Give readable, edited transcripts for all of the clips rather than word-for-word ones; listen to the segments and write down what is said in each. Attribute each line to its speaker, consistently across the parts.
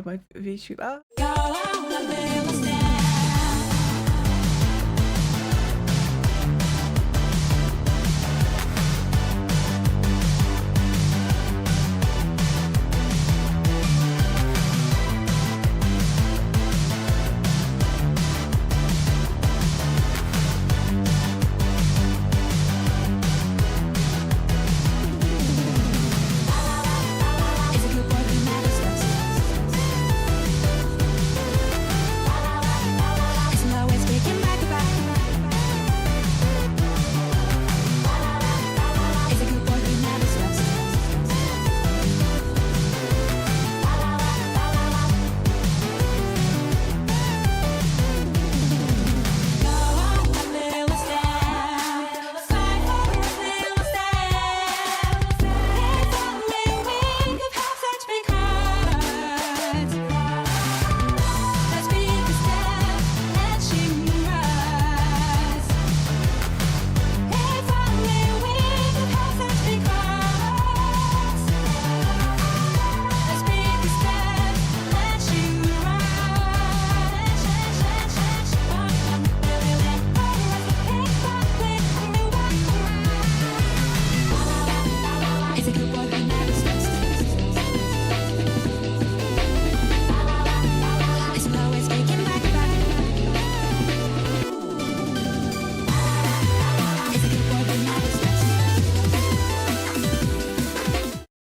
Speaker 1: my VTuber.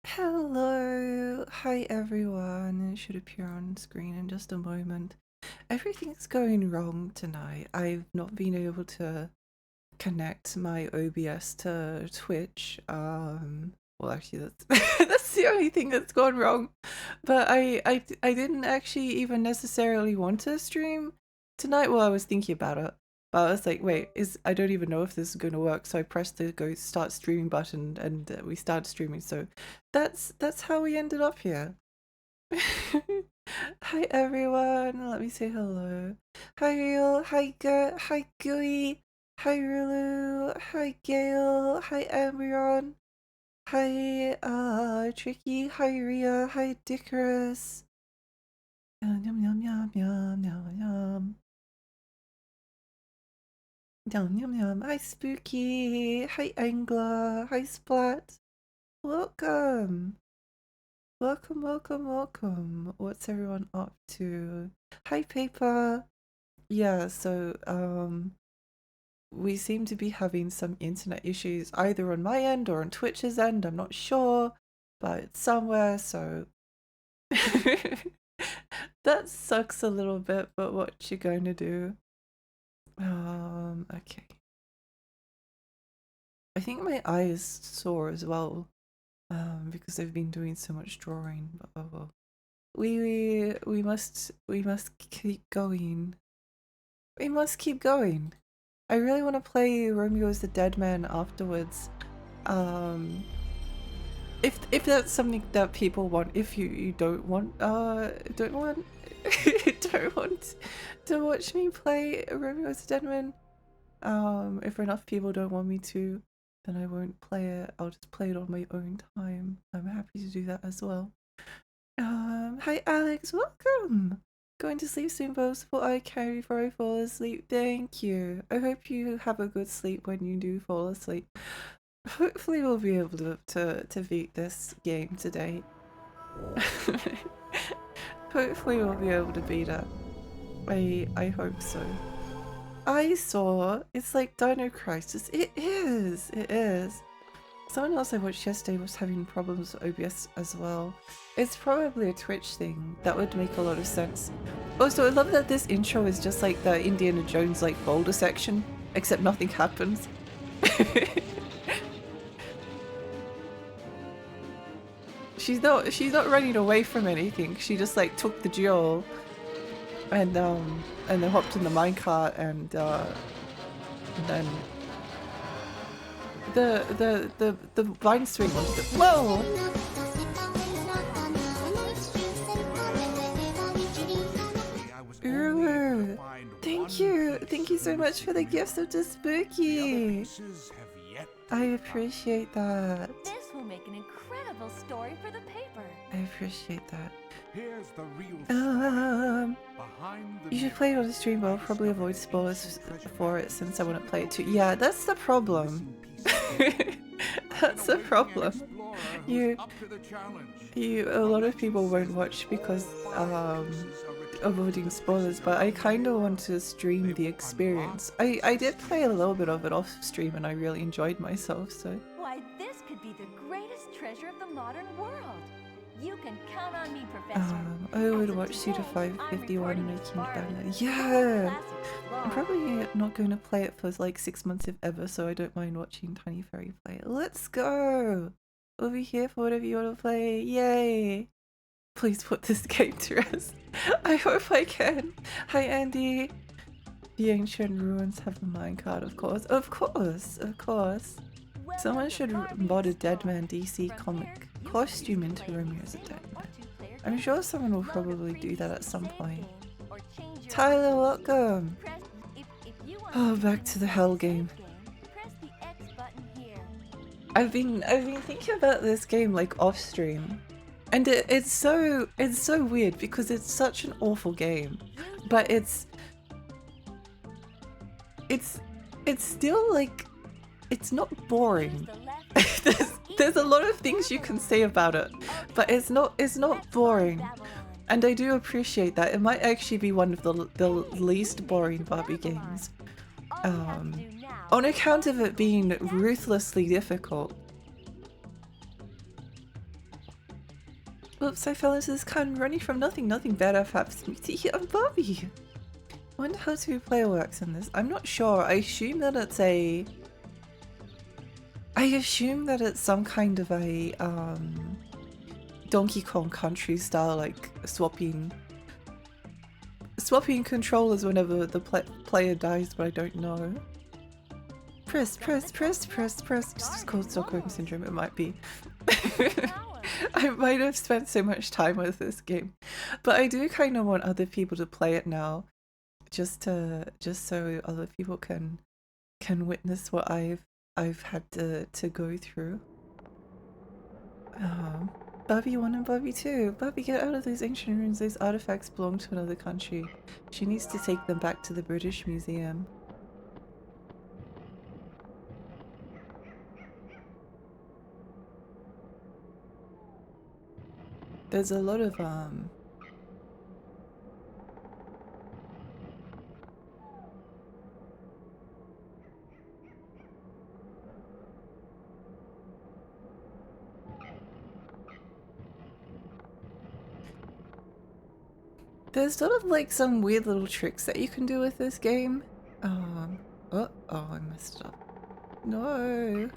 Speaker 1: Hello, hi everyone. It should appear on screen in just a moment. Everything's going wrong tonight. I've not been able to connect my OBS to Twitch. Well, actually, that's that's the only thing that's gone wrong. But I didn't actually even necessarily want to stream tonight. Well, I was thinking about it, but I was like, wait, I don't even know if this is going to work. So I pressed the go start streaming button, and we started streaming. So that's how we ended up here. Hi everyone. Let me say hello. Hi Real. Hi Gert. Hi Gooey. Hi Rulu. Hi Gail. Hi Embryon. Hi Tricky. Hi Ria. Hi Dickerus. Yum yum yum yum yum yum yum. Yum yum yum. Hi Spooky. Hi Angler. Hi Splat. Welcome. Welcome, welcome, welcome. What's everyone up to? Hi Paper. Yeah, so we seem to be having some internet issues either on my end or on Twitch's end. I'm not sure, but it's somewhere, so that sucks a little bit, but what you going to do? Okay. I think my eye is sore as well, because I've been doing so much drawing, but oh well. We must keep going. We must keep going. I really want to play Romeo as the Dead Man afterwards. If that's something that people want, if you don't want don't want don't want to watch me play Romeo as the Dead Man, if enough people don't want me to, then I won't play it. I'll just play it on my own time. I'm happy to do that as well. Hi Alex, welcome! Going to sleep soon, both before I carry before I fall asleep. Thank you. I hope you have a good sleep when you do fall asleep. Hopefully we'll be able to beat this game today. Hopefully we'll be able to beat it. I hope so. I saw, it's like Dino Crisis. It is. Someone else I watched yesterday was having problems with OBS as well. It's probably a Twitch thing. That would make a lot of sense. Also, I love that this intro is just like the Indiana Jones like boulder section, except nothing happens. She's not running away from anything. She just like took the jewel and then hopped in the minecart and then the vine string was whoa! Ooh, thank you so much for the gifts of the spooky. I appreciate that.
Speaker 2: This will make an incredible story for the paper.
Speaker 1: I appreciate that.
Speaker 2: Here's the real
Speaker 1: You should play it on the stream, but I'll probably avoid spoilers for it since I want to play it too. Yeah, that's the problem. That's the problem. A lot of people won't watch because avoiding spoilers, but I kind of want to stream the experience. I did play a little bit of it off stream and I really enjoyed myself, so.
Speaker 3: Why, this could be the greatest treasure of the modern world. You can count on me, Professor.
Speaker 1: I would watch Suda 551 making that. Yeah! I'm probably not going to play it for like 6 months if ever, so I don't mind watching Tiny Fairy play it. Let's go! Over here for whatever you want to play. Yay! Please put this game to rest. I hope I can. Hi Andy! The ancient ruins have a minecart, of course. Of course! Of course! Someone should mod a Deadman DC comic costume into Romeo as a Deadman. I'm sure someone will probably do that at some point. Tyler, welcome! Oh, back to the hell game. I've been thinking about this game like off stream, and it's so weird because it's such an awful game, but it's still like, it's not boring. there's a lot of things you can say about it, but it's not boring, and I do appreciate that. It might actually be one of the least boring Barbie games, on account of it being ruthlessly difficult. Oops, I fell into this kind running from nothing bad happens to me. I'm Barbie. I wonder how two-player works in this. I'm not sure. I assume that it's some kind of a Donkey Kong Country style, like swapping controllers whenever the player dies, but I don't know. Press. Just called Stockholm Syndrome, it might be. I might have spent so much time with this game, but I do kind of want other people to play it now, just so other people can witness what I've had to go through. Barbie 1 and Barbie 2. Barbie, get out of those ancient ruins. Those artifacts belong to another country. She needs to take them back to the British Museum. There's a lot of there's sort of like some weird little tricks that you can do with this game. Oh, I messed it up. No.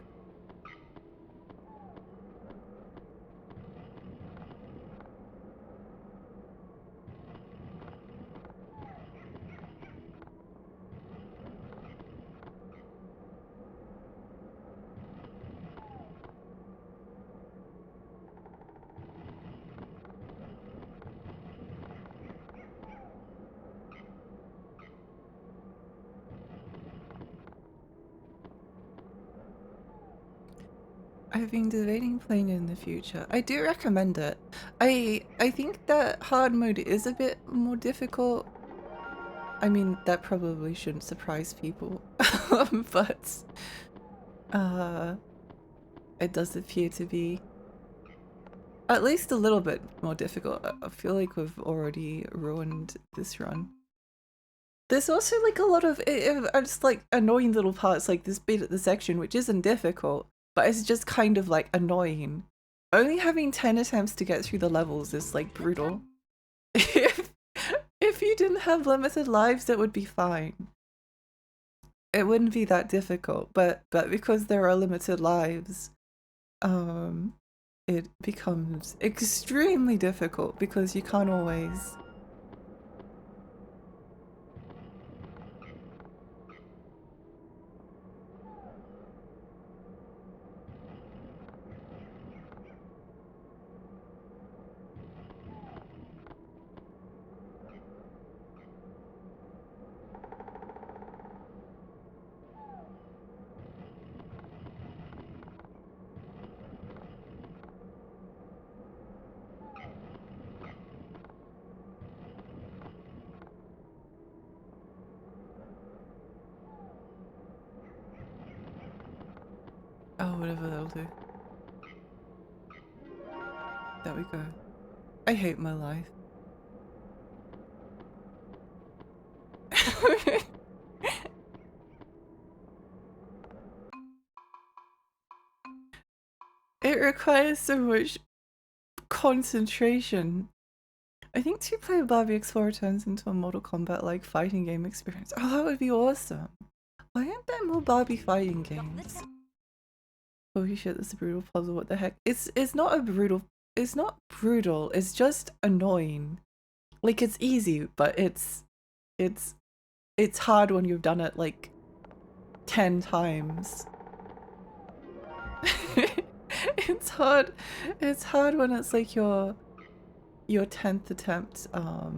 Speaker 1: I've been debating playing it in the future. I do recommend it. I think that hard mode is a bit more difficult. I mean, that probably shouldn't surprise people, but it does appear to be at least a little bit more difficult. I feel like we've already ruined this run. There's also like a lot of just like annoying little parts, like this bit at the section, which isn't difficult, but it's just kind of like annoying. Only having 10 attempts to get through the levels is like brutal. If you didn't have limited lives, it would be fine. It wouldn't be that difficult, but because there are limited lives, it becomes extremely difficult because you can't always. whatever that'll do. There we go. I hate my life. It requires so much concentration. I think 2-player Barbie Explorer turns into a Mortal Kombat-like fighting game experience. Oh, that would be awesome. Why aren't there more Barbie fighting games? Holy shit, that's a brutal puzzle, what the heck? It's not a brutal, it's not brutal, it's just annoying. Like, it's easy, but it's hard when you've done it like 10 times. It's hard when it's like your 10th attempt. I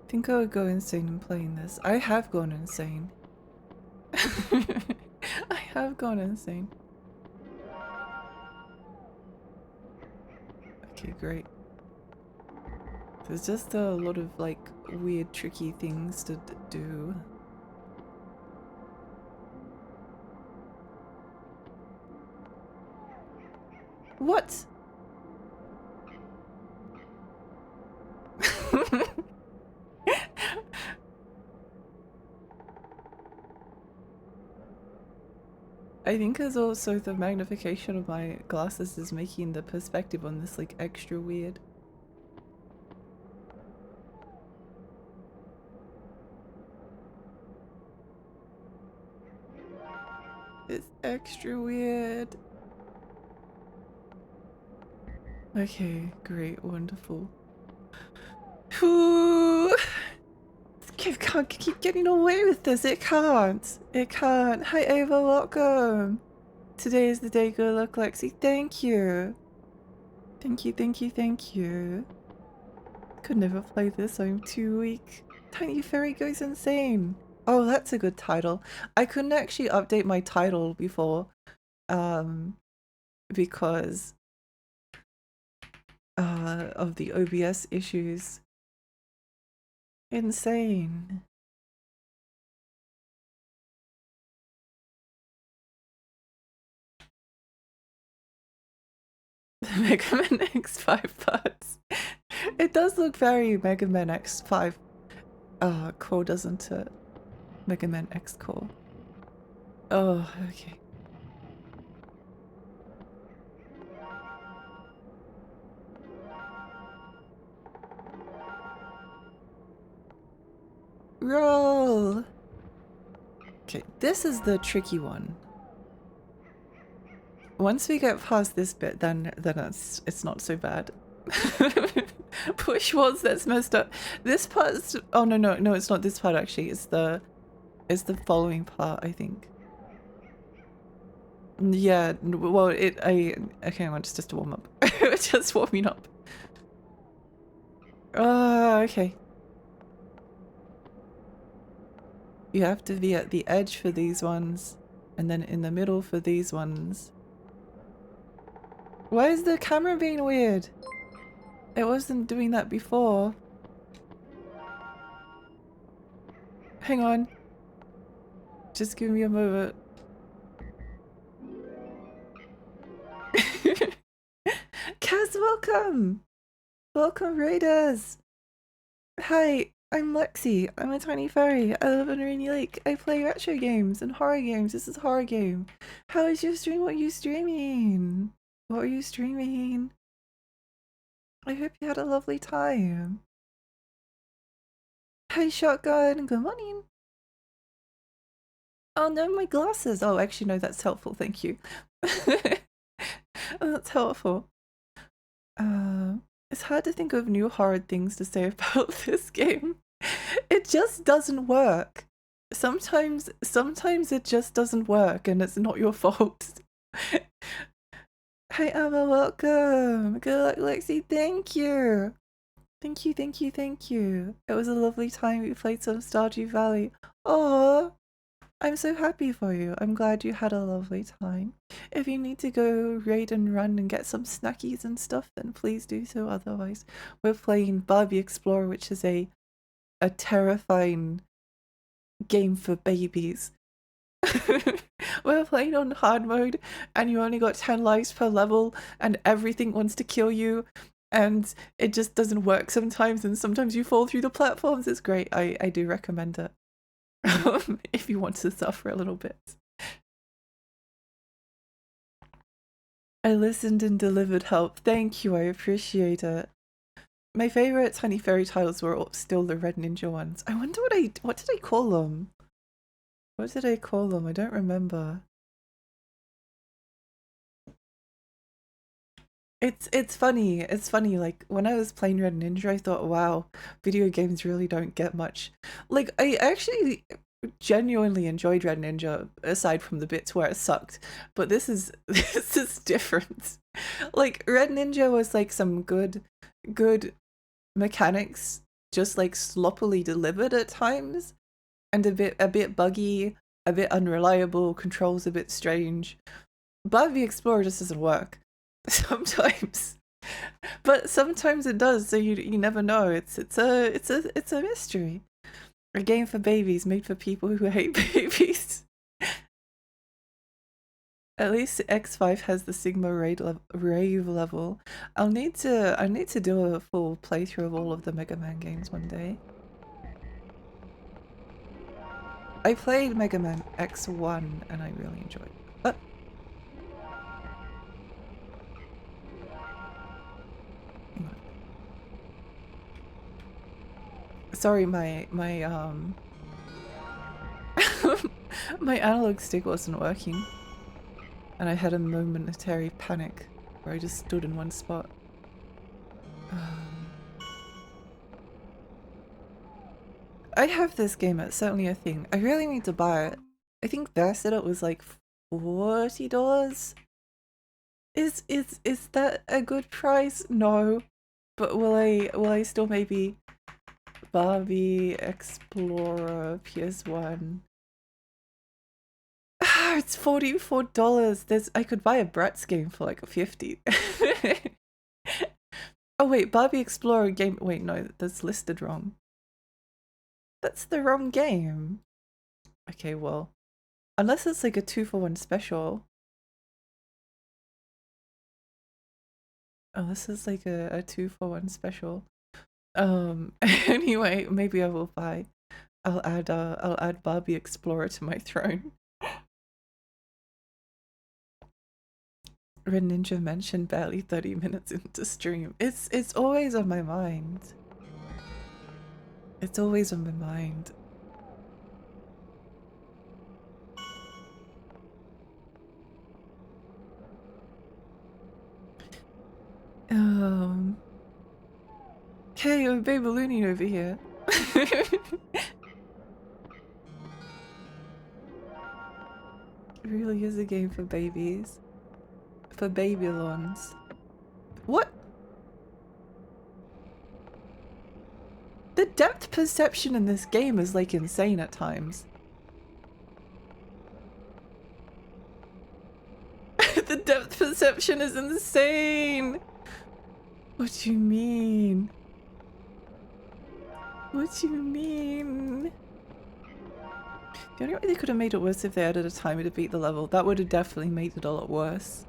Speaker 1: think I would go insane in playing this. I have gone insane. I have gone insane. Okay, great. There's just a lot of like weird tricky things to do. What? I think as also the magnification of my glasses is making the perspective on this like extra weird. It's extra weird. Okay, great, wonderful. Whew. It can't keep getting away with this. It can't. It can't. Hi Ava, welcome. Today is the day. Good luck, Lexi. Thank you. Thank you, thank you, thank you. Could never play this. I'm too weak. Tiny Fairy goes insane. Oh, that's a good title. I couldn't actually update my title before, because of the OBS issues. Insane. Mega Man X5 parts. It does look very Mega Man X5 core, doesn't it? Mega Man X core. Oh, okay. Roll! Okay, this is the tricky one. Once we get past this bit, then it's not so bad. Push once, that's messed up. This part's, oh no, it's not this part actually. It's the following part, I think. Yeah, well, okay, it's just a warm up. Just warming up. Okay. You have to be at the edge for these ones, and then in the middle for these ones. Why is the camera being weird? It wasn't doing that before. Hang on. Just give me a moment. Kaz, welcome! Welcome, Raiders! Hi, I'm Lexi. I'm a tiny fairy. I live in Rainy Lake. I play retro games and horror games. This is a horror game. How is your stream? What are you streaming? What are you streaming? I hope you had a lovely time. Hi, Shotgun. Good morning. Oh no, my glasses. Oh, actually, no, that's helpful. Thank you. That's helpful. It's hard to think of new horrid things to say about this game. It just doesn't work. Sometimes it just doesn't work, and it's not your fault. Hi Emma, welcome. Good luck, Lexi. Thank you. Thank you, thank you, thank you. It was a lovely time. We played some Stardew Valley. Oh, I'm so happy for you. I'm glad you had a lovely time. If you need to go raid and run and get some snackies and stuff, then please do so. Otherwise, we're playing Barbie Explorer, which is a terrifying game for babies. We're playing on hard mode, and you only got 10 lives per level, and everything wants to kill you, and it just doesn't work sometimes, and sometimes you fall through the platforms. It's great. I do recommend it. If you want to suffer a little bit. I listened and delivered help. Thank you, I appreciate it. My favorite Tiny Fairy titles were still the Red Ninja ones. I wonder what did I call them? What did I call them? I don't remember. It's funny. It's funny. Like when I was playing Red Ninja, I thought, wow, video games really don't get much. Like I actually genuinely enjoyed Red Ninja, aside from the bits where it sucked. But this is this is different. Like Red Ninja was like some good mechanics, just like sloppily delivered at times, and a bit buggy, a bit unreliable, controls a bit strange. Barbie Explorer just doesn't work. Sometimes, but sometimes it does. So you never know. It's a mystery. A game for babies, made for people who hate babies. At least X5 has the Sigma rave level. I need to do a full playthrough of all of the Mega Man games one day. I played Mega Man X1 and I really enjoyed it. Sorry, my my analog stick wasn't working, and I had a momentary panic where I just stood in one spot. I have this game, it's certainly a thing. I really need to buy it. I think Best it was like $40. Is that a good price? No. But will I still maybe Barbie Explorer PS1? It's $44. I could buy a Bratz game for like 50. Oh wait, Barbie Explorer game. Wait, no, that's listed wrong. That's the wrong game. Okay, well, unless it's like a 2-for-1 special. Oh, this is like a 2-for-1 special. Anyway, maybe I will buy. I'll add Barbie Explorer to my throne. Red Ninja mentioned barely 30 minutes into stream. It's always on my mind. It's always on my mind. Okay, I'm baby ballooning over here. It really is a game for babies. For babylons. What? The depth perception in this game is like insane at times. The depth perception is insane! What do you mean? What do you mean? The only way they could have made it worse if they added a timer to beat the level. That would have definitely made it a lot worse.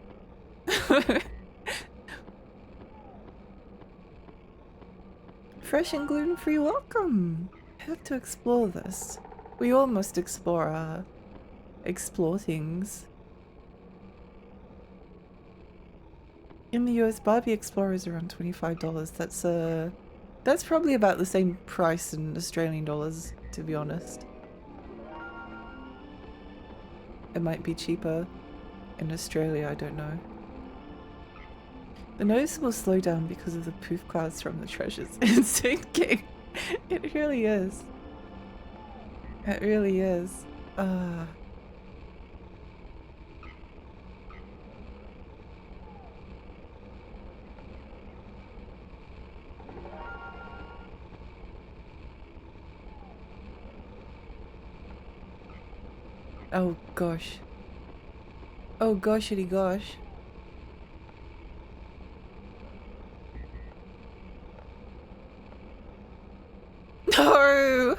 Speaker 1: Fresh and gluten-free, welcome! I have to explore this. We all must explore things. In the US, Barbie Explorer is around $25. That's probably about the same price in Australian dollars, to be honest. It might be cheaper in Australia, I don't know. The noticeable slowdown because of the poof clouds from the treasures. Insane game. It really is. It really is. Oh gosh. Oh goshity gosh. No!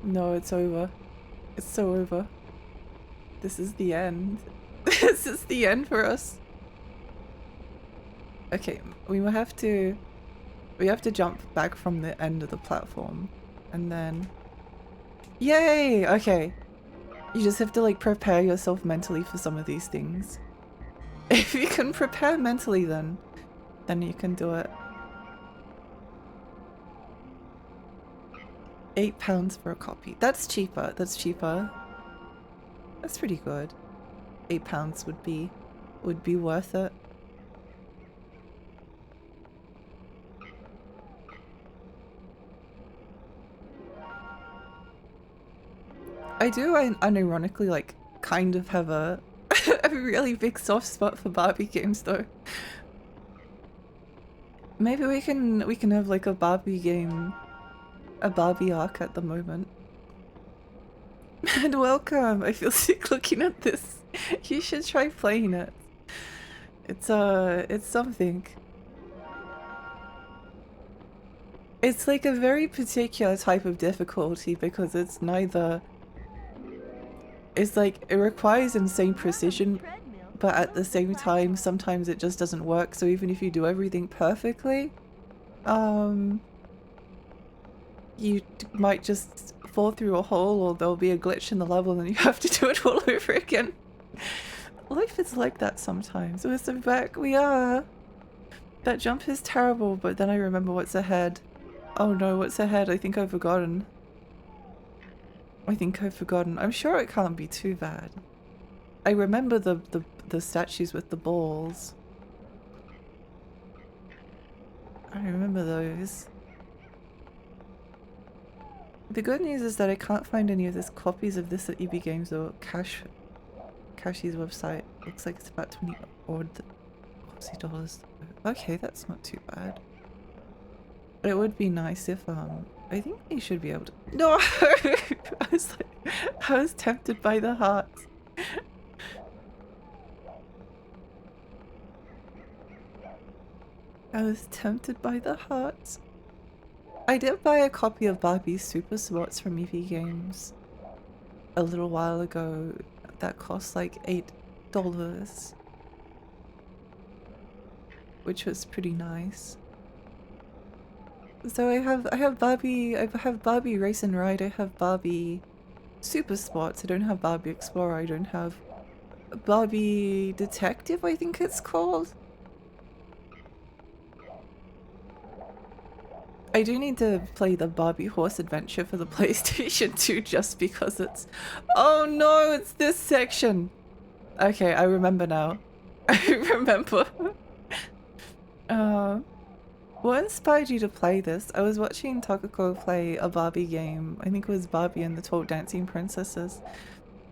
Speaker 1: No, it's over. It's so over. This is the end. This is the end for us. Okay, we will have to... We have to jump back from the end of the platform. And then... Yay! Okay. You just have to like prepare yourself mentally for some of these things. If you can prepare mentally then you can do it. £8 for a copy. That's cheaper. That's cheaper. That's pretty good. £8 would be worth it. I do unironically like kind of have a a really big soft spot for Barbie games though. Maybe we can have like a Barbie game, a Barbie arc at the moment. And welcome! I feel sick looking at this. You should try playing it. It's something. It's like a very particular type of difficulty because it's neither... It's like, it requires insane precision, but at the same time, sometimes it just doesn't work, so even if you do everything perfectly, you might just fall through a hole or there'll be a glitch in the level and you have to do it all over again. Life is like that sometimes. We're so back, we are! That jump is terrible, but then I remember what's ahead. Oh no, what's ahead? I think I've forgotten. I'm sure it can't be too bad. I remember the statues with the balls. I remember those. The good news is that I can't find any of this copies of this at EB Games or Kashi's website. Looks like it's about 20 odd Aussie dollars. Okay, that's not too bad. But it would be nice if I think you should be able to. No! I was tempted by the hearts. I was tempted by the hearts. I did buy a copy of Barbie Super Sports from EV Games a little while ago. That cost like $8, which was pretty nice. So I have Barbie Race and Ride, I have Barbie Super Sports, I don't have Barbie Explorer, I don't have Barbie Detective, I think it's called. I do need to play the Barbie Horse Adventure for the PlayStation 2 just because it's... Oh no, it's this section! Okay, I remember now. I remember. What inspired you to play this? I was watching Takako play a Barbie game. I think it was Barbie and the 12 Dancing Princesses.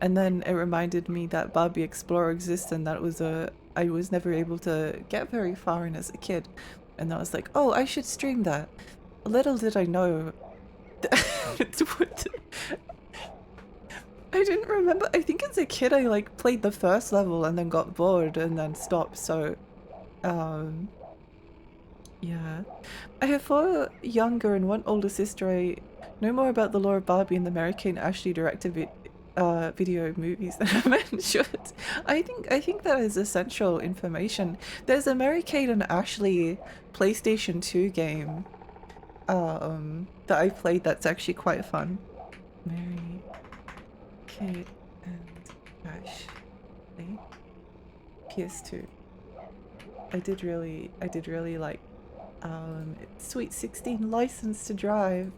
Speaker 1: And then it reminded me that Barbie Explorer exists and that was I was never able to get very far in as a kid. And I was like, oh, I should stream that. Little did I know. I didn't remember. I think as a kid I like played the first level and then got bored and then stopped, so yeah. I have 4 younger and 1 older sister. I know more about the lore of Barbie and the Mary Kate and Ashley directed video movies than a man should. I think that is essential information. There's a Mary Kate and Ashley PlayStation 2 game that I played that's actually quite fun. Mary Kate and Ashley PS2. I did really like Sweet 16 License to Drive.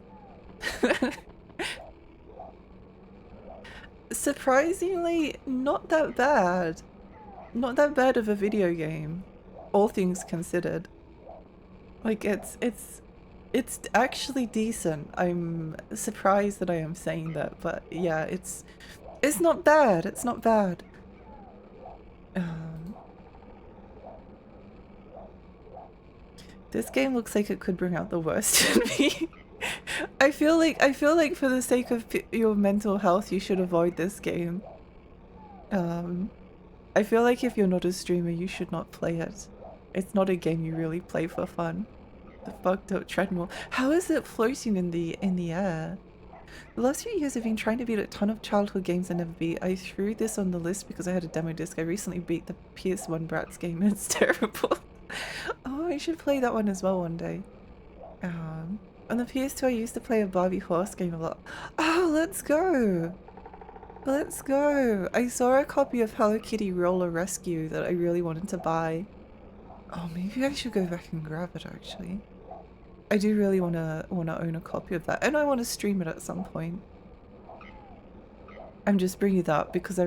Speaker 1: Surprisingly, not that bad. Not that bad of a video game, all things considered. Like it's actually decent. I'm surprised that I am saying that, but yeah, it's not bad. It's not bad. This game looks like it could bring out the worst in me. I feel like for the sake of your mental health, you should avoid this game. I feel like if you're not a streamer, you should not play it. It's not a game you really play for fun. The fucked up treadmill. How is it floating in the air? The last few years I've been trying to beat a ton of childhood games I never beat. I threw this on the list because I had a demo disc. I recently beat the PS1 Bratz game and it's terrible. Oh, I should play that one as well one day. On the PS2 I used to play a Barbie horse game a lot. Oh, let's go! Let's go! I saw a copy of Hello Kitty Roller Rescue that I really wanted to buy. Oh, maybe I should go back and grab it actually. I do really wanna own a copy of that, and I want to stream it at some point. I'm just bringing that up because I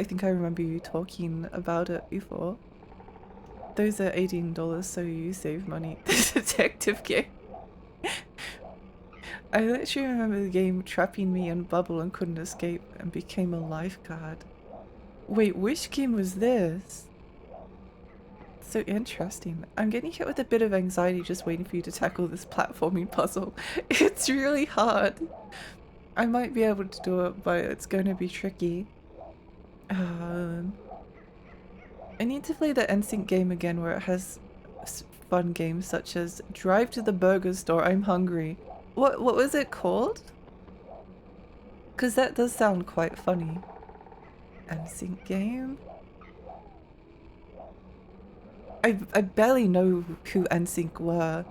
Speaker 1: think I remember you talking about it before. Those are $18, so you save money. The detective game. I literally remember the game trapping me in bubble and couldn't escape and became a lifeguard. Wait, which game was this? So interesting. I'm getting hit with a bit of anxiety just waiting for you to tackle this platforming puzzle. It's really hard. I might be able to do it, but it's going to be tricky. I need to play the NSYNC game again where it has fun games such as Drive to the Burger Store, I'm Hungry. What was it called? Because that does sound quite funny. NSYNC game? I barely know who NSYNC were.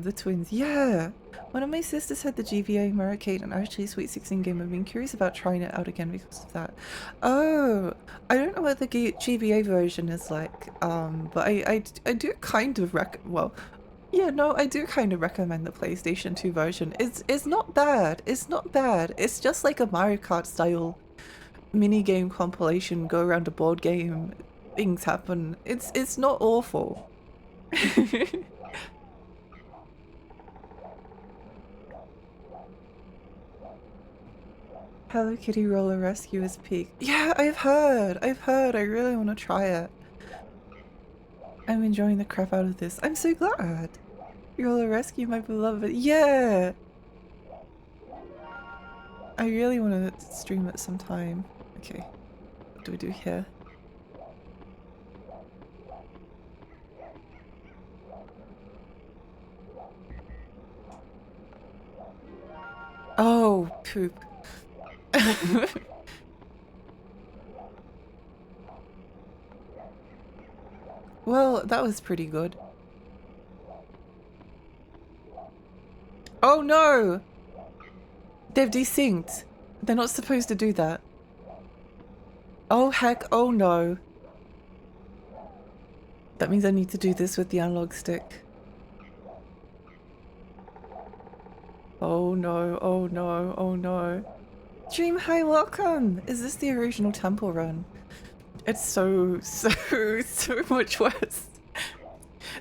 Speaker 1: The twins. Yeah! One of my sisters had the GBA Murricade and actually Sweet 16 game. I've been curious about trying it out again because of that. Oh! I don't know what the GBA version is like, but I do kind of I do kind of recommend the PlayStation 2 version. It's not bad. It's not bad. It's just like a Mario Kart style mini-game compilation, go around a board game, things happen. It's not awful. Hello Kitty Roller Rescue is peak. Yeah, I've heard. I really want to try it. I'm enjoying the crap out of this. I'm so glad. Roller Rescue, my beloved. Yeah! I really want to stream it sometime. Okay. What do we do here? Oh, poop. Well, that was pretty good. Oh no! They've desynced. They're not supposed to do that. Oh heck, oh no. That means I need to do this with the analog stick. Oh no, oh no, oh no. Dream, hi, welcome! Is this the original Temple Run? It's so much worse.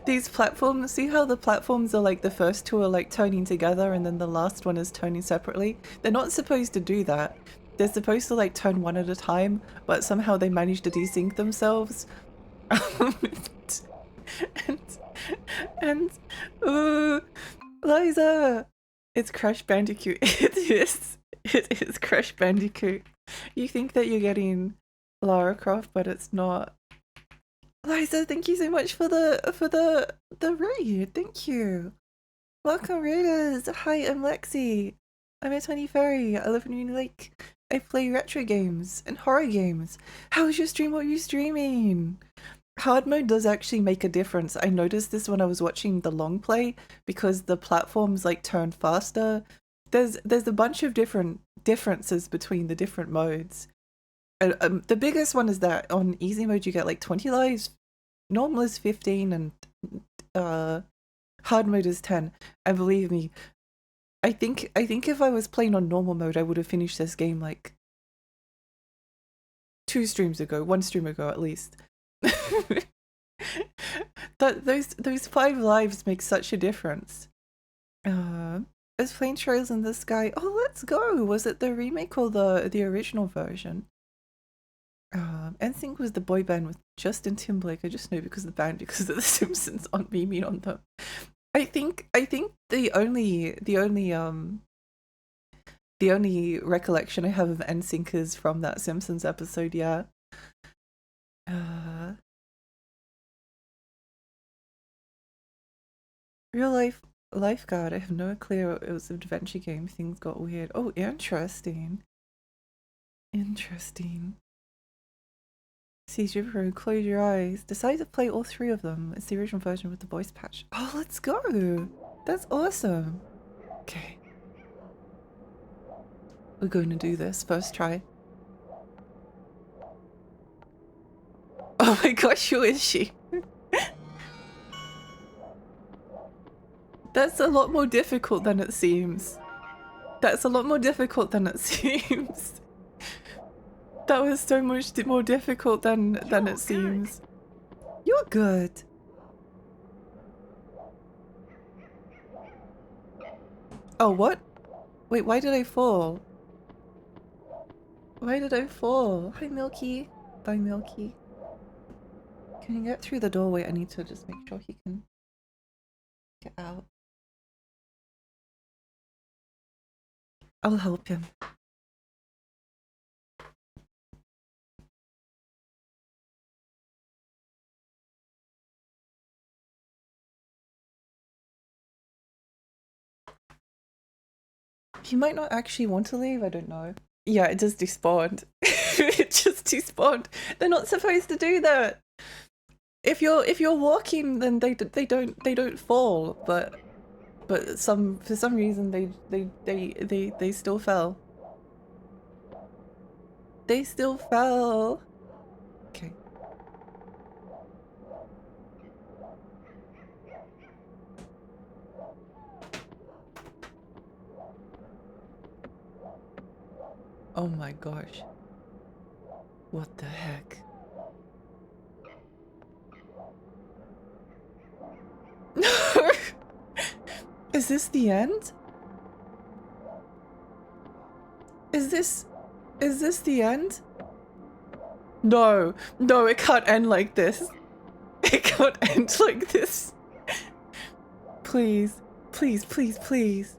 Speaker 1: These platforms, see how the platforms are like the first two are like turning together and then the last one is turning separately? They're not supposed to do that. They're supposed to like turn one at a time, but somehow they manage to desync themselves. and Liza! It's Crash Bandicoot. It is Crash Bandicoot. You think that you're getting Lara Croft, but it's not. Liza, thank you so much for the raid. Thank you. Welcome raiders. Hi, I'm Lexi. I'm a 20 fairy. I live in Union Lake. I play retro games and horror games. How was your stream? What were you streaming? Hard mode does actually make a difference. I noticed this when I was watching the long play because the platforms like turn faster. There's a bunch of different differences between the different modes. The biggest one is that on easy mode you get like 20 lives, normal is 15, and hard mode is 10. And believe me, I think if I was playing on normal mode, I would have finished this game like 1 stream ago at least. Those 5 lives make such a difference. Is Flame Trails in the Sky? Oh, let's go! Was it the remake or the original version? NSYNC was the boy band with Justin Timberlake. I just know because of the band, because of The Simpsons on memeing on them. I think the only recollection I have of NSYNC is from that Simpsons episode. Yeah. Real life lifeguard. I have no clue. It was an adventure game. Things got weird. Oh, interesting. Interesting. Siege River, close your eyes. Decide to play all three of them. It's the original version with the voice patch. Oh, let's go! That's awesome. Okay. We're going to do this. First try. Oh my gosh, who is she? That's a lot more difficult than it seems. That's a lot more difficult than it seems. That was so much more difficult than it seems. You're good. Oh, what? Wait, why did I fall? Why did I fall? Hi, Milky. Bye, Milky. Can you get through the doorway? I need to just make sure he can get out. I'll help him. He might not actually want to leave, I don't know. Yeah, it just despawned. It just despawned. They're not supposed to do that. If you're walking, then they don't fall, but for some reason they still fell. They still fell. Okay. Oh my gosh. What the heck? Is this the end? Is this the end? No, no, it can't end like this. It can't end like this. Please, please, please, please.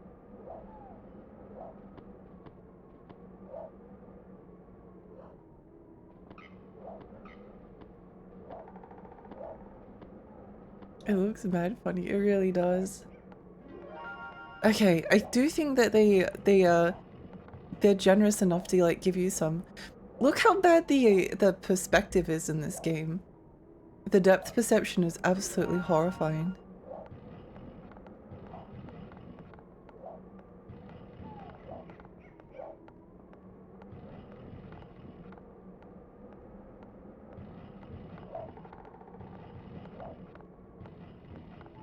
Speaker 1: It looks mad funny, it really does. Okay, I do think that they're generous enough to like give you some. Look how bad the perspective is in this game. The depth perception is absolutely horrifying.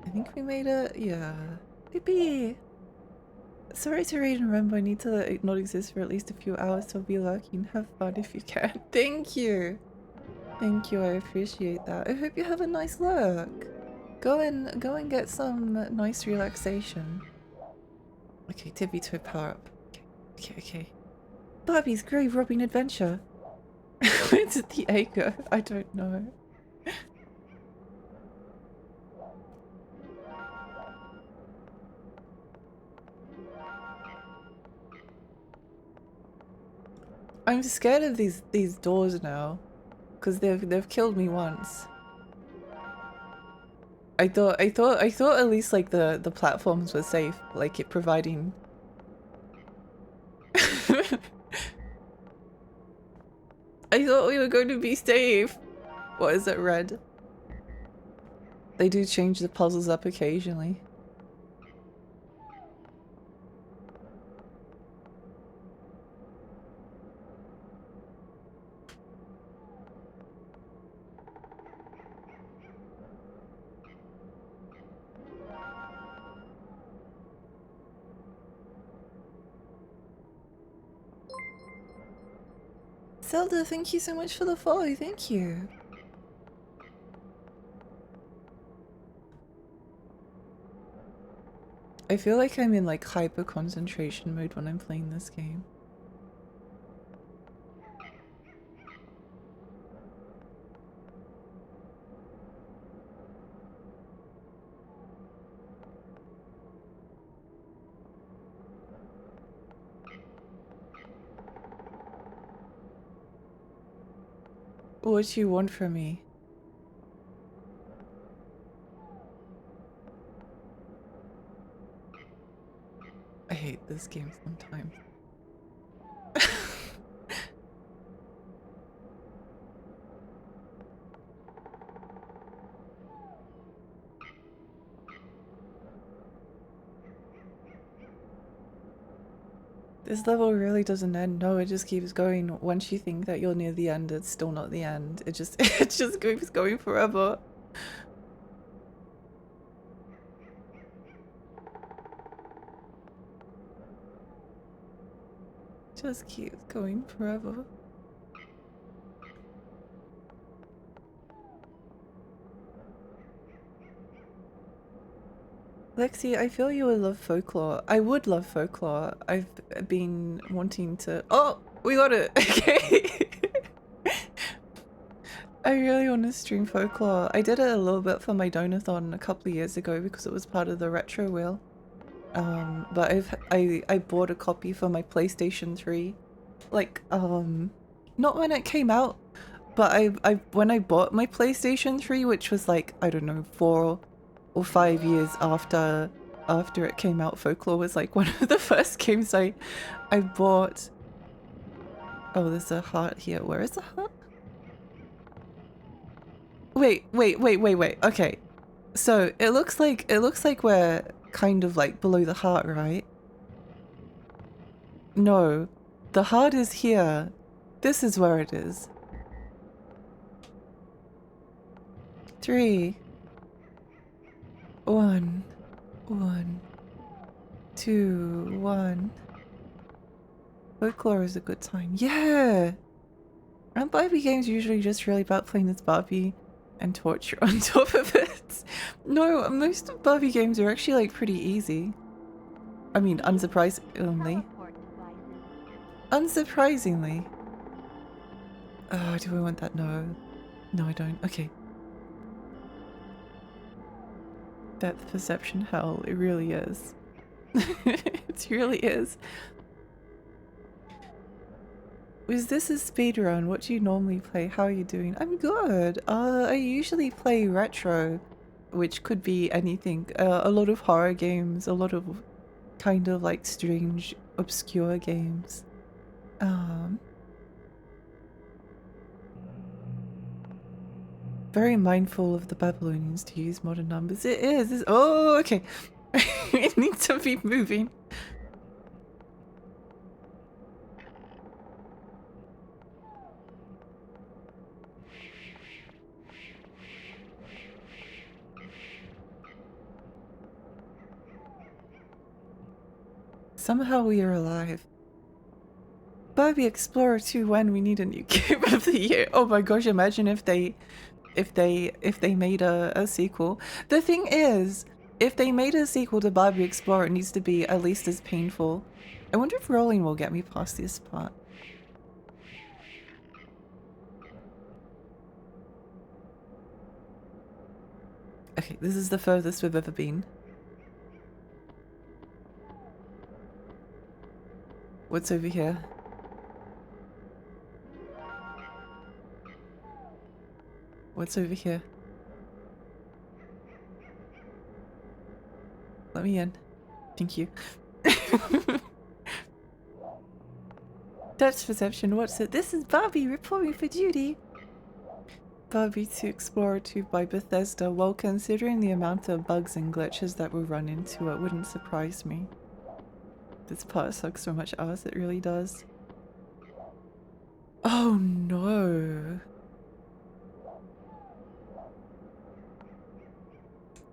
Speaker 1: I think we made it. Yeah. Pee-pee. Sorry to read and remember, I need to not exist for at least a few hours, so be lucky and have fun if you can. Thank you! Thank you, I appreciate that. I hope you have a nice lurk. Go and get some nice relaxation. Okay, tippy toe power up. Okay. Barbie's grave robbing adventure. Where did the egg go? I don't know. I'm scared of these doors now, because they've killed me once. I thought at least like the platforms were safe, like it providing. I thought we were going to be safe. What is it, red? They do change the puzzles up occasionally. Zelda, thank you so much for the follow, thank you. I feel like I'm in like hyper concentration mode when I'm playing this game. what you want from me. I hate this game sometimes. This level really doesn't end. No, it just keeps going. Once you think that you're near the end, it's still not the end. It just keeps going forever. Just keeps going forever. Lexi, I feel you would love folklore. I would love folklore. I've been wanting to— oh, we got it. Okay. I really want to stream folklore. I did it a little bit for my donathon a couple of years ago because it was part of the retro wheel. But I bought a copy for my PlayStation 3. Like, not when it came out, but when I bought my PlayStation 3, which was like, I don't know, 4 or 5 years after it came out, folklore was like one of the first games I bought. Oh, there's a heart here. Where is the heart? Wait. Okay. So it looks like we're kind of like below the heart, right? No. The heart is here. This is where it is. 3, 1, 1, 2, 1. Folklore is a good time. Yeah! And Barbie games usually just really about playing as Barbie and torture on top of it. No, most Barbie games are actually like pretty easy. I mean, unsurprisingly. Unsurprisingly. Oh, do I want that? No. No, I don't. Okay. Depth perception hell. It really is. It really is. Is this a speedrun? What do you normally play? How are you doing? I'm good. I usually play retro, which could be anything. A lot of horror games, a lot of kind of like strange, obscure games. Very mindful of the Babylonians to use modern numbers. It is. Oh, okay. It needs to be moving. Somehow we are alive. Barbie Explorer 2 when we need a new game of the year. Oh my gosh, imagine if they made a sequel. The thing is, if they made a sequel to Barbie Explorer, it needs to be at least as painful. I wonder if rolling will get me past this part. Okay, this is the furthest we've ever been. What's over here? What's over here? Let me in. Thank you. Depth perception, what's it? This is Barbie reporting for duty. Barbie 2 Explorer 2 by Bethesda. Well, considering the amount of bugs and glitches that we'll run into, it wouldn't surprise me. This part sucks so much ass, it really does. Oh no.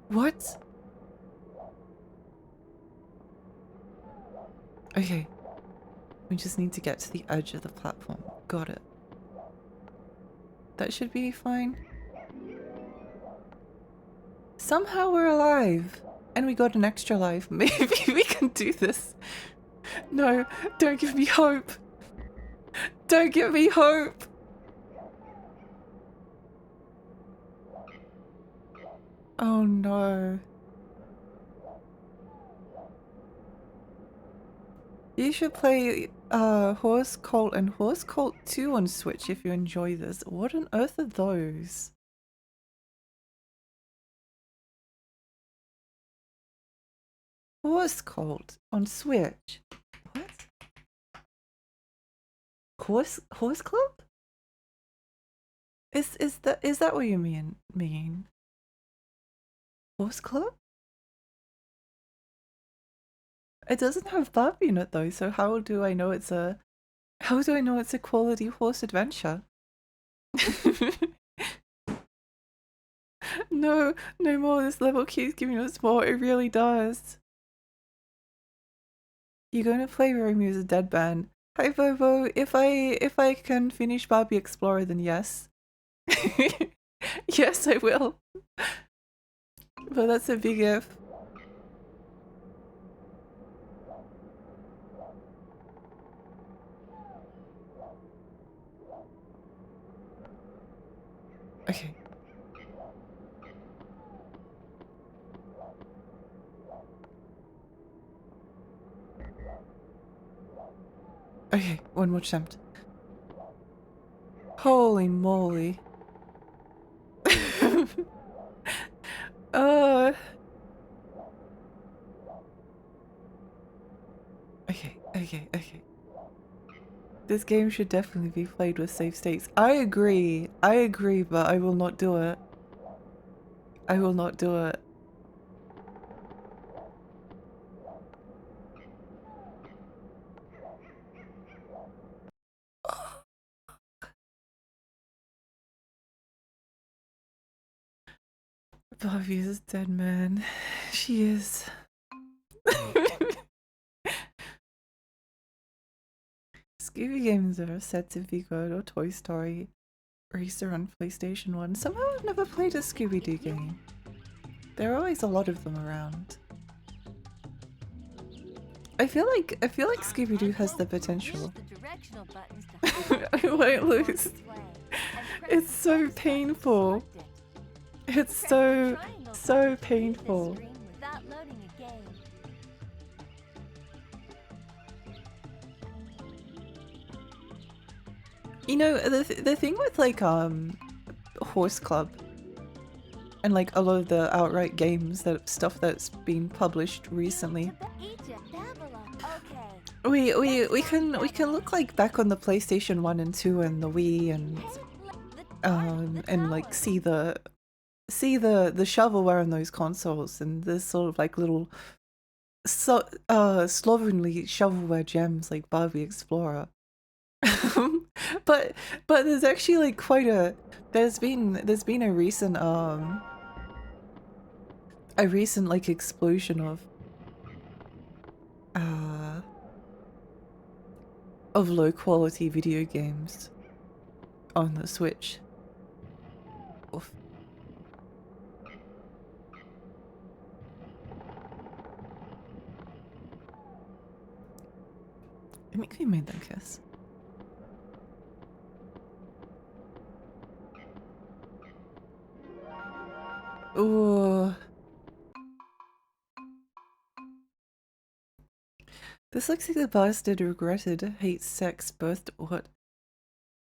Speaker 1: What? Okay. We just need to get to the edge of the platform. Got it. That should be fine. Somehow we're alive. And we got an extra life. Maybe we can do this. No, don't give me hope. Don't give me hope. Oh no. You should play Horse Cult and Horse Cult 2 on Switch if you enjoy this. What on earth are those? Horse Cult on Switch. What? Horse Club? Is that what you mean? Horse Club? It doesn't have Barbie in it though, so how do I know it's a quality horse adventure? No, no more. This level keeps giving us more. It really does. You're going to play Romeo as a dead band. Hi Bobo. If I can finish Barbie Explorer, then yes. Yes, I will. But that's a big if. Okay. Okay, one more attempt. Holy moly. Okay. This game should definitely be played with save states. I agree, but I will not do it. I will not do it. Barbie is dead, man. She is. Scooby games are said to be good, or Toy Story Racer on PlayStation 1. Somehow I've never played a Scooby-Doo game. There are always a lot of them around. I feel like Scooby-Doo has the potential. I won't lose. It's so painful. It's so painful. You know, the thing with like Horse Club and like a lot of the outright games stuff that's been published recently. We can look like back on the PlayStation 1 and 2 and the Wii and like see the shovelware on those consoles and this sort of like little slovenly shovelware gems like Barbie Explorer. but there's actually like quite a there's been a recent like explosion of low quality video games on the Switch. Oof. It makes me made them kiss. Ooh. This looks like the bastard regretted hates sex birthed what?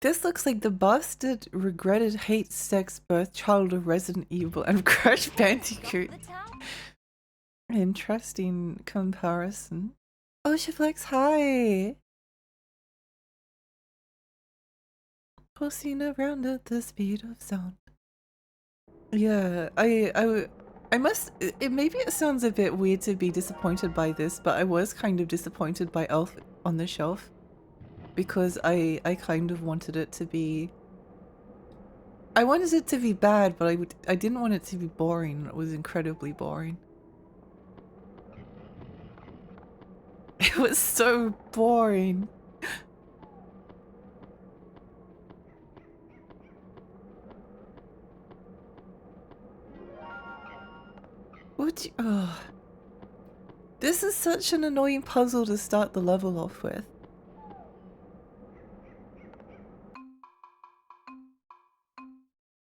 Speaker 1: This looks like the bastard regretted hates sex birth child of Resident Evil and Crash Bandicoot. Interesting comparison. Oh, Shiflex, hi! Pulsing around at the speed of sound. Yeah, I must. Maybe it sounds a bit weird to be disappointed by this, but I was kind of disappointed by Elf on the Shelf because I kind of wanted it to be. I wanted it to be bad, but I didn't want it to be boring. It was incredibly boring. It was so boring. What? Oh. This is such an annoying puzzle to start the level off with.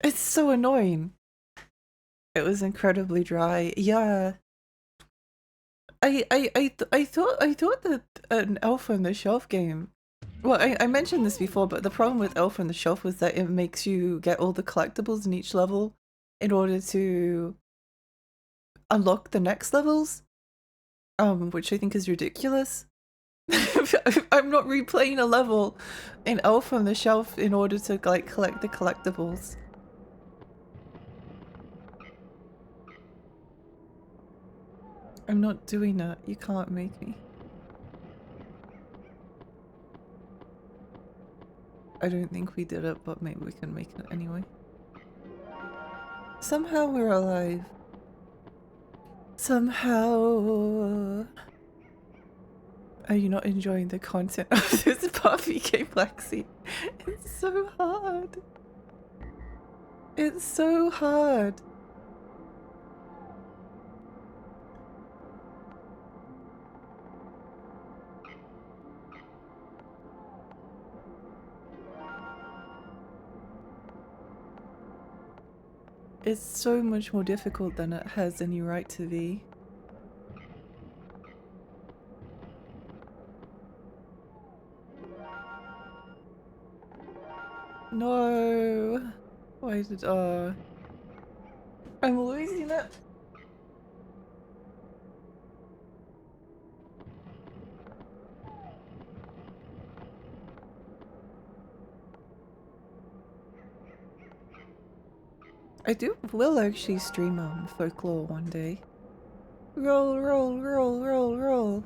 Speaker 1: It's so annoying. It was incredibly dry. Yeah. I thought that an Elf on the Shelf game. Well, I mentioned this before, but the problem with Elf on the Shelf was that it makes you get all the collectibles in each level in order to unlock the next levels, which I think is ridiculous. I'm not replaying a level in Elf on the Shelf in order to like collect the collectibles. I'm not doing that. You can't make me. I don't think we did it, but maybe we can make it anyway. Somehow we're alive. Somehow. Are you not enjoying the content of this Barbie game, Lexi? It's so hard. It's so hard. It's so much more difficult than it has any right to be. No. Why did I'm losing it. will actually stream folklore one day. Roll, roll, roll, roll, roll.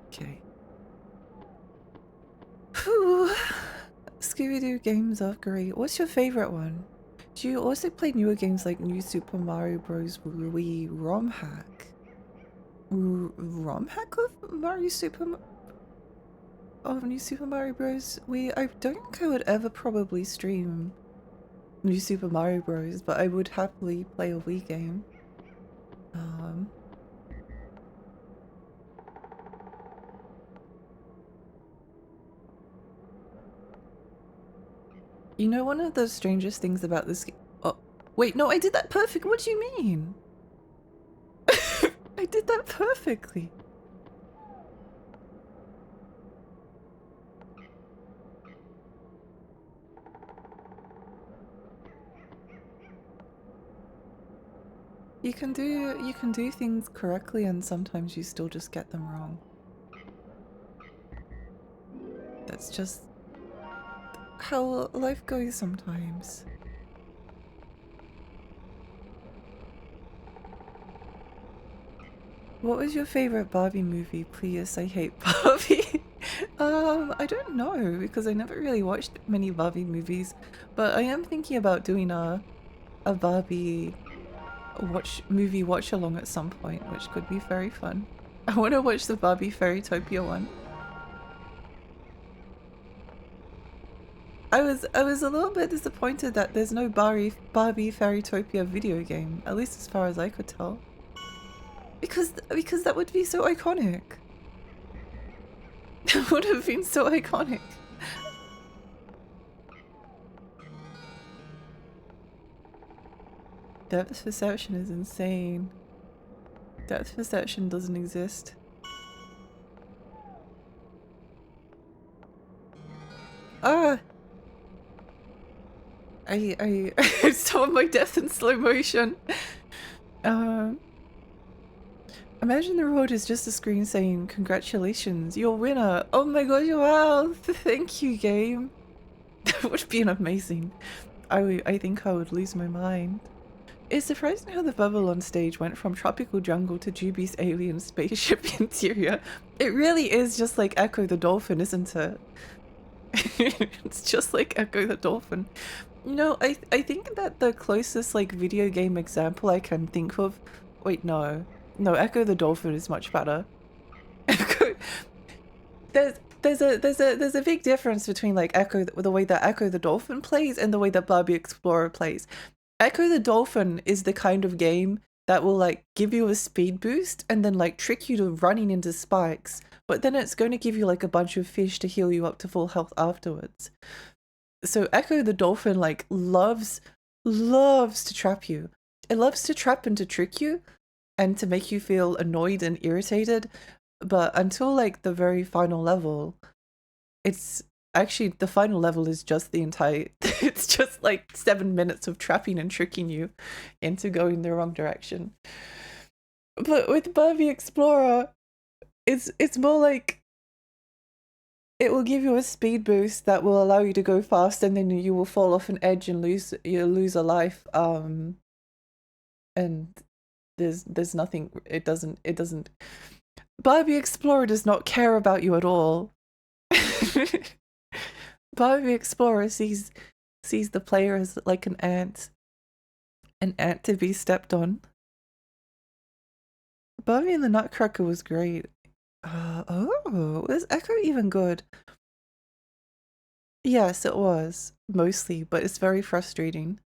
Speaker 1: Okay. Whew. Scooby-Doo games are great. What's your favorite one? Do you also play newer games like New Super Mario Bros. Wii ROM hack? ROM hack of Mario Super of New Super Mario Bros. Wii? I don't think I would ever probably stream New Super Mario Bros. But I would happily play a Wii game. You know, one of the strangest things about this game— oh, wait, no, I did that perfect. What do you mean? I did that perfectly. You can do things correctly and sometimes you still just get them wrong. That's just how life goes sometimes. What was your favorite Barbie movie? Please, I hate Barbie. I don't know because I never really watched many Barbie movies, but I am thinking about doing a Barbie movie watch along at some point, which could be very fun. I want to watch the Barbie Fairytopia one. I was a little bit disappointed that there's no Barbie Fairytopia video game, at least as far as I could tell. Because that would be so iconic. That would have been so iconic. Depth perception is insane. Depth perception doesn't exist. Ah! I saw my death in slow motion. Imagine the road is just a screen saying, "Congratulations, you're winner." Oh my gosh, wow! Thank you, game. That would be amazing. I think I would lose my mind. It's surprising how the bubble on stage went from tropical jungle to Juby's alien spaceship interior. It really is just like Echo the Dolphin, isn't it? It's just like Echo the Dolphin. You know, I think that the closest like video game example I can think of— wait, no, Echo the Dolphin is much better. Echo— there's a big difference between like the way that Echo the Dolphin plays and the way that Barbie Explorer plays. Echo the Dolphin is the kind of game that will like give you a speed boost and then like trick you to running into spikes, but then it's going to give you like a bunch of fish to heal you up to full health afterwards. So Echo the Dolphin like loves loves to trap you. It loves to trap and to trick you and to make you feel annoyed and irritated. But until like the very final level, it's actually the final level is just the entire it's just like 7 minutes of trapping and tricking you into going the wrong direction. But with Barbie Explorer, it's more like it will give you a speed boost that will allow you to go fast, and then you will fall off an edge and lose a life. And there's nothing. It doesn't. Barbie Explorer does not care about you at all. Barbie Explorer sees the player as like an ant to be stepped on. Barbie and the Nutcracker was great. Was Echo even good? Yes, it was mostly, but it's very frustrating.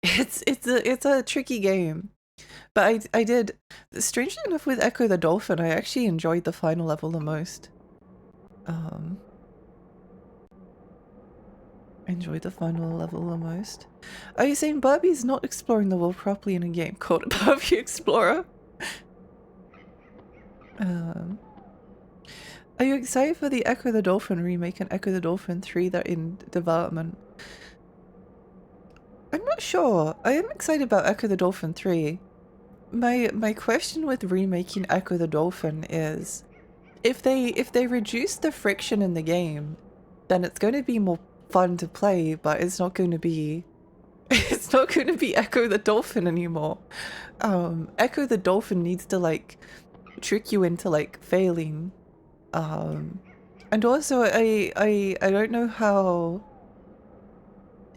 Speaker 1: It's a tricky game, but I did. Strangely enough, with Echo the Dolphin, I actually enjoyed the final level the most. I enjoyed the final level the most. Are you saying Barbie's not exploring the world properly in a game called Barbie Explorer? Are you excited for the Echo the Dolphin remake and Echo the Dolphin 3 that are in development? I'm not sure. I am excited about Echo the Dolphin 3. My question with remaking Echo the Dolphin is if they reduce the friction in the game, then it's going to be more fun to play, but it's not going to be Echo the Dolphin anymore. Echo the Dolphin needs to like trick you into like failing. And also I don't know how.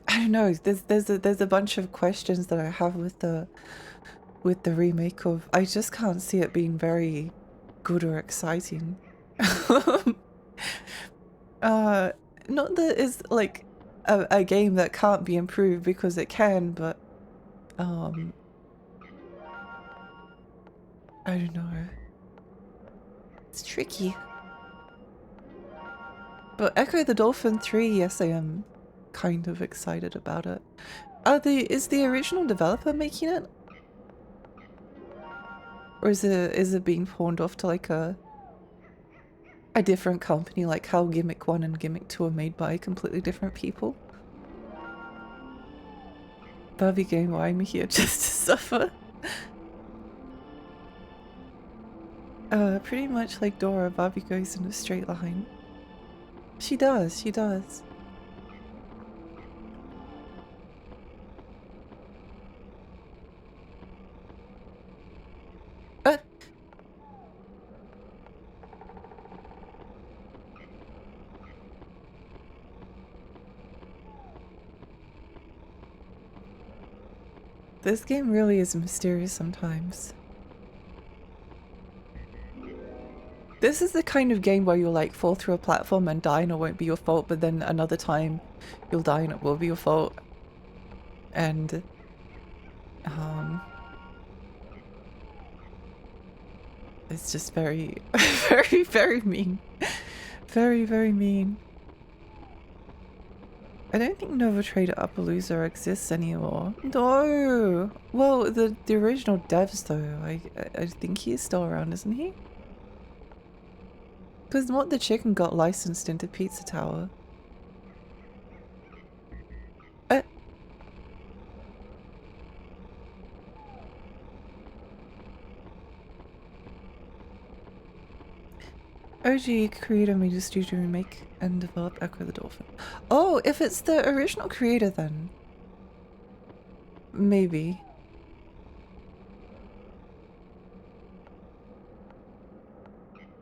Speaker 1: I don't know. There's a bunch of questions that I have with the remake of. I just can't see it being very good or exciting. Not that it's like a game that can't be improved, because it can, but I don't know. It's tricky. But Echo the Dolphin 3, yes, I am kind of excited about it. Is the original developer making it? Or is it being pawned off to like a different company, like how Gimmick 1 and Gimmick 2 are made by completely different people? Barbie game, why I'm here just to suffer. Pretty much like Dora, Barbie goes in a straight line. She does, she does. This game really is mysterious sometimes. This is the kind of game where you'll like fall through a platform and die and it won't be your fault, but then another time you'll die and it will be your fault. And it's just very, very mean. Very, very mean. I don't think Nova Trader Appaloosa exists anymore. No! Well, the original devs though, I think he's still around, isn't he? Because What the Chicken got licensed into Pizza Tower. OG creator made a studio remake and develop Echo the Dolphin. Oh, if it's the original creator then. Maybe.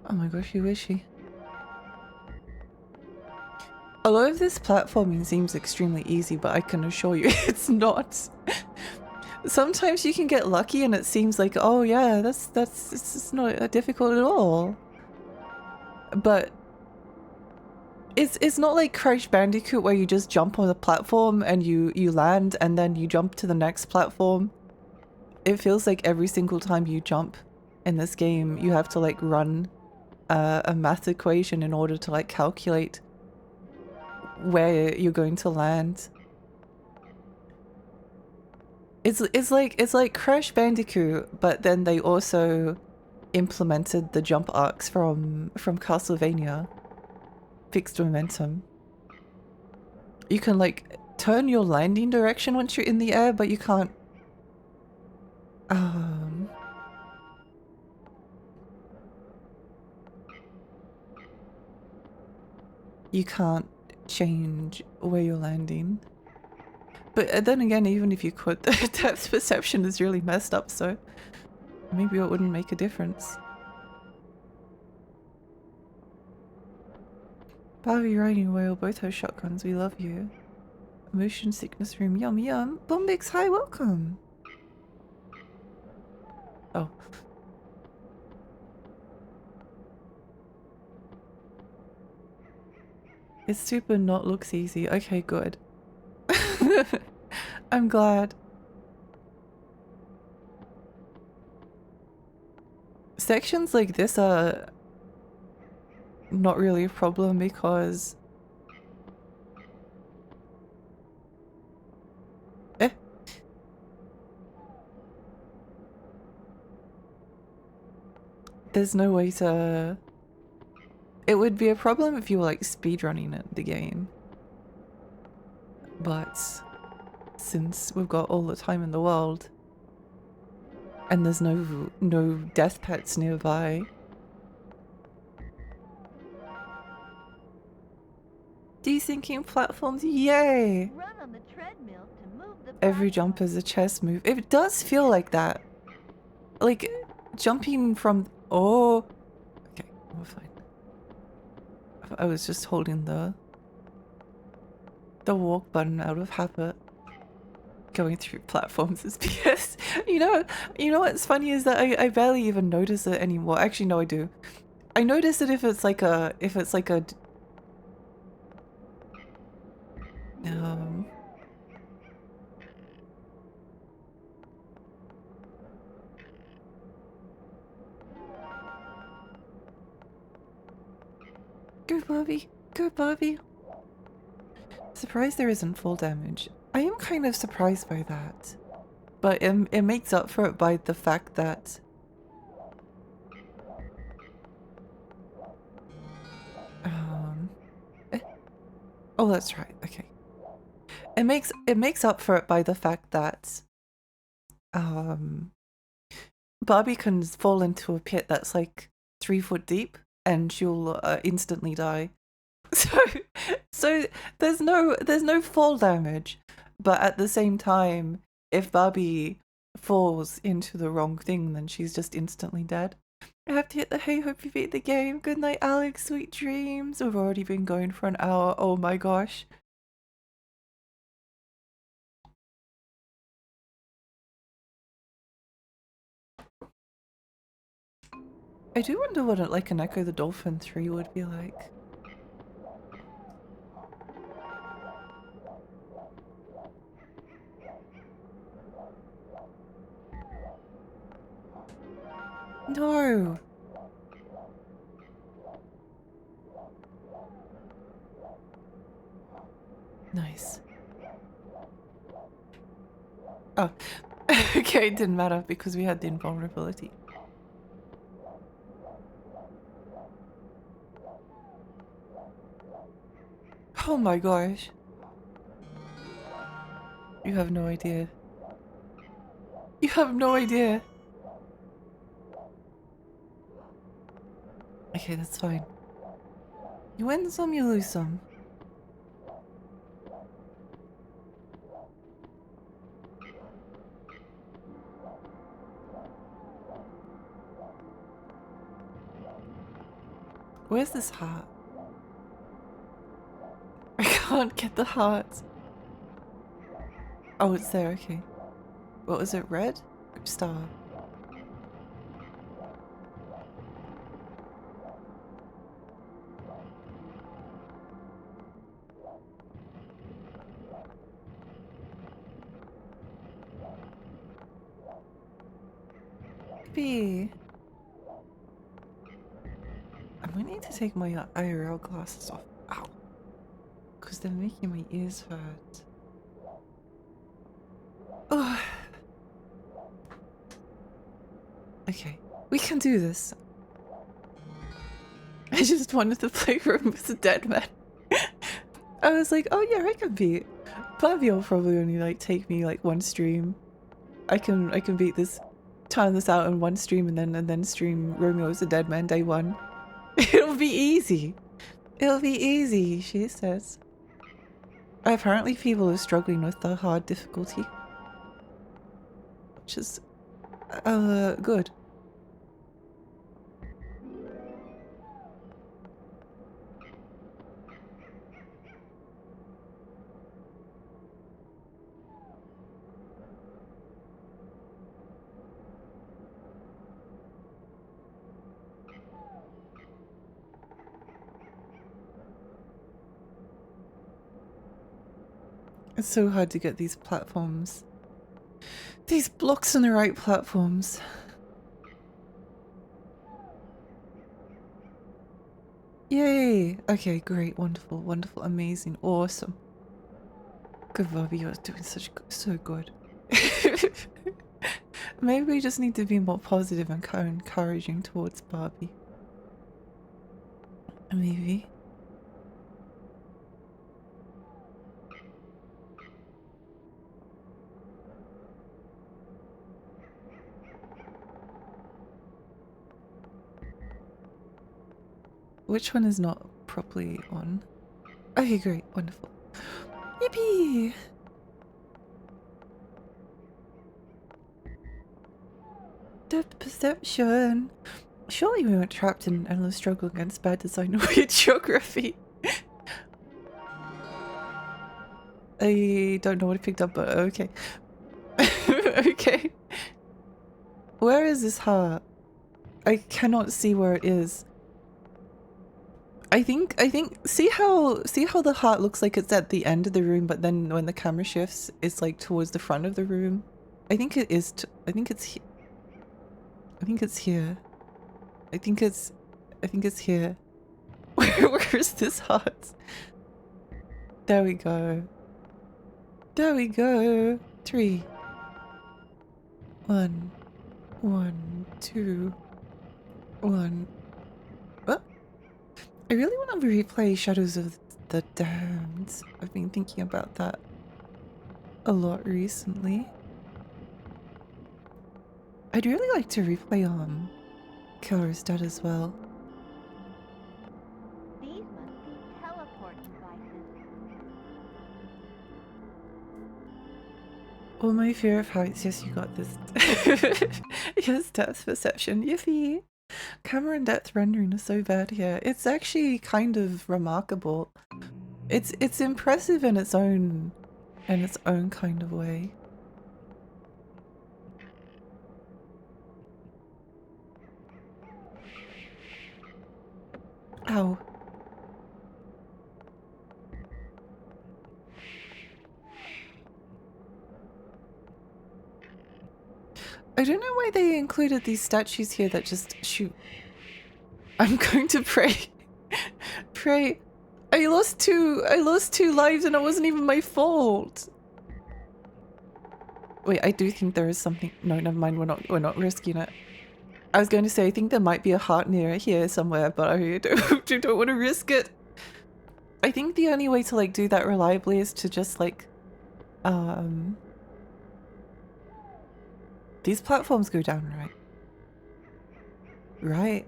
Speaker 1: Oh my gosh, who is she? A lot of this platforming seems extremely easy, but I can assure you it's not. Sometimes you can get lucky and it seems like, oh yeah, it's not difficult at all. But it's not like Crash Bandicoot where you just jump on the platform and you land and then you jump to the next platform. It feels like every single time you jump in this game, you have to like run a math equation in order to like calculate where you're going to land. It's like Crash Bandicoot, but then they also implemented the jump arcs from Castlevania. Fixed momentum. You can like turn your landing direction once you're in the air, but you can't you can't change where you're landing. But then again, even if you could, the depth perception is really messed up, so maybe it wouldn't make a difference. Barbie riding a whale, both have shotguns, we love you. Motion sickness room, yum yum. Bombix, hi, welcome. Oh. It's super not looks easy. Okay, good. I'm glad. Sections like this are not really a problem because there's no way to... It would be a problem if you were like speedrunning the game. But since we've got all the time in the world and there's no death pets nearby. Desyncing platforms, yay!
Speaker 3: Run on the treadmill to move the
Speaker 1: Every jump is a chess move. It does feel like that. Like jumping from... Oh! Okay, we're fine. I was just holding the walk button out of habit. Going through platforms is BS. You know what's funny is that I barely even notice it anymore. Actually, no, I do. I notice it if it's like a Go Barbie! Go Barbie! Surprised there isn't full damage. I am kind of surprised by that. But it makes up for it by the fact that... Oh, that's right, okay. It makes up for it by the fact that... Barbie can fall into a pit that's like 3 foot deep and she'll instantly die. So there's no fall damage, but at the same time, if Barbie falls into the wrong thing, then she's just instantly dead. I have to hit the hey, hope you beat the game. Good night, Alex. Sweet dreams. We've already been going for an hour. Oh my gosh. I do wonder what like an Echo the Dolphin 3 would be like. No! Nice. Oh, okay, it didn't matter because we had the invulnerability. Oh my gosh. You have no idea. You have no idea. Okay, that's fine. You win some, you lose some. Where's this heart? I can't get the heart. Oh, it's there, okay. What was it, red? Star. Maybe. I might need to take my IRL glasses off. Ow. Because they're making my ears hurt. Oh, We can do this. I just wanted to play room with the dead man. I was like, oh yeah, I can beat. Barbie will probably only like take me like one stream. I can beat this, time this out in one stream and then stream Romeo's the Dead Man day one. It'll be easy. It'll be easy, she says. Apparently people are struggling with the hard difficulty. Which is good. It's so hard to get these platforms. These blocks on the right platforms. Yay! Okay, great, wonderful, wonderful, amazing, awesome. Good, Bobby, you're doing so good. Maybe we just need to be more positive and encouraging towards Barbie. Maybe. Which one is not properly on? Okay, great, wonderful. Yippee! Depth perception. Surely we weren't trapped in endless struggle against bad design or weird geography. I don't know what I picked up, but okay. Okay. Where is this heart? I cannot see where it is. I think see how the heart looks like it's at the end of the room, but then when the camera shifts it's like towards the front of the room. I think it is I think it's here. I think it's here. I think it's here. Where is this heart? There we go. There we go. 3 1 1 2 1. I really want to replay Shadows of the Damned. I've been thinking about that a lot recently. I'd really like to replay Killer's Dead as well.
Speaker 3: These must be teleport devices.
Speaker 1: Oh, my fear of heights. Yes, you got this. Yes, depth perception. Yiffy! Camera and depth rendering is so bad here. It's actually kind of remarkable. It's impressive in its own kind of way. Ow. I don't know why they included these statues here that just shoot. I'm going to pray. Pray. I lost two lives and it wasn't even my fault. Wait, I do think there is something. No, never mind. We're not risking it. I was going to say I think there might be a heart near here somewhere, but I don't want to risk it. I think the only way to like do that reliably is to just like these platforms go down, right? Right.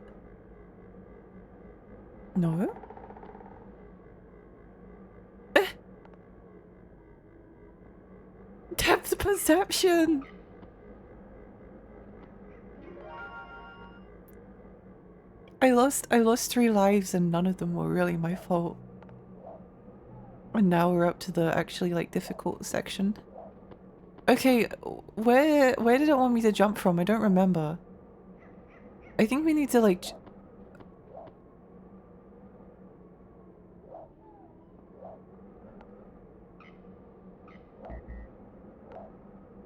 Speaker 1: No? Depth perception! I lost 3 lives and none of them were really my fault. And now we're up to the actually like difficult section. Okay, where did it want me to jump from? I don't remember. I think we need to like...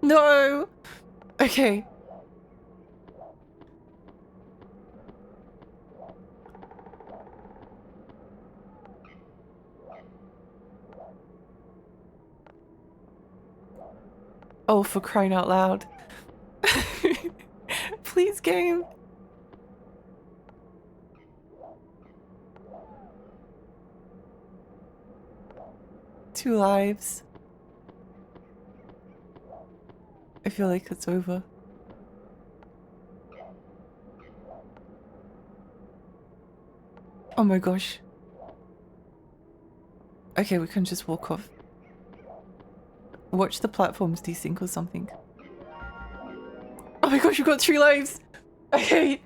Speaker 1: No! Okay. Oh, for crying out loud. Please, game. 2 lives. I feel like it's over. Oh my gosh. Okay, we can just walk off. Watch the platforms desync or something. Oh my gosh, you got 3 lives! Okay.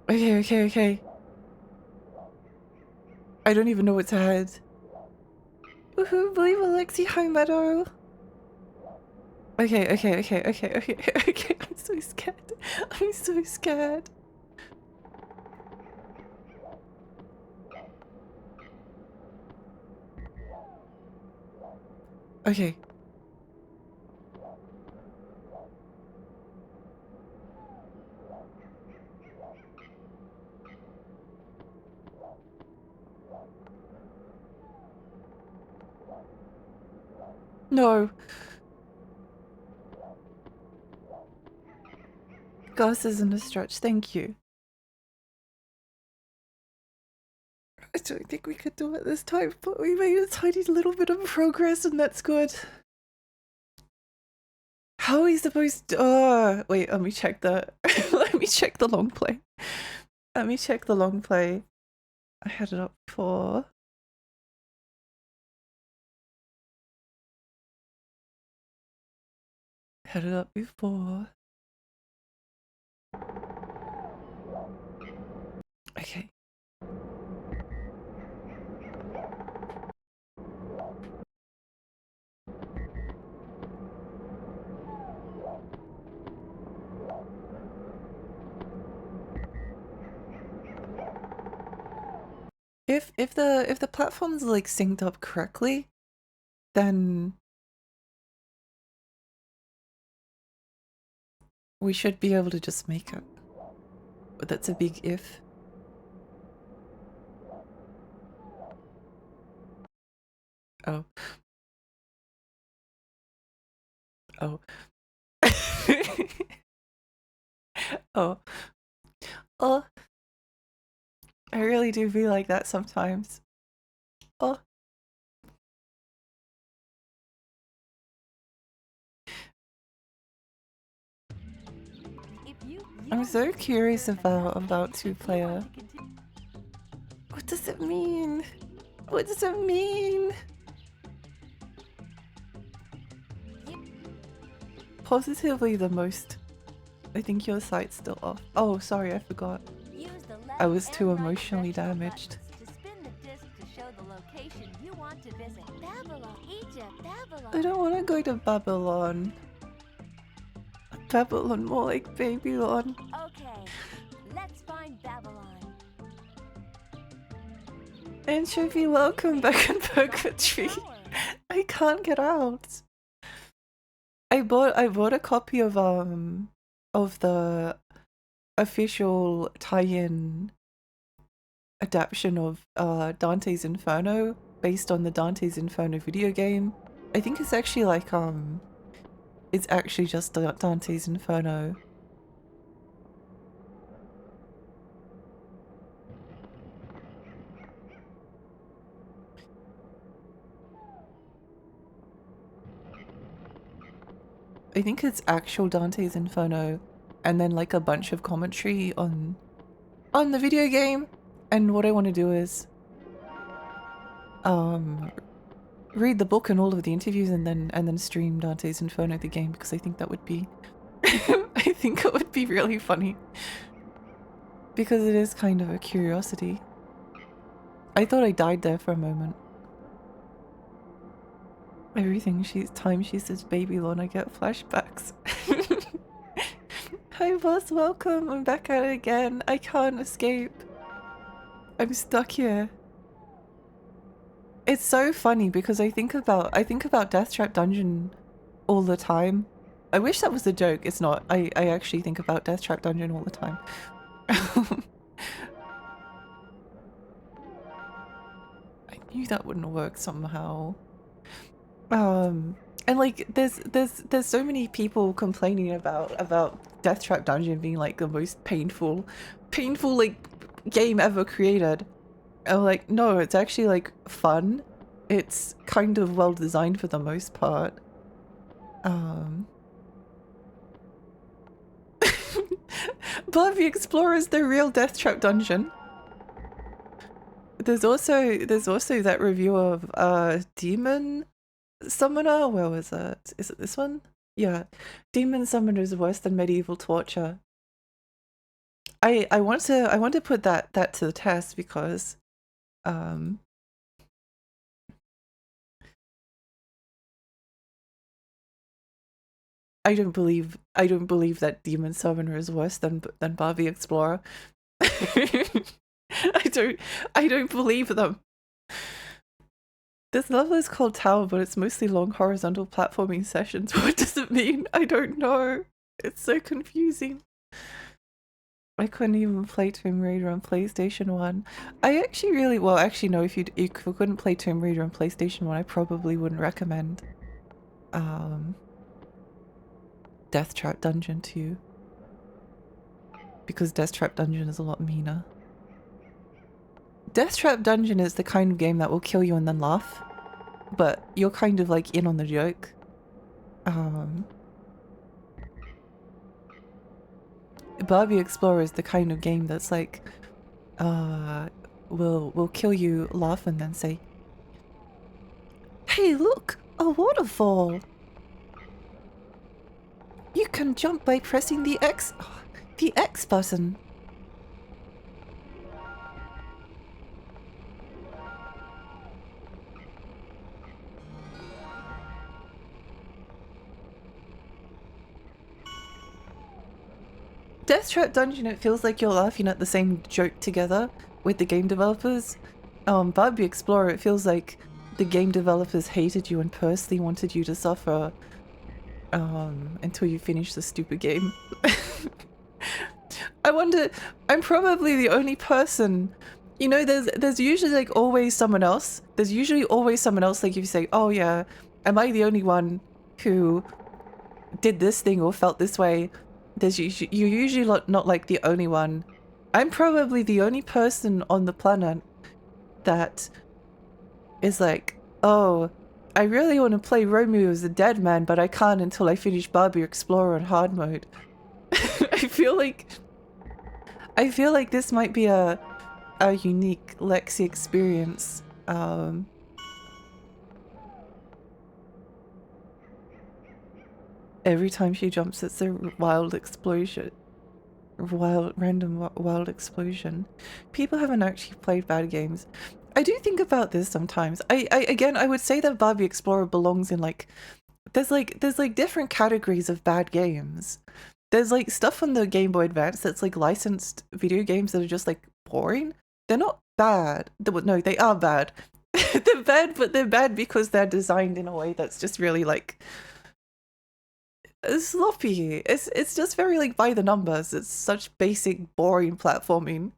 Speaker 1: Okay. I don't even know what's ahead. Woohoo, believe Alexi, hi Meadow. Okay. I'm so scared. I'm so scared. Okay. No. Gus isn't a stretch, thank you. I don't think we could do it this time, but we made a tiny little bit of progress and that's good. How are we supposed to— wait, let me check the let me check the long play. Let me check the long play. I had it up before. Had it up before. Okay. If the platform's like synced up correctly, then we should be able to just make it. But that's a big if. Oh. Oh. Oh. Oh. I really do feel like that sometimes. Oh. I'm so curious about 2-player. What does it mean? What does it mean? Positively the most. I think your site's still off. Oh, sorry, I forgot. I was too emotionally damaged. I don't want to go to Babylon. Babylon, more like Babylon.
Speaker 3: Okay, let's find Babylon.
Speaker 1: Anchovy, welcome back in Purgatory. I can't get out. I bought a copy of the official tie-in adaptation of Dante's Inferno based on the Dante's Inferno video game. I think it's actually like it's actually just Dante's Inferno. I think it's actual Dante's Inferno and then like a bunch of commentary on the video game. And what I want to do is read the book and all of the interviews and then stream Dante's Inferno the game, because I think that would be I think it would be really funny. Because it is kind of a curiosity. I thought I died there for a moment. Everything time she says Babylon, I get flashbacks. Hi boss, welcome. I'm back at it again. I can't escape. I'm stuck here. It's so funny because I think about Death Trap Dungeon all the time. I wish that was a joke. It's not. I actually think about Death Trap Dungeon all the time. I knew that wouldn't work somehow. And like there's so many people complaining about Death Trap Dungeon being like the most painful like game ever created. I'm like, no, it's actually like fun. It's kind of well designed for the most part. Barbie Explorer is the real Death Trap dungeon. There's also that review of Demon Summoner. Where was it? Is it this one? Yeah, Demon Summoner is worse than medieval torture. I want to put that to the test because I don't believe that Demon Summoner is worse than Barbie Explorer. I don't believe them. This level is called Tower, but it's mostly long horizontal platforming sessions. What does it mean? I don't know. It's so confusing. I couldn't even play Tomb Raider on PlayStation 1. I actually really, well, actually no, if you couldn't play Tomb Raider on PlayStation 1, I probably wouldn't recommend Death Trap Dungeon to you. Because Death Trap Dungeon is a lot meaner. Death Trap Dungeon is the kind of game that will kill you and then laugh, but you're kind of like in on the joke. Barbie Explorer is the kind of game that's like, will kill you, laugh, and then say, "Hey, look, a waterfall! You can jump by pressing the X button." Death Trap Dungeon, it feels like you're laughing at the same joke together with the game developers. Barbie Explorer, it feels like the game developers hated you and personally wanted you to suffer until you finish the stupid game. I wonder, I'm probably the only person, you know, there's usually like always someone else. There's usually always someone else, like if you say, oh yeah, am I the only one who did this thing or felt this way? You're usually not like the only one. I'm probably the only person on the planet that is like, oh, I really want to play Romeo as a dead man, but I can't until I finish Barbie Explorer on hard mode. I feel like this might be a unique Lexi experience. Every time she jumps, it's a wild explosion. Random wild explosion. People haven't actually played bad games. I do think about this sometimes. Again, I would say that Barbie Explorer belongs in like, there's like different categories of bad games. There's like stuff on the Game Boy Advance that's like licensed video games that are just like boring. They're not bad. No, they are bad. They're bad, but they're bad because they're designed in a way that's just really like sloppy. It's just very like by the numbers. It's such basic, boring platforming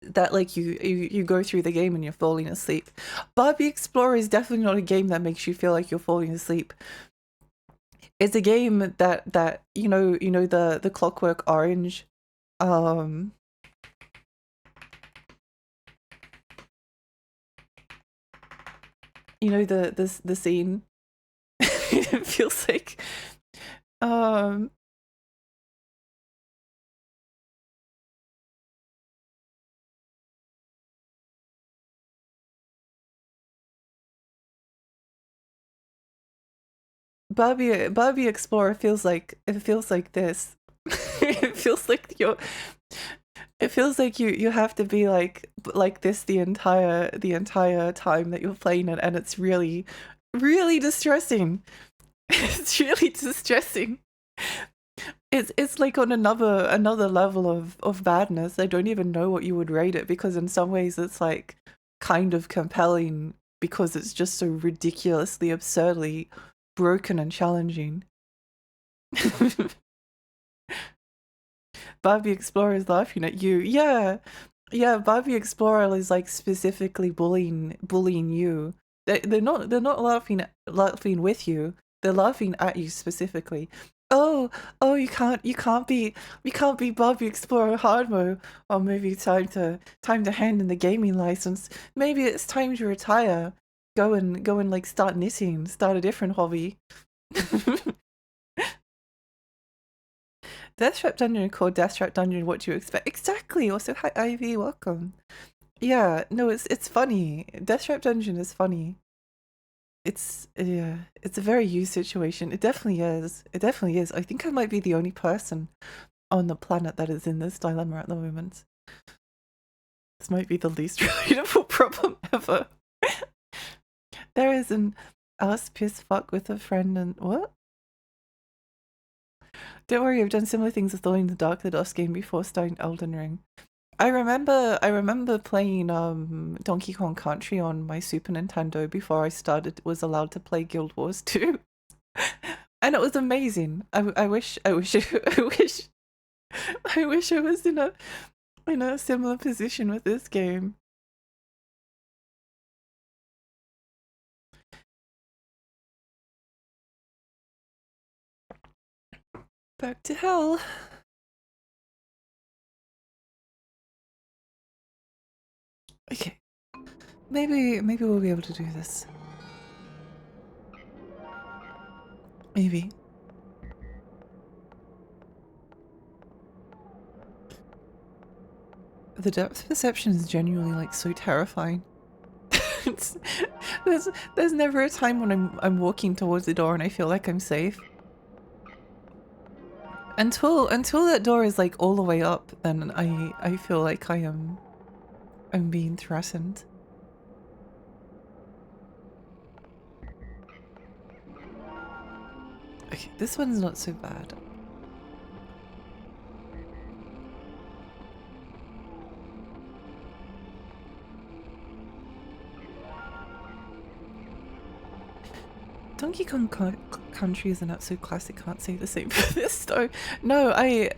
Speaker 1: that like you go through the game and you're falling asleep. Barbie Explorer is definitely not a game that makes you feel like you're falling asleep. It's a game that you know the Clockwork Orange you know the scene. It feels like Barbie Explorer feels like this. It feels like you have to be like this the entire time that you're playing it, and it's really distressing. It's really distressing. It's like on another level of badness. I don't even know what you would rate it, because in some ways it's like kind of compelling because it's just so ridiculously absurdly broken and challenging. Barbie Explorer is laughing at you. Yeah, Barbie Explorer is like specifically bullying you. They're not laughing with you. They're laughing at you specifically. Oh, oh, you can't be Barbie Explorer hard mode. Or maybe time to hand in the gaming license. Maybe it's time to retire. Go and like start knitting, start a different hobby. Deathtrap Dungeon called Deathtrap Dungeon. What do you expect? Exactly. Also, hi Ivy, welcome. Yeah, no, it's funny. Deathtrap Dungeon is funny. It's a very you situation. It definitely is. It definitely is. I think I might be the only person on the planet that is in this dilemma at the moment. This might be the least relatable problem ever. There is an ass piss fuck with a friend and what? Don't worry, I've done similar things with Alone in the Dark, the DOS game before starting Elden Ring. I remember playing Donkey Kong Country on my Super Nintendo before I was allowed to play Guild Wars 2. And it was amazing. I wish I wish I wish I was in a similar position with this game. Back to hell. Okay. Maybe we'll be able to do this. Maybe. The depth perception is genuinely like so terrifying. It's, there's never a time when I'm walking towards the door and I feel like I'm safe. Until that door is like all the way up, then I feel like I'm being threatened. Okay, this one's not so bad. Donkey Kong Country is an absolute classic. Can't say the same for this though. No, I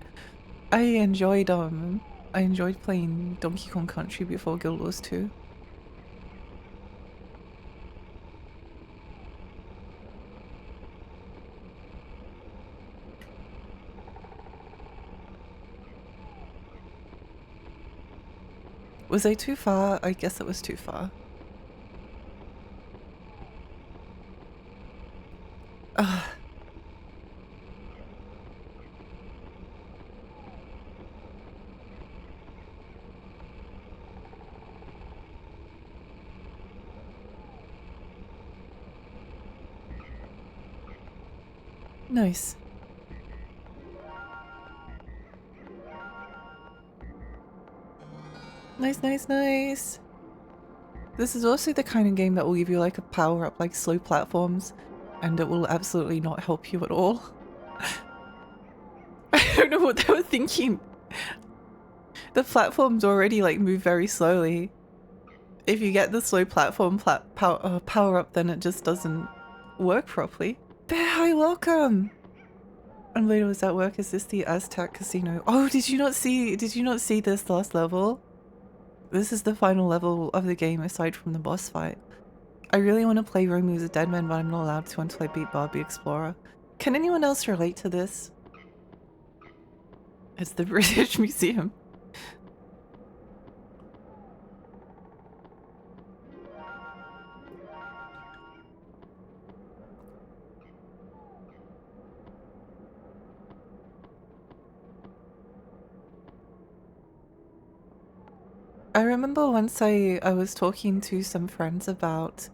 Speaker 1: enjoyed playing Donkey Kong Country before Guild Wars 2. Was I too far? I guess it was too far. Ugh. Nice. Nice. This is also the kind of game that will give you like a power up like slow platforms, and it will absolutely not help you at all. I don't know what they were thinking. The platforms already like move very slowly. If you get the slow platform power up, then it just doesn't work properly. Bear, hi, welcome. And later was at work. Is this the Aztec Casino? Oh, did you not see this last level? This is the final level of the game aside from the boss fight. I really want to play Romeo as a Dead Man, but I'm not allowed to until I beat Barbie Explorer. Can anyone else relate to this? It's the British Museum. I remember once I was talking to some friends about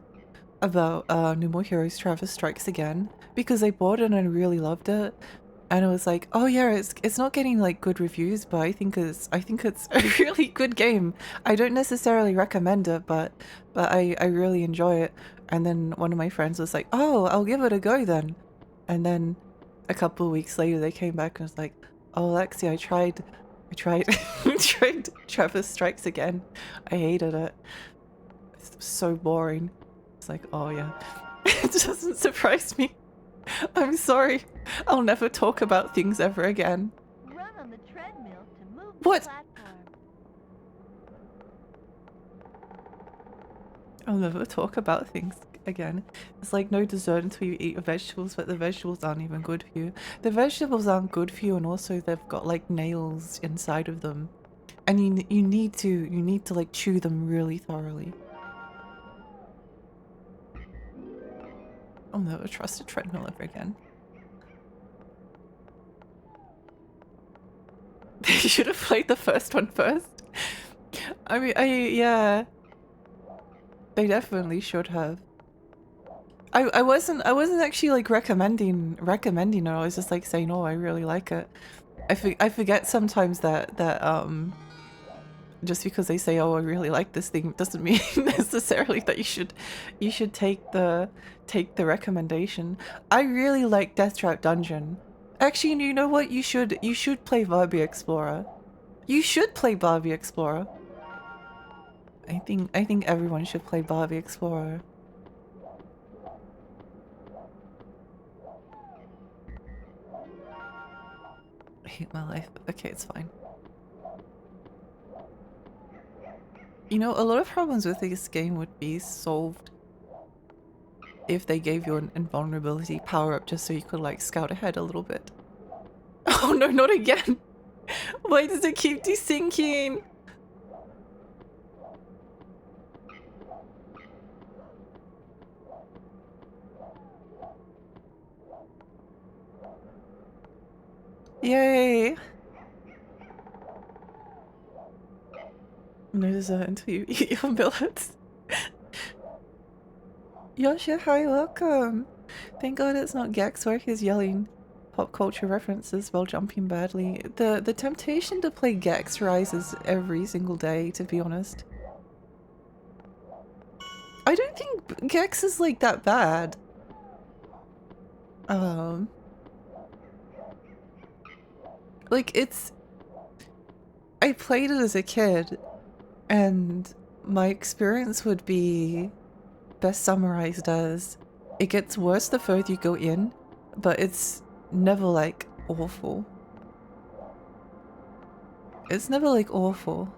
Speaker 1: No More Heroes Travis Strikes Again because I bought it and I really loved it, and I was like, oh yeah, it's not getting like good reviews, but I think it's a really good game. I don't necessarily recommend it, but I really enjoy it. And then one of my friends was like, oh, I'll give it a go then. And then a couple of weeks later they came back and was like, oh Lexi, I tried tried Travis Strikes Again. I hated it. It's so boring. It's like, oh yeah. It doesn't surprise me. I'm sorry. I'll never talk about things ever again.
Speaker 3: Run on the treadmill to move
Speaker 1: What?
Speaker 3: the platform.
Speaker 1: I'll never talk about things again. It's like no dessert until you eat vegetables, but the vegetables aren't even good for you. The vegetables aren't good for you, and also they've got like nails inside of them, and you need to like chew them really thoroughly. I'll never trust a treadmill ever again. They should have played the first one first. I mean, yeah. They definitely should have. I wasn't actually like recommending it. I was just like saying, oh, I really like it. I forget sometimes that just because they say, oh, I really like this thing doesn't mean necessarily that you should take the recommendation. I really like Death Trap Dungeon. Actually, you know what? You should play Barbie Explorer. You should play Barbie Explorer. I think everyone should play Barbie Explorer. I hate my life. Okay, it's fine. You know, a lot of problems with this game would be solved if they gave you an invulnerability power-up just so you could like scout ahead a little bit. Oh no, not again! Why does it keep desyncing? Yay! No dessert until you eat your millets. Yasha, hi, welcome! Thank God it's not Gex where he's yelling pop culture references while jumping badly. The temptation to play Gex rises every single day, to be honest. I don't think Gex is like that bad. Like it's... I played it as a kid and my experience would be best summarized as it gets worse the further you go in, but it's never like awful. It's never like awful.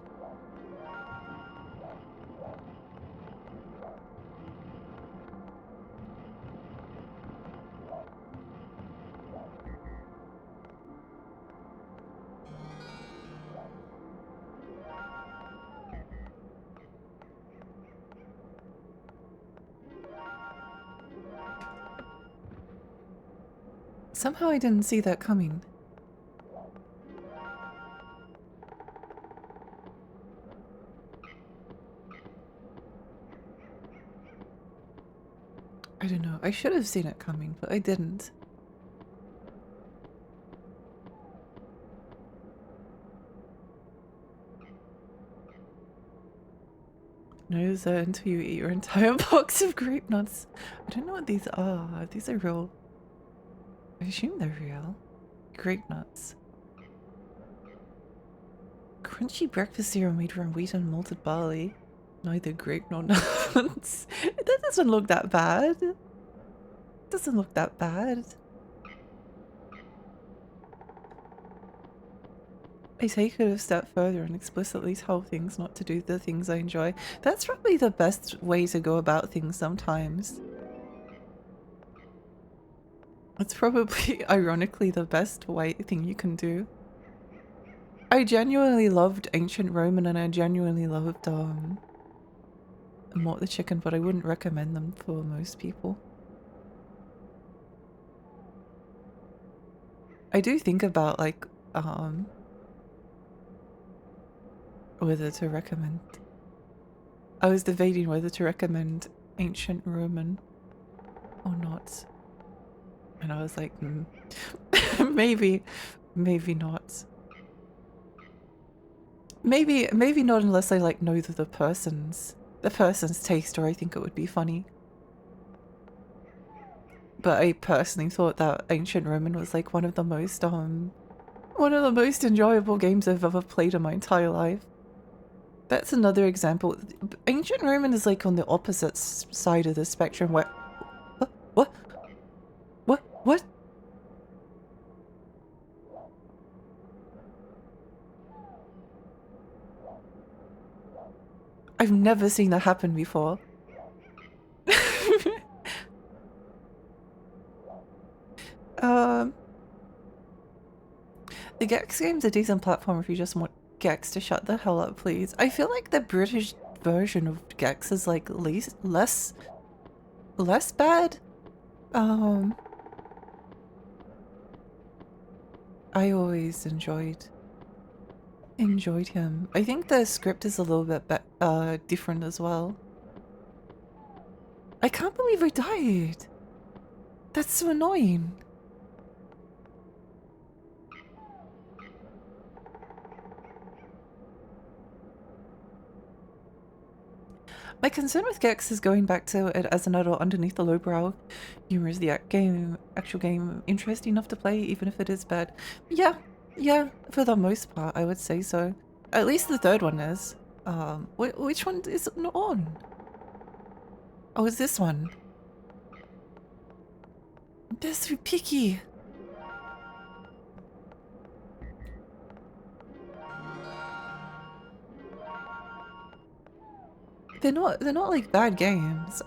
Speaker 1: Somehow I didn't see that coming. I don't know. I should have seen it coming, but I didn't. No, that until you eat your entire box of grape nuts. I don't know what these are. These are real. I assume they're real. Grape nuts. Crunchy breakfast cereal made from wheat and malted barley. Neither grape nor nuts. That doesn't look that bad. Doesn't look that bad. I take it a step further and explicitly tell things not to do the things I enjoy. That's probably the best way to go about things sometimes. It's probably, ironically, the best thing you can do. I genuinely loved Ancient Roman and I genuinely loved Mort the Chicken, but I wouldn't recommend them for most people. I do think about like whether to recommend. I was debating whether to recommend Ancient Roman or not. And I was like, maybe not. Maybe not unless I like know the person's taste, or I think it would be funny. But I personally thought that Ancient Roman was like one of the most enjoyable games I've ever played in my entire life. That's another example. Ancient Roman is like on the opposite side of the spectrum where... What? I've never seen that happen before. Um, the Gex game's a decent platform if you just want Gex to shut the hell up, please. I feel like the British version of Gex is like less bad. I always enjoyed him. I think the script is a little bit different as well. I can't believe I died. That's so annoying. My concern with Gex is going back to it as an adult underneath the lowbrow humor. Is the actual game interesting enough to play, even if it is bad? Yeah, for the most part, I would say so. At least the third one is. Which one is it on? Oh, it's this one. They're so picky. They're not like bad games.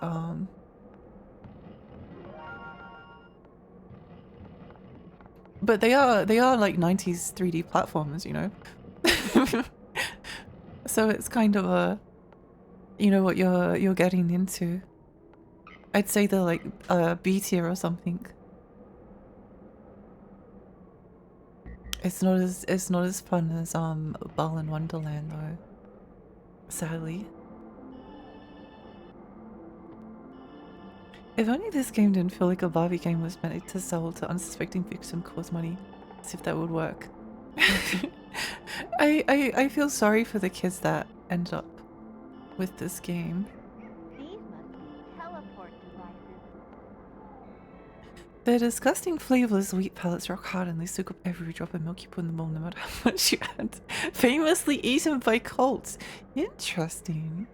Speaker 1: But they are like 90s 3D platformers, you know? So it's kind of a, you know what you're getting into. I'd say they're like B tier or something. It's not as fun as Balan Wonderland though. Sadly. If only this game didn't feel like a Barbie game was meant to sell to unsuspecting victims, cause money. See if that would work. I feel sorry for the kids that end up with this game.
Speaker 3: These must be teleport devices.
Speaker 1: Their disgusting flavorless wheat pellets rock hard and they soak up every drop of milk you put in the bowl no matter how much you add. Famously eaten by cults. Interesting.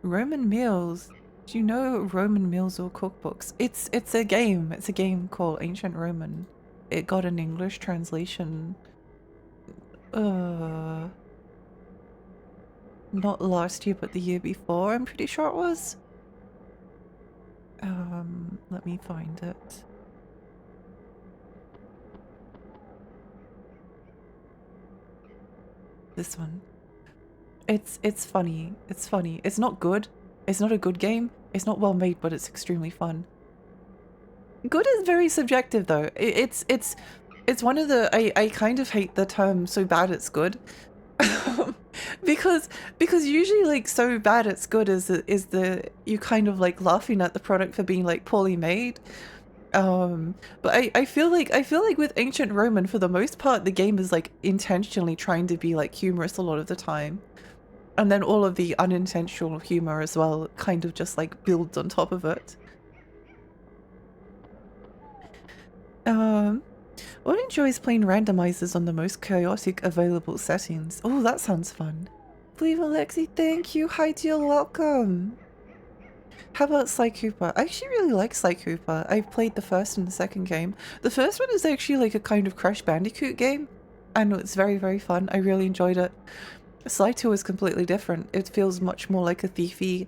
Speaker 1: Roman meals. Do you know Roman meals or cookbooks? It's a game. It's a game called Ancient Roman. It got an English translation. Not last year, but the year before, I'm pretty sure it was. Let me find it. This one. It's funny. It's funny. It's not good. It's not a good game. It's not well made, but it's extremely fun. Good is very subjective though. It's one of the I kind of hate the term so bad it's good. because usually like so bad it's good is the you kind of like laughing at the product for being like poorly made. But I feel like with Ancient Roman for the most part the game is like intentionally trying to be like humorous a lot of the time. And then all of the unintentional humor as well kind of just like builds on top of it. What enjoys playing randomizers on the most chaotic available settings? Oh, that sounds fun. Believe Alexi, thank you. Hi, dear, welcome. How about Sly Cooper? I actually really like Sly Cooper. I've played the first and the second game. The first one is actually like a kind of Crash Bandicoot game, and it's very, very fun. I really enjoyed it. Sly 2 is completely different. It feels much more like a thiefy,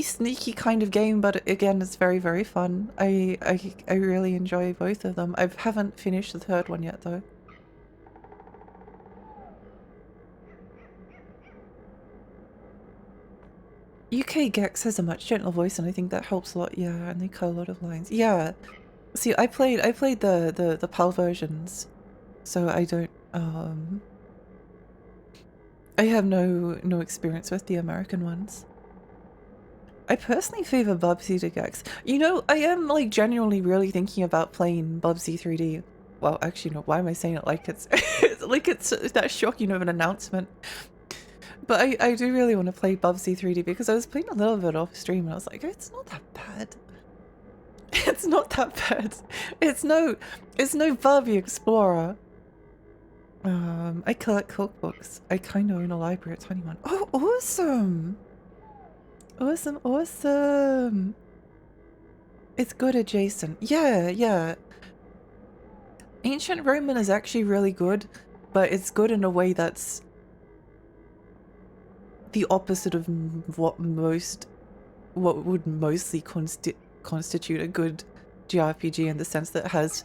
Speaker 1: sneaky kind of game, but again, it's very, very fun. I really enjoy both of them. I haven't finished the third one yet, though. UK Gex has a much gentler voice, and I think that helps a lot. Yeah, and they cut a lot of lines. Yeah. See, I played the PAL versions, so I don't I have no experience with the American ones. I personally favor Bubsy to Gex. You know, I am like genuinely really thinking about playing Bubsy 3D. Well, actually, no. Why am I saying it like it's like it's that shocking of an announcement? But I do really want to play Bubsy 3D because I was playing a little bit off stream and I was like, it's not that bad. It's not that bad. It's no Barbie Explorer. I collect cookbooks. I kind of own a library at 21. Oh, awesome! Awesome! It's good adjacent. Yeah. Ancient Roman is actually really good, but it's good in a way that's the opposite of what would mostly constitute a good JRPG in the sense that it has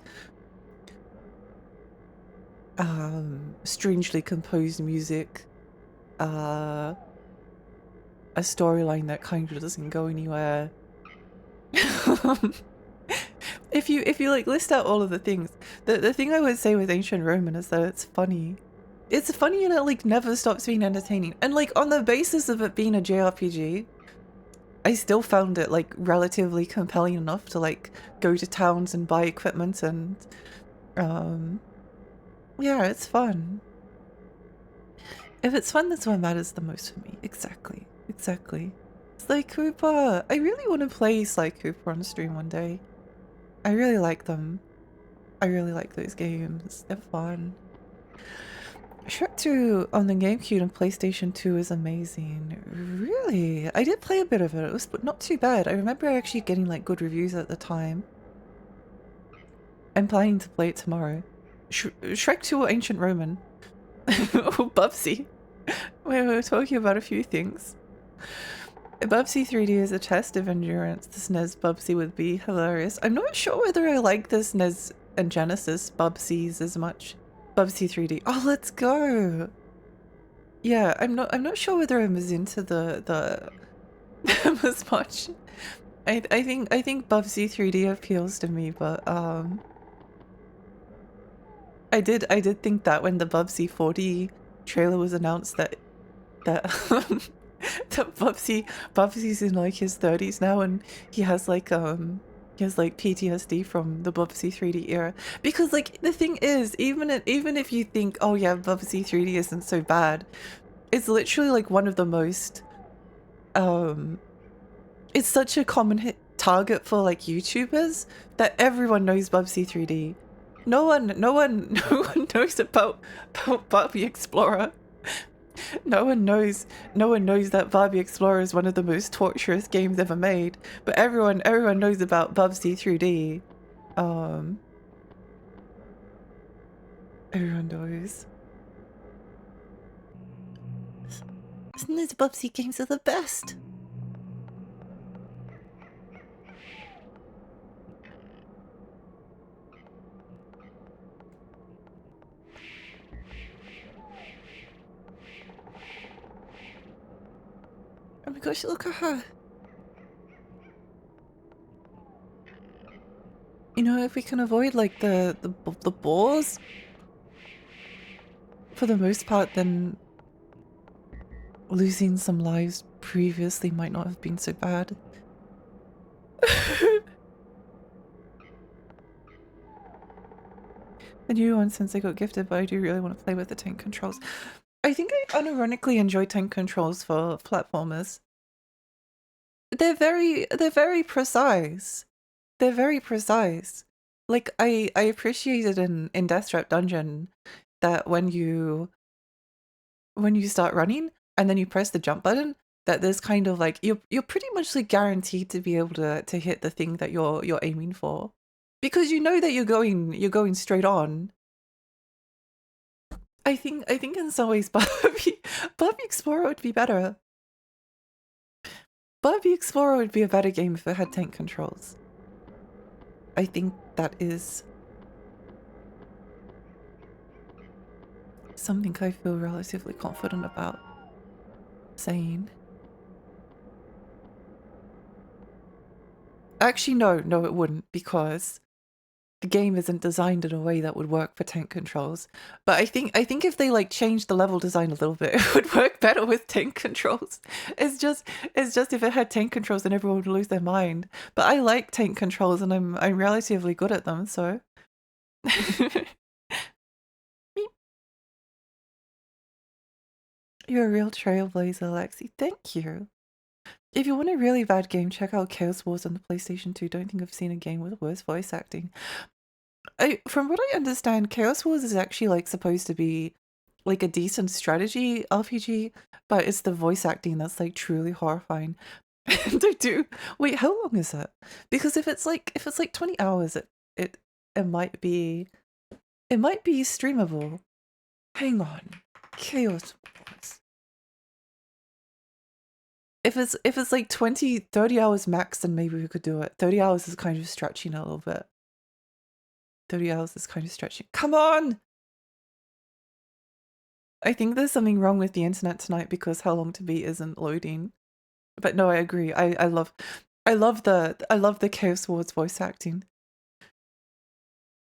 Speaker 1: strangely composed music, a storyline that kind of doesn't go anywhere. If you like list out all of the things, the thing I would say with Ancient Roman is that it's funny. It's funny and it like never stops being entertaining. And like on the basis of it being a JRPG, I still found it like relatively compelling enough to like go to towns and buy equipment and yeah, it's fun. If it's fun, that's what matters the most for me. Exactly. Exactly. Sly Cooper! I really want to play Sly Cooper on stream one day. I really like them. I really like those games. They're fun. Shrek 2 on the GameCube and PlayStation 2 is amazing. Really? I did play a bit of it. It was not too bad. I remember actually getting like good reviews at the time. I'm planning to play it tomorrow. Shrek 2 or Ancient Roman? Oh, Bubsy. We were talking about a few things. Bubsy 3D is a test of endurance. The SNES Bubsy would be hilarious. I'm not sure whether I like the SNES and Genesis Bubsies as much. Bubsy 3D. Oh, let's go. Yeah, I'm not sure whether I'm as into the as much. I think Bubsy 3D appeals to me, but I did think that when the Bubsy 4D trailer was announced that that Bubsy's in like his 30s now and he has like PTSD from the Bubsy 3D era. Because like the thing is, even if you think, oh yeah, Bubsy 3D isn't so bad, it's literally like one of the most it's such a common hit target for like YouTubers that everyone knows Bubsy 3D. No one knows about Barbie Explorer. No one knows that Barbie Explorer is one of the most torturous games ever made, but everyone knows about Bubsy 3D. Everyone knows. Those Bubsy games are the best. Oh my gosh, look at her. You know, if we can avoid like the boars for the most part, then losing some lives previously might not have been so bad. The new one since I got gifted, but I do really want to play with the tank controls. I think I unironically enjoy tank controls for platformers. They're very precise. They're very precise. Like I appreciated in Death Trap Dungeon that when you start running and then you press the jump button, that there's kind of like you're pretty much like guaranteed to be able to hit the thing that you're aiming for. Because you know that you're going straight on. I think in some ways Barbie Explorer would be better. Barbie Explorer would be a better game if it had tank controls. I think that is something I feel relatively confident about saying. Actually, no, it wouldn't, because the game isn't designed in a way that would work for tank controls. But I think if they like changed the level design a little bit, it would work better with tank controls. It's just if it had tank controls, then everyone would lose their mind. But I like tank controls, and I'm relatively good at them, so. You're a real trailblazer, Lexi. Thank you. If you want a really bad game, check out Chaos Wars on the PlayStation 2. Don't think I've seen a game with worse voice acting. From what I understand, Chaos Wars is actually like supposed to be like a decent strategy RPG, but it's the voice acting that's like truly horrifying. And I do. Wait, how long is it? Because if it's like 20 hours, it might be streamable. Hang on. Chaos Wars. If it's like 20, 30 hours max, then maybe we could do it. 30 hours is kind of stretching a little bit. 30 hours is kind of stretching. Come on! I think there's something wrong with the internet tonight because How Long to Beat isn't loading. But no, I agree. I love the Chaos Ward's voice acting.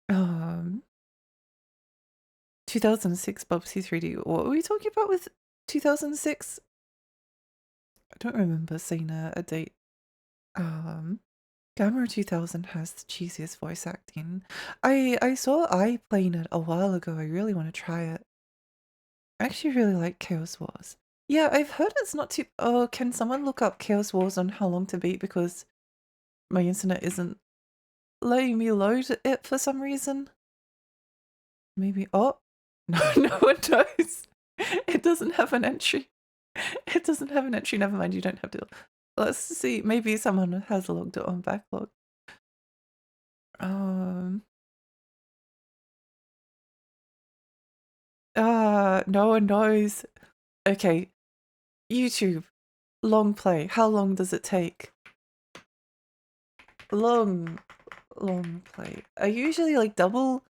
Speaker 1: 2006 Bubsy 3D. What were we talking about with 2006? I don't remember saying a date. Gamera 2000 has the cheesiest voice acting. I saw playing it a while ago. I really want to try it. I actually really like Chaos Wars. Yeah, I've heard it's not too. Oh, can someone look up Chaos Wars on How Long to Beat because my internet isn't letting me load it for some reason? Maybe. Oh, no, no one knows. It doesn't have an entry. It doesn't have an entry. Never mind. You don't have to. Let's see. Maybe someone has logged it on backlog. No one knows. Okay, YouTube, long play. How long does it take? Long play. I usually like double.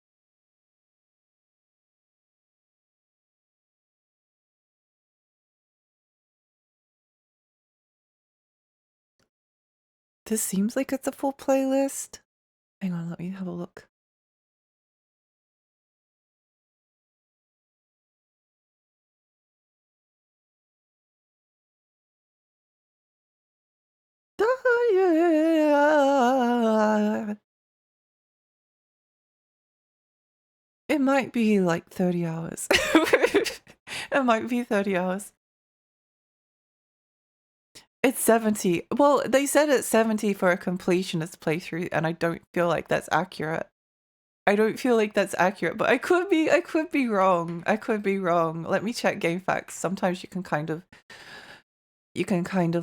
Speaker 1: This seems like it's a full playlist. Hang on, let me have a look. It might be like 30 hours. It might be 30 hours. It's 70. Well, they said it's 70 for a completionist playthrough, and I don't feel like that's accurate. I don't feel like that's accurate, but I could be wrong. I could be wrong. Let me check game facts. Sometimes you can kind of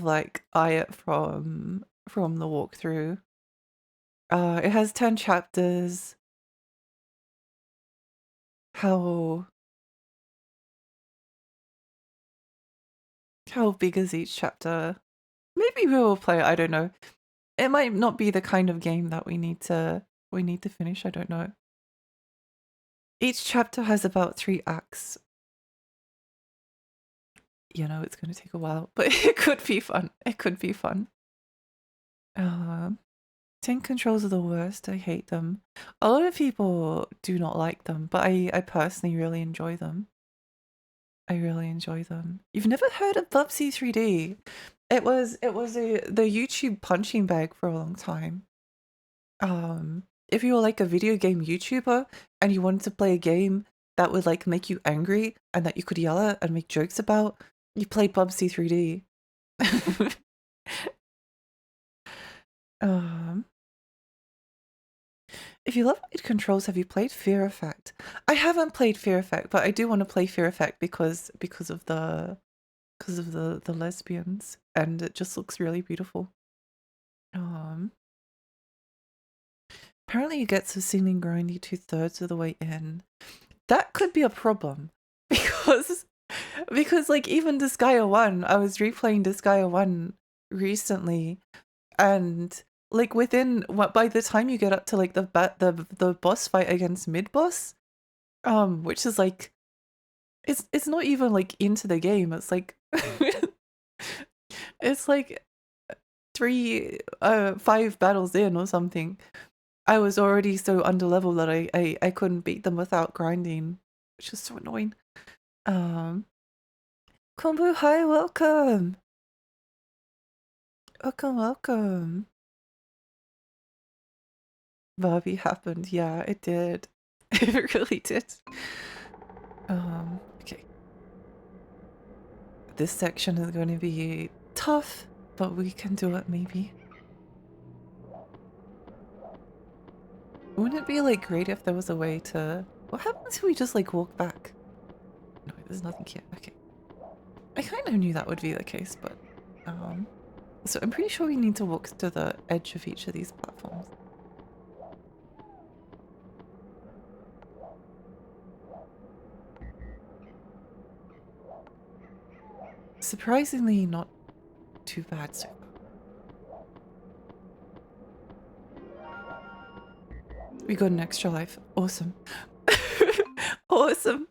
Speaker 1: like eye it from the walkthrough. It has 10 chapters. How big is each chapter? Maybe we will play it, I don't know. It might not be the kind of game that we need to finish, I don't know. Each chapter has about 3 acts. You know, it's going to take a while, but it could be fun. It could be fun. 10 controls are the worst. I hate them. A lot of people do not like them, but I personally really enjoy them. I really enjoy them. You've never heard of Bubsy 3D? It was the YouTube punching bag for a long time. If you were like a video game YouTuber and you wanted to play a game that would like make you angry and that you could yell at and make jokes about, you played Bubsy 3D. If you love weird controls, have you played Fear Effect? I haven't played Fear Effect, but I do want to play Fear Effect because of the lesbians, and it just looks really beautiful. Apparently it gets a ceiling grindy 2/3 of the way in. That could be a problem because like even Disgaea 1, I was replaying Disgaea 1 recently, and like by the time you get up to like the boss fight against mid boss, which is like it's not even like into the game. It's like it's like 5 battles in or something. I was already so underleveled that I couldn't beat them without grinding, which is so annoying. Kombu, hi, welcome. Welcome. Barbie happened. Yeah, it did. It really did. Okay. This section is going to be tough, but we can do it maybe. Wouldn't it be like great if there was a way to... What happens if we just like walk back? No, there's nothing here. Okay. I kind of knew that would be the case, but so I'm pretty sure we need to walk to the edge of each of these platforms. Surprisingly not too bad so far. We got an extra life. Awesome. Awesome.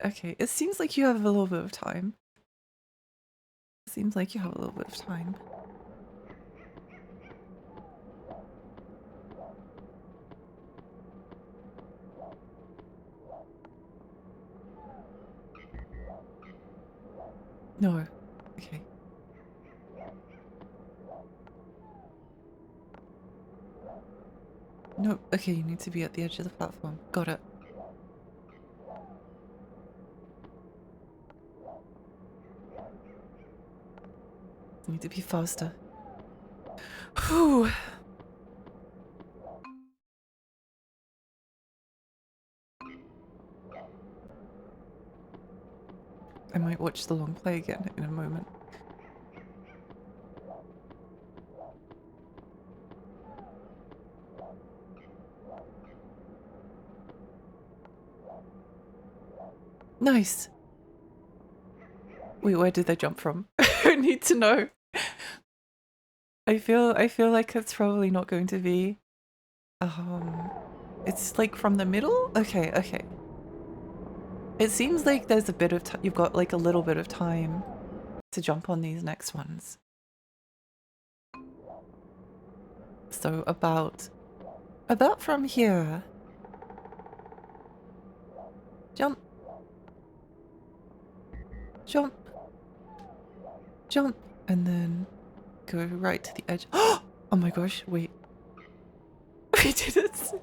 Speaker 1: Okay, it seems like you have a little bit of time. Seems like you have a little bit of time. No. Okay. No, okay, you need to be at the edge of the platform. Got it. You need to be faster. Whew. I might watch the long play again in a moment. Nice. Wait, where did they jump from? I need to know. I feel like it's probably not going to be. It's like from the middle? Okay, okay. It seems like there's a bit of you've got like a little bit of time to jump on these next ones. So about from here. Jump. Jump. Jump. And then go right to the edge. Oh my gosh, wait. We did it.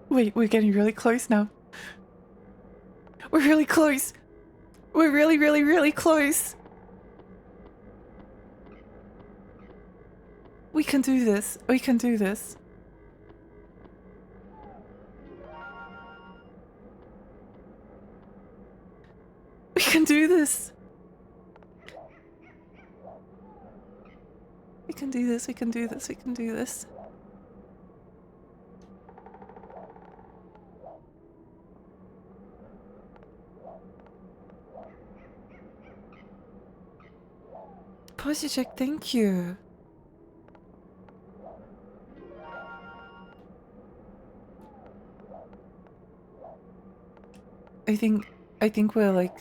Speaker 1: Wait, we're getting really close now. We're really close. We're really, really, really close. We can do this. We can do this. We can do this. We can do this. We can do this. We can do this. Posture check, thank you. I think we're like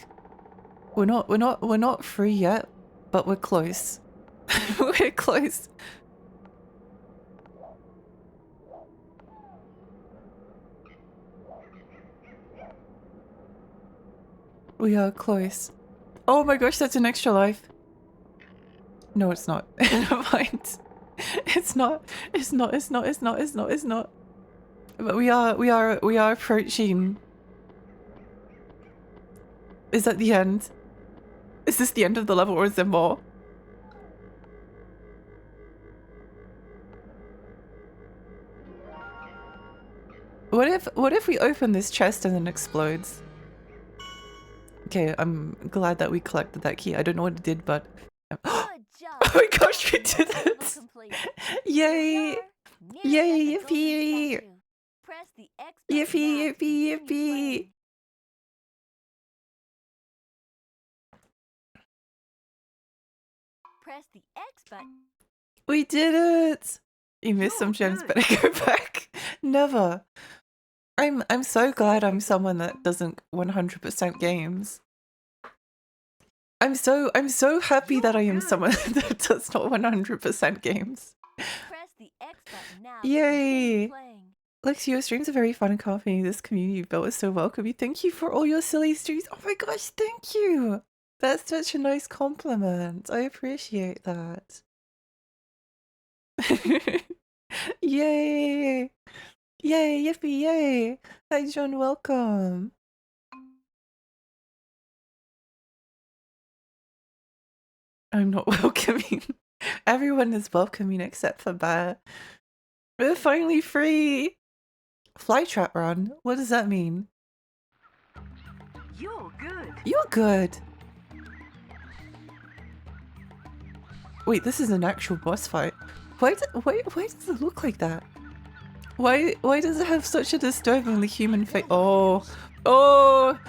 Speaker 1: we're not free yet, but we're close. We're close. We are close. Oh my gosh, that's an extra life. No, it's not. Never mind. It's not. It's not. It's not. It's not. It's not. It's not. But we are approaching. Is that the end? Is this the end of the level or is there more? What if we open this chest and then explodes? Okay, I'm glad that we collected that key. I don't know what it did, but oh my gosh, we did it! Yay! Yay, yippee! Yippee, yippee, yippee!
Speaker 3: Press the X button.
Speaker 1: We did it! You missed some gems, better go back. Never. I'm so glad I'm someone that doesn't 100% games. I'm so happy that I am someone that does not 100% games.
Speaker 3: Press the X button now.
Speaker 1: Yay! Lex, your streams are very fun and comfy. This community you've built is so welcoming. Thank you for all your silly streams. Oh my gosh, thank you! That's such a nice compliment. I appreciate that. Yay! Yay, yippee, yay! Hi, John, welcome. I'm not welcoming. Everyone is welcoming except for Bear. We're finally free! Flytrap run? What does that mean? You're good. You're good! Wait, this is an actual boss fight. Why does it look like that? Why does it have such a disturbingly human face? Oh, oh!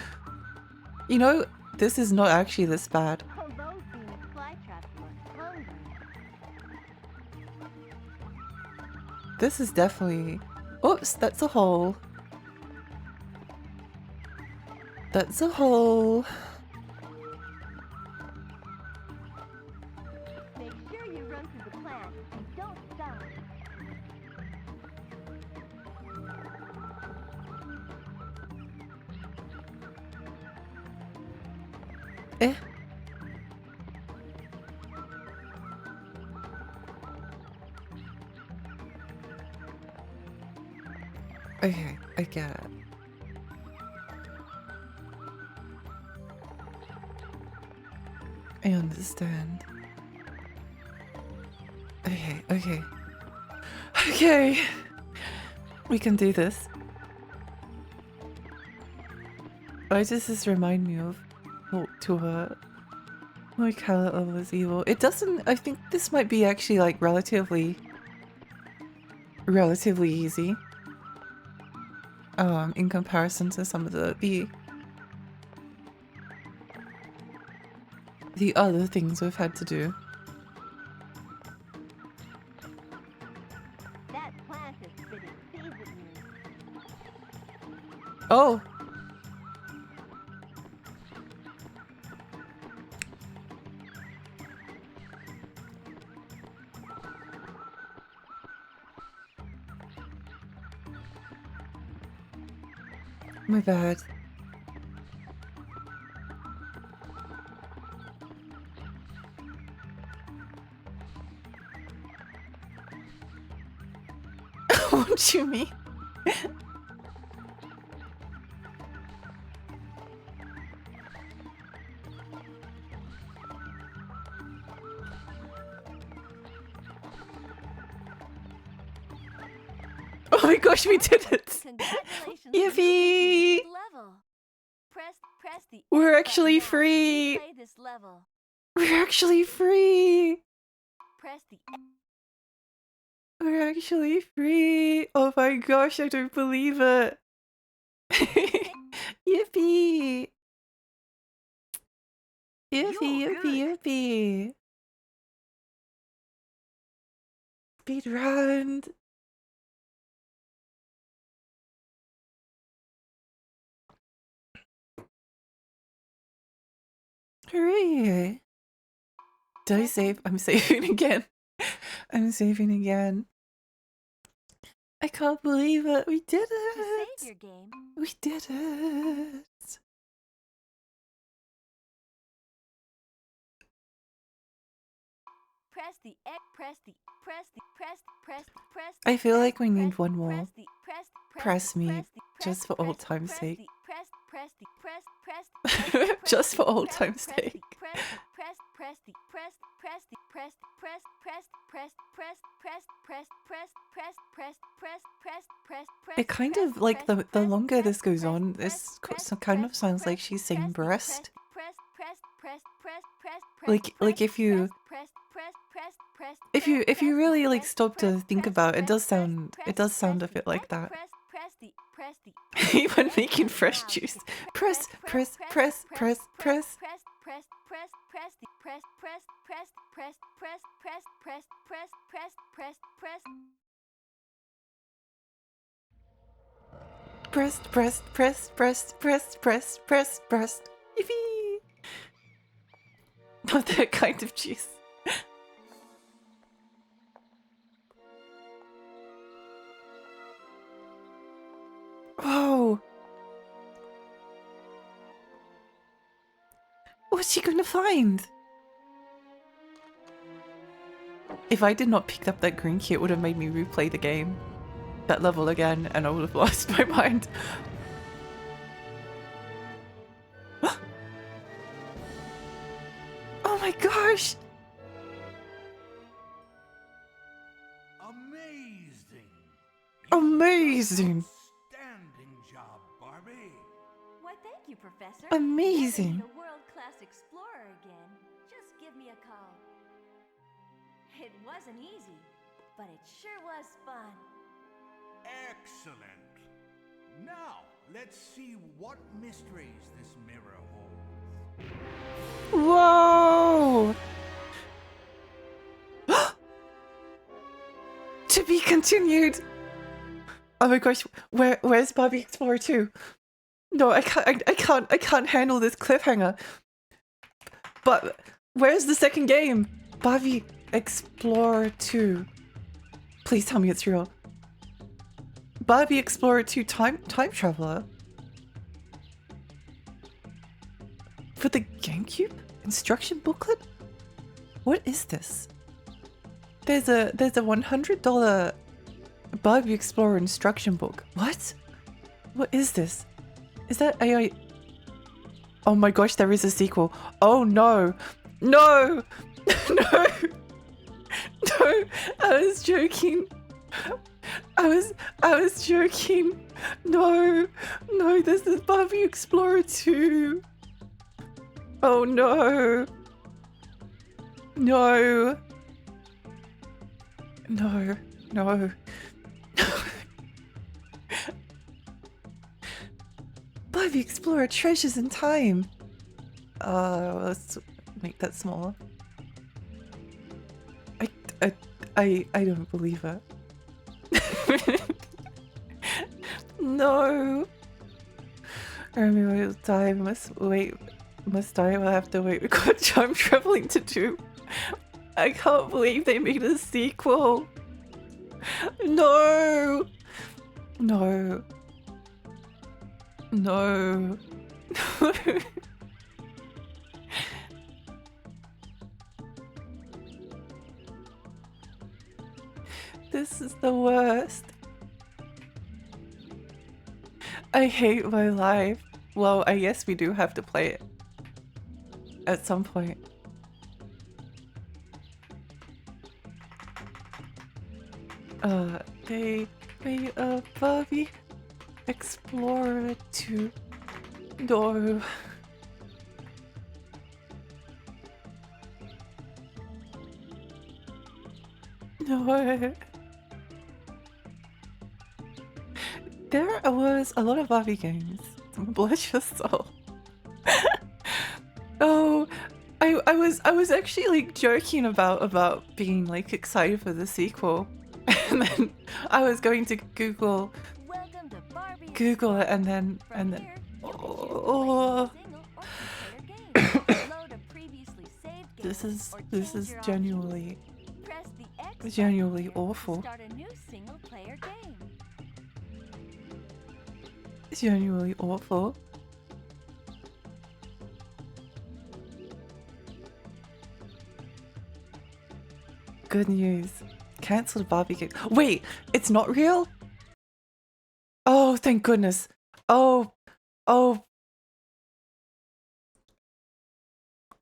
Speaker 1: You know, this is not actually this bad.
Speaker 3: Those being flytraps look hungry.
Speaker 1: This is definitely... Oops, that's a hole. That's a hole.
Speaker 3: Make sure you run through the plant and don't stop.
Speaker 1: Eh. Okay, I get it. I understand. Okay, okay. Okay! We can do this. Why does this remind me of Walk to Her? Like how it was evil. It doesn't... I think this might be actually like relatively easy. In comparison to some of the other things we've had to do.
Speaker 3: That plant is spitting seeds at you.
Speaker 1: Oh! My bad. What you mean? Oh my gosh, we did it!
Speaker 3: Congratulations!
Speaker 1: Yippee!
Speaker 3: Level. Press the
Speaker 1: We're
Speaker 3: X
Speaker 1: actually
Speaker 3: button now to
Speaker 1: free!
Speaker 3: replay this level.
Speaker 1: We're actually free!
Speaker 3: Press the X.
Speaker 1: We're actually free! Oh my gosh, I don't believe it! Yippee! Yippee, yippee, yippee! Speed run! Hooray! Did I save? I'm saving again. I'm saving again. I can't believe it. We did
Speaker 3: To save
Speaker 1: it.
Speaker 3: your game,
Speaker 1: We did it.
Speaker 3: press the X. Press.
Speaker 1: I feel like we need
Speaker 3: press,
Speaker 1: one more.
Speaker 3: Press the
Speaker 1: Press me,
Speaker 3: press the
Speaker 1: just for old
Speaker 3: press,
Speaker 1: time's
Speaker 3: press
Speaker 1: sake.
Speaker 3: the press,
Speaker 1: Just for old time's sake. It kind of like the longer this goes on, this kind of sounds like she's saying breast. Like if you really like stop to think about it, it does sound a bit like that. When making fresh juice, press. Breast. Yippee! Not that kind of juice. Whoa! What's she gonna find? If I did not pick up that green key, it would have made me replay the game. That level again, and I would have lost my mind. Oh my gosh! Amazing!
Speaker 2: Outstanding job, Barbie.
Speaker 3: Why, thank you, Professor.
Speaker 1: Amazing.
Speaker 3: Never need a world-class explorer again. Just give me a call. It wasn't easy, but it sure was fun.
Speaker 2: Excellent. Now, let's see what mysteries this mirror holds.
Speaker 1: Whoa! To be continued. Oh my gosh, where's Barbie Explorer 2? No, I can't handle this cliffhanger. But where's the second game? Barbie Explorer 2. Please tell me it's real. Barbie Explorer 2 Time Traveler. For the GameCube? Instruction booklet? What is this? There's a $100 Barbie Explorer instruction book. What? What is this? Is that AI? Oh my gosh, there is a sequel. Oh no. No! No! No! I was joking. I was joking. No! No, this is Barbie Explorer 2. Oh no. No. No. No. Barbie Explorer Treasures in Time. Let's make that smaller. I don't believe it. No. Romeo will die. Must die. We'll have to wait. We've got time traveling to do. I can't believe they made a sequel. No. No. No. No. This is the worst. I hate my life. Well, I guess we do have to play it at some point. They made a Barbie Explorer 2. No. No. There was a lot of Barbie games. Bless your soul. Oh, I was actually like joking about being like excited for the sequel, and then I was going to Google it, and then oh, this is genuinely awful. Genuinely awful. Good news. Cancelled Barbie game. Wait, it's not real? Oh, thank goodness. Oh. I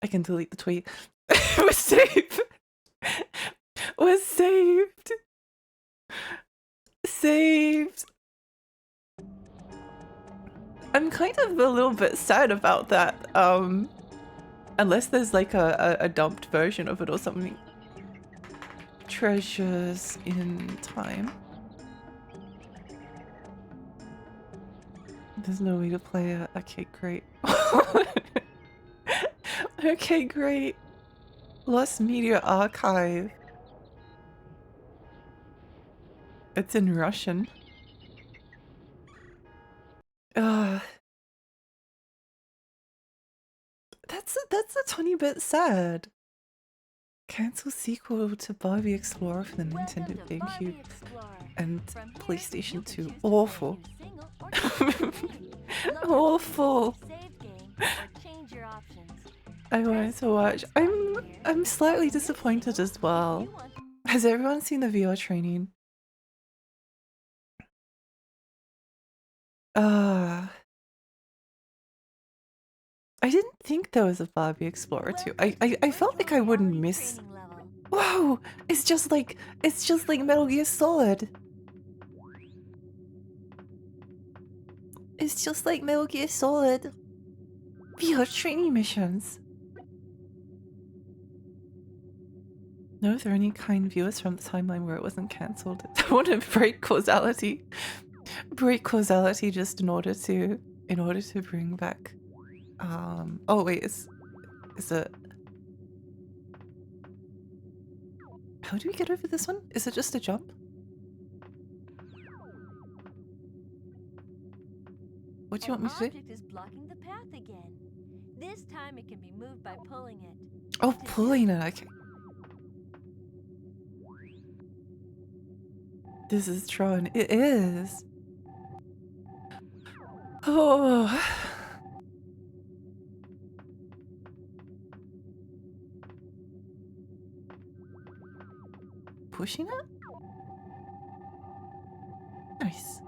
Speaker 1: can delete the tweet. We're saved. We're saved. Saved. I'm kind of a little bit sad about that. Unless there's like a dumped version of it or something. Treasures in Time. There's no way to play it. Okay, great. Okay, great. Lost Media Archive. It's in Russian. That's a tiny bit sad. Cancel sequel to Barbie Explorer for the Nintendo GameCube and PlayStation 2. Awful. Awful. I wanted to watch. I'm slightly disappointed as well. Has everyone seen the VR training? I didn't think there was a Barbie Explorer 2. I felt like I wouldn't miss. Whoa! It's just like Metal Gear Solid. It's just like Metal Gear Solid. VR training missions. Know if there are any kind viewers from the timeline where it wasn't cancelled. I want to break causality. Break causality just in order to bring back oh wait, is it, how do we get over this one? Is it just a jump? What do you want me to do?
Speaker 3: An object is blocking the path again. This time it can be moved by pulling it.
Speaker 1: Oh, pulling it, okay. This is Tron. It is. Oh. Pushing it? Nice.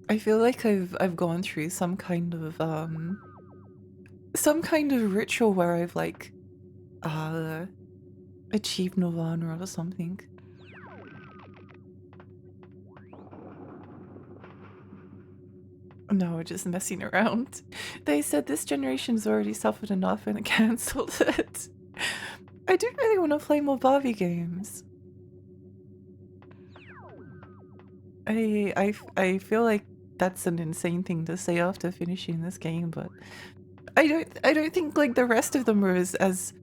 Speaker 1: I feel like I've gone through some kind of ritual where I've like achieved nirvana or something. No, we're just messing around. They said this generation's already suffered enough and cancelled it. I do really want to play more Barbie games. I feel like that's an insane thing to say after finishing this game, but I don't think like the rest of them were as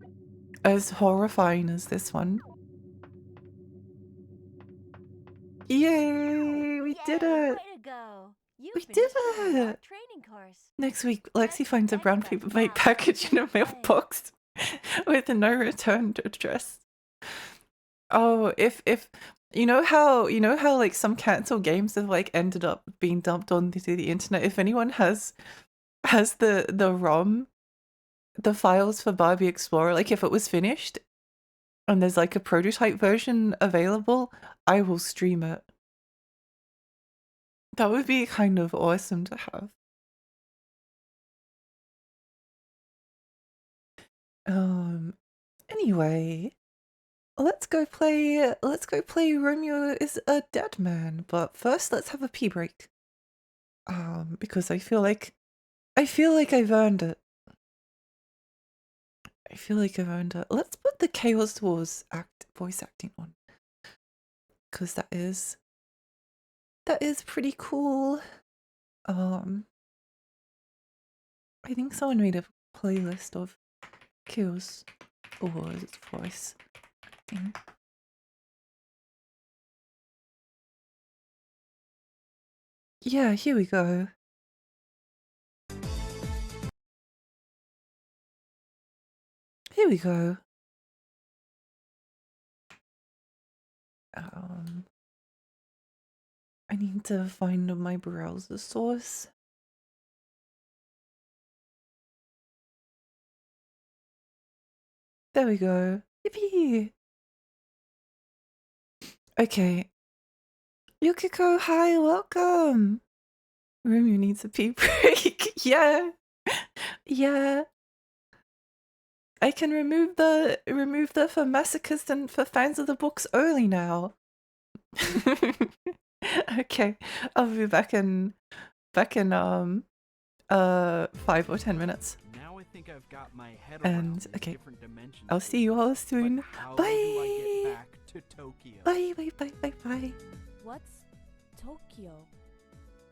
Speaker 1: horrifying as this one. Yay! We did it!
Speaker 3: Way to go. You
Speaker 1: We
Speaker 3: finished
Speaker 1: did
Speaker 3: the robot
Speaker 1: it!
Speaker 3: training course.
Speaker 1: Next week, Lexi finds a brown paper
Speaker 3: Everybody
Speaker 1: bag
Speaker 3: now.
Speaker 1: package in a
Speaker 3: Yay.
Speaker 1: mailbox with a no return address. Oh, if you know how like some cancelled games have like ended up being dumped onto the internet. If anyone has the ROM, the files for Barbie Explorer, like if it was finished and there's like a prototype version available, I will stream it. That would be kind of awesome to have. Anyway, let's go play Romeo is a Dead Man, but first let's have a pee break. Because I feel like I've earned it. I feel like I've earned it. Let's put the Chaos Wars voice acting on. Cause that is pretty cool. I think someone made a playlist of Chaos Wars voice acting. Yeah, here we go. Here we go. I need to find my browser source. There we go. Yippee! Okay. Yukiko, hi, welcome! Romeo needs a pee break. Yeah. Yeah. I can remove the for masochists and for fans of the books only now. Okay. I'll be back in 5 or 10 minutes.
Speaker 2: Now I think I've got my head
Speaker 1: And,
Speaker 2: around these
Speaker 1: okay.
Speaker 2: different dimensions.
Speaker 1: I'll see you all soon.
Speaker 2: But how
Speaker 1: Bye.
Speaker 2: do I get back to Tokyo?
Speaker 1: Bye, bye, bye, bye, bye.
Speaker 4: What's Tokyo?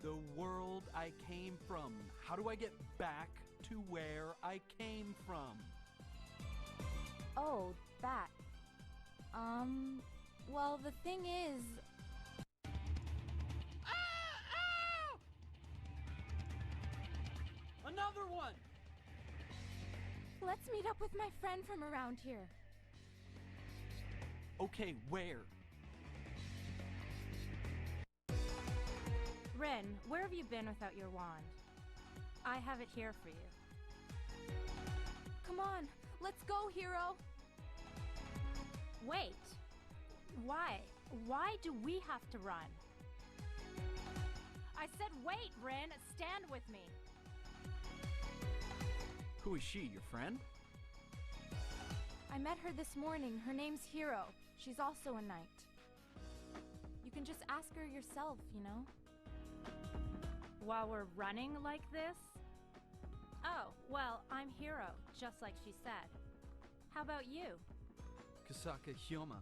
Speaker 2: The world I came from. How do I get back to where I came from?
Speaker 4: Oh, that. Well, the thing is...
Speaker 2: Another one!
Speaker 4: Let's meet up with my friend from around here.
Speaker 2: Okay, where?
Speaker 5: Ren, where have you been without your wand? I have it here for you.
Speaker 4: Come on, let's go, hero!
Speaker 5: Wait! Why? Why do we have to run? I said wait, Ren! Stand with me!
Speaker 2: Who is she, your friend?
Speaker 4: I met her this morning. Her name's Hero. She's also a knight. You can just ask her yourself, you know?
Speaker 5: While we're running like this? Oh, well, I'm Hiro, just like she said. How about you?
Speaker 2: Kasaka Hyoma.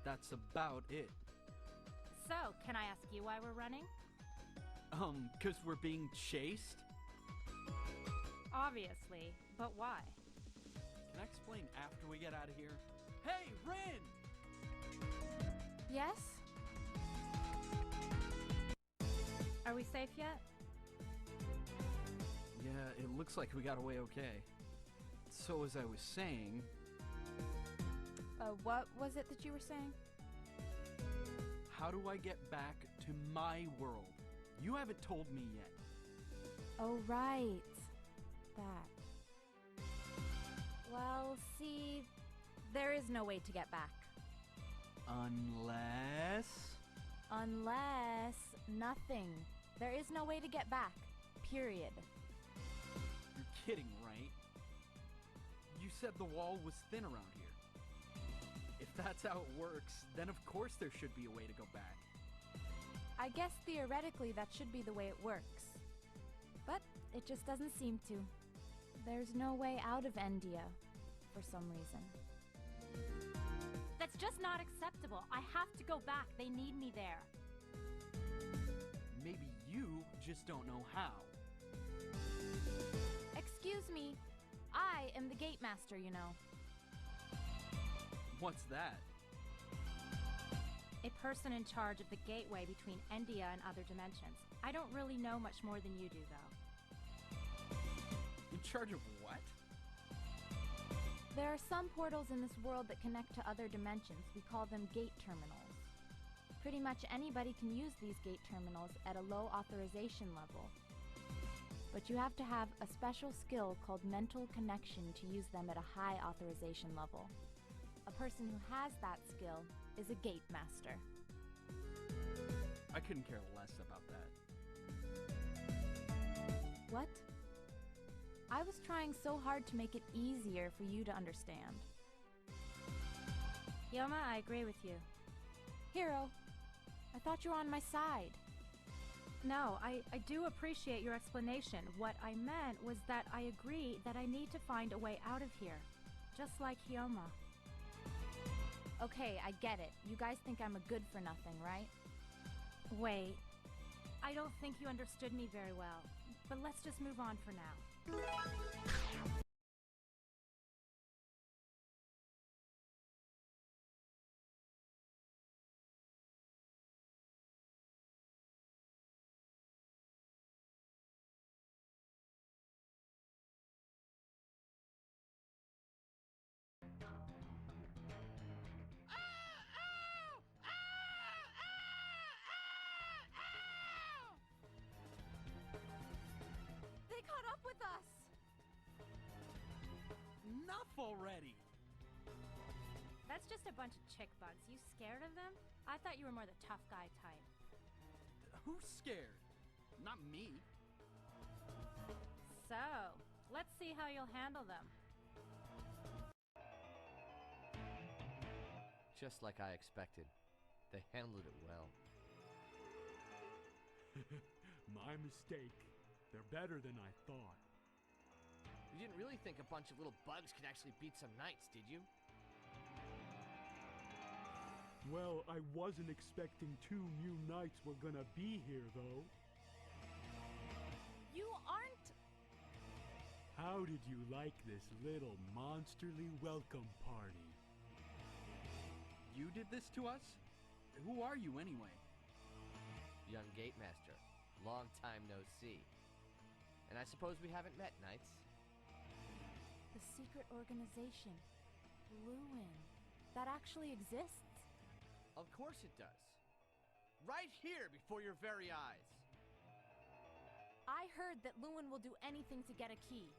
Speaker 2: That's about it.
Speaker 5: So, can I ask you why we're running?
Speaker 2: 'Cause we're being chased?
Speaker 5: Obviously, but why?
Speaker 2: Can I explain after we get out of here? Hey, Rin!
Speaker 4: Yes?
Speaker 5: Are we safe yet?
Speaker 2: Yeah, it looks like we got away okay. So as I was saying...
Speaker 4: What was it that you were saying?
Speaker 2: How do I get back to my world? You haven't told me yet.
Speaker 4: Oh, right. That. Well, see, there is no way to get back.
Speaker 2: Unless...
Speaker 4: Unless nothing. There is no way to get back. Period.
Speaker 2: You're kidding, right? You said the wall was thin around here. If that's how it works, then of course there should be a way to go back.
Speaker 4: I guess theoretically that should be the way it works. But it just doesn't seem to. There's no way out of Endia, for some reason.
Speaker 5: That's just not acceptable. I have to go back. They need me there.
Speaker 2: Maybe you just don't know how.
Speaker 4: Excuse me. I am the gate master, you know.
Speaker 2: What's that?
Speaker 5: A person in charge of the gateway between Endia and other dimensions. I don't really know much more than you do, though.
Speaker 2: In charge of what?
Speaker 4: There are some portals in this world that connect to other dimensions. We call them gate terminals. Pretty much anybody can use these gate terminals at a low authorization level. But you have to have a special skill called mental connection to use them at a high authorization level. A person who has that skill is a gate master.
Speaker 2: I couldn't care less about that.
Speaker 4: What? I was trying so hard to make it easier for you to understand.
Speaker 5: Yoma, I agree with you.
Speaker 4: Hiro, I thought you were on my side.
Speaker 5: No, I do appreciate your explanation. What I meant was that I agree that I need to find a way out of here. Just like Hyoma.
Speaker 4: Okay, I get it. You guys think I'm a good for nothing, right?
Speaker 5: Wait. I don't think you understood me very well. But let's just move on for now.
Speaker 4: They caught up with us!
Speaker 2: Enough already!
Speaker 5: That's just a bunch of chick bugs. You scared of them? I thought you were more the tough guy type.
Speaker 2: Who's scared? Not me.
Speaker 5: So, let's see how you'll handle them.
Speaker 6: Just like I expected. They handled it well.
Speaker 7: My mistake. They're better than I thought.
Speaker 6: You didn't really think a bunch of little bugs could actually beat some knights, did you?
Speaker 7: Well, I wasn't expecting 2 new knights were gonna be here, though.
Speaker 4: You aren't...
Speaker 7: How did you like this little monsterly welcome party?
Speaker 2: You did this to us? Who are you anyway?
Speaker 6: Young Gate Master. Long time no see. And I suppose we haven't met, knights?
Speaker 4: The secret organization. Lewin. That actually exists?
Speaker 6: Of course it does. Right here before your very eyes.
Speaker 4: I heard that Lewin will do anything to get a key.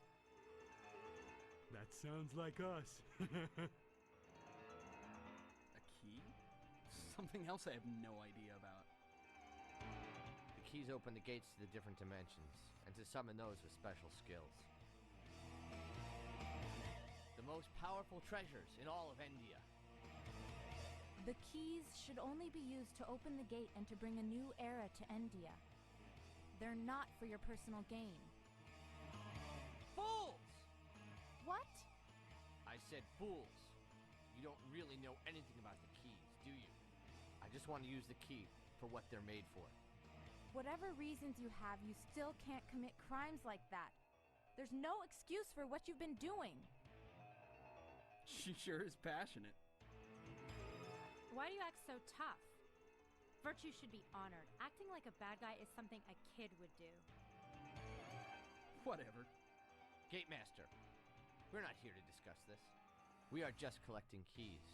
Speaker 7: That sounds like us.
Speaker 2: A key? Something else I have no idea about.
Speaker 6: The keys open the gates to the different dimensions, and to summon those with special skills. The most powerful treasures in all of Endia.
Speaker 4: The keys should only be used to open the gate and to bring a new era to Endia. They're not for your personal gain.
Speaker 6: Fools!
Speaker 4: What?
Speaker 6: I said fools. You don't really know anything about the keys, do you? I just want to use the key for what they're made for.
Speaker 4: Whatever reasons you have, you still can't commit crimes like that. There's no excuse for what you've been doing.
Speaker 2: She sure is passionate.
Speaker 5: Why do you act so tough? Virtue should be honored. Acting like a bad guy is something a kid would do.
Speaker 2: Whatever.
Speaker 6: Gate Master, we're not here to discuss this. We are just collecting keys.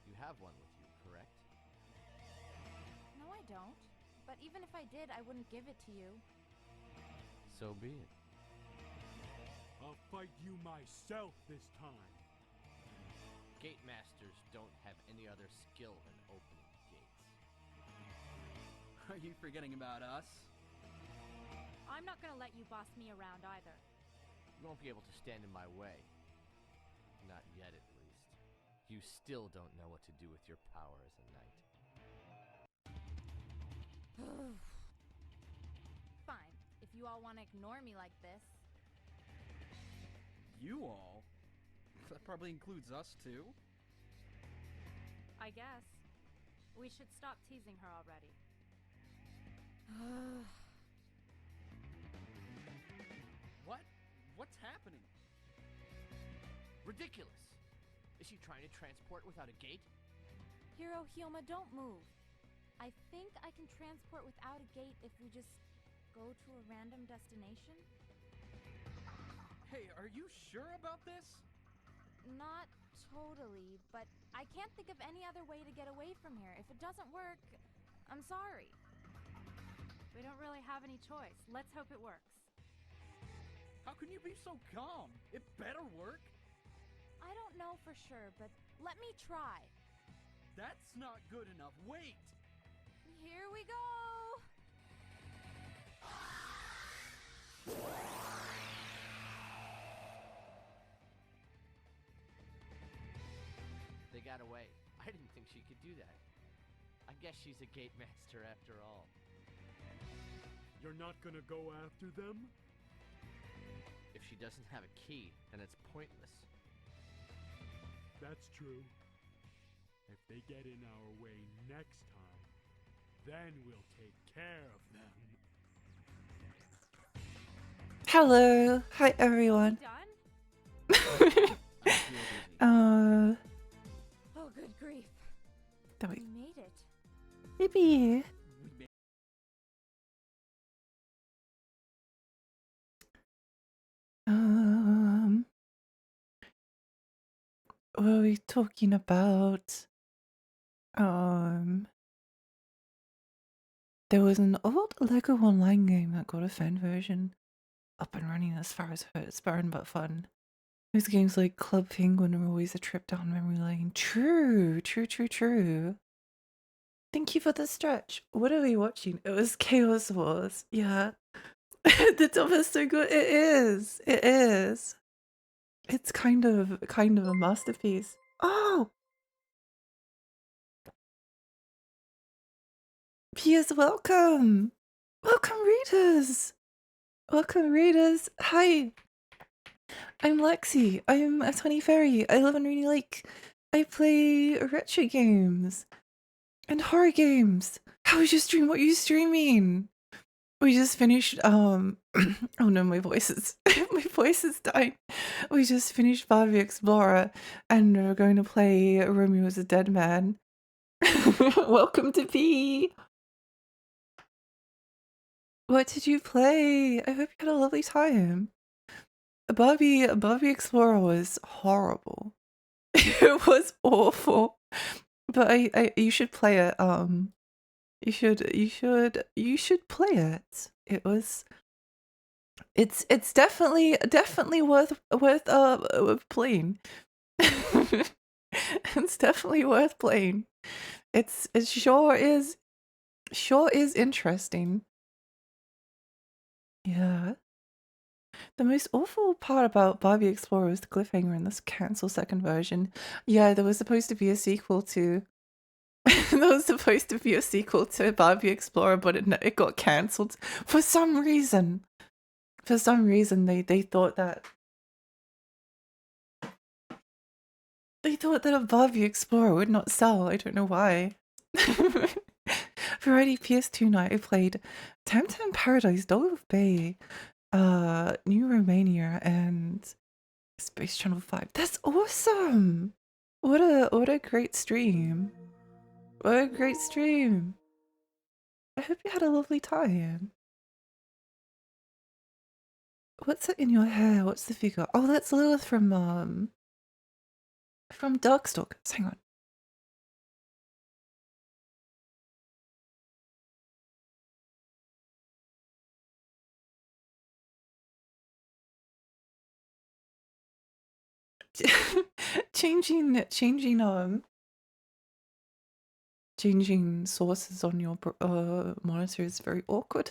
Speaker 6: You have one with you, correct?
Speaker 4: No, I don't. But even if I did, I wouldn't give it to you.
Speaker 6: So be it.
Speaker 7: I'll fight you myself this time.
Speaker 6: Gate Masters don't have any other skill than opening gates.
Speaker 2: Are you forgetting about us?
Speaker 5: I'm not gonna let you boss me around either.
Speaker 6: You won't be able to stand in my way. Not yet, at least. You still don't know what to do with your power as a knight.
Speaker 4: Fine, if you all want to ignore me like this.
Speaker 2: You all? That probably includes us too.
Speaker 5: I guess. We should stop teasing her already.
Speaker 2: What? What's happening?
Speaker 6: Ridiculous! Is she trying to transport without a gate?
Speaker 4: Hiro Hyoma, don't move. I think I can transport without a gate if we just go to a random destination.
Speaker 2: Hey, are you sure about this?
Speaker 4: Not totally, but I can't think of any other way to get away from here. If it doesn't work, I'm sorry.
Speaker 5: We don't really have any choice. Let's hope it works.
Speaker 2: How can you be so calm? It better work.
Speaker 4: I don't know for sure, but let me try.
Speaker 2: That's not good enough. Wait!
Speaker 4: Here we go!
Speaker 6: They got away. I didn't think she could do that. I guess she's a gate master after all.
Speaker 7: You're not gonna go after them?
Speaker 6: If she doesn't have a key, then it's pointless.
Speaker 7: That's true. If they get in our way next time, then we'll take care of them.
Speaker 1: Hello. Hi, everyone.
Speaker 5: Done?
Speaker 4: Oh, good grief.
Speaker 1: There
Speaker 4: We
Speaker 1: we
Speaker 4: made it.
Speaker 1: Yippee. What are we talking about? There was an old Lego Online game that got a fan version up and running as far as it's barren but fun. Those games like Club Penguin are always a trip down memory lane. True, true, true, true. Thank you for the stretch. What are we watching? It was Chaos Wars. Yeah. The dub is so good. It is. It is. It's kind of a masterpiece. Oh! Pia's welcome! Welcome, readers! Welcome, readers! Hi! I'm Lexi. I'm a 20 fairy. I live in Rainy Lake. I play retro games and horror games. How was your stream? What are you streaming? We just finished, oh no, my voice is, my voice is dying. We just finished Barbie Explorer, and we're going to play Romeo is a Dead Man. Welcome to P! What did you play? I hope you had a lovely time. Barbie Explorer was horrible. It was awful. But you should play it, you should play it. It's definitely worth playing. It's definitely worth playing. It sure is interesting. Yeah. The most awful part about Barbie Explorer was the cliffhanger in this cancel second version. Yeah, there was supposed to be a sequel to There was supposed to be a sequel to Barbie Explorer, but it got cancelled for some reason. For some reason, they thought that a Barbie Explorer would not sell. I don't know why. Variety PS2 night, I played Temtem Paradise, Dog of Bay, New Romania, and Space Channel 5. That's awesome! What a great stream. What a great stream. I hope you had a lovely time. What's it in your hair? What's the figure? Oh, that's Lilith from Darkstalkers. Hang on. Changing sources on your monitor is very awkward.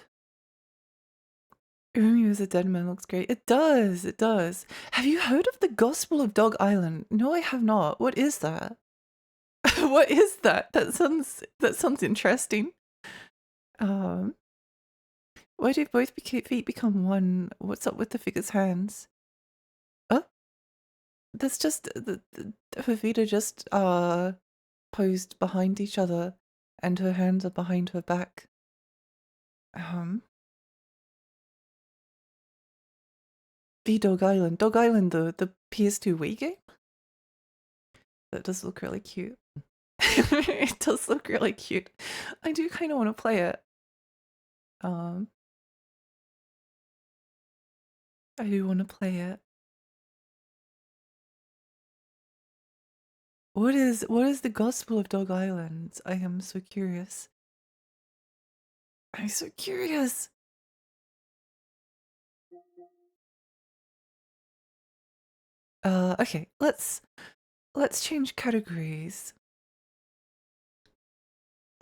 Speaker 1: Romeo as a dead man looks great. It does, it does. Have you heard of the Gospel of Dog Island? No, I have not. What is that? What is that? That sounds interesting. Why do both feet become one? What's up with the figure's hands? That's just her feet are just posed behind each other, and her hands are behind her back. The Dog Island, the PS2 Wii game. That does look really cute. It does look really cute. I do kind of want to play it. I do want to play it. What is the Gospel of Dog Island? I am so curious. I'm so curious. Okay, let's change categories.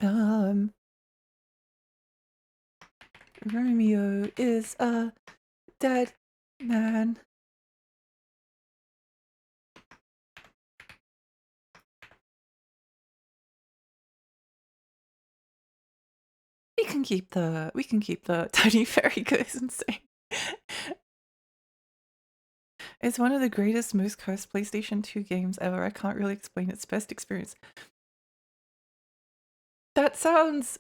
Speaker 1: Romeo is a dead man. We can keep the Tiny Fairy goes insane. It's one of the greatest, most cursed PlayStation 2 games ever. I can't really explain its best experience. That sounds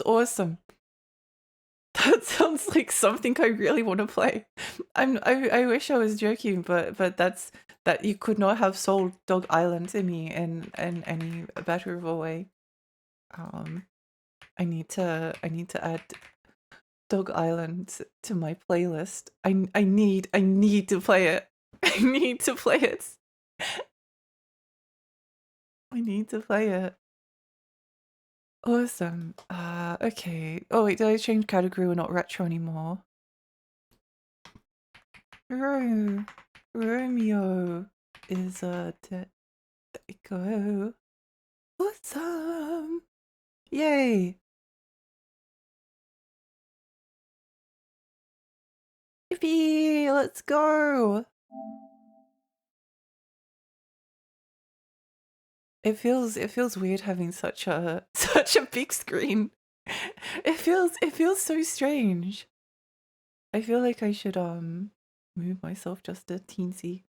Speaker 1: awesome. That sounds like something I really want to play. I wish I was joking, but that you could not have sold Dog Island to me in any better of a way. I need to add Dog Island to my playlist. I need to play it. I need to play it. I need to play it. Awesome. Okay. Oh wait, did I change category? We're not retro anymore. Romeo is a there we go. Awesome. Yay. Yippee! Let's go! It feels weird having such a big screen. It feels so strange. I feel like I should move myself just a teensy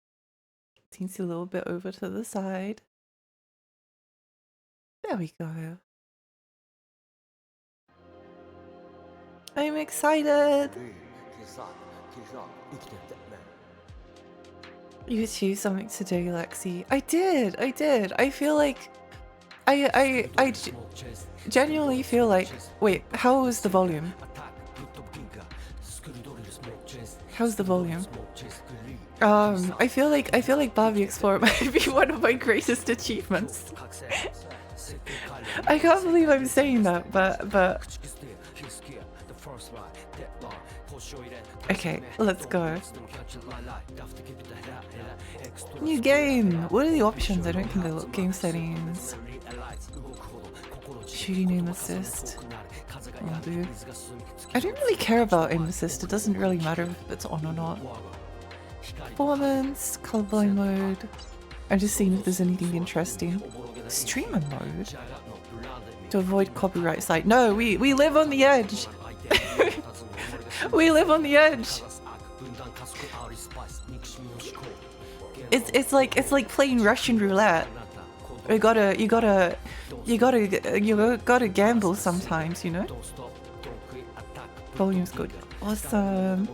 Speaker 1: little bit over to the side. There we go. I'm excited. You achieved something today, Lexi. I did. I feel like I genuinely feel like. Wait, how was the volume? How's the volume? I feel like Barbie Explorer might be one of my greatest achievements. I can't believe I'm saying that, but okay, let's go. New game! What are the options? I don't think I look. Game settings. Shooting aim assist. Will do. I don't really care about aim assist. It doesn't really matter if it's on or not. Performance, colorblind mode. I'm just seeing if there's anything interesting. Streamer mode? to avoid copyright site. No, we live on the edge. We live on the edge. It's like playing Russian roulette. You gotta gamble sometimes, you know? Volume's good. Awesome.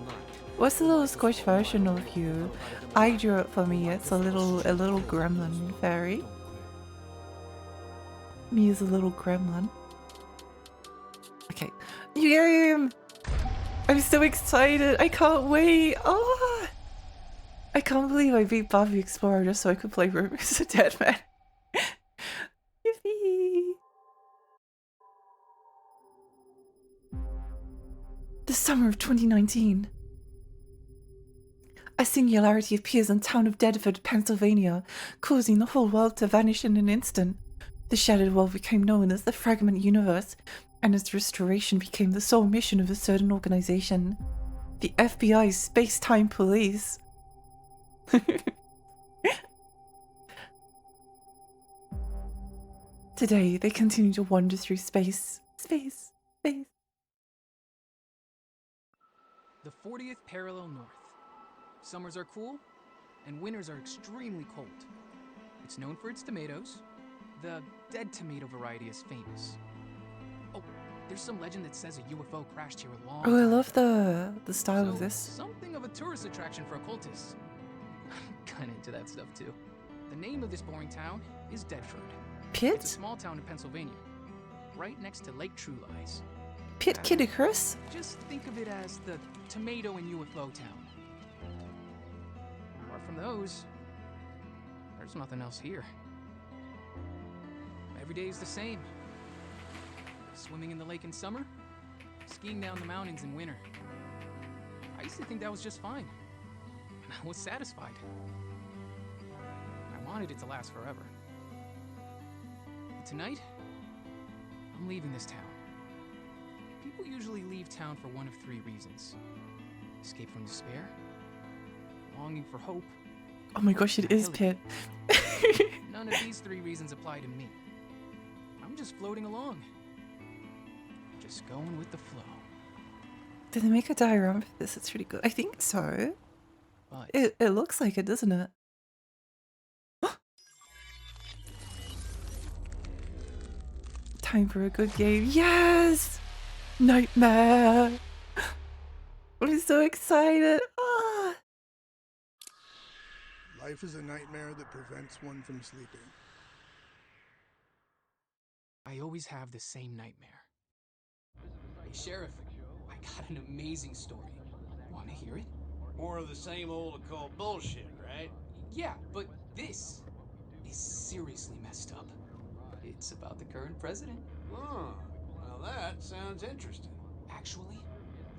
Speaker 1: What's the little Scotch version of you? I drew it for me. It's a little gremlin fairy. Me is a little gremlin. Okay. Game! I'm so excited. I can't wait. Oh! I can't believe I beat Barbie Explorer just so I could play Rumors of Dead Man. Yippee! The summer of 2019. A singularity appears in the town of Deadford, Pennsylvania, causing the whole world to vanish in an instant. The shattered world became known as the Fragment Universe, and its restoration became the sole mission of a certain organization, the FBI's Space-Time Police. Today, they continue to wander through space.
Speaker 2: The 40th parallel north. Summers are cool, and winters are extremely cold. It's known for its tomatoes. The dead tomato variety is famous. Oh, there's some legend that says a UFO crashed here a long time
Speaker 1: Oh, I
Speaker 2: ago.
Speaker 1: love the style of this.
Speaker 2: Something of a tourist attraction for occultists. I'm kinda into that stuff too. The name of this boring town is Deadford. It's a
Speaker 1: Pitt?
Speaker 2: small town in Pennsylvania, right next to Lake True Lies.
Speaker 1: Pitt Kidicus?
Speaker 2: Just think of it as the tomato and UFO town. Apart from those, there's nothing else here. Every day is the same. Swimming in the lake in summer, skiing down the mountains in winter. I used to think that was just fine. I was satisfied. I wanted it to last forever. But tonight, I'm leaving this town. People usually leave town for one of three reasons. Escape from despair, longing for hope.
Speaker 1: Oh my gosh, it is Pitt.
Speaker 2: None of these three reasons apply to me. I'm just floating along. Just going with the flow.
Speaker 1: Did they make a diorama for this? It's really good. I think so.
Speaker 2: But
Speaker 1: It looks like it, doesn't it? Time for a good game. Yes! Nightmare! I'm so excited. Ah!
Speaker 8: Life is a nightmare that prevents one from sleeping.
Speaker 2: I always have the same nightmare. Hey, Sheriff, I got an amazing story. Want to hear it?
Speaker 9: More of the same old occult bullshit, right?
Speaker 2: Yeah, but this is seriously messed up. It's about the current president.
Speaker 9: Oh, well that sounds interesting.
Speaker 2: Actually,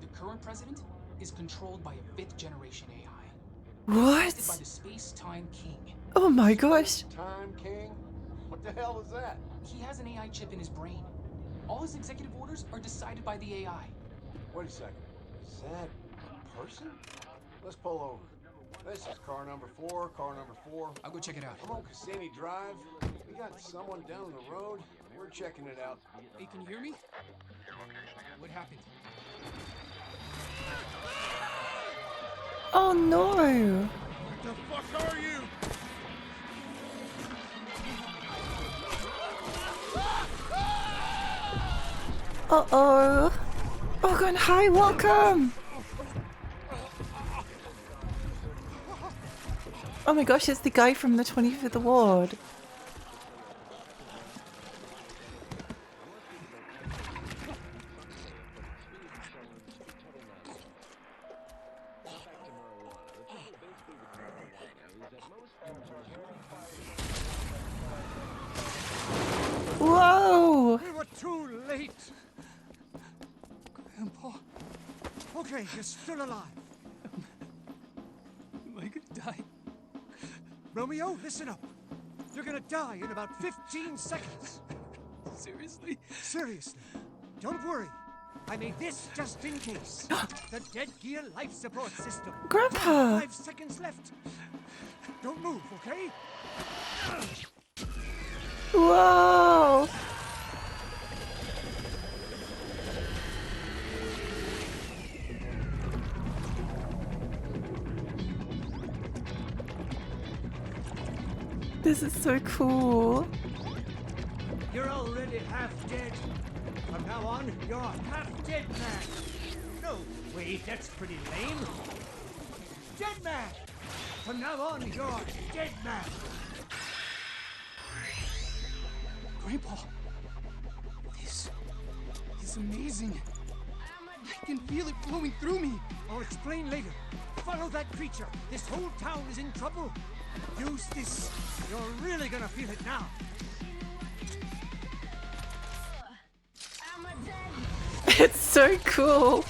Speaker 2: the current president is controlled by a 5th generation AI.
Speaker 1: What?
Speaker 2: Trusted by the Space-Time King.
Speaker 1: Oh my gosh.
Speaker 9: Time King? What the hell is that?
Speaker 2: He has an AI chip in his brain. All his executive orders are decided by the AI.
Speaker 9: Wait a second. Is that a person? Let's pull over. This is car number 4, car number 4.
Speaker 2: I'll go check it out.
Speaker 9: I'm on Cassini Drive. We got someone down the road. We're checking it out.
Speaker 2: Hey, can you hear me? What happened?
Speaker 1: Oh no!
Speaker 8: What the fuck are you?
Speaker 1: Uh-oh. Oh god, hi, welcome! Oh my gosh, it's the guy from the 25th Award. Whoa!
Speaker 10: We were too late.
Speaker 2: Grandpa,
Speaker 10: Okay, you're still alive.
Speaker 2: am I gonna die?
Speaker 10: Romeo, listen up. You're gonna die in about 15 seconds.
Speaker 2: Seriously?
Speaker 10: Seriously. Don't worry. I made this just in case. The Dead Gear life support system.
Speaker 1: Grandpa!
Speaker 10: 5 seconds left. Don't move, okay?
Speaker 1: Whoa! This is so cool.
Speaker 10: You're already half dead. From now on, you're half dead man. No, wait, that's pretty lame. Dead man! From now on, you're dead man.
Speaker 2: Grandpa, this is amazing. I can feel it flowing through me.
Speaker 10: I'll explain later. Follow that creature. This whole town is in trouble. Use this. You're really gonna feel it now.
Speaker 1: It's so cool.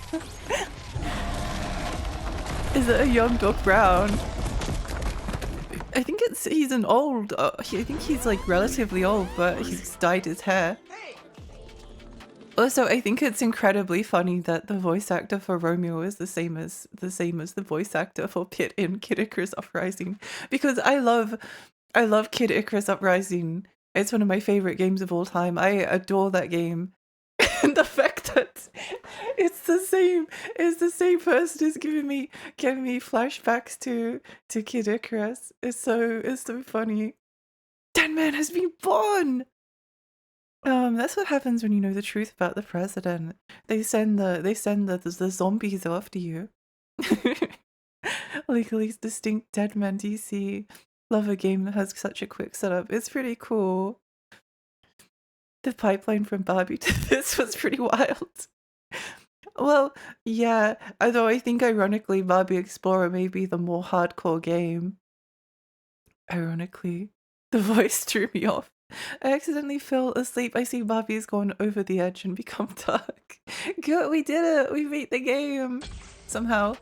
Speaker 1: Is it a young Doc Brown? I think he's an old. I think he's like relatively old, but he's dyed his hair. Also, I think it's incredibly funny that the voice actor for Romeo is the same as the voice actor for Pit in Kid Icarus Uprising, because I love Kid Icarus Uprising. It's one of my favorite games of all time. I adore that game. And the fact that it's the same person is giving me flashbacks to Kid Icarus. It's so funny. Dead Man has been born. That's what happens when you know the truth about the president. They send the zombies after you. Legally distinct Dead Man DC. Love a game that has such a quick setup. It's pretty cool. The pipeline from Barbie to this was pretty wild. Well, yeah, although I think ironically Barbie Explorer may be the more hardcore game. Ironically, the voice threw me off. I accidentally fell asleep. I see Barbie's gone over the edge and become dark. Good, we did it! We beat the game! Somehow.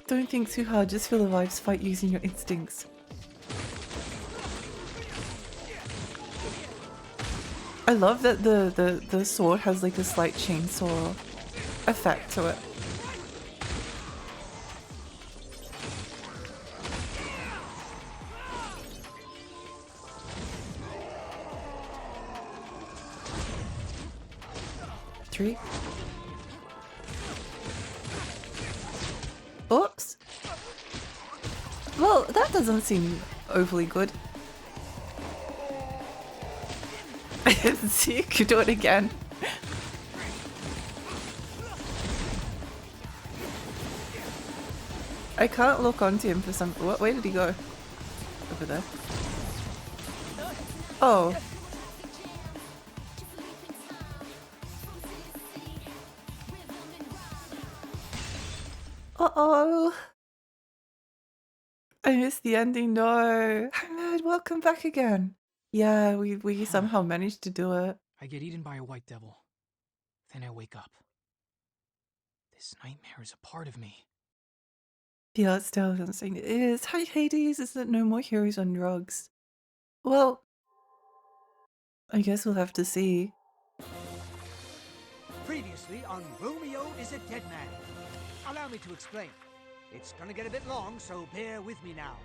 Speaker 1: Don't think too hard, just feel the vibes, fight using your instincts. I love that the sword has like a slight chainsaw effect to it. Three. Oops. Well, that doesn't seem overly good. See, you could do it again. I can't look onto him for some. What way did he go? Over there. Oh. Uh-oh. I missed the ending. No. Hamid, welcome back again. Yeah, we somehow managed to do it.
Speaker 2: I get eaten by a white devil. Then I wake up. This nightmare is a part of me.
Speaker 1: The art style isn't saying it is. Hi Hades, is that no more heroes on drugs? Well, I guess we'll have to see.
Speaker 10: Previously on Romeo is a Dead Man. Allow me to explain. It's gonna get a bit long, so bear with me now.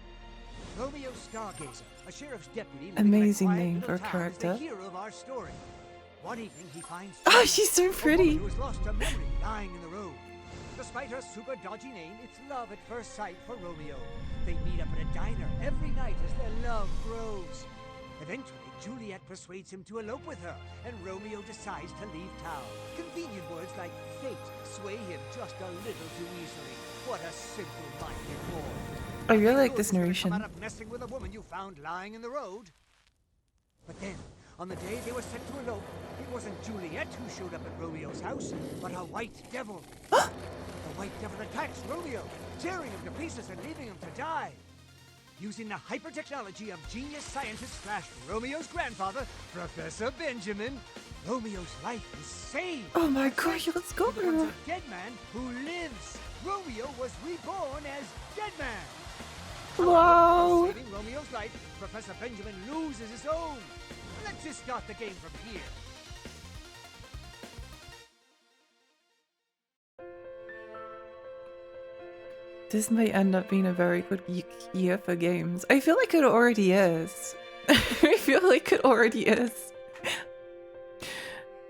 Speaker 10: Romeo Stargazer, a sheriff's deputy living
Speaker 1: Amazing
Speaker 10: in a quiet
Speaker 1: name
Speaker 10: little
Speaker 1: for a
Speaker 10: town,
Speaker 1: character.
Speaker 10: is the hero of our story. One evening he finds
Speaker 1: Oh, she's so
Speaker 10: a
Speaker 1: pretty.
Speaker 10: woman who has lost her memory lying in the road. Despite her super dodgy name, it's love at first sight for Romeo. They meet up at a diner every night as their love grows. Eventually, Juliet persuades him to elope with her, and Romeo decides to leave town. Convenient words like fate sway him just a little too easily. What a simple-minded boy.
Speaker 1: I really like
Speaker 10: Yours
Speaker 1: this
Speaker 10: is gonna
Speaker 1: narration.
Speaker 10: come out of messing with a woman you found lying in the road. But then, on the day they were set to elope, it wasn't Juliet who showed up at Romeo's house, but a white devil. The white devil attacks Romeo, tearing him to pieces and leaving him to die. Using the hyper-technology of genius scientist / Romeo's grandfather, Professor Benjamin, Romeo's life is saved.
Speaker 1: Oh my gosh, let's go.
Speaker 10: He becomes a dead man who lives. Romeo was reborn as Dead Man.
Speaker 1: Wow.
Speaker 10: However, saving Romeo's life, Professor Benjamin loses his own. Let's just start the game from here.
Speaker 1: This might end up being a very good year for games. I feel like it already is. I feel like it already is.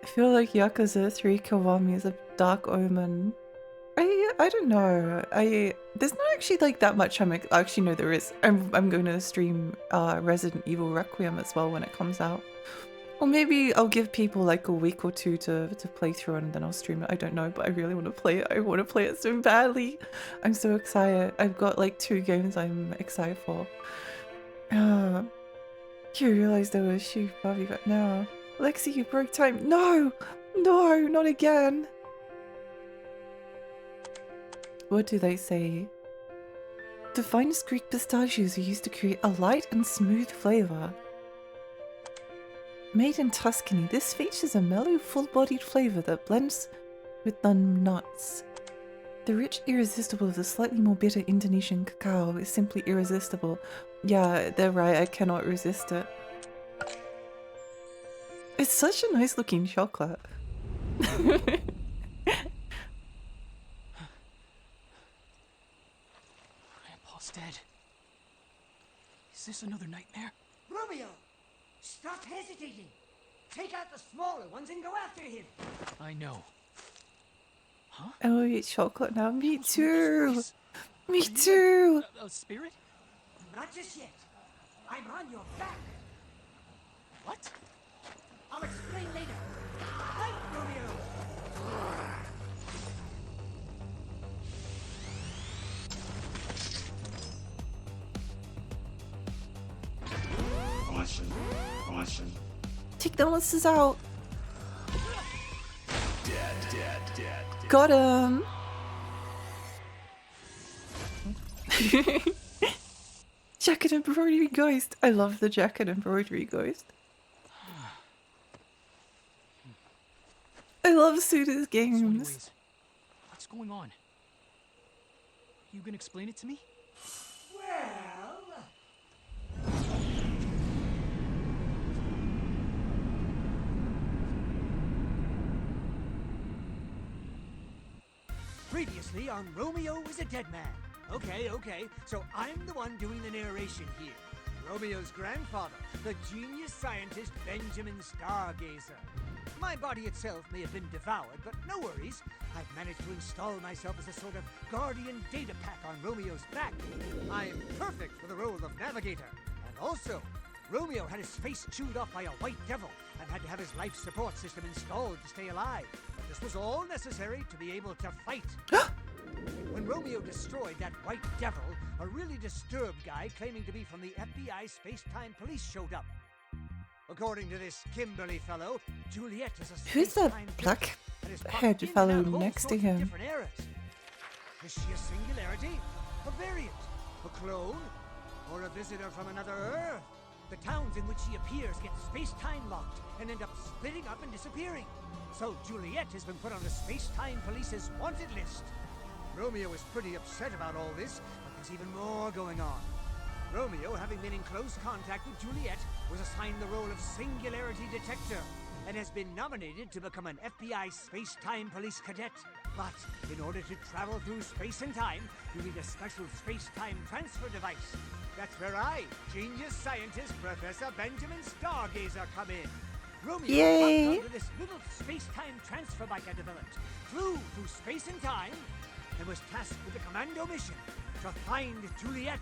Speaker 1: I feel like Yakuza 3 Kiwami is a dark omen. I I don't know. There's not actually like that much. Actually no, there is. I'm going to stream Resident Evil Requiem as well when it comes out. Or maybe I'll give people like a week or two to play through it and then I'll stream it. I don't know, but I really want to play it. I want to play it so badly. I'm so excited. I've got like 2 games I'm excited for. You realized I was shoot Barbie, but now. Lexi, you broke time. No! No, not again. What do they say? The finest Greek pistachios are used to create a light and smooth flavor. Made in Tuscany, this features a mellow, full-bodied flavor that blends with the nuts. The rich, irresistible of the slightly more bitter Indonesian cacao is simply irresistible. Yeah, they're right, I cannot resist it. It's such a nice-looking chocolate.
Speaker 2: Grandpa's dead. Is this another nightmare?
Speaker 10: Romeo! Stop hesitating! Take out the smaller ones and go after him!
Speaker 2: I know. Huh?
Speaker 1: Oh, I eat chocolate now. Me too! Me too!
Speaker 2: A spirit?
Speaker 10: Not just yet. I'm on your back.
Speaker 2: What?
Speaker 10: I'll explain later. Fight, Romeo!
Speaker 8: Awesome.
Speaker 1: Take the monsters out! Got him! Jacket embroidery ghost! I love the jacket embroidery ghost. I love Suda's
Speaker 2: So
Speaker 1: games.
Speaker 2: anyways, what's going on? You gonna explain it to me?
Speaker 10: Well... Previously on Romeo is a Dead Man. Okay, so I'm the one doing the narration here. Romeo's grandfather, the genius scientist Benjamin Stargazer. My body itself may have been devoured, but no worries. I've managed to install myself as a sort of guardian data pack on Romeo's back. I'm perfect for the role of navigator. And also, Romeo had his face chewed off by a white devil and had to have his life support system installed to stay alive. But this was all necessary to be able to fight. When Romeo destroyed that white devil, a really disturbed guy claiming to be from the FBI Space-Time Police showed up. According to this Kimberly fellow, Juliet is a
Speaker 1: Who's that
Speaker 10: space-time
Speaker 1: black-haired fellow next to him?
Speaker 10: Is she a singularity? A variant? A clone? Or a visitor from another Earth? The towns in which she appears get space-time locked and end up splitting up and disappearing. So Juliet has been put on the Space-Time Police's wanted list. Romeo is pretty upset about all this, but there's even more going on. Romeo, having been in close contact with Juliet, was assigned the role of Singularity Detector and has been nominated to become an FBI Space-Time Police cadet. But in order to travel through space and time, you need a special space-time transfer device. That's where I, genius scientist Professor Benjamin Stargazer, come in. Romeo
Speaker 1: Yay!
Speaker 10: hopped onto this little space-time transfer bike I developed, flew through space and time, and was tasked with a commando mission to find Juliet.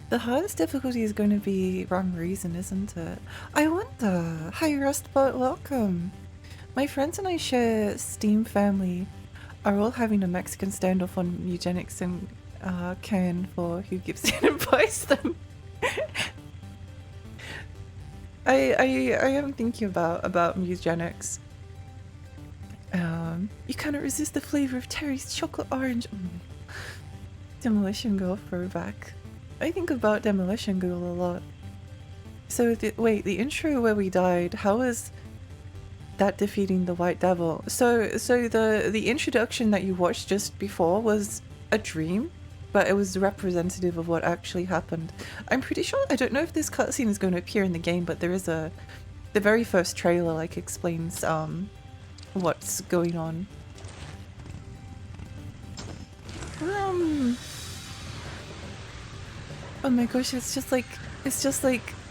Speaker 1: The hardest difficulty is going to be wrong reason, isn't it? I wonder. Hi, Rustbot, welcome. My friends and I share Steam family are all having a Mexican standoff on eugenics and Ken for who gives in and buys them. I am thinking about eugenics. You cannot resist the flavor of Terry's chocolate orange. Demolition Girl throwback. I think about Demolition Girl a lot. So wait, the intro where we died, how was that defeating the White Devil? So the introduction that you watched just before was a dream, but it was representative of what actually happened. I'm pretty sure, I don't know if this cutscene is going to appear in the game, but there is the very first trailer like explains what's going on. Oh my gosh, it's just like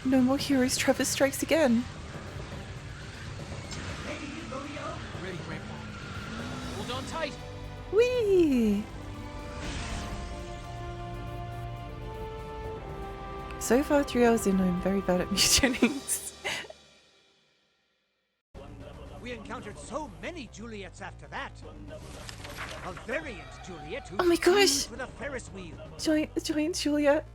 Speaker 1: No more heroes, Trevor strikes again.
Speaker 2: Ready, Grandpa. Hold on tight.
Speaker 1: Whee! So far 3 hours in, I'm very bad at mutations.
Speaker 10: We encountered so many Juliets after that. A variant Juliet who
Speaker 1: Oh my gosh!
Speaker 10: fused with a Ferris wheel.
Speaker 1: Giant Juliet.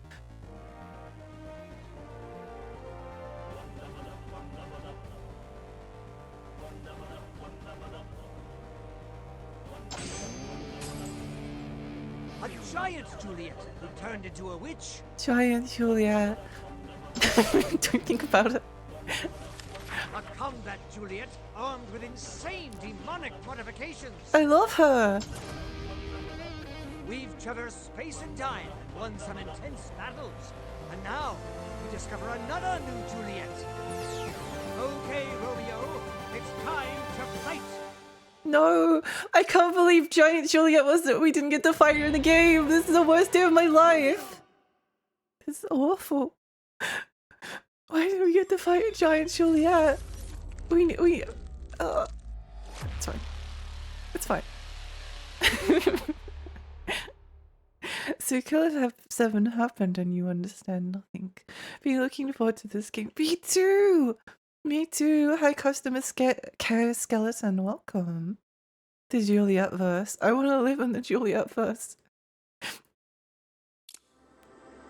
Speaker 10: A giant Juliet who turned into a witch.
Speaker 1: Giant Juliet. Don't think about it.
Speaker 10: A combat Juliet armed with insane demonic modifications.
Speaker 1: I love her.
Speaker 10: We've traversed space and time and won some intense battles. And now we discover another new Juliet. Okay, Romeo, it's time to fight.
Speaker 1: No, I can't believe Giant Juliet we didn't get to fight her in the game. This is the worst day of my life. This is awful. Why did we get to fight Giant Juliet? It's fine. It's fine. So Killer 7 happened and you understand nothing. Be looking forward to this game. Me too! Me too! Hi customer care skeleton, welcome. The Juliet verse. I want to live in the Juliet verse.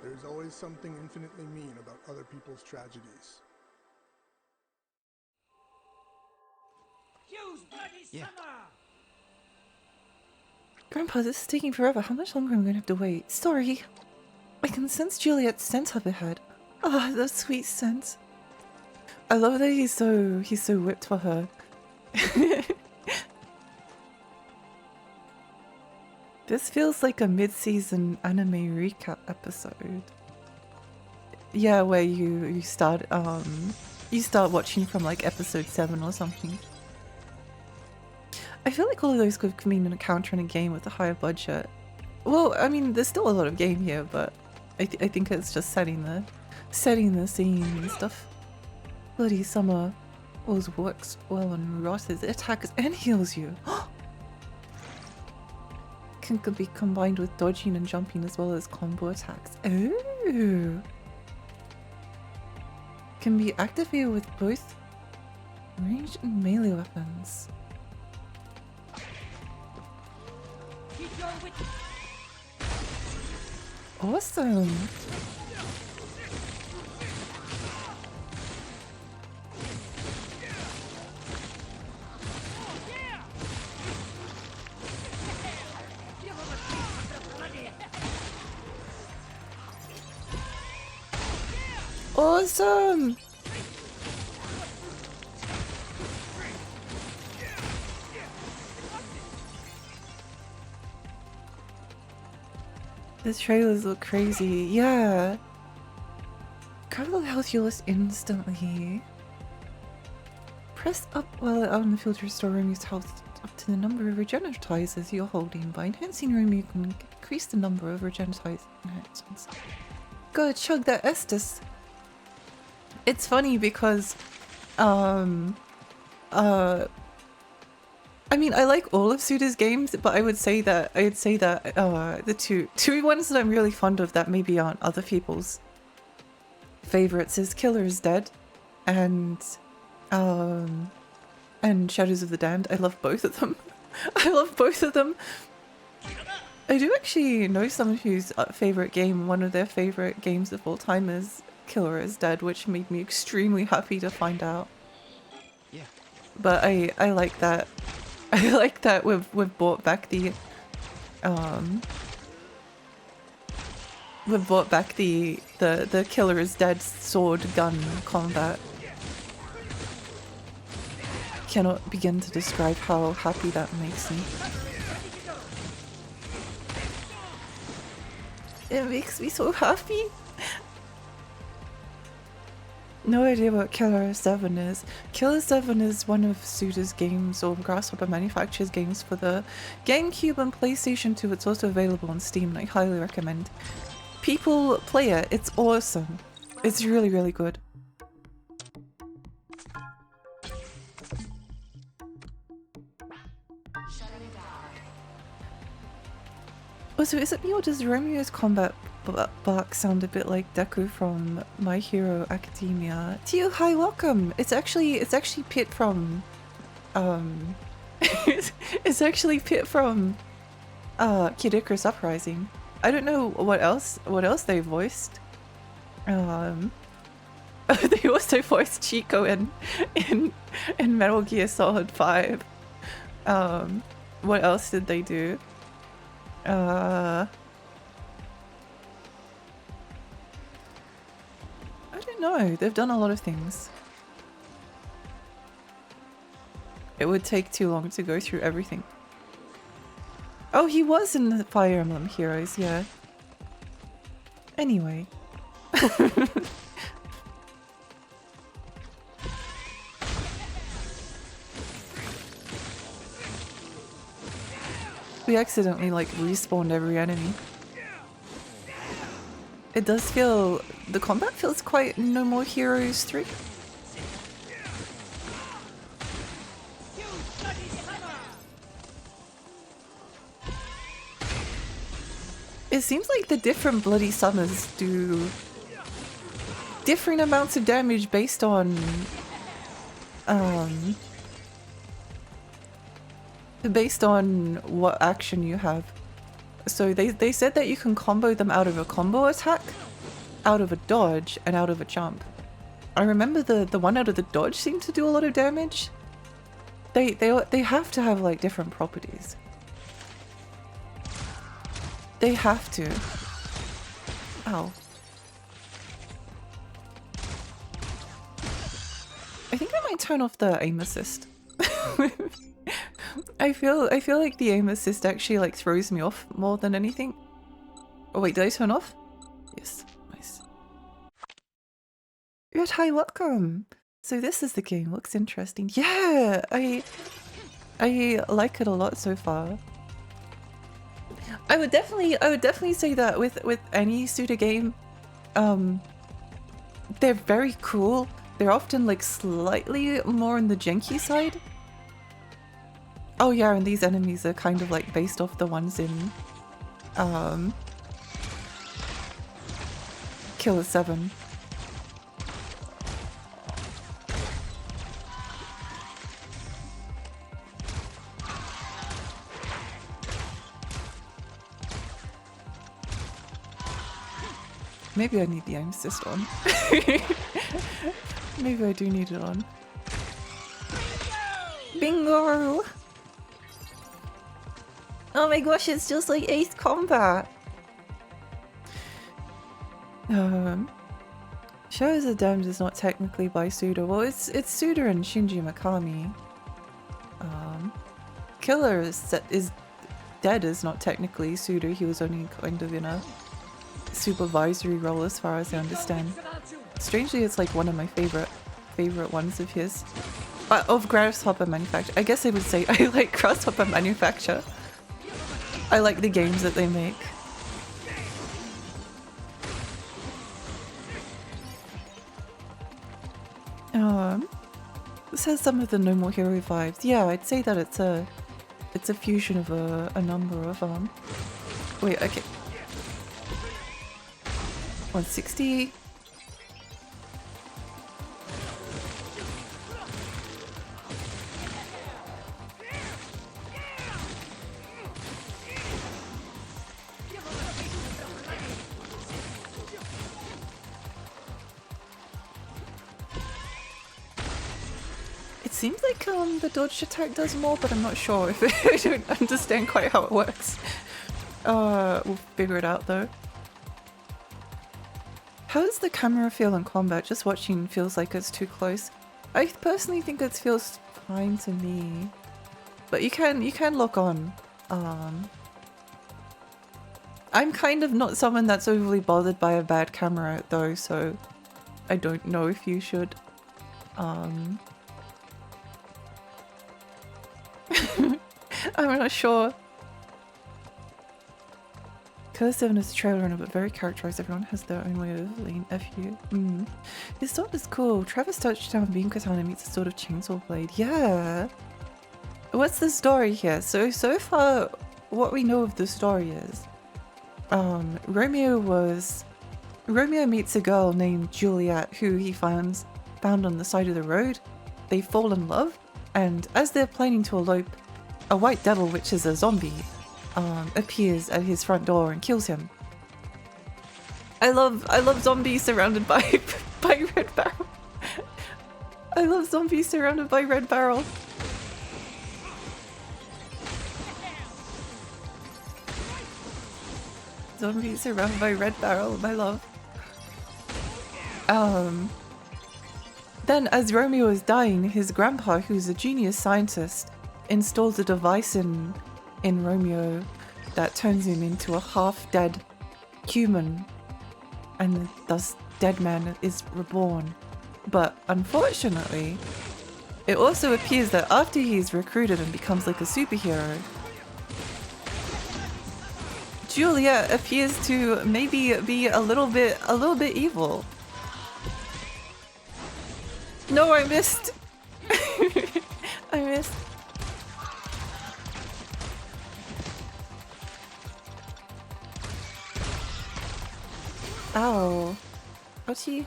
Speaker 8: There's always something infinitely mean about other people's tragedies.
Speaker 10: Use bloody summer!
Speaker 1: Grandpa, this is taking forever. How much longer am I going to have to wait? Sorry. I can sense Juliet's scent up ahead. Ah, the sweet scent. I love that he's so whipped for her. This feels like a mid-season anime recap episode. Yeah, where you start watching from like episode 7 or something. I feel like all of those could mean an encounter in a game with a higher budget. Well, I mean, there's still a lot of game here, but I think it's just setting the scene and stuff. Bloody Summer always works well on Ross's. It attacks and heals you. Can be combined with dodging and jumping as well as combo attacks. Oh! Can be activated with both ranged and melee weapons. Awesome! Awesome! The trailers look crazy. Yeah. Grab the health you list instantly. Press up while out in the field to restore Romeo's health up to the number of regeneratizers you're holding. By enhancing Romeo, you can increase the number of regeneratized enhancements. Go chug that Estus. It's funny because, I mean, I like all of Suda's games, but I'd say that the two ones that I'm really fond of that maybe aren't other people's favorites is Killer is Dead and Shadows of the Damned. I love both of them. I love both of them. I do actually know someone whose favorite game, one of their favorite games of all time is Killer is Dead, which made me extremely happy to find out.
Speaker 2: Yeah.
Speaker 1: But I like that. I like that we've brought back the Killer is Dead sword gun combat. Cannot begin to describe how happy that makes me. It makes me so happy. No idea what Killer 7 is. Killer 7 is one of Suda's games, or Grasshopper Manufacturers games for the GameCube and PlayStation 2. It's also available on Steam and I highly recommend people play it. It's awesome. It's really, really good. Also, is it me or does Romeo's combat bark sound a bit like Deku from My Hero Academia? Tio, hi, welcome! It's actually Pit from it's actually Pit from Kid Icarus Uprising. I don't know what else they voiced. They also voiced Chico in Metal Gear Solid 5. What else did they do? I don't know. They've done a lot of things. It would take too long to go through everything. Oh, he was in the Fire Emblem Heroes, yeah. Anyway. We accidentally like respawned every enemy. It does feel... the combat feels quite No More Heroes 3. It seems like the different Bloody Summers do different amounts of damage based on what action you have. So they said that you can combo them out of a combo attack, out of a dodge, and out of a jump. I remember the one out of the dodge seemed to do a lot of damage. They have to have like different properties. They have to. Ow. I think I might turn off the aim assist. I feel like the aim assist actually like throws me off more than anything. Oh wait, did I turn off? Yes, nice. Good, hi, welcome. So this is the game. Looks interesting. Yeah, I like it a lot so far. I would definitely say that with any Suda game, they're very cool. They're often like slightly more on the janky side. Oh yeah, and these enemies are kind of like based off the ones in Killer 7. Maybe I need the aim assist on. Maybe I do need it on. Bingo! Oh my gosh, it's just like Ace Combat! Shadows of the Damned is not technically by Suda. Well, it's Suda and Shinji Mikami. Killer is dead is not technically Suda. He was only kind of in a supervisory role as far as I understand. Strangely, it's like one of my favorite ones of his. Of Grasshopper Manufacture. I guess I would say I like Grasshopper Manufacture. I like the games that they make. This has some of the No More Hero vibes. Yeah, I'd say that it's a fusion of a number of wait, okay. 160. It seems like the dodge attack does more, but I'm not sure if I don't understand quite how it works. We'll figure it out though. How does the camera feel in combat? Just watching feels like it's too close. I personally think it feels fine to me. But you can lock on. I'm kind of not someone that's overly bothered by a bad camera though, so I don't know if you should. I'm not sure. Killer 7 is a trailer but very characterized. Everyone has their own way of lean FU. His sword is cool. Travis Touchdown Beam Katana meets a sort of chainsaw blade. Yeah. What's the story here? So far, what we know of the story is Romeo meets a girl named Juliet who he found on the side of the road. They fall in love, and as they're planning to elope, a white devil, which is a zombie, appears at his front door and kills him. I love zombies surrounded by Red Barrel. I love zombies surrounded by Red Barrel. Zombies surrounded by Red Barrel, my love. Then as Romeo is dying, his grandpa, who's a genius scientist, installs a device in Romeo that turns him into a half-dead human, and thus dead man is reborn. But unfortunately, it also appears that after he's recruited and becomes like a superhero, Juliet appears to maybe be a little bit evil. No, I missed. I missed. Ow. What's he?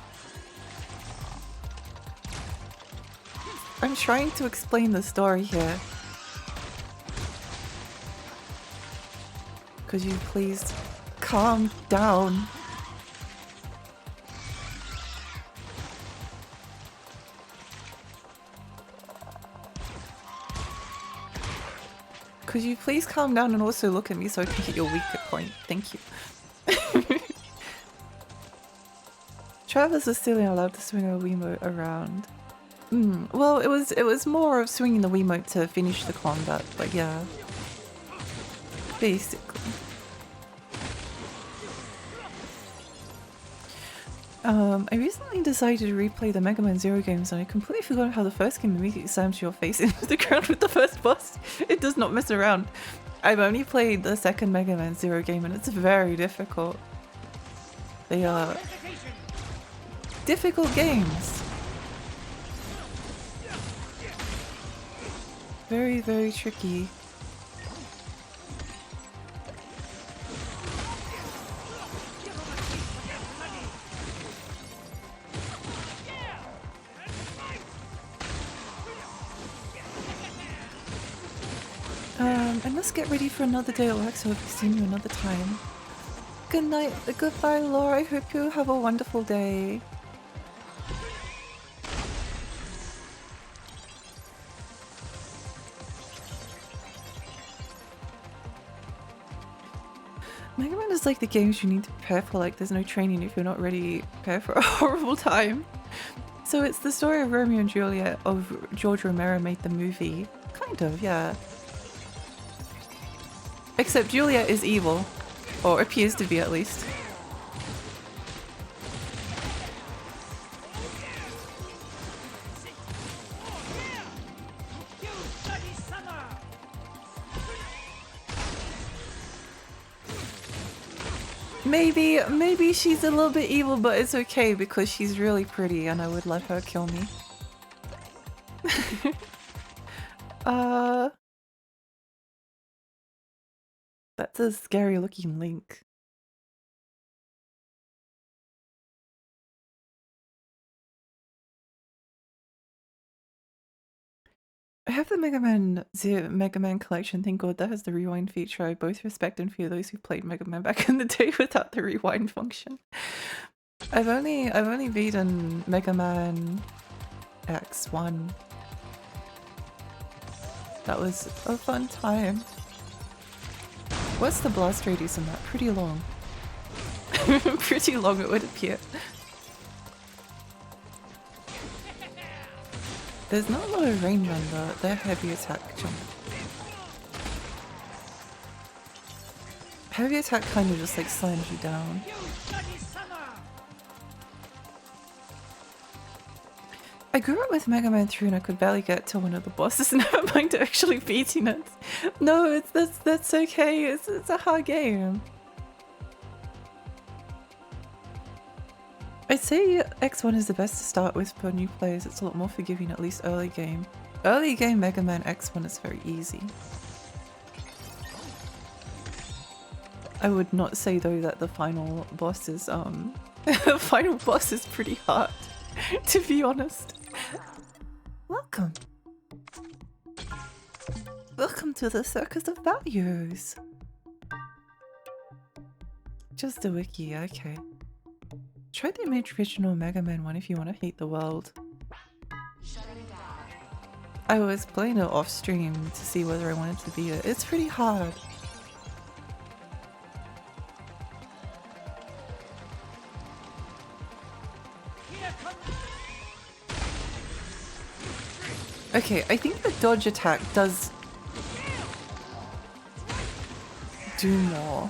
Speaker 1: I'm trying to explain the story here. Could you please calm down? Could you please calm down and also look at me so I can hit your weaker point? Thank you. Travis was still allowed to swing a Wiimote around. Well, it was more of swinging the Wiimote to finish the combat, but yeah. Basically. I recently decided to replay the Mega Man Zero games and I completely forgot how the first game immediately slams your face into the ground with the first boss. It does not mess around. I've only played the second Mega Man Zero game and it's very difficult. They are difficult games. Very, very tricky. And let's get ready for another day at work, so I'll be seeing you another time. Good night, goodbye Laura, I hope you have a wonderful day. Mega Man is like the games you need to prepare for, like there's no training if you're not ready to prepare for a horrible time. So it's the story of Romeo and Juliet of George Romero made the movie. Kind of, yeah. Except Juliet is evil. Or appears to be at least. Maybe she's a little bit evil, but it's okay because she's really pretty and I would let her kill me. That's a scary looking Link. I have the Mega Man collection, thank god that has the rewind feature. I both respect and fear those who played Mega Man back in the day without the rewind function. I've only beaten Mega Man X1. That was a fun time. What's the blast radius on that? Pretty long. Pretty long it would appear. There's not a lot of range on their heavy attack jump. Heavy attack kind of just like slams you down. I grew up with Mega Man 3 and I could barely get to one of the bosses, never mind actually beating it. No, that's okay, it's a hard game. I'd say X1 is the best to start with for new players, it's a lot more forgiving, at least early game. Early game Mega Man X1 is very easy. I would not say though that the final boss is the final boss is pretty hard, to be honest. Welcome. Welcome to the Circus of Values. Just a wiki, okay. Try the original Mega Man one if you want to hate the world. I was playing it off stream to see whether I wanted to beat it. It's pretty hard. Okay, I think the dodge attack does do more.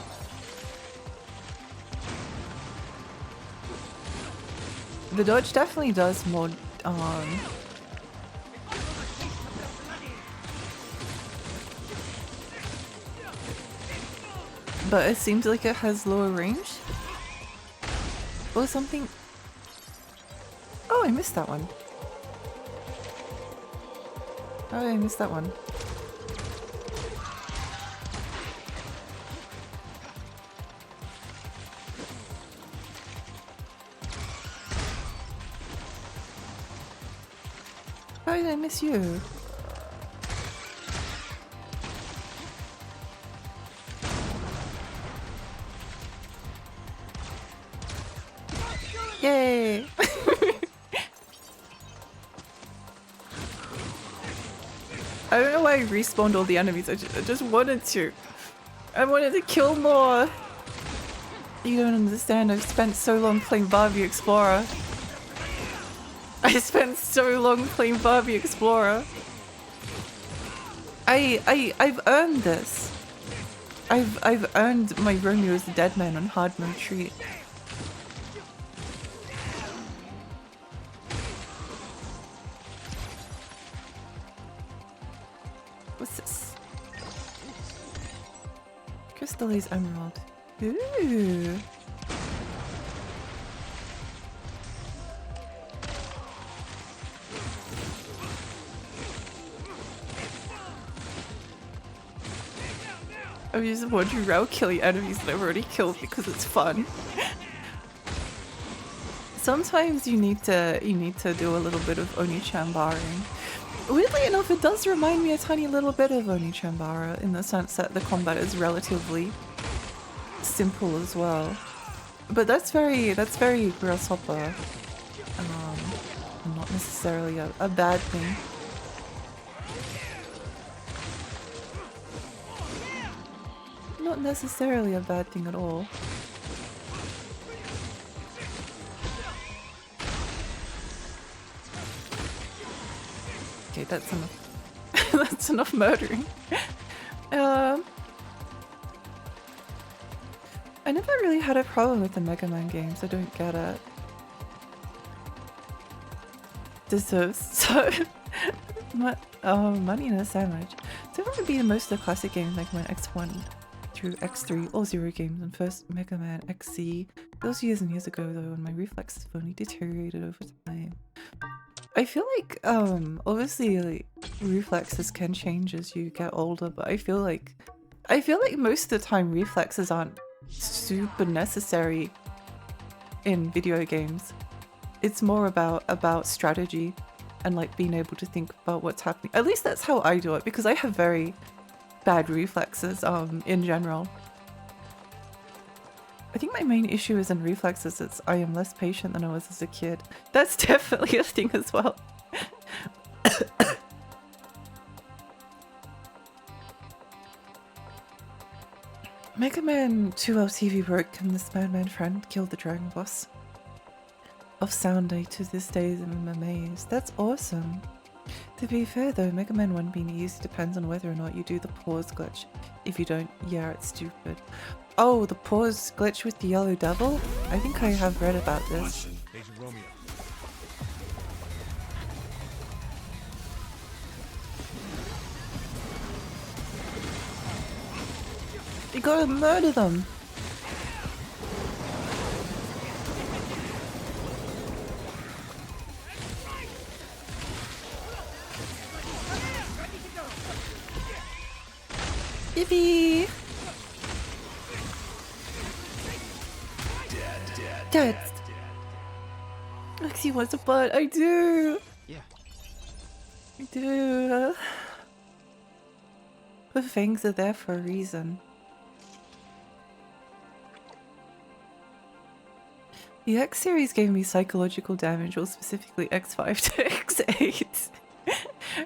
Speaker 1: The dodge definitely does more, but it seems like it has lower range or something. Oh, I missed that one. Oh, I missed that one. How did I miss you? Yay! I don't know why I respawned all the enemies. I just wanted to. I wanted to kill more. You don't understand. I've spent so long playing Barbie Explorer. I spent so long playing Barbie Explorer. I've earned this. I've earned my Romeo is the Dead Man on hard mode treat. What's this? Crystallize Emerald. Ooh. I'm just wondering how killing enemies that I've already killed because it's fun. Sometimes you need to do a little bit of Oni-chan-barring. Weirdly enough, it does remind me a tiny little bit of Oni-chan-bara in the sense that the combat is relatively simple as well. But that's very Grasshopper. Not necessarily a bad thing. Not necessarily a bad thing at all. Okay, that's enough. That's enough murdering. I never really had a problem with the Mega Man games. I don't get it. Deserves so money in a sandwich. So I would be most of the classic games like my X1 through X3, all Zero games, and first Mega Man XC. Those years and years ago though, and my reflexes have only deteriorated over time. I feel like obviously like reflexes can change as you get older, but I feel like most of the time reflexes aren't super necessary in video games. It's more about strategy and like being able to think about what's happening. At least that's how I do it, because I have very bad reflexes in general. I think my main issue is in reflexes. It's I am less patient than I was as a kid. That's definitely a thing as well. Mega Man 2 LTV broke and this madman friend killed the dragon boss. Of Sound Day to this day am amazed. That's awesome. To be fair though, Mega Man 1 being easy depends on whether or not you do the pause glitch. If you don't, yeah, it's stupid. Oh, the pause glitch with the yellow devil? I think I have read about this. You gotta murder them! Yippee! Dead. Lexi wants a butt. I do.
Speaker 2: Yeah.
Speaker 1: I do. The fangs are there for a reason. The X series gave me psychological damage, or specifically X5 to X8.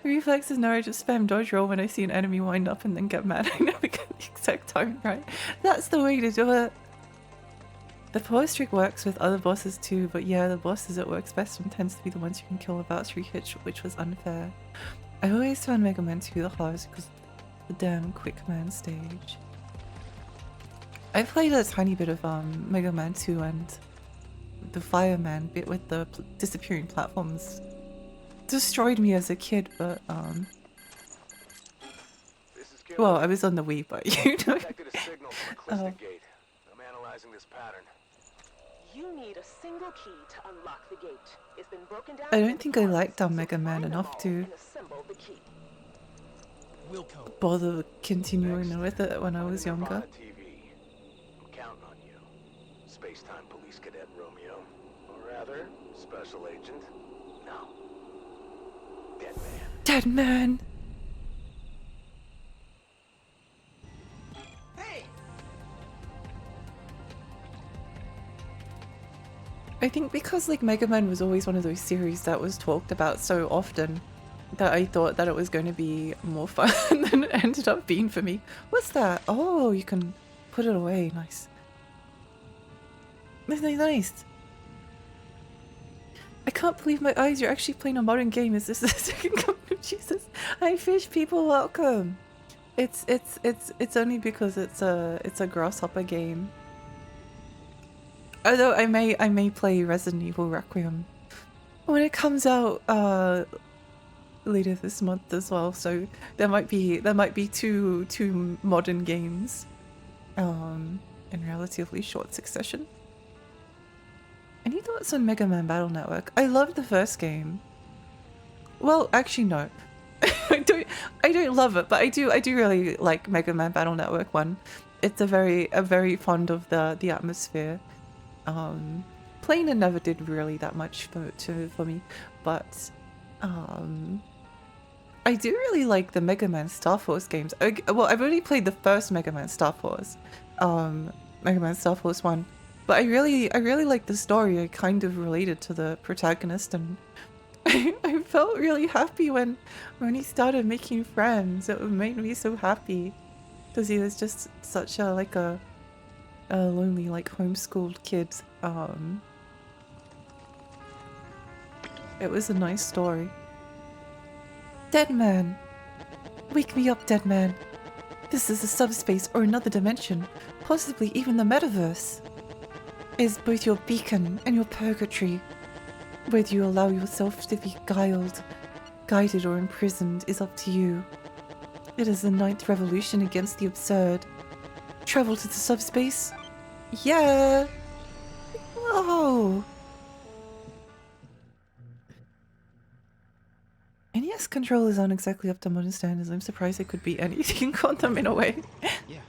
Speaker 1: Reflexes now I just spam dodge roll when I see an enemy wind up and then get mad. I never get the exact time right. That's the way to do it. The pause trick works with other bosses too, but yeah, the bosses it works best on tends to be the ones you can kill without 3 hits, which was unfair. I always found Mega Man 2 the hardest because the damn quick man stage. I played a tiny bit of Mega Man 2 and the fireman bit with the disappearing platforms destroyed me as a kid, but well, I was on the Wii, but you know.
Speaker 11: A signal from a gate. I'm analyzing this pattern.
Speaker 12: You need a single key to unlock the gate. It's been broken down.
Speaker 1: I don't think I liked Mega Man enough to bother continuing with it when I was younger.
Speaker 11: I'm counting on you. Space-time police cadet Romeo. Or rather, special agent. No. Dead man.
Speaker 1: Dead man! I think because like Mega Man was always one of those series that was talked about so often that I thought that it was going to be more fun than it ended up being for me. What's that? Oh, you can put it away. Nice. Nice. I can't believe my eyes. You're actually playing a modern game. Is this the second coming of Jesus? Hi fish people, welcome. It's only because it's a grasshopper game. Although I may play Resident Evil Requiem when it comes out later this month as well. So there might be two modern games in relatively short succession. Any thoughts on Mega Man Battle Network? I loved the first game. Well, actually no. I don't love it, but I do really like Mega Man Battle Network 1. It's a very fond of the atmosphere. Playing it never did really that much for me, but I do really like the Mega Man Star Force games. Well, I've only played the first Mega Man Star Force, Mega Man Star Force 1, but I really like the story. I kind of related to the protagonist, and I felt really happy when he started making friends. It made me so happy because he was just such a lonely, like, homeschooled kid. It was a nice story. Dead man! Wake me up, dead man! This is a subspace or another dimension, possibly even the metaverse. It is both your beacon and your purgatory. Whether you allow yourself to be guided or imprisoned is up to you. It is the 9th revolution against the absurd. Travel to the subspace? Yeah! Whoa! NES controllers aren't exactly up to modern standards. I'm surprised they could be anything on them in a way.
Speaker 2: Yeah.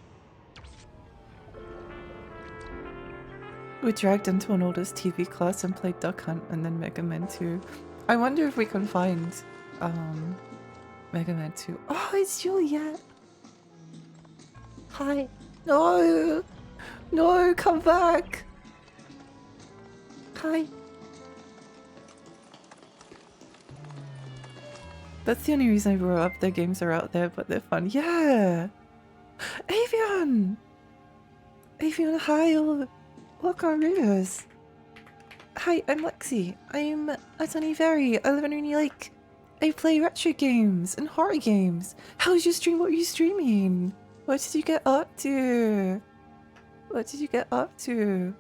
Speaker 1: We dragged into an oldest TV class and played Duck Hunt and then Mega Man 2. I wonder if we can find Mega Man 2. Oh, it's Juliet! Hi. No! No, come back! Hi. That's the only reason I grew up. Their games are out there, but they're fun. Yeah! Avian! Avian, hi! Welcome, Rivers. Hi, I'm Lexi. I'm a Sunny Fairy. I live in Rainy Lake. I play retro games and horror games. How was your stream? What were you streaming? What did you get up to? What did you get up to?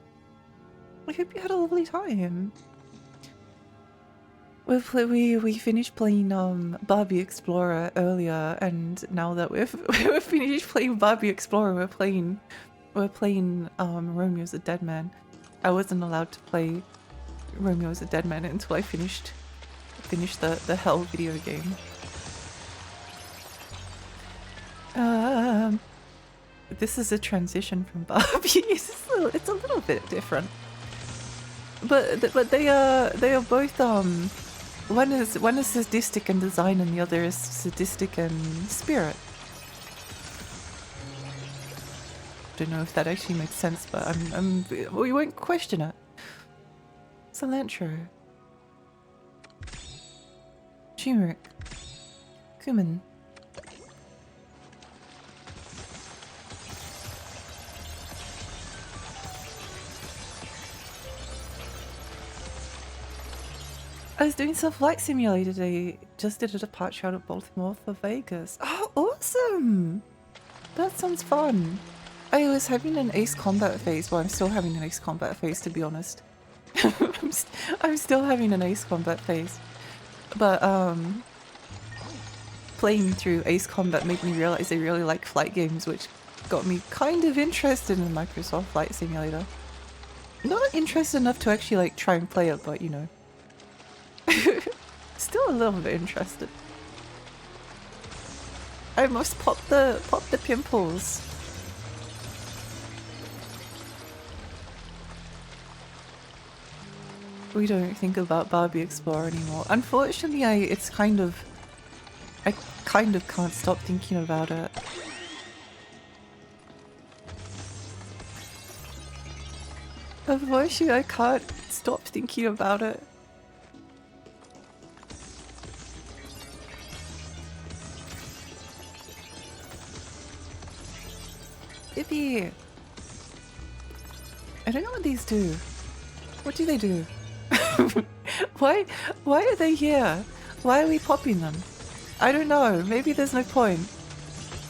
Speaker 1: I hope you had a lovely time. We finished playing Barbie Explorer earlier, and now that we've finished playing Barbie Explorer, we're playing Romeo as a Dead Man. I wasn't allowed to play Romeo as a Dead Man until I finished the Hell video game. This is a transition from Barbie. It's a little bit different. but they are both one is sadistic in design and the other is sadistic in spirit. Don't know if that actually makes sense, but we won't question it. Cilantro, turmeric, cumin. I was doing some flight simulator today. Just did a departure out of Baltimore for Vegas. Oh, awesome! That sounds fun. I was having an Ace Combat phase. Well, I'm still having an Ace Combat phase, to be honest. I'm still having an Ace Combat phase. But, playing through Ace Combat made me realize I really like flight games, which got me kind of interested in Microsoft Flight Simulator. Not interested enough to actually, like, try and play it, but, you know. Still a little bit interested. I must pop the pimples. We don't think about Barbie Explorer anymore. Unfortunately, I kind of can't stop thinking about it. Unfortunately, I can't stop thinking about it. Yippee! I don't know what these do. What do they do? Why are they here? Why are we popping them? I don't know. Maybe there's no point.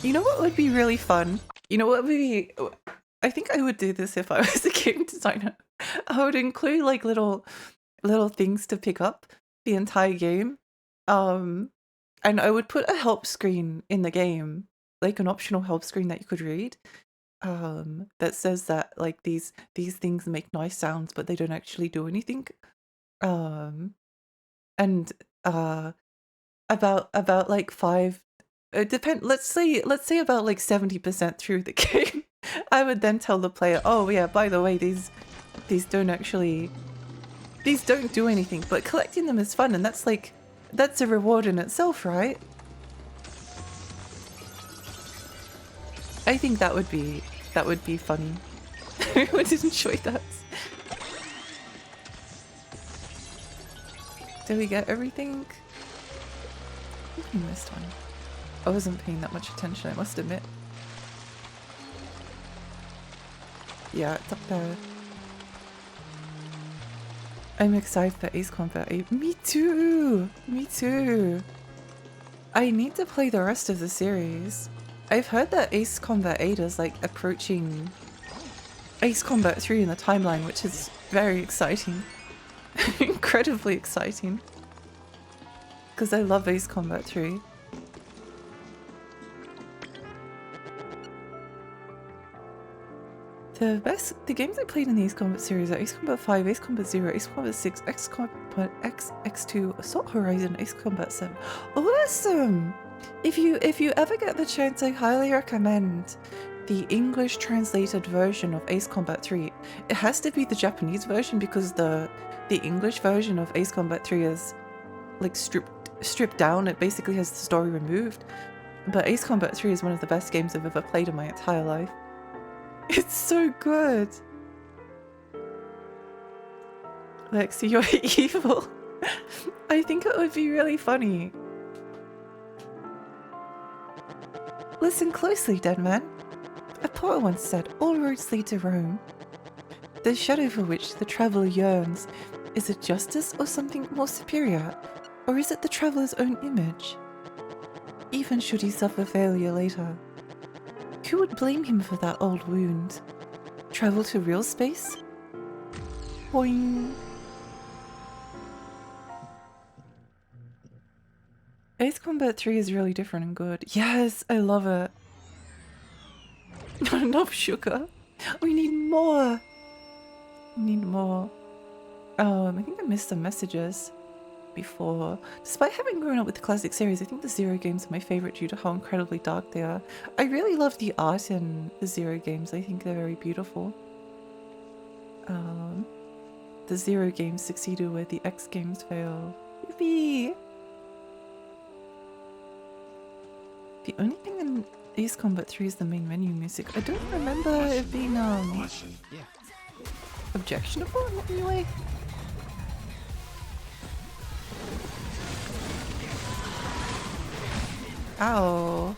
Speaker 1: You know what would be really fun? You know what would be... I think I would do this if I was a game designer. I would include like little things to pick up the entire game. And I would put a help screen in the game, like an optional help screen that you could read. That says that like these things make nice sounds, but they don't actually do anything. And about like let's say about like 70% through the game, I would then tell the player, oh yeah, by the way, these don't do anything, but collecting them is fun, and that's a reward in itself, right? I think that would be funny. I would enjoy that. Did we get everything? I think we missed one. I wasn't paying that much attention, I must admit. Yeah, it's up there. I'm excited for Ace Combat 8. Me too! Me too! I need to play the rest of the series. I've heard that Ace Combat 8 is like approaching Ace Combat 3 in the timeline, which is very exciting. Incredibly exciting. Because I love Ace Combat 3. The games I played in the Ace Combat series are Ace Combat 5, Ace Combat 0, Ace Combat 6, Ace Combat X, X2, Assault Horizon, Ace Combat 7. Awesome! If you ever get the chance, I highly recommend the English translated version of Ace Combat 3. It has to be the Japanese version because the English version of Ace Combat 3 is like stripped down. It basically has the story removed. But Ace Combat 3 is one of the best games I've ever played in my entire life. It's so good. Lexi, you're evil. I think it would be really funny. Listen closely, dead man. A poet once said, all roads lead to Rome. The shadow for which the traveller yearns, is it justice or something more superior? Or is it the traveller's own image? Even should he suffer failure later, who would blame him for that old wound? Travel to real space? Boing. Ace Combat 3 is really different and good. Yes, I love it. Not enough sugar. We need more. We need more. I think I missed some messages before. Despite having grown up with the classic series, I think the Zero games are my favourite due to how incredibly dark they are. I really love the art in the Zero games. I think they're very beautiful. The 0 games succeeded where the X games fail. Yippee! The only thing in Ace Combat 3 is the main menu music. I don't remember it being objectionable in any way. Ow.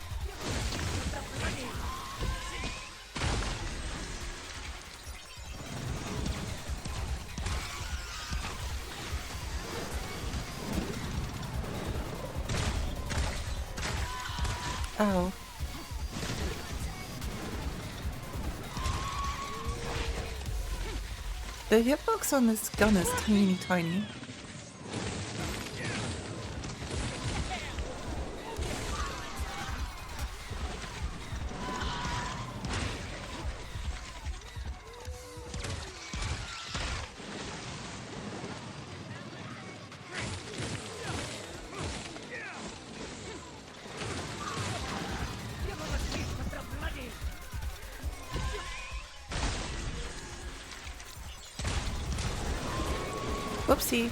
Speaker 1: Ow. The hitbox on this gun is tiny. Whoopsie.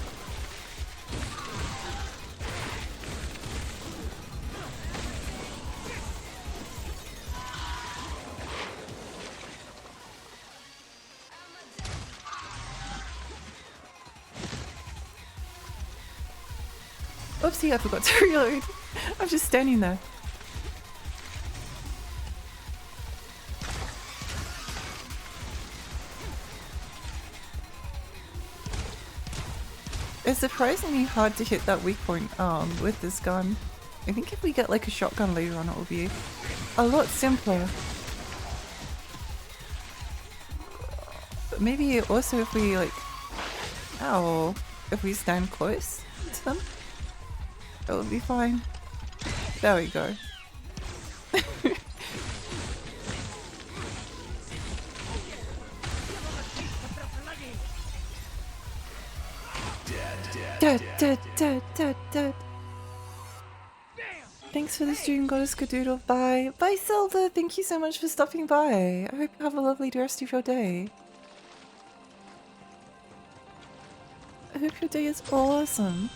Speaker 1: Oopsie, I forgot to reload. I'm just standing there. It's surprisingly hard to hit that weak point with this gun. I think if we get like a shotgun later on, it will be a lot simpler. But maybe also if we like, if we stand close to them, it will be fine. There we go. Dead. Thanks for the stream, Goddess Cadoodle. Bye. Bye, Zelda. Thank you so much for stopping by. I hope you have a lovely rest of your day. I hope your day is awesome.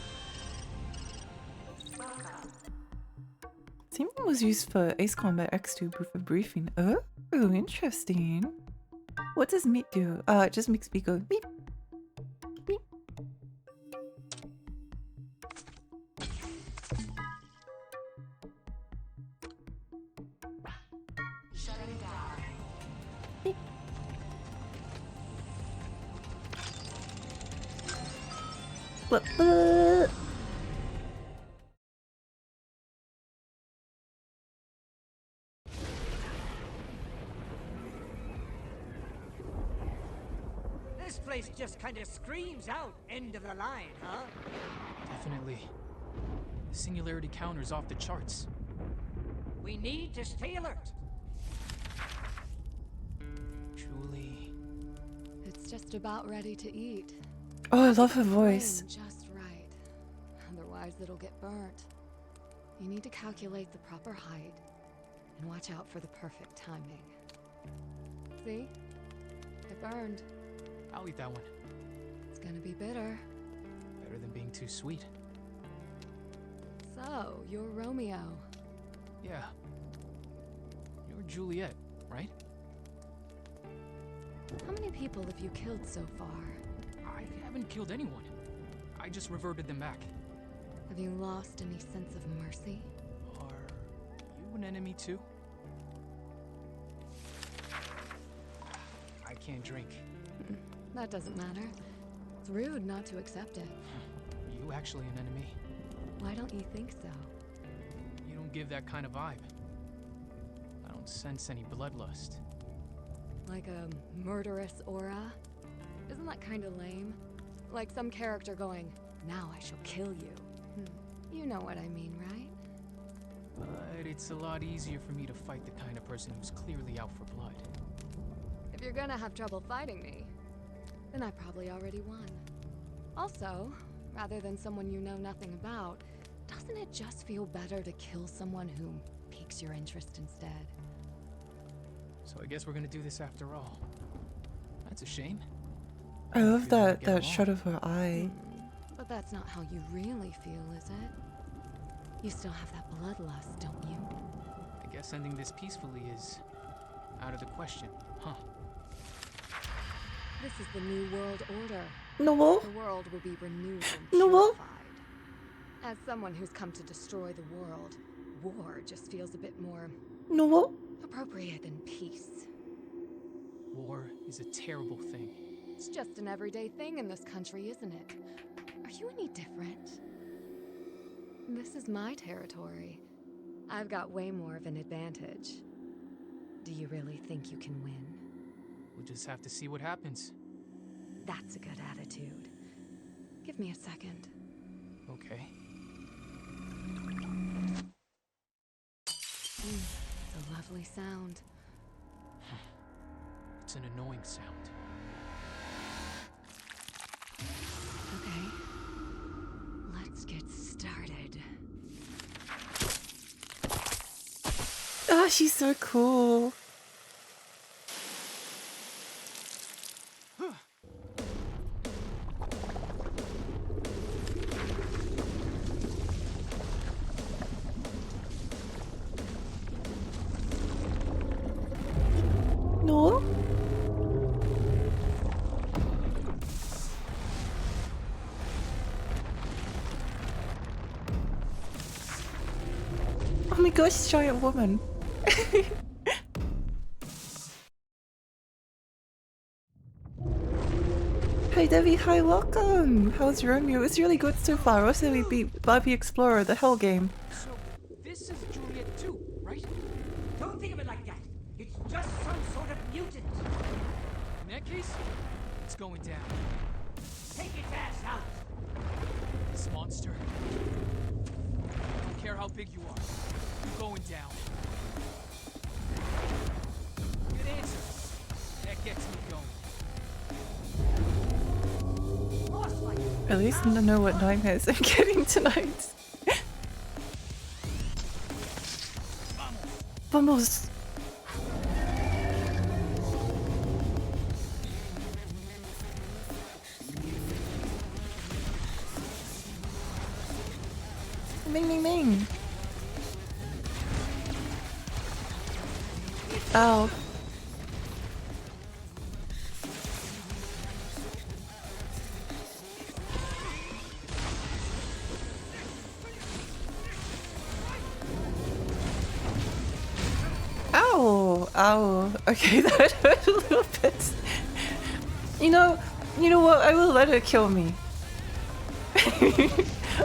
Speaker 1: Same thing was used for Ace Combat X2 for briefing. Oh, interesting. What does meat do? It just makes me go beep. Beep.
Speaker 13: Shutting down.
Speaker 1: Beep. Blah.
Speaker 10: This place just kind of screams out end of the line, huh?
Speaker 2: Definitely. The singularity counter's off the charts.
Speaker 10: We need to stay alert.
Speaker 2: Julie.
Speaker 13: It's just about ready to eat.
Speaker 1: Oh, I love her voice.
Speaker 13: Just right. Otherwise, it'll get burnt. You need to calculate the proper height and watch out for the perfect timing. See? It burned.
Speaker 2: I'll eat that one.
Speaker 13: It's gonna be bitter.
Speaker 2: Better than being too sweet.
Speaker 13: So, you're Romeo.
Speaker 2: Yeah. You're Juliet, right?
Speaker 13: How many people have you killed so far?
Speaker 2: I haven't killed anyone. I just reverted them back.
Speaker 13: Have you lost any sense of mercy?
Speaker 2: Are you an enemy too? I can't drink.
Speaker 13: That doesn't matter. It's rude not to accept it.
Speaker 2: You actually an enemy?
Speaker 13: Why don't you think so?
Speaker 2: You don't give that kind of vibe. I don't sense any bloodlust.
Speaker 13: Like a murderous aura? Isn't that kind of lame? Like some character going, now I shall kill you. You know what I mean, right?
Speaker 2: But it's a lot easier for me to fight the kind of person who's clearly out for blood.
Speaker 13: If you're gonna have trouble fighting me, then I probably already won. Also, rather than someone you know nothing about, doesn't it just feel better to kill someone who piques your interest instead?
Speaker 2: So I guess we're gonna do this after all. That's a shame.
Speaker 1: I love
Speaker 2: feel like we
Speaker 1: that
Speaker 2: get along.
Speaker 1: shot of her eye.
Speaker 13: But that's not how you really feel, is it? You still have that bloodlust, don't you?
Speaker 2: I guess ending this peacefully is out of the question, huh?
Speaker 13: This is the new world order.
Speaker 1: No.
Speaker 13: The world will be renewed and
Speaker 1: No.
Speaker 13: purified. As someone who's come to destroy the world, war just feels a bit more
Speaker 1: No.
Speaker 13: appropriate than peace.
Speaker 2: War is a terrible thing.
Speaker 13: It's just an everyday thing in this country, isn't it? Are you any different? This is my territory. I've got way more of an advantage. Do you really think you can win?
Speaker 2: We'll just have to see what happens.
Speaker 13: That's a good attitude. Give me a second.
Speaker 2: Okay.
Speaker 13: It's a lovely sound.
Speaker 2: It's an annoying sound.
Speaker 13: Okay. Let's get started.
Speaker 1: Ah, she's so cool. No. Oh my gosh, giant woman. Hi Debbie, hi, welcome! How's Romeo? It's really good so far. Also, we beat Barbie Explorer, the hell game.
Speaker 2: So, this is Juliet too, right?
Speaker 10: Don't think of it like that. It's just some sort of mutant.
Speaker 2: In that case, it's going down.
Speaker 10: Take its ass out.
Speaker 2: This monster. I don't care how big you are. You're going down. Good answer. That gets me going.
Speaker 1: At least I know what nightmares I'm getting tonight. Vamos! Ming ming ming! Ow. Ow! Ow. Okay, that hurt a little bit. You know what? I will let her kill me.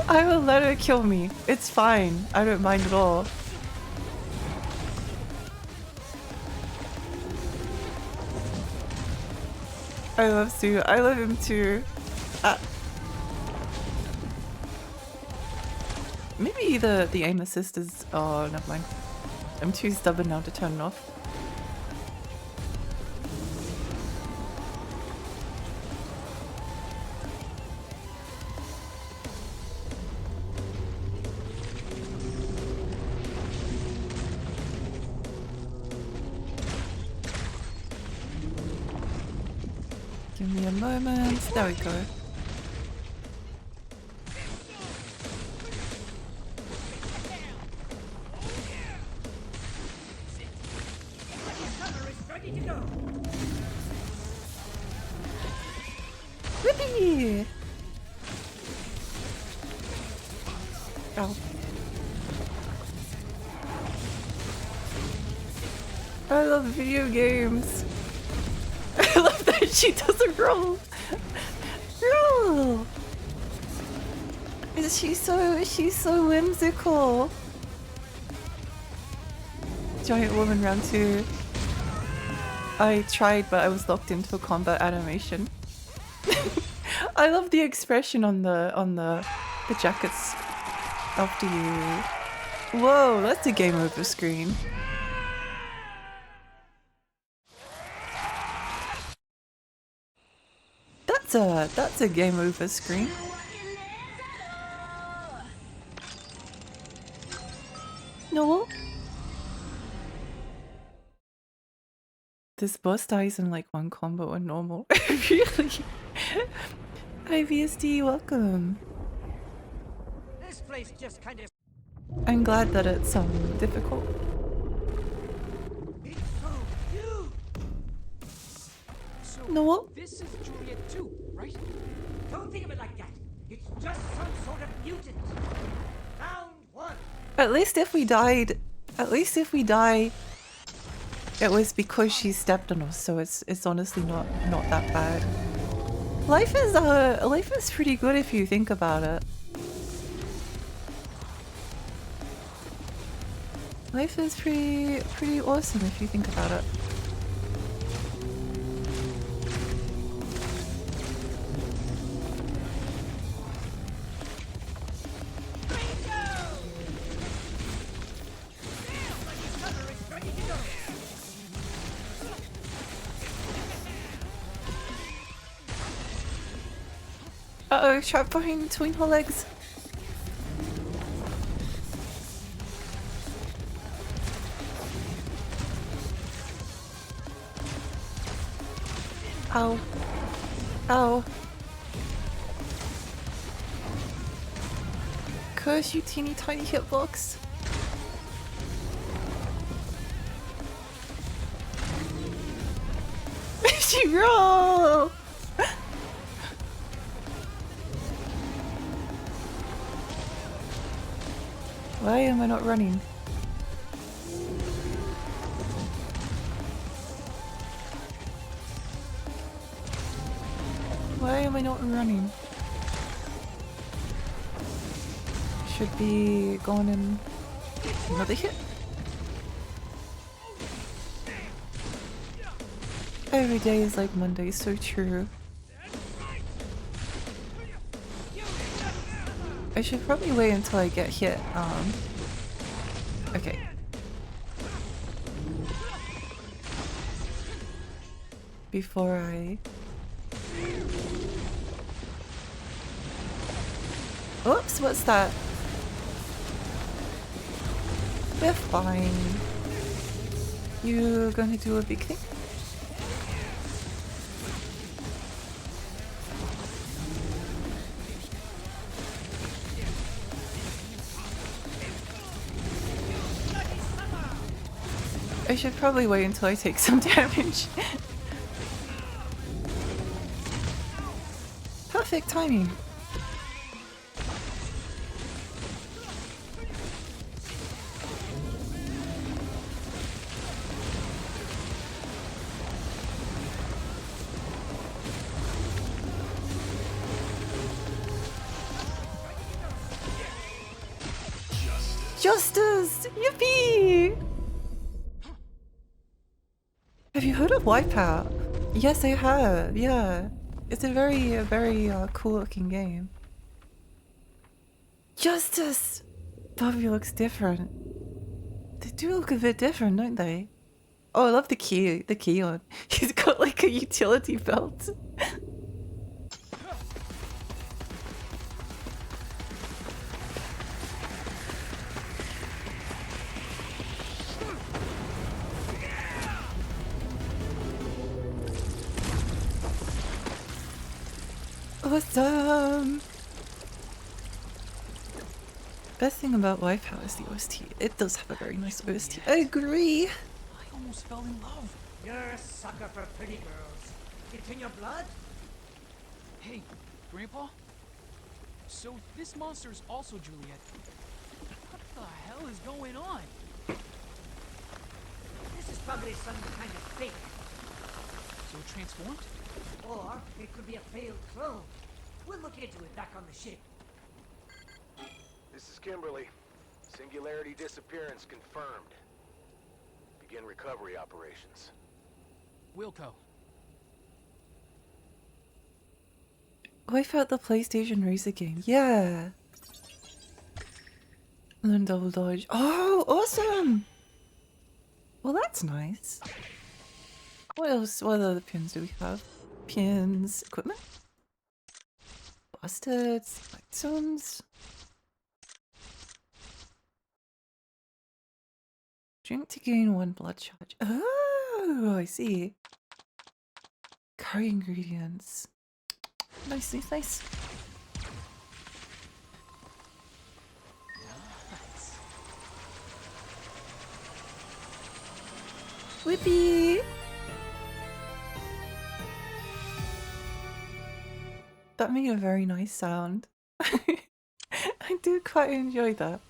Speaker 1: I will let her kill me. It's fine. I don't mind at all. I love Sue. I love him too. Maybe the aim assist is... Oh, never mind. I'm too stubborn now to turn it off. Give me a moment. There we go. Whippy! Ow. I love video games. I love that she doesn't roll. Roll. She's so whimsical. Giant woman round 2. I tried, but I was locked into a combat animation. I love the expression on the jackets after you. Whoa, that's a game over screen. That's a game over screen. No. This boss dies in like one combo on normal. Really? Hi VSD, welcome.
Speaker 10: This place just kind of.
Speaker 1: I'm glad that it's difficult.
Speaker 10: It's so huge.
Speaker 2: So
Speaker 1: No.
Speaker 2: this is Juliet too, right?
Speaker 10: Don't think of it like that. It's just some sort of mutant. Round one.
Speaker 1: At least if we die, it was because she stepped on us, so it's honestly not that bad. Life is pretty good if you think about it. Life is pretty awesome if you think about it. Uh-oh, trap behind between her legs. Ow. Ow. Curse you, teeny tiny hitbox. She roll! Why am I not running? Why am I not running? Should be going in another hit. Every day is like Monday, so true. I should probably wait until I get hit. Okay. Before I... Oops, what's that? We're fine. You gonna do a big thing? I should probably wait until I take some damage. Perfect timing. Justice! Yippee! Have you heard of Wipeout? Yes, I have. Yeah, it's a very cool looking game. Justice! Barbie looks different. They do look a bit different, don't they? Oh, I love the key on. He's got like a utility belt. Awesome! Best thing about Wipeout is the OST. It does have a very nice OST. I agree!
Speaker 2: I almost fell in love.
Speaker 10: You're a sucker for pretty girls. It's in your blood?
Speaker 2: Hey, Grandpa? So this monster is also Juliet. What the hell is going on?
Speaker 10: This is probably some kind of fake.
Speaker 2: So it transformed?
Speaker 10: Or it could be a failed clone. We'll look into it back on the ship.
Speaker 11: This is Kimberly. Singularity disappearance confirmed. Begin recovery operations.
Speaker 2: Wilco.
Speaker 1: Wipeout the PlayStation Racer game. Yeah! And then double dodge. Oh, awesome! Well, that's nice. What else? What other pins do we have? Pins, equipment, bastards, items. Drink to gain 1 blood charge. Oh, I see. Curry ingredients. Nice, nice, nice. Whippy! That made a very nice sound. I do quite enjoy that.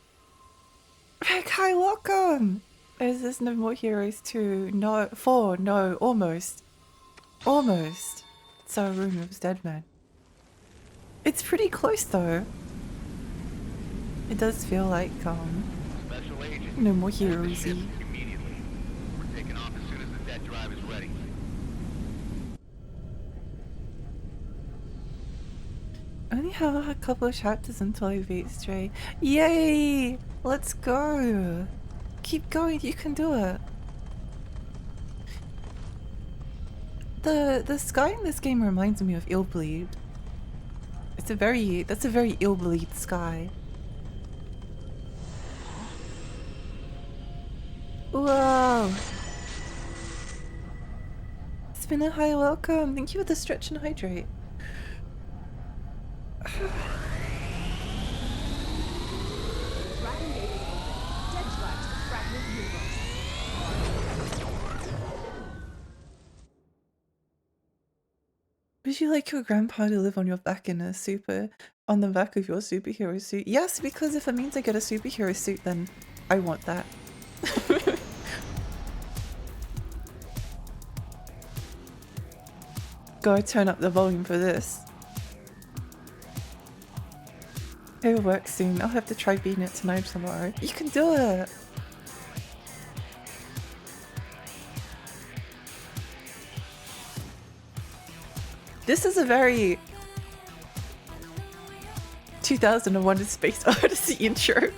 Speaker 1: Rick, hi, welcome! Is this No More Heroes 2? No, 4, no, almost. Almost. So Room of Dead Man. It's pretty close though. It does feel like, No More Heroes-y.
Speaker 11: Immediately. We're taking off as soon as the dead drive is ready.
Speaker 1: I only have a couple of chapters until I beat Stray. Yay! Let's go! Keep going, you can do it. The sky in this game reminds me of Illbleed. That's a very Illbleed sky. Whoa! Spinner, hi, welcome. Thank you for the stretch and hydrate. Would you like your grandpa to live on your back in a on the back of your superhero suit? Yes, because if it means I get a superhero suit, then I want that. Go turn up the volume for this. It'll work soon. I'll have to try beating it tonight or tomorrow. You can do it! This is a very 2001 A Space Odyssey intro.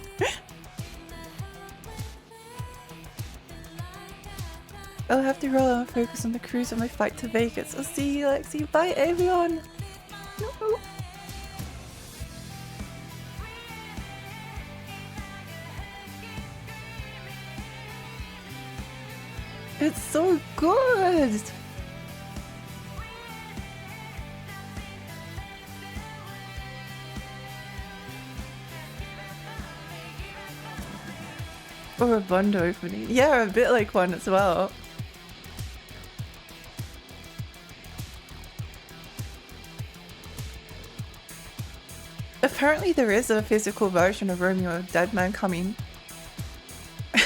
Speaker 1: I'll have to roll and focus on the cruise of my flight to Vegas. I'll see you, Lexi. Bye, everyone! No. It's so good! Or a Bond opening. Yeah, a bit like one as well. Apparently there is a physical version of Romeo Dead Man coming.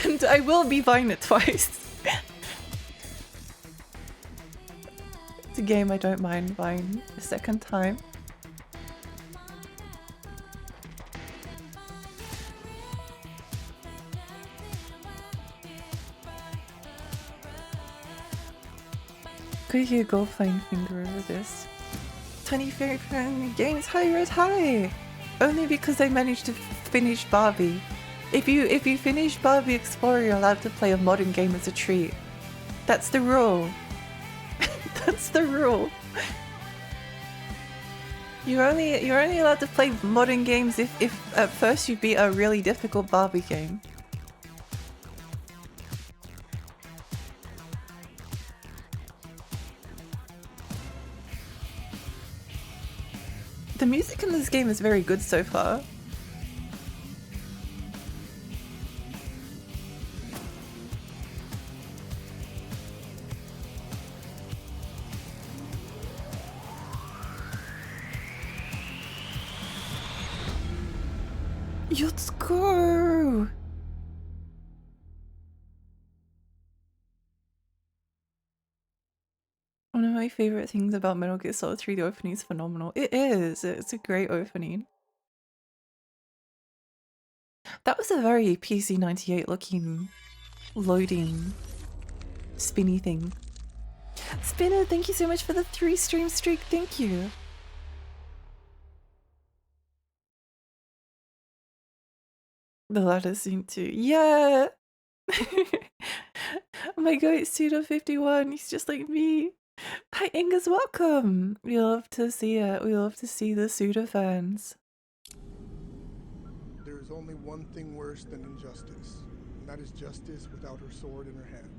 Speaker 1: And I will be buying it twice. It's a game I don't mind buying a second time. Could hear Gold playing finger over this. Tiny fairy friend games. Hi Red, hi! Only because I managed to finish Barbie. If you finish Barbie Explorer, you're allowed to play a modern game as a treat. That's the rule. That's the rule. You're only allowed to play modern games if at first you beat a really difficult Barbie game. The music in this game is very good so far. Let's go! One of my favorite things about Metal Gear Solid 3, the opening is phenomenal. It is! It's a great opening. That was a very PC-98 looking, loading, spinny thing. Spinner, thank you so much for the 3 stream streak, thank you! The latter scene too. Yeah! Oh my god, it's Pseudo51, he's just like me! Hi Ingas, welcome! We love to see it. We love to see the Suda fans.
Speaker 8: There is only one thing worse than injustice, and that is justice without her sword in her hand.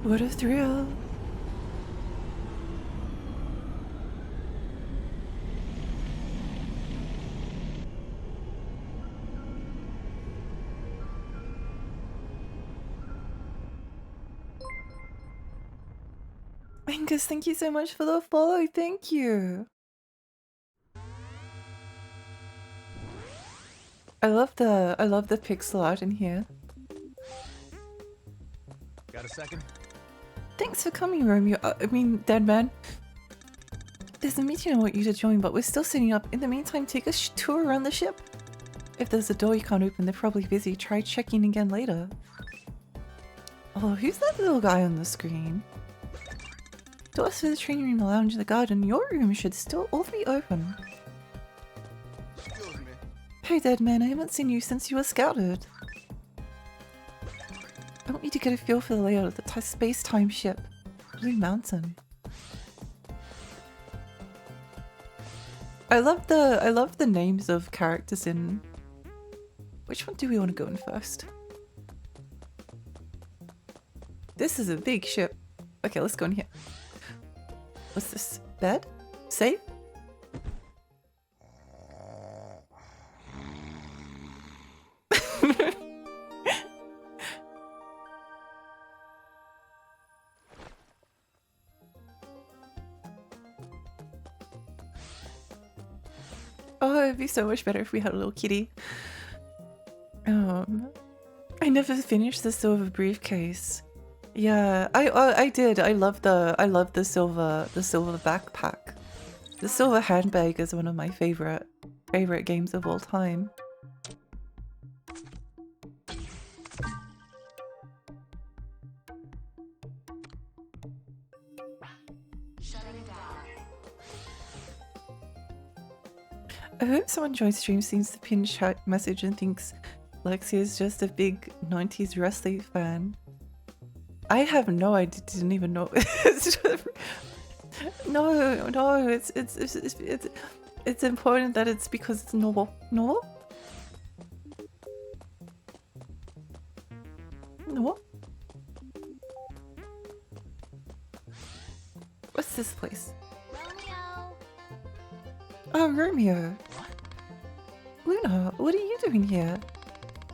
Speaker 1: What a thrill. Angus, thank you so much for the follow. Thank you. I love the pixel art in here.
Speaker 2: Got a second?
Speaker 1: Thanks for coming, Romeo. I mean, Dead Man. There's a meeting I want you to join, but we're still setting up. In the meantime, take a tour around the ship. If there's a door you can't open, they're probably busy. Try checking again later. Oh, who's that little guy on the screen? Doors for the training room, the lounge, and the garden. Your room should still all be open.
Speaker 14: Excuse me.
Speaker 1: Hey, Dead Man, I haven't seen you since you were scouted. I want you to get a feel for the layout of the space-time ship. Blue Mountain. I love the names of characters in... Which one do we want to go in first? This is a big ship. Okay, let's go in here. What's this? Bed? Safe? Oh, it'd be so much better if we had a little kitty. I never finished the silver briefcase. Yeah, I did. I love the silver backpack. The silver handbag is one of my favorite games of all time. I hope someone joins stream, sees the pinned chat message and thinks Lexi is just a big 90s wrestling fan. I have no idea, didn't even know. No, it's important that it's because it's normal. Normal? No? What's this place?
Speaker 4: Romeo!
Speaker 1: Oh, Romeo. Luna, what are you doing here?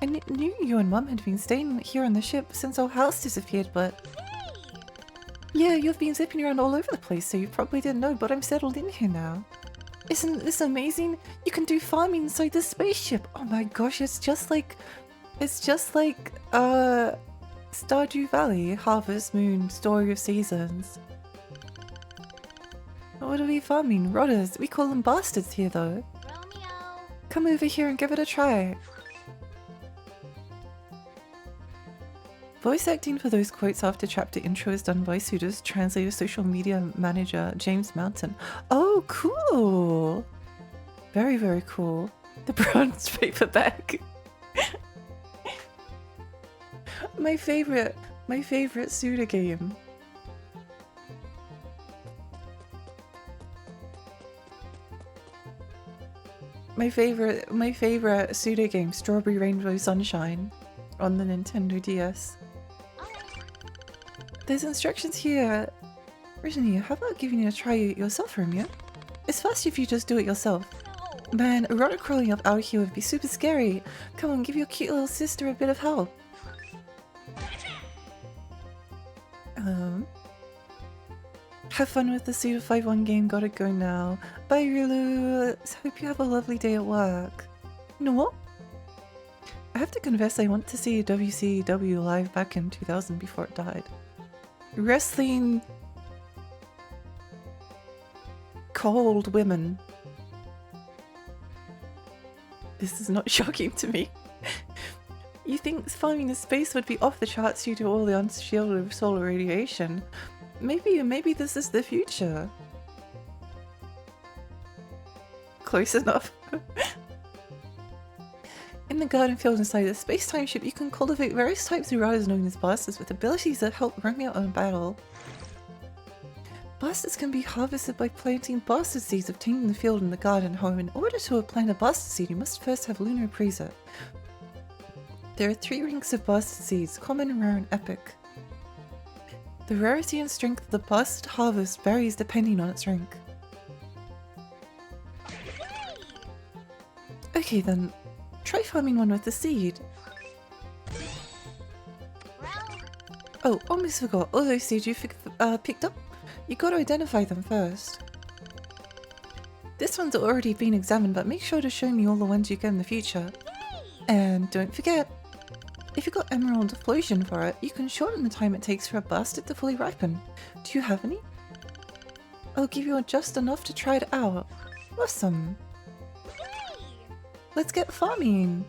Speaker 1: I knew you and Mum had been staying here on the ship since our house disappeared, but... Yeah, you've been zipping around all over the place, so you probably didn't know, but I'm settled in here now. Isn't this amazing? You can do farming inside the spaceship! Oh my gosh, it's just like... Stardew Valley, Harvest Moon, Story of Seasons. What are we farming? Rotters. We call them bastards here, though.
Speaker 4: Romeo!
Speaker 1: Come over here and give it a try. Voice acting for those quotes after chapter intro is done by Suda's translator social media manager James Mountain. Oh, cool! Very, very cool. The bronze paperback. my favorite Suda game. My favorite Suda game, Strawberry Rainbow Sunshine, on the Nintendo DS. There's instructions here. Brittany, how about giving it a try yourself, Romeo? It's fast if you just do it yourself. Man, a rotter crawling up out here would be super scary. Come on, give your cute little sister a bit of help. Have fun with the Suda 5-1 game, gotta go now. Bye, Rulu. Hope you have a lovely day at work. You know what? I have to confess I want to see WCW live back in 2000 before it died. Wrestling... cold women. This is not shocking to me. You think farming in space would be off the charts due to all the unshielded solar radiation. Maybe this is the future. Close enough. In the garden field inside the space-time ship, you can cultivate various types of riders known as bastards with abilities that help Romeo in battle. Bastards can be harvested by planting bastard seeds obtained in the field in the garden home. In order to plant a bastard seed, you must first have lunar preset. There are 3 ranks of bastard seeds, common, rare, and epic. The rarity and strength of the bust harvest varies depending on its rank. Okay then, try farming one with the seed. Oh, almost forgot. All those seeds you picked up, you gotta identify them first. This one's already been examined, but make sure to show me all the ones you get in the future. And don't forget, if you got emerald explosion for it, you can shorten the time it takes for a bastard to fully ripen. Do you have any? I'll give you just enough to try it out. Awesome. Let's get farming.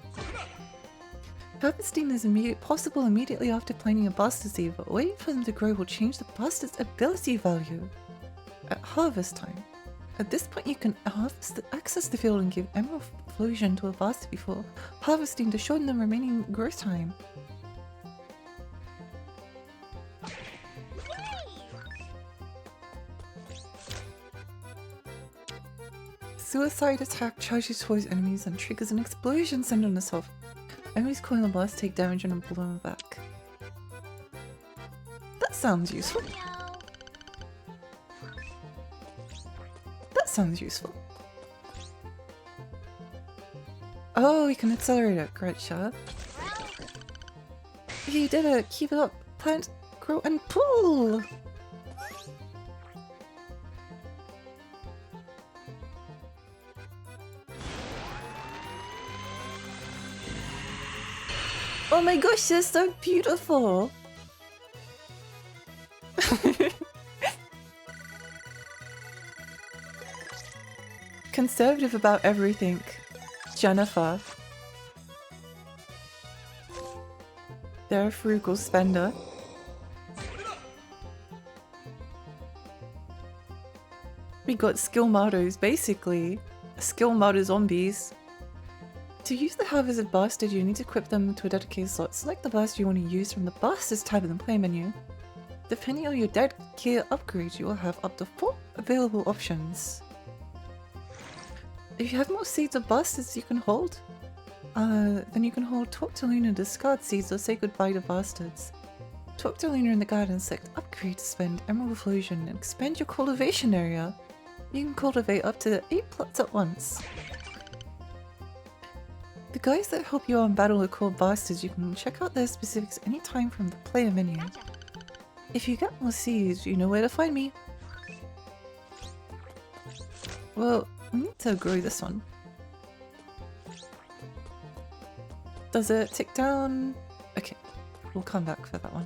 Speaker 1: Harvesting is possible immediately after planting a bastard seed, but waiting for them to grow will change the bastard's ability value at harvest time. At this point you can access the field and give emerald explosion to a bastard before harvesting to shorten the remaining growth time. Suicide attack charges towards enemies and triggers an explosion centered on itself. Enemies caught in the blast take damage and are blown back. That sounds useful. That sounds useful. Oh, we can accelerate it. Great shot. You did it! Keep it up! Plant, grow, and pull! Oh my gosh, they're so beautiful! Conservative about everything. Jennifer. They're a frugal spender. We got skill mottos, basically. Skill motto zombies. To use the Harvested Bastard, you need to equip them to a dedicated slot. Select the bastard you want to use from the Bastards tab in the play menu. Depending on your dedicated upgrade, you will have up to 4 available options. If you have more seeds of bastards you can hold, then you can hold Talk to Luna, discard seeds, or say goodbye to bastards. Talk to Luna in the garden, select upgrade to spend emerald fusion and expand your cultivation area. You can cultivate up to 8 plots at once. The guys that help you on battle are called bastards. You can check out their specifics anytime from the player menu. If you get more seeds, you know where to find me. Well, we need to grow this one. Does it tick down? Okay, we'll come back for that one.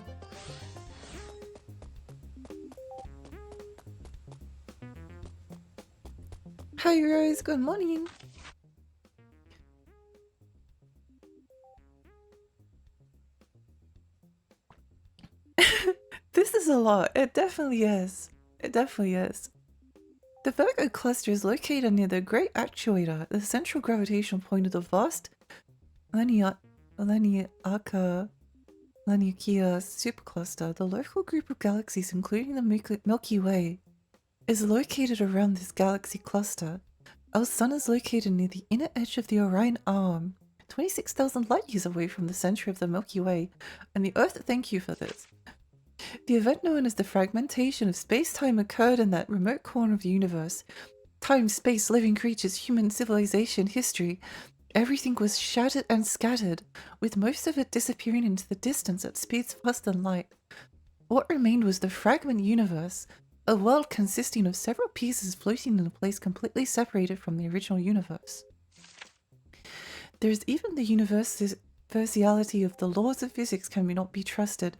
Speaker 1: Hi Rose, good morning! This is a lot. It definitely is. It definitely is. The Virgo cluster is located near the Great Actuator, the central gravitational point of the vast Laniakea supercluster. The local group of galaxies, including the Milky Way, is located around this galaxy cluster. Our sun is located near the inner edge of the Orion Arm, 26,000 light years away from the center of the Milky Way, and the Earth. Thank you for this. The event known as the fragmentation of space-time occurred in that remote corner of the universe. Time, space, living creatures, human civilization, history. Everything was shattered and scattered, with most of it disappearing into the distance at speeds faster than light. What remained was the fragment universe, a world consisting of several pieces floating in a place completely separated from the original universe. There is even the universality of the laws of physics cannot be trusted.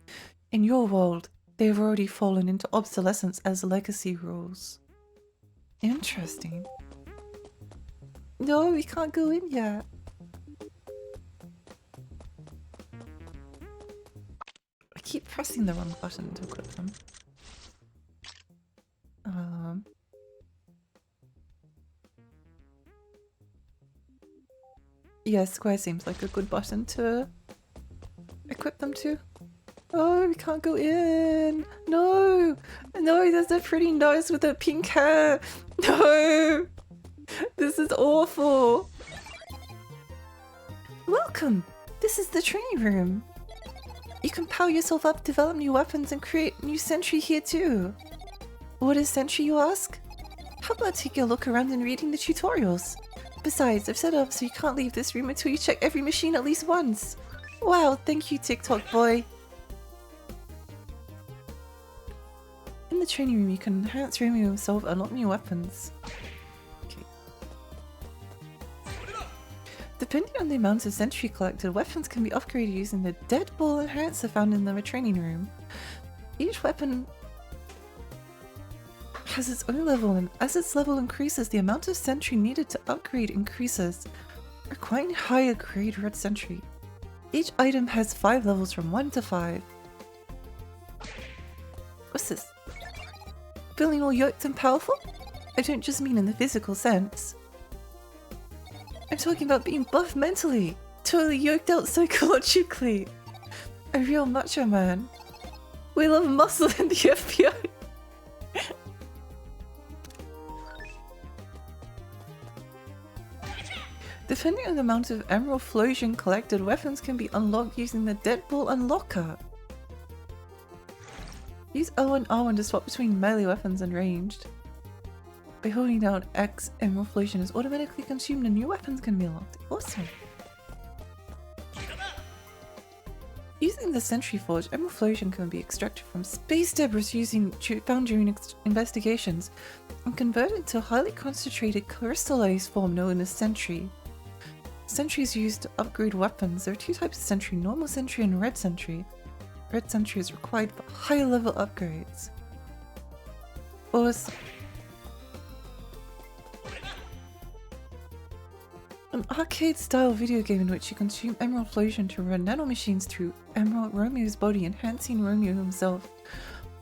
Speaker 1: In your world, they have already fallen into obsolescence as legacy rules. Interesting. No, we can't go in yet. I keep pressing the wrong button to equip them. Yeah, square seems like a good button to equip them to. Oh, we can't go in. No, no, there's a pretty nose with a pink hair. No, this is awful. Welcome. This is the training room. You can power yourself up, develop new weapons, and create new sentry here too. What is sentry, you ask? How about taking a look around and reading the tutorials? Besides, I've set up so you can't leave this room until you check every machine at least once. Wow, thank you, TikTok boy. In the training room, you can enhance Romeo himself and unlock new weapons. Okay. Depending on the amount of sentry collected, weapons can be upgraded using the Deadball enhancer found in the training room. Each weapon has its own level, and as its level increases, the amount of sentry needed to upgrade increases. Requiring higher grade red sentry. Each item has 5 levels from 1 to 5. What's this? Feeling all yoked and powerful? I don't just mean in the physical sense. I'm talking about being buff mentally, totally yoked out psychologically. A real macho man. We love muscle in the FBI. Depending on the amount of emerald flosion collected, weapons can be unlocked using the Deadball Unlocker. Use L1 R1 to swap between melee weapons and ranged. By holding down X, emerald flosion is automatically consumed and new weapons can be unlocked. Awesome! Using the Sentry Forge, emerald flosion can be extracted from space debris found during investigations and converted to a highly concentrated crystallized form known as Sentry. Sentry is used to upgrade weapons. There are 2 types of Sentry, normal Sentry and red Sentry. Red Sentry is required for higher level upgrades. Awesome. An arcade-style video game in which you consume emerald flosion to run nanomachines through Emerald Romeo's body, enhancing Romeo himself.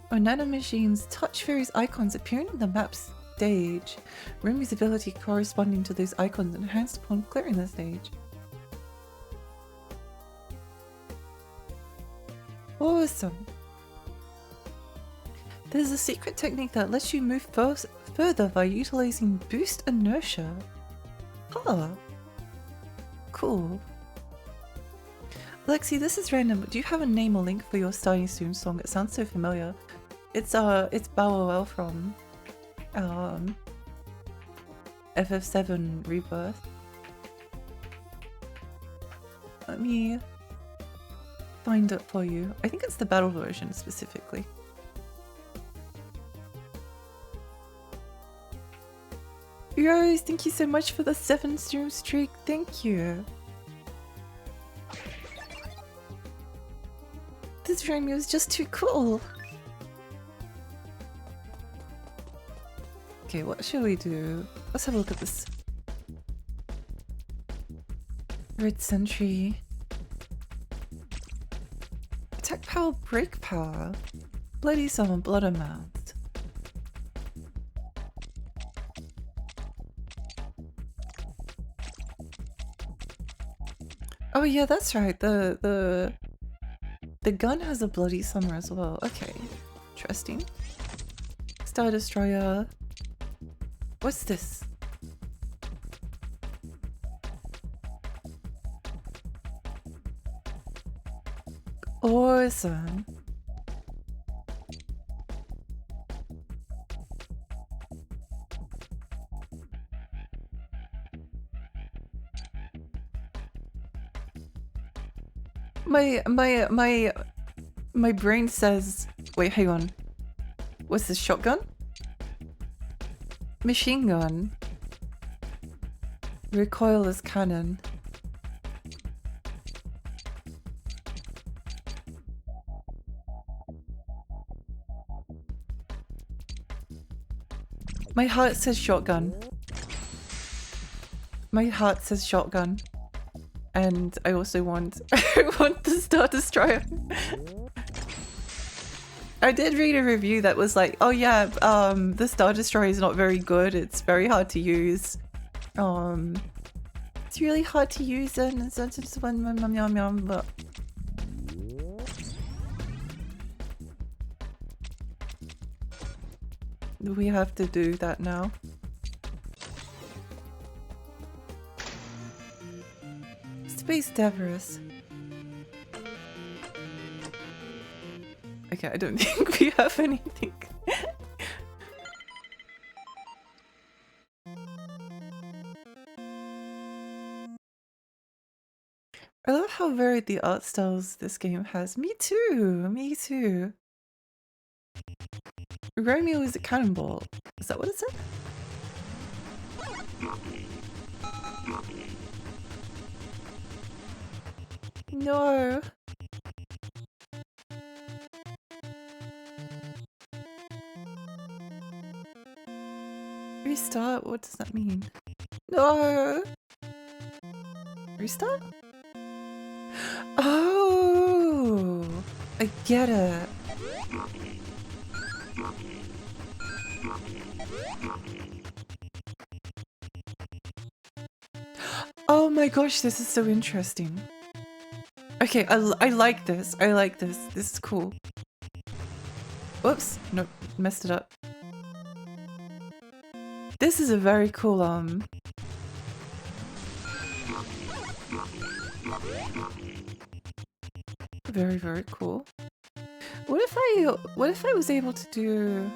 Speaker 1: When nanomachines touch various icons appearing on the map stage, Romeo's ability corresponding to those icons enhanced upon clearing the stage. Awesome! There's a secret technique that lets you move further by utilizing boost inertia. Huh. Cool. Lexi, this is random, but do you have a name or link for your Starting Soon song? It sounds so familiar. It's Bow Wow from FF7 Rebirth. Let me find it for you. I think it's the battle version specifically. Rose, thank you so much for the 7 stream streak. Thank you. This Romeo is just too cool. Okay, what should we do? Let's have a look at this. Red Sentry. Attack power, break power. Bloody Summon, blood amount. Oh yeah, that's right. The gun has a bloody summer as well. Okay, interesting. Star Destroyer. What's this? Awesome. My brain says, wait, hang on. What's this, shotgun? Machine gun. Recoilless cannon. My heart says shotgun. My heart says shotgun. And I also want I want the Star Destroyer. I did read a review that was like, oh yeah, the Star Destroyer is not very good. It's very hard to use. It's really hard to use and it's just one but we have to do that now. Space Debris. Okay, I don't think we have anything. I love how varied the art styles this game has. Me too, me too. Romeo is a cannonball. Is that what it said? No. Restart? What does that mean? No. Restart? Oh, I get it. Oh my gosh, this is so interesting. Okay, I like this. I like this. This is cool. Whoops. Nope. Messed it up. This is a very cool, very, very cool. What if I was able to do...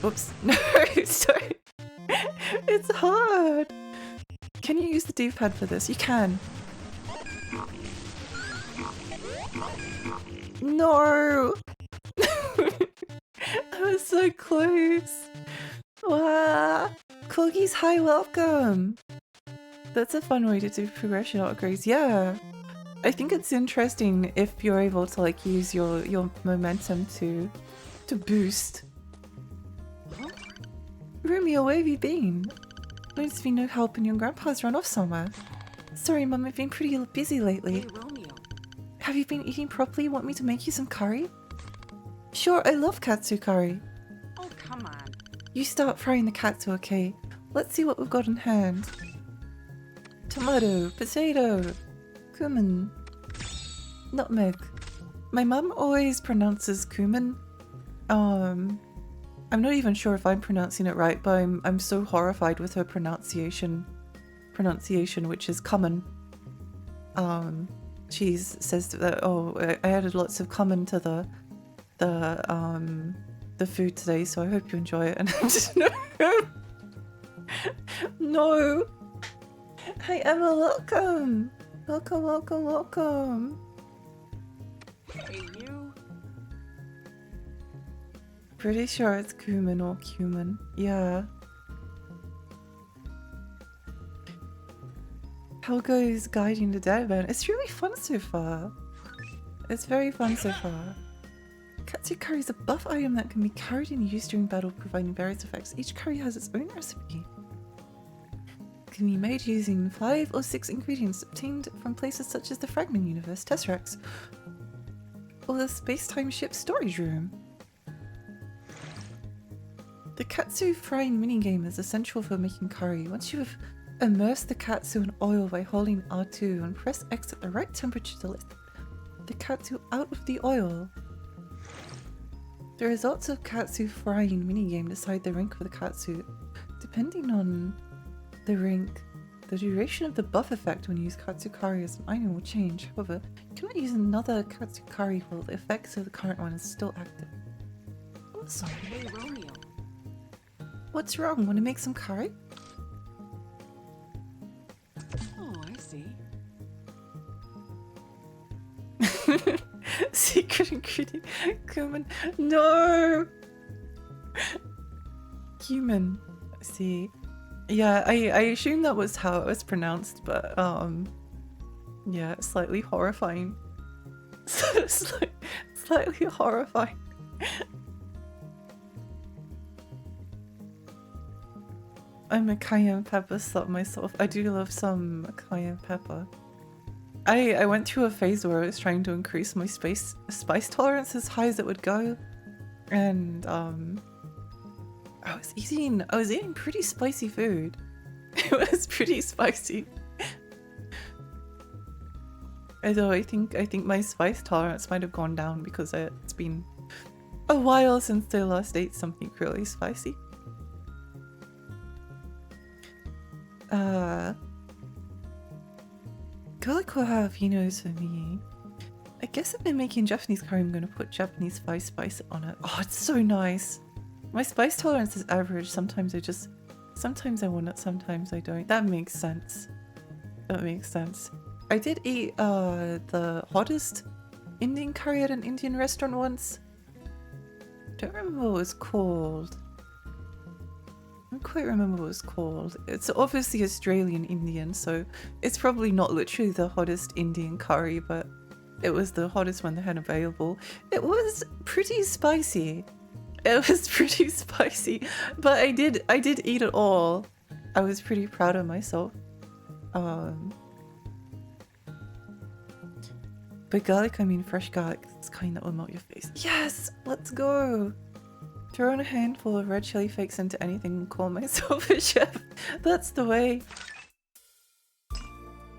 Speaker 1: Whoops. No, sorry. It's hard. Can you use the D-pad for this? You can. No! I was so close. Wow. Corgis, hi, welcome. That's a fun way to do progression upgrades. Yeah. I think it's interesting if you're able to like use your momentum to boost. Romeo, where have you been? There's been no help and your grandpa's run off somewhere. Sorry, Mum, I've been pretty busy lately.
Speaker 12: Hey, Romeo.
Speaker 1: Have you been eating properly? Want me to make you some curry? Sure, I love katsu curry.
Speaker 12: Oh, come on.
Speaker 1: You start frying the katsu, okay? Let's see what we've got in hand. Tomato, potato, cumin, nutmeg. My mum always pronounces cumin. I'm not even sure if I'm pronouncing it right, but I'm so horrified with her pronunciation, which is cumin. She says that, oh, I added lots of cumin to the food today, so I hope you enjoy it. And I'm just no. No. Hi Emma, welcome. Welcome, welcome, welcome.
Speaker 12: Hey, you.
Speaker 1: Pretty sure it's cumin or cumin. Yeah. Helga is guiding the dead man. It's really fun so far. It's very fun so far. Katsu curry is a buff item that can be carried and used during battle, providing various effects. Each curry has its own recipe. It can be made using 5 or 6 ingredients obtained from places such as the Fragment Universe, Tesseracts, or the Space-Time Ship Storage Room. The katsu frying minigame is essential for making curry. Once you have immersed the katsu in oil by holding R2 and press X at the right temperature to lift the katsu out of the oil. The results of katsu frying minigame decide the rank of the katsu. Depending on the rank, the duration of the buff effect when you use katsu curry as an item will change. However, you cannot use another katsu curry while the effects of the current one is still active. Awesome.
Speaker 12: Hey, Romeo.
Speaker 1: What's wrong? Want to make some curry?
Speaker 12: Oh, I see.
Speaker 1: Secret ingredient. Cumin. No! Cumin. See. Yeah, I assume that was how it was pronounced, but yeah, slightly horrifying. Slightly horrifying. I'm a cayenne pepper slut myself. I do love some cayenne pepper. I went through a phase where I was trying to increase my spice tolerance as high as it would go, and I was eating pretty spicy food. It was pretty spicy. Although I think my spice tolerance might have gone down because it's been a while since I last ate something really spicy. Garlic will have Vinos for me. I guess if I'm making Japanese curry, I'm gonna put Japanese spice on it. Oh, it's so nice. My spice tolerance is average. Sometimes I want it, sometimes I don't. That makes sense. That makes sense. I did eat the hottest Indian curry at an Indian restaurant once. Don't remember what it was called. I don't quite remember what it was called. It's obviously Australian Indian, so it's probably not literally the hottest Indian curry, but it was the hottest one they had available. It was pretty spicy. It was pretty spicy, but I did eat it all. I was pretty proud of myself. But garlic, I mean fresh garlic, it's kind that will melt your face. Yes, let's go. Throw in a handful of red chili flakes into anything and call myself a chef. That's the way.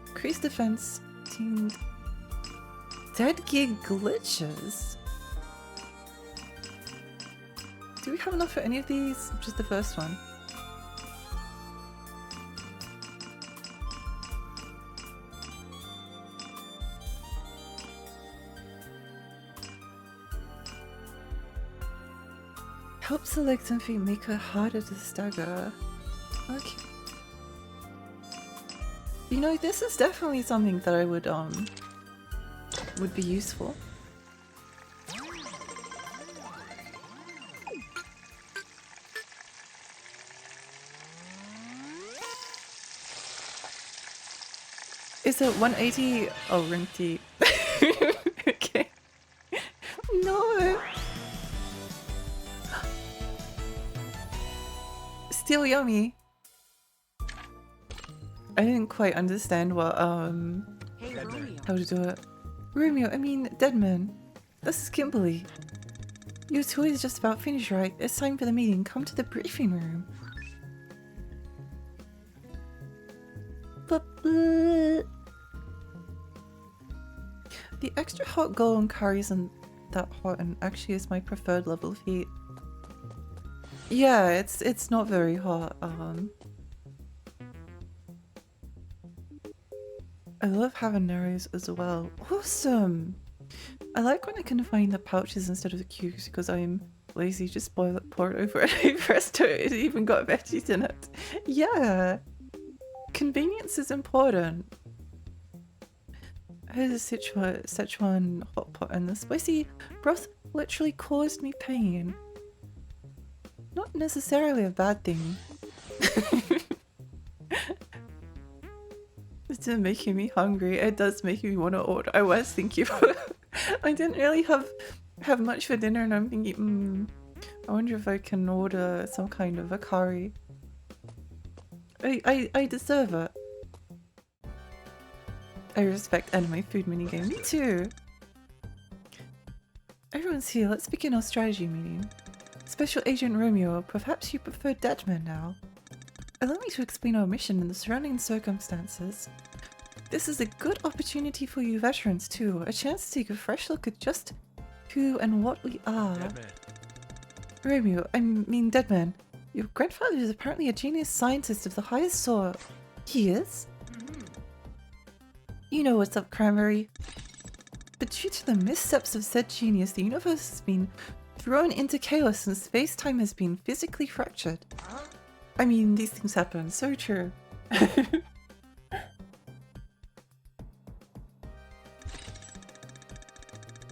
Speaker 1: Increase defense. Teamed. Dead gear glitches. Do we have enough for any of these? Just the first one. Help select something, make it harder to stagger. Okay. You know, this is definitely something that I would be useful. Is it 180? Oh, ring T. Okay. No! Still yummy. I didn't quite understand what,
Speaker 10: Hey, Romeo.
Speaker 1: how to do it. Romeo, I mean, Deadman. This is Kimberly. Your tour is just about finished, right? It's time for the meeting. Come to the briefing room. The extra hot golden curry isn't that hot and actually is my preferred level of heat. Yeah, it's not very hot. I love habaneros as well. Awesome! I like when I can find the pouches instead of the cubes because I'm lazy. Just boil it, pour it over and presto, it even got veggies in it. Yeah! Convenience is important. I had a Szechuan hot pot and the spicy broth literally caused me pain. Not necessarily a bad thing. It's making me hungry. It does make me want to order. I was thinking I didn't really have much for dinner and I'm thinking, I wonder if I can order some kind of a curry. I deserve it. I respect anime food minigame. Me too. Everyone's here. Let's begin our strategy meeting. Special Agent Romeo, perhaps you prefer Deadman now. Allow me to explain our mission and the surrounding circumstances. This is a good opportunity for you veterans too, a chance to take a fresh look at just who and what we are.
Speaker 6: Deadman.
Speaker 1: Romeo, I mean Deadman, your grandfather is apparently a genius scientist of the highest sort. He is? You know what's up, Cranberry. But due to the missteps of said genius, the universe has been thrown into chaos and space-time has been physically fractured. I mean, these things happen, so true.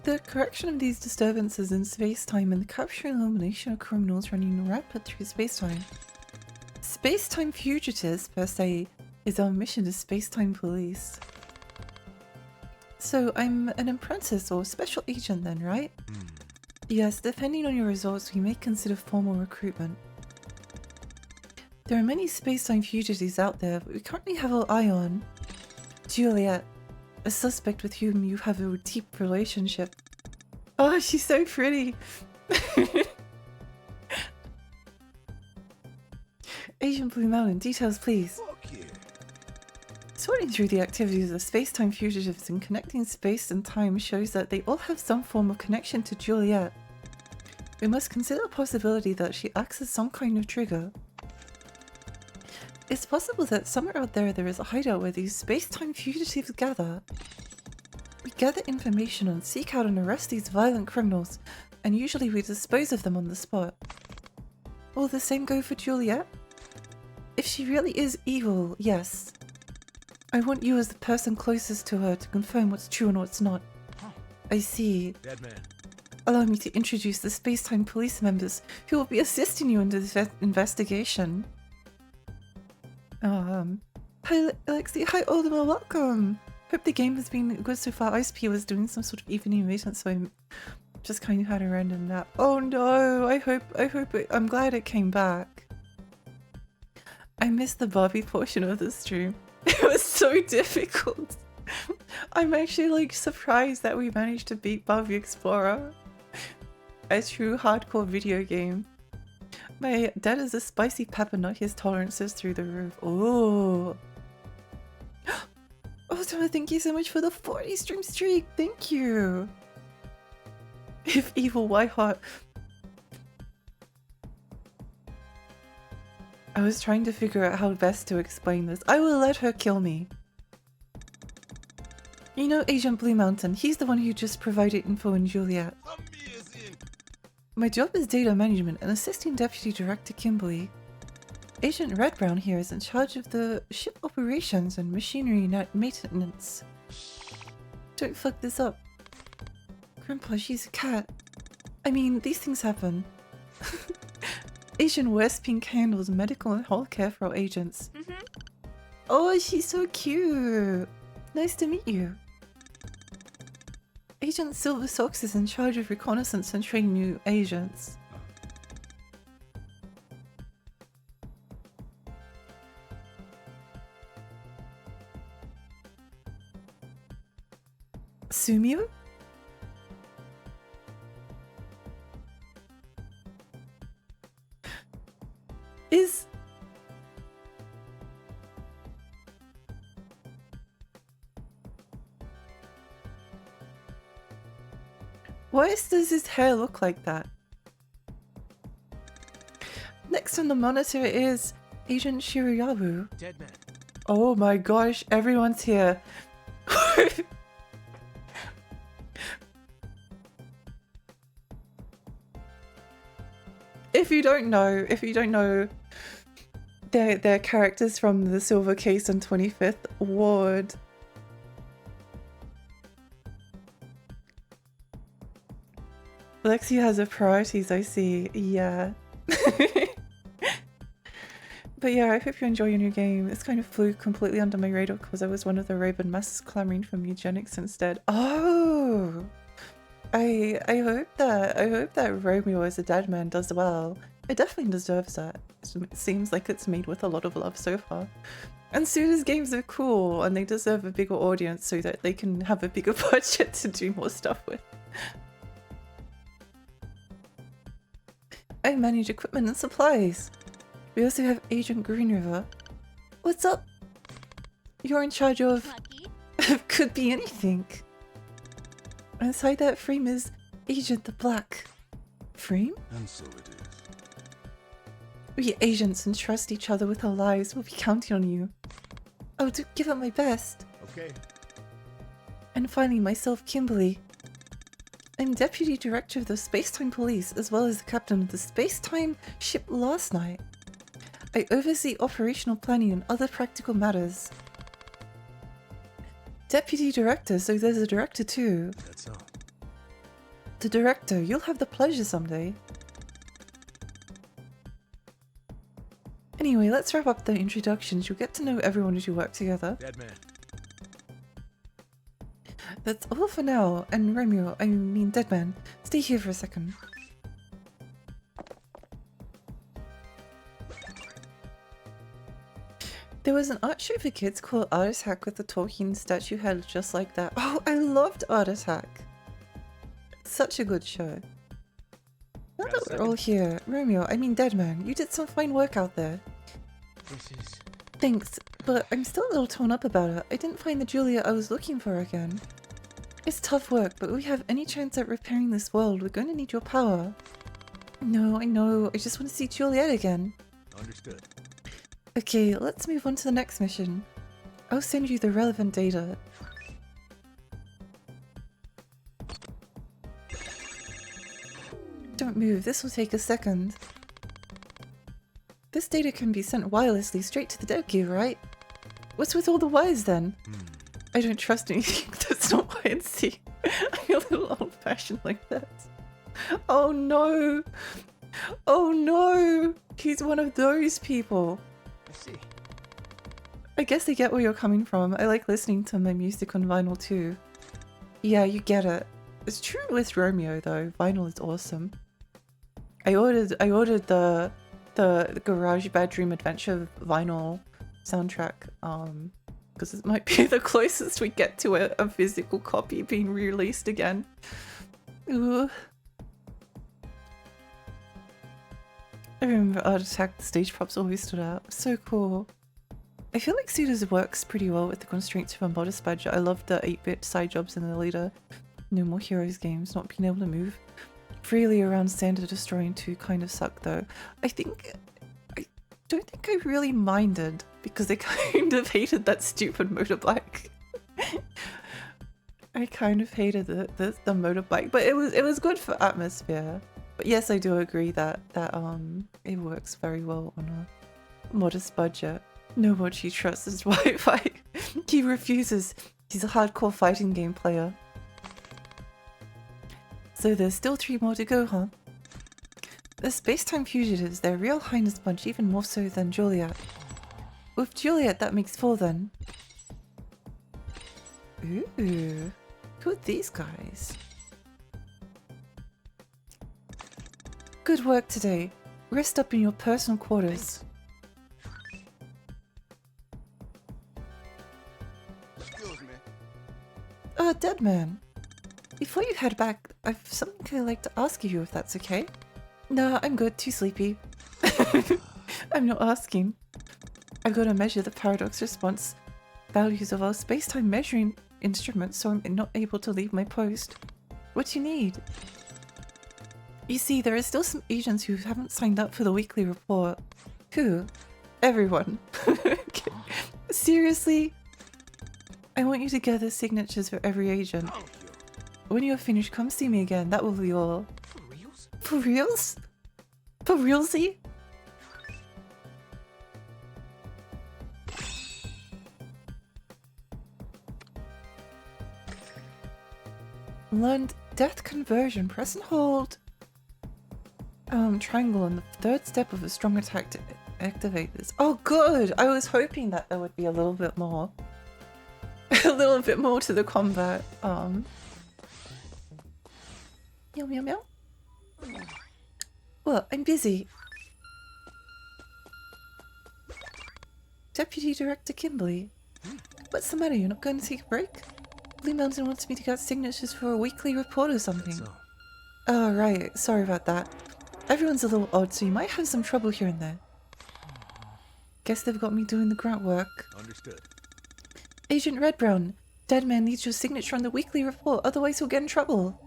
Speaker 1: The correction of these disturbances in space-time and the capture and elimination of criminals running rampant through space-time. Space-time fugitives, per se, is our mission to space-time police. So I'm an apprentice or special agent then, right? Yes, depending on your results, we may consider formal recruitment. There are many space-time fugitives out there, but we currently have our eye on Juliet, a suspect with whom you have a deep relationship. Oh, she's so pretty! Agent Blue Mountain, details please. Sorting through the activities of space-time fugitives and connecting space and time shows that they all have some form of connection to Juliet. We must consider the possibility that she acts as some kind of trigger. It's possible that somewhere out there is a hideout where these space-time fugitives gather. We gather information and seek out and arrest these violent criminals, and usually we dispose of them on the spot. Will the same go for Juliet? If she really is evil, yes. I want you as the person closest to her to confirm what's true and what's not. I see.
Speaker 9: Dead man.
Speaker 1: Allow me to introduce the space-time police members who will be assisting you in the investigation. Hi Alexi, hi Oldemar, welcome! Hope the game has been good so far. ISP was doing some sort of evening maintenance, so I just kind of had a random nap. Oh no, I'm glad it came back. I missed the Barbie portion of the stream. It was so difficult. I'm actually like surprised that we managed to beat Barbie Explorer. A true hardcore video game. My dad is a spicy pepper nut, his tolerance is through the roof. Oh. Oh, Toma, thank you so much for the 40 stream streak. Thank you. If evil, why hot? I was trying to figure out how best to explain this. I will let her kill me. You know Agent Blue Mountain, he's the one who just provided info in Juliet. My job is data management and assisting Deputy Director Kimberly. Agent Red Brown here is in charge of the ship operations and machinery maintenance. Don't fuck this up. Grandpa, she's a cat. I mean, these things happen. Agent West Pink handles medical and healthcare for our agents. Oh, she's so cute. Nice to meet you. Agent Silver Sox is in charge of reconnaissance and training new agents. Sumio? Is... Why does his hair look like that? Next on the monitor is Agent Shirayabu.
Speaker 6: Dead man.
Speaker 1: Oh my gosh, everyone's here. If you don't know, they're characters from the Silver Case and 25th Ward. Lexi has her priorities, I see. Yeah. But yeah, I hope you enjoy your new game. This kind of flew completely under my radar because I was one of the Raven masses clamoring for eugenics instead. Oh! I hope that Romeo as a dead man does well. It definitely deserves that. It seems like it's made with a lot of love so far. And Suda's games are cool and they deserve a bigger audience so that they can have a bigger budget to do more stuff with. I manage equipment and supplies. We also have Agent Green River. What's up? You're in charge of... could be anything. Inside that frame is Agent the Black. Frame?
Speaker 15: And so it is.
Speaker 1: We agents entrust each other with our lives. We'll be counting on you. I'll give it my best.
Speaker 9: Okay.
Speaker 1: And finally, myself, Kimberly. I'm Deputy Director of the Spacetime Police, as well as the Captain of the Spacetime ship Last Night. I oversee operational planning and other practical matters. Deputy Director, so there's a Director too.
Speaker 15: That's all.
Speaker 1: The Director, you'll have the pleasure someday. Anyway, let's wrap up the introductions. You'll get to know everyone as you work together.
Speaker 9: Dead man.
Speaker 1: That's all for now, and Romeo, I mean Deadman, stay here for a second. There was an art show for kids called Art Attack with the talking statue head just like that. Oh, I loved Art Attack. Such a good show. Now that we're all here, Romeo, I mean Deadman, you did some fine work out there.
Speaker 6: This is...
Speaker 1: Thanks, but I'm still a little torn up about it. I didn't find the Julia I was looking for again. It's tough work, but if we have any chance at repairing this world, we're going to need your power. No, I know. I just want to see Juliet again.
Speaker 9: Understood.
Speaker 1: Okay, let's move on to the next mission. I'll send you the relevant data. Don't move, this will take a second. This data can be sent wirelessly straight to the dev gear, right? What's with all the wires then? I don't trust anything that's not YNC. I'm a little old-fashioned like that. Oh no! Oh no! He's one of those people.
Speaker 6: I see.
Speaker 1: I guess I get where you're coming from. I like listening to my music on vinyl too. Yeah, you get it. It's true with Romeo though. Vinyl is awesome. I ordered the Garage Bedroom Adventure vinyl soundtrack because it might be the closest we get to a physical copy being released again. Ooh. I remember Art Attack, the stage props always stood out. So cool. I feel like Suda's works pretty well with the constraints of a modest budget. I love the 8-bit side jobs in the later No More Heroes games. Not being able to move freely around Standard Destroying 2 kind of sucked though. I don't think I really minded because I kind of hated that stupid motorbike. I kind of hated the motorbike, but it was good for atmosphere. But yes, I do agree that it works very well on a modest budget. Nobody trusts his Wi-Fi. He refuses. He's a hardcore fighting game player. So there's still 3 more to go, huh? The space-time fugitives, they're real highness bunch, even more so than Juliet. With Juliet, that makes 4 then. Ooh, who are these guys? Good work today. Rest up in your personal quarters.
Speaker 14: Excuse me.
Speaker 1: Dead man. Before you head back, I've something I'd like to ask you if that's okay. Nah, I'm good, too sleepy. I'm not asking. I've got to measure the paradox response values of our space-time measuring instruments so I'm not able to leave my post. What do you need? You see, there are still some agents who haven't signed up for the weekly report. Who? Everyone. Seriously? I want you to gather signatures for every agent. When you're finished, come see me again. That will be all.
Speaker 6: For reals?
Speaker 1: For reals? For realsy? Learned death conversion. Press and hold. Triangle on the 3rd step of a strong attack to activate this. Oh, good! I was hoping that there would be a little bit more. A little bit more to the combat. Meow meow meow. Well, I'm busy. Deputy Director Kimberly. What's the matter? You're not going to take a break? Blue Mountain wants me to get signatures for a weekly report or something. Oh, right. Sorry about that. Everyone's a little odd, so you might have some trouble here and there. Guess they've got me doing the grunt work.
Speaker 14: Understood.
Speaker 1: Agent Redbrown, Deadman needs your signature on the weekly report, otherwise he'll get in trouble.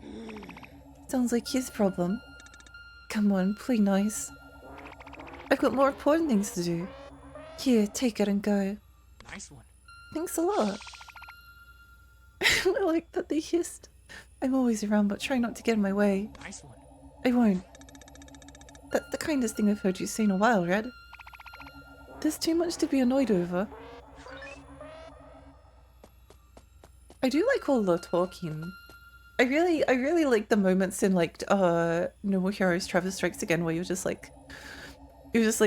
Speaker 1: Sounds like his problem. Come on, play nice. I've got more important things to do. Here, take it and go.
Speaker 2: Nice one.
Speaker 1: Thanks a lot. I like that they hissed. I'm always around, but try not to get in my way.
Speaker 2: Nice one.
Speaker 1: I won't. That's the kindest thing I've heard you say in a while, Red. There's too much to be annoyed over. I do like all the talking. I really like the moments in like No More Heroes Travis Strikes Again where you're just like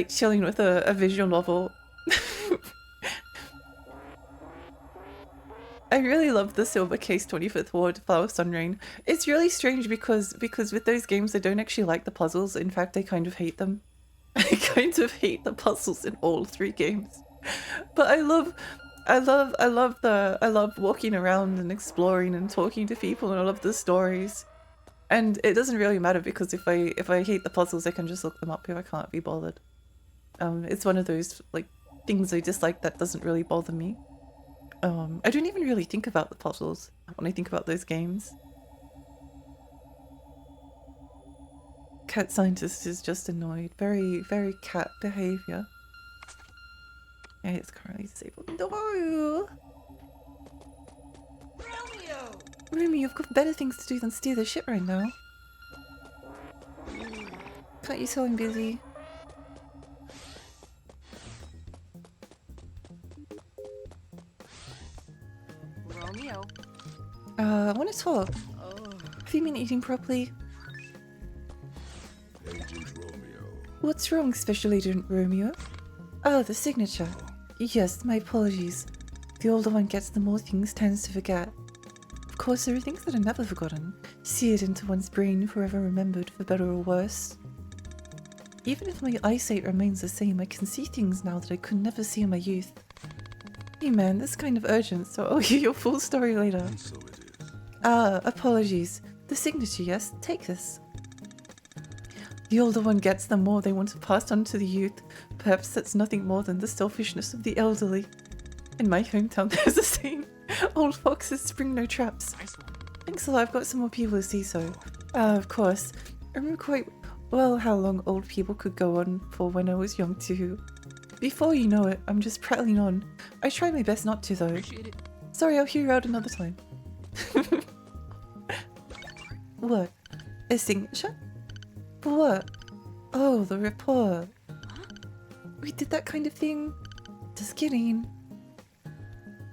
Speaker 1: chilling with a visual novel. I really love the Silver Case 25th Ward Flower Sunrain. It's really strange because with those games I don't actually like the puzzles. In fact, I kind of hate them. I kind of hate the puzzles in all 3 games. But I love walking around and exploring and talking to people, and I love the stories. And it doesn't really matter because if I hate the puzzles, I can just look them up if I can't be bothered. It's one of those like things I dislike that doesn't really bother me. I don't even really think about the puzzles when I think about those games. Cat Scientist is just annoyed. Very, very cat behavior. Yeah, it's currently disabled. No!
Speaker 12: Romeo!
Speaker 1: Rumi, you've got better things to do than steer the ship right now. Can't you tell I'm busy?
Speaker 12: Romeo.
Speaker 1: I want to talk.
Speaker 12: Oh.
Speaker 1: Have you been eating properly?
Speaker 14: Agent Romeo.
Speaker 1: What's wrong, Special Agent Romeo? Oh, the signature. Yes, my apologies. The older one gets, the more things tends to forget. Of course, there are things that are never forgotten, seared into one's brain, forever remembered, for better or worse. Even if my eyesight remains the same, I can see things now that I could never see in my youth. Hey man, this is kind of urgent, so I'll hear your full story later.
Speaker 14: And so it is.
Speaker 1: Apologies. The signature, yes? Take this. The older one gets, the more they want to pass on to the youth. Perhaps that's nothing more than the selfishness of the elderly. In my hometown, there's a saying, old foxes spring no traps.
Speaker 2: Nice one.
Speaker 1: Thanks a lot, I've got some more people to see so. Of course. I remember quite well how long old people could go on for when I was young too. Before you know it, I'm just prattling on. I try my best not to though.
Speaker 2: Appreciate it.
Speaker 1: Sorry, I'll hear you out another time. What? A signature? For what? Oh, the report. We did that kind of thing? Just kidding.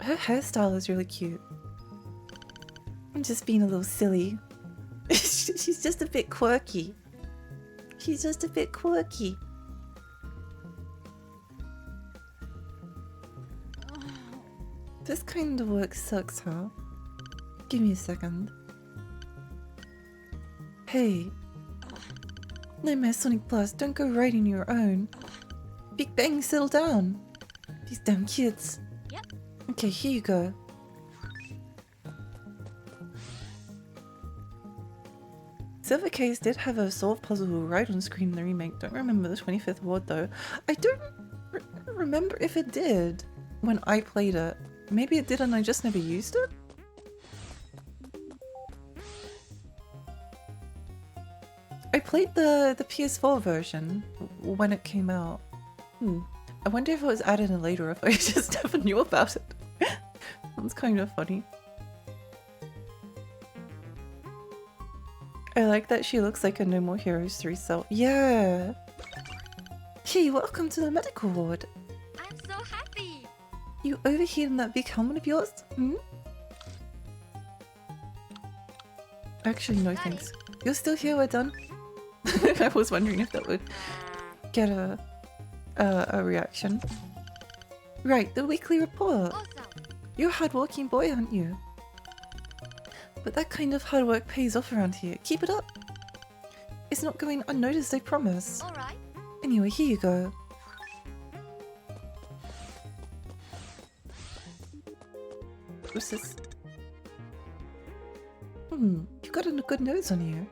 Speaker 1: Her hairstyle is really cute. I'm just being a little silly. She's just a bit quirky. She's just a bit quirky. This kind of work sucks, huh? Give me a second. Hey. Nightmare Sonic Plus, don't go riding your own. Big Bang, settle down. These damn kids.
Speaker 4: Yep.
Speaker 1: Okay, here you go. Silver Case did have a solve puzzle right on screen in the remake. Don't remember the 25th award though. I don't remember if it did when I played it. Maybe it did and I just never used it? I played the PS4 version when it came out. I wonder if it was added in later or if I just never knew about it. That's kind of funny. I like that she looks like a No More Heroes 3 cell. Yeah! Hey, welcome to the medical ward.
Speaker 4: I'm so happy.
Speaker 1: You overheating that big helmet of yours? Actually, no thanks. You're still here, we're done. I was wondering if that would get a reaction. Right, the weekly report.
Speaker 4: Awesome.
Speaker 1: You're a hard-working boy, aren't you? But that kind of hard work pays off around here. Keep it up. It's not going unnoticed, I promise.
Speaker 4: All right.
Speaker 1: Anyway, here you go. What's this? You've got a good nose on you.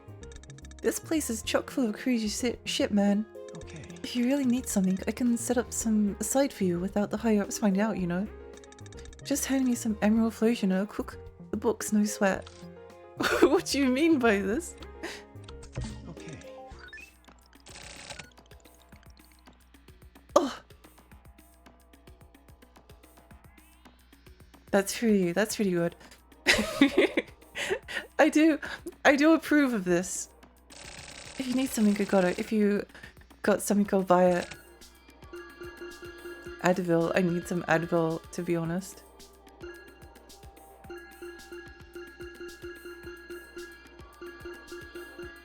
Speaker 1: This place is chock full of crazy shit, man.
Speaker 10: Okay.
Speaker 1: If you really need something, I can set up some aside for you without the higher-ups finding out, you know? Just hand me some emerald flosion and I'll cook the books, no sweat. What do you mean by this?
Speaker 10: Okay.
Speaker 1: Oh! That's pretty good. I do approve of this. If you need something, I got it. If you got something, go buy it. Advil. I need some Advil, to be honest.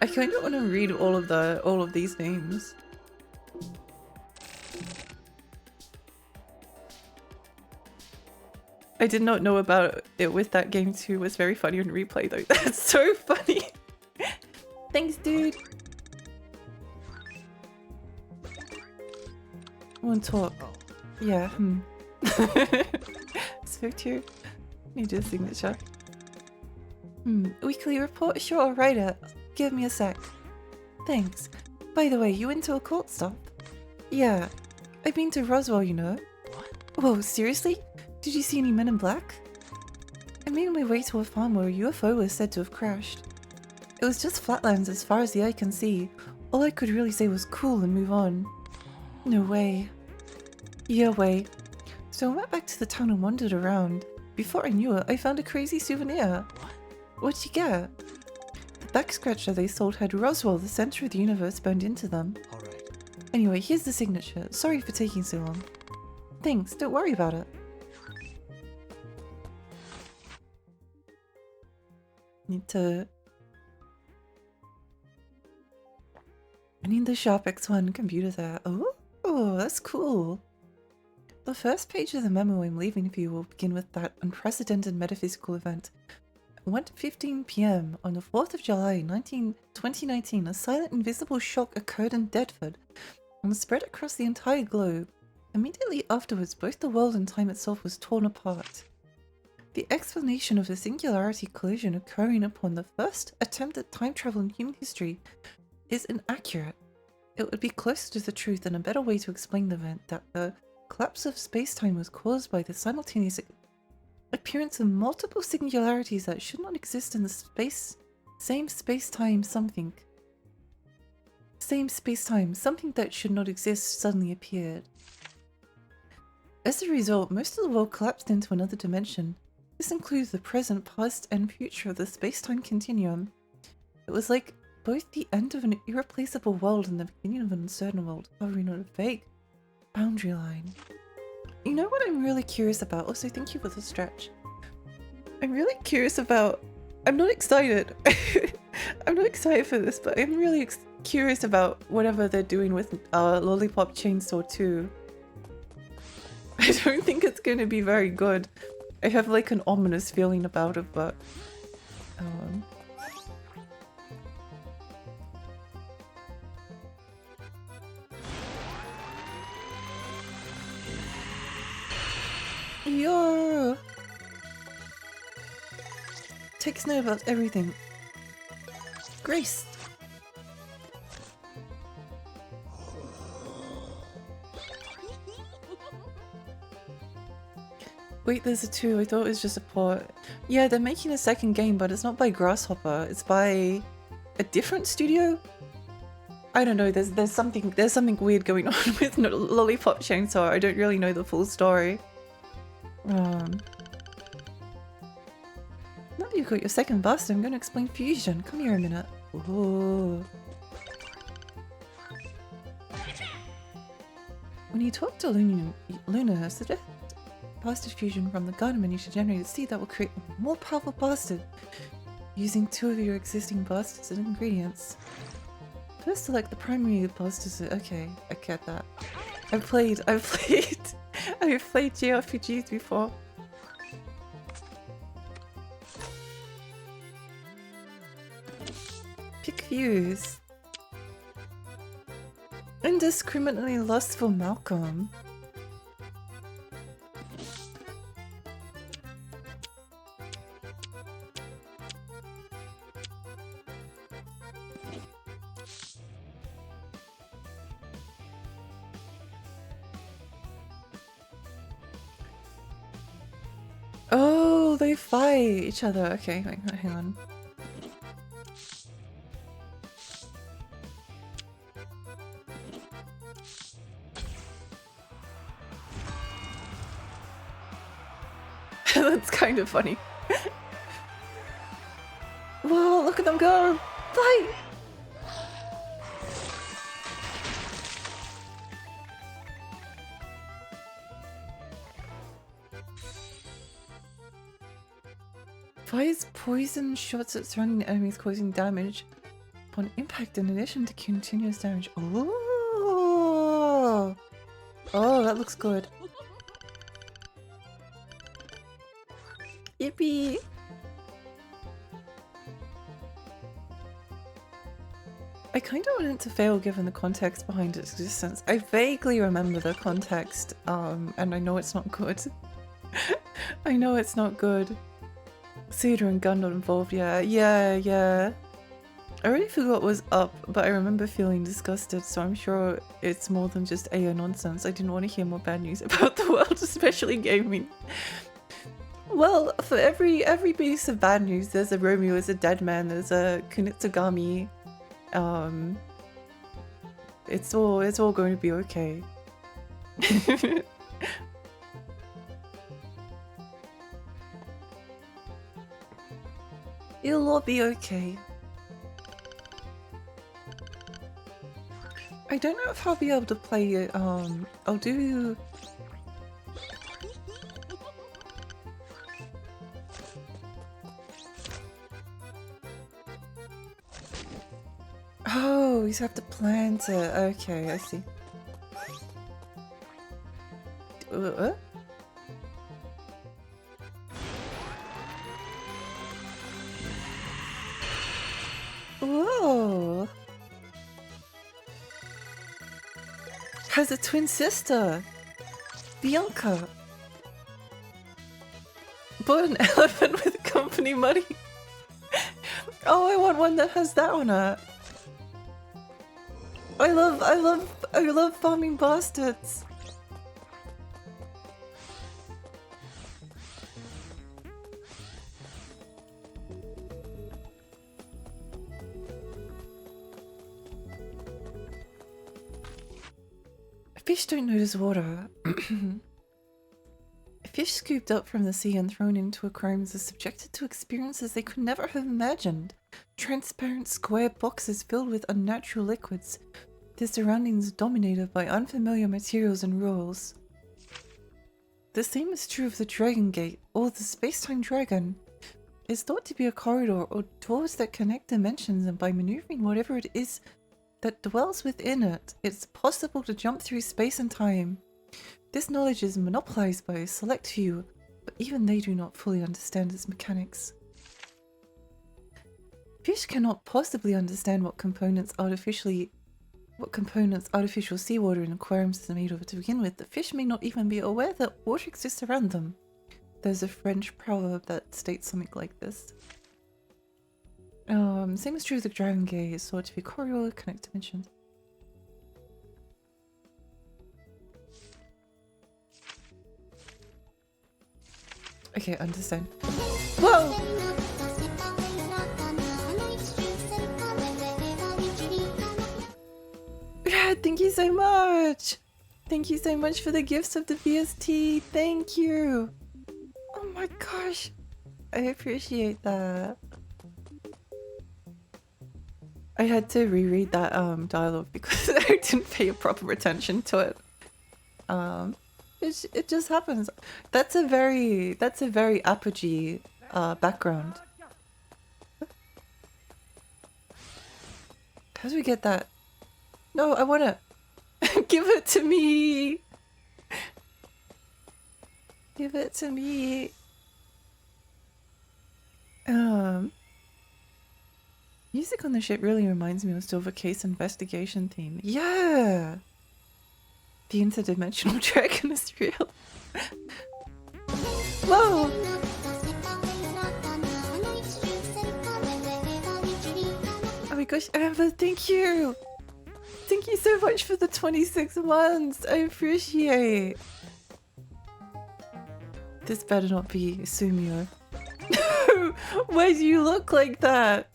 Speaker 1: I kind of want to read all of these names. I did not know about it with that game too. It was very funny on replay though. That's so funny. Thanks, dude. Want to talk? Yeah. Spoke to you. Need a signature. Weekly report? Sure, I'll write it. Give me a sec. Thanks. By the way, you into occult stuff? Yeah. I've been to Roswell, you know.
Speaker 2: What?
Speaker 1: Whoa, seriously? Did you see any men in black? I made my way to a farm where a UFO was said to have crashed. It was just flatlands as far as the eye can see. All I could really say was cool and move on. No way. Yeah, way. So I went back to the town and wandered around. Before I knew it, I found a crazy souvenir. What'd you get? The back scratcher they sold had Roswell, the center of the universe, burned into them.
Speaker 10: Alright.
Speaker 1: Anyway, here's the signature. Sorry for taking so long. Thanks, don't worry about it. I need the Sharp X1 computer there. Oh, that's cool. The first page of the memo I'm leaving for you will begin with that unprecedented metaphysical event. At 1:15 p.m. on the 4th of July, 2019, a silent invisible shock occurred in Deadford and spread across the entire globe. Immediately afterwards, both the world and time itself was torn apart. The explanation of the singularity collision occurring upon the first attempt at time travel in human history is inaccurate. It would be closer to the truth and a better way to explain the event that the collapse of space-time was caused by the simultaneous appearance of multiple singularities that should not exist in the same space-time. Something that should not exist suddenly appeared. As a result, most of the world collapsed into another dimension. This includes the present, past, and future of the space-time continuum. It was like both the end of an irreplaceable world and the beginning of an uncertain world, hovering on a vague boundary line. You know what I'm really curious about? Also, thank you for the stretch. I'm really curious about... I'm not excited. I'm not excited for this, but I'm really curious about whatever they're doing with Lollipop Chainsaw 2. I don't think it's going to be very good. I have like an ominous feeling about it, but... Yo! Takes note about everything. Grace! Wait, there's a 2. I thought it was just a port. Yeah, they're making a second game, but it's not by Grasshopper. It's by a different studio? I don't know, there's something weird going on with Lollipop Chainsaw. I don't really know the full story. Now that you've got your second bust, I'm going to explain fusion. Come here a minute. Ooh. When you talk to Luna, suggest bastard fusion from the garden menu to generate a seed that will create a more powerful bastard using 2 of your existing bastards as ingredients. First select the primary bastards. Okay, I get that. I've played JRPGs before. Pick views. Indiscriminately lustful Malcolm. Oh, they fight each other. Okay, hang on. That's kind of funny. Whoa, look at them go! Fight! Fires poison shots at surrounding enemies, causing damage upon impact in addition to continuous damage. Oh, that looks good. Yippee! I kind of want it to fail given the context behind its existence. I vaguely remember the context, and I know it's not good. I know it's not good. Cedar and gun not involved, yeah. I already forgot what was up, but I remember feeling disgusted, so I'm sure it's more than just AO nonsense. I didn't want to hear more bad news about the world, especially gaming. Well, for every piece of bad news, there's a Romeo, there's a dead man, there's a Kunitsugami. It's all going to be okay. It'll all be okay. I don't know if I'll be able to play it, I'll do... Oh, you have to plant it. Okay, I see. Whoa! Has a twin sister, Bianca. Bought an elephant with company money. Oh, I want one that has that on it. I love farming bastards. Fish don't notice water. Fish scooped up from the sea and thrown into aquariums are subjected to experiences they could never have imagined. Transparent square boxes filled with unnatural liquids. Their surroundings dominated by unfamiliar materials and rules. The same is true of the Dragon Gate, or the Space-Time Dragon. It's thought to be a corridor or doors that connect dimensions, and by maneuvering whatever it is that dwells within it, it's possible to jump through space and time. This knowledge is monopolized by a select few, but even they do not fully understand its mechanics. Fish cannot possibly understand what components artificial seawater in aquariums is made of to begin with. The fish may not even be aware that water exists around them. There's a French proverb that states something like this. Same is true of the Dragon Gate, it's thought to be a corridor that connect dimensions. Okay, understand. Whoa! Yeah, thank you so much! Thank you so much for the gifts of the VST. Thank you! Oh my gosh! I appreciate that. I had to reread that dialogue because I didn't pay a proper attention to it. It just happens. That's a very apogee background. How do we get that? No, I wanna give it to me. Give it to me. Music on the ship really reminds me of Silver Case investigation theme. Yeah! The interdimensional dragon is real. Whoa! Oh my gosh, Amber, thank you! Thank you so much for the 26 months! I appreciate. This better not be Sumio. Why do you look like that?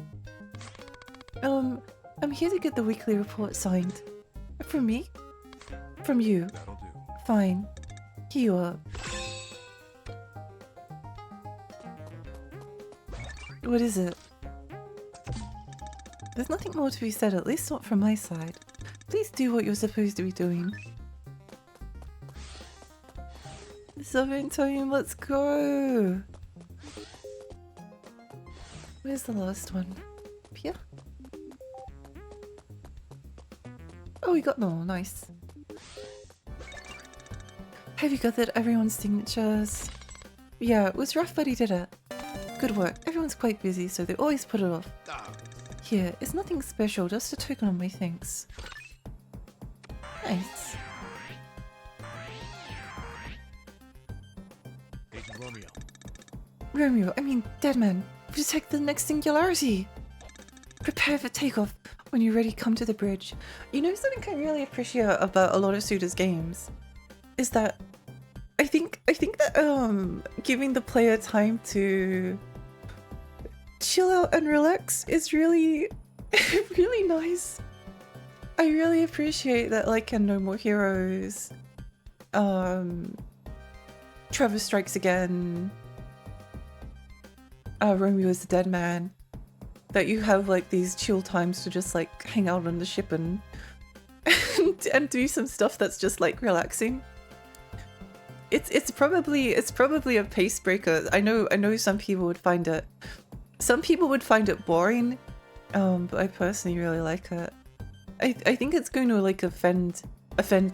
Speaker 1: I'm here to get the weekly report signed. From me? From you.
Speaker 14: That'll do.
Speaker 1: Fine. Here you are. What is it? There's nothing more to be said, at least not from my side. Please do what you're supposed to be doing. Southern time, let's go! Where's the last one? Here? Oh, we got them all, nice. Have you gathered everyone's signatures? Yeah, it was rough, but he did it. Good work. Everyone's quite busy, so they always put it off. Here, it's nothing special, just a token of my thanks. Nice.
Speaker 6: Agent Romeo.
Speaker 1: Romeo, I mean, Deadman. Detect the next singularity. Prepare for takeoff. When you're ready, come to the bridge. You know something I really appreciate about a lot of Suda's games is that I think that giving the player time to chill out and relax is really really nice. I really appreciate that, like in No More Heroes, Trevor Strikes Again, Romeo is the Dead Man. that you have like these chill times to just like hang out on the ship and and do some stuff that's just like relaxing. It's probably a pace breaker. I know some people would find it boring, but I personally really like it. I think it's going to like offend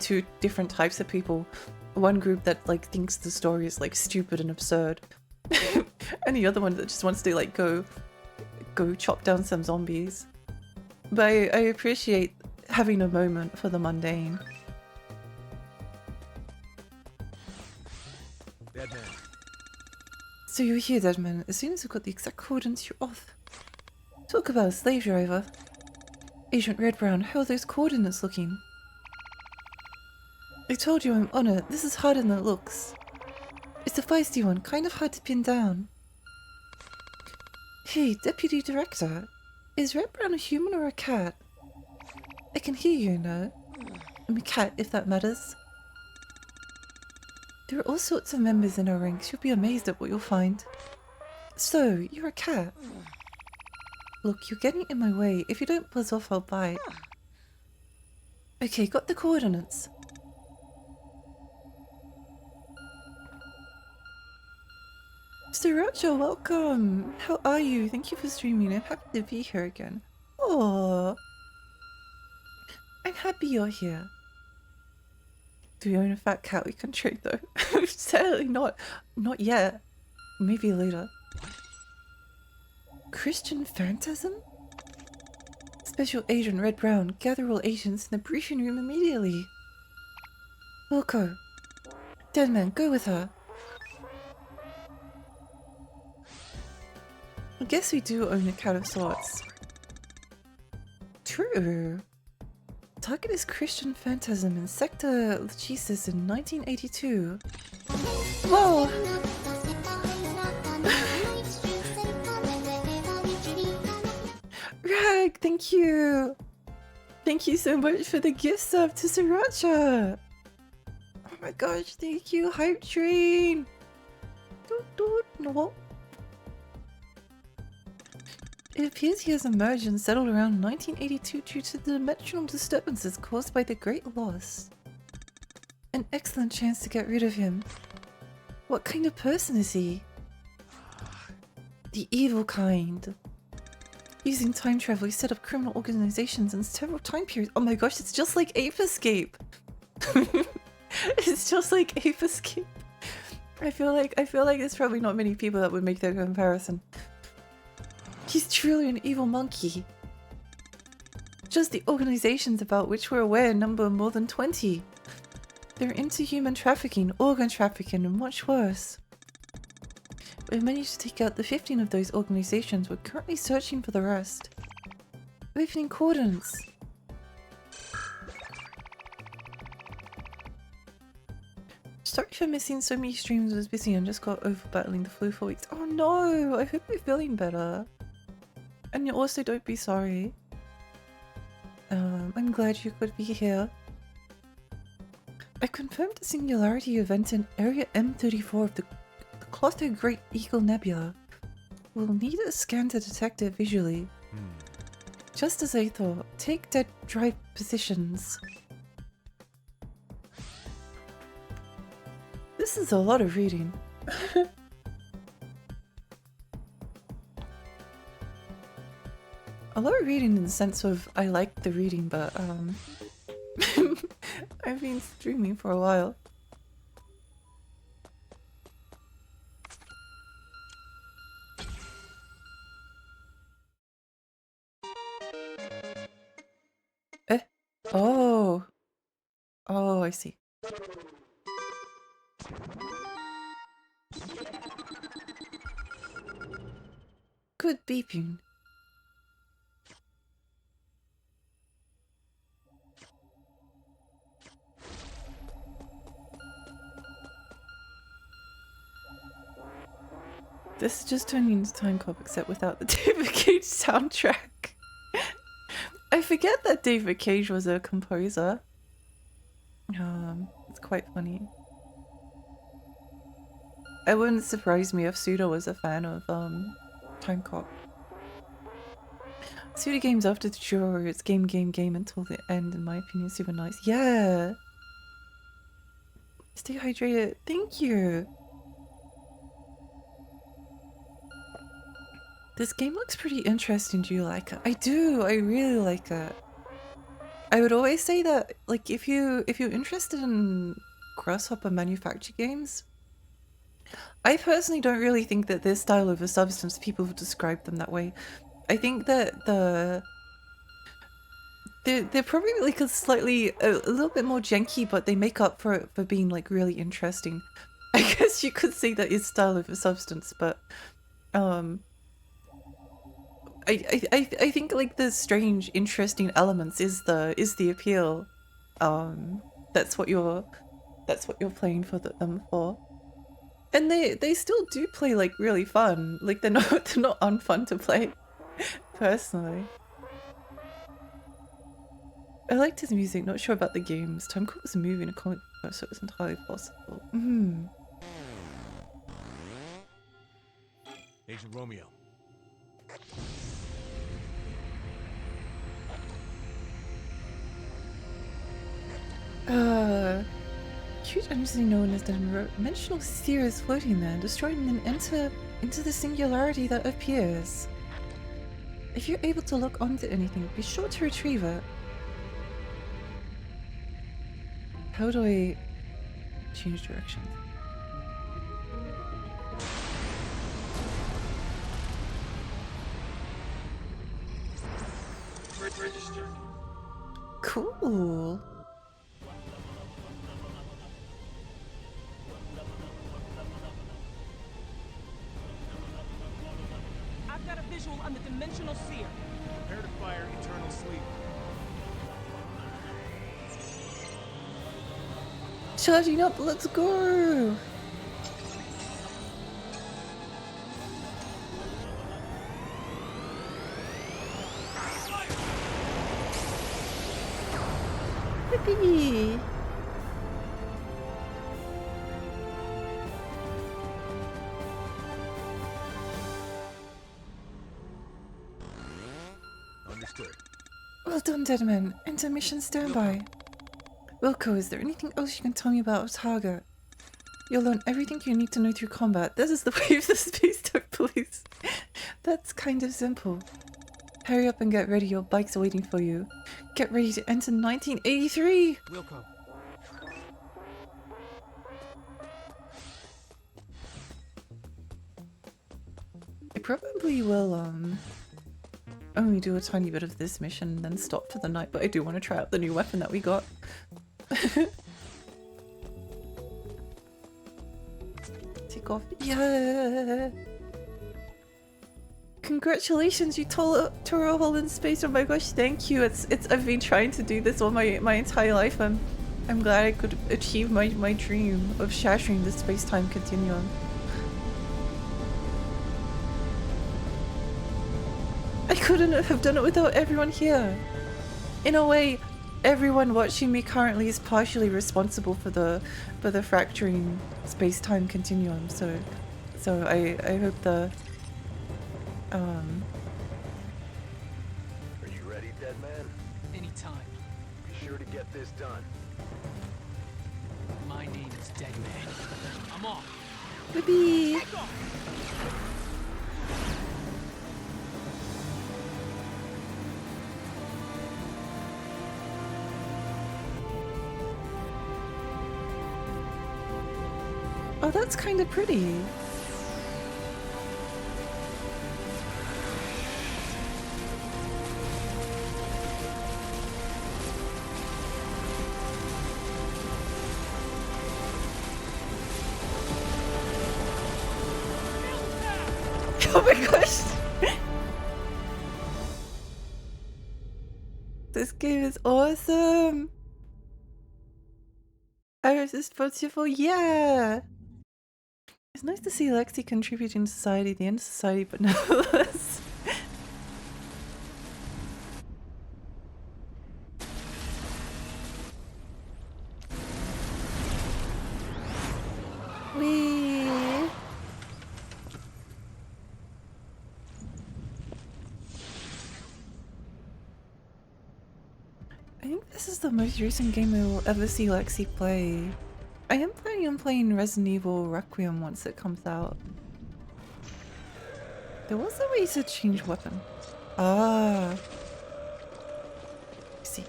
Speaker 1: two different types of people. One group that like thinks the story is like stupid and absurd, and the other one that just wants to like go chop down some zombies. But I appreciate having a moment for the mundane.
Speaker 15: Deadman.
Speaker 1: So you're here, Deadman. As soon as I've got the exact coordinates, you're off. Talk about a slave driver. Agent Red Brown, how are those coordinates looking? I told you I'm on it. This is harder than it looks. It's a feisty one, kind of hard to pin down. Hey, Deputy Director. Is Red Brown a human or a cat? I can hear you now. I'm a cat, if that matters. There are all sorts of members in our ranks. You'll be amazed at what you'll find. So, you're a cat. Look, you're getting in my way. If you don't buzz off, I'll bite. Okay, got the coordinates. Sriracha, welcome! How are you? Thank you for streaming. I'm happy to be here again. Oh, I'm happy you're here. Do we own a fat cat we can trade though? Certainly not. Not yet. Maybe later. Christian Phantasm? Special Agent Red Brown, gather all agents in the briefing room immediately. Wilco. Deadman, go with her. I guess we do own a cat of sorts. True. Target is Christian Phantasm in Sector Lachesis in 1982. Whoa! Rag, thank you! Thank you so much for the gift sub to Sriracha! Oh my gosh, thank you, Hype Train! No. It appears he has emerged and settled around 1982 due to the dimensional disturbances caused by the Great Loss. An excellent chance to get rid of him. What kind of person is he? The evil kind. Using time travel, he set up criminal organizations in several time periods. Oh my gosh, it's just like Ape Escape! It's just like Ape Escape. I feel like there's probably not many people that would make that comparison. He's truly an evil monkey. Just the organizations about which we're aware number more than 20. They're into human trafficking, organ trafficking, and much worse. We've managed to take out the 15 of those organizations. We're currently searching for the rest. Opening coordinates. Sorry for missing so many streams. I was busy and just got over battling the flu for weeks. Oh no! I hope you're feeling better. And you also don't be sorry. I'm glad you could be here. I confirmed the singularity event in Area M34 of the Clotho Great Eagle Nebula. We'll need a scan to detect it visually. Just as I thought, take dead drive positions. This is a lot of reading. A lot of reading in the sense of I like the reading, but I've been streaming for a while. Oh. Oh, I see. Good beeping. This is just turning into Time Cop except without the David Cage soundtrack. I forget that David Cage was a composer. It's quite funny. It wouldn't surprise me if Suda was a fan of Time Cop. Suda games after the drawer, it's game until the end, in my opinion. Super nice. Yeah! Stay hydrated. Thank you! This game looks pretty interesting. Do you like it? I do! I really like it. I would always say that, like, if you're interested in Grasshopper manufactured games, I personally don't really think that this style of a substance, people have described them that way. I think that they're probably like a little bit more janky, but they make up for it for being like really interesting. I guess you could say that is style of a substance, but I think like the strange, interesting elements is the appeal. That's what you're playing for them for. And they still do play like really fun. Like they're not unfun to play, personally. I liked his music, not sure about the games. Time Cop was a movie and a comic book, so it was entirely possible.
Speaker 15: Agent Romeo.
Speaker 1: Huge entity known as the dimensional sphere is floating there, destroyed and then enter into the singularity that appears. If you're able to look onto anything, be sure to retrieve it. How do I change direction?
Speaker 11: Register.
Speaker 1: Cool.
Speaker 16: I've got a visual on the dimensional seer.
Speaker 15: Prepare to fire eternal sleep.
Speaker 1: Charging up, let's go! Yippee!
Speaker 15: Understood.
Speaker 1: Well done, Deadman. Enter mission standby. Wilco, is there anything else you can tell me about our target? You'll learn everything you need to know through combat. This is the way of the Space Dog Police. That's kind of simple. Hurry up and get ready, your bike's waiting for you. Get ready to enter 1983!
Speaker 2: Wilco.
Speaker 1: I probably will, only do a tiny bit of this mission and then stop for the night, but I do want to try out the new weapon that we got. Take off. Yeah! Congratulations, you tore a hole in space. Oh my gosh, thank you. I've been trying to do this all my entire life. I'm glad I could achieve my dream of shattering the space-time continuum. I couldn't have done it without everyone here. In a way, everyone watching me currently is partially responsible for the fracturing space-time continuum. So I hope the
Speaker 11: Are you ready, Deadman?
Speaker 2: Anytime.
Speaker 11: Be sure to get this done.
Speaker 2: My name is Deadman. I'm off.
Speaker 1: Whippy!
Speaker 2: Take off.
Speaker 1: Oh, that's kind of pretty. Oh my gosh! This game is awesome! I was responsible, yeah! It's nice to see Lexi contributing to society, the end of society, but nevertheless. Whee! think this is the most recent game I will ever see Lexi play. I am planning on playing Resident Evil Requiem once it comes out. There was a way to change weapon. Ah. I see.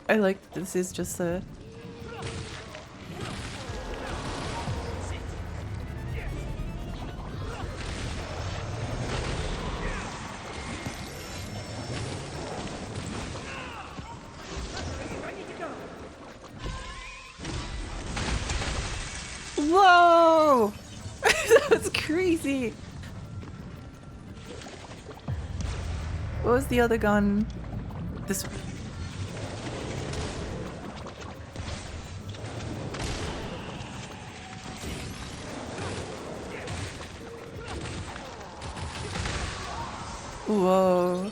Speaker 1: I like that this is just a... Whoa! That's crazy! What was the other gun? This one. Whoa.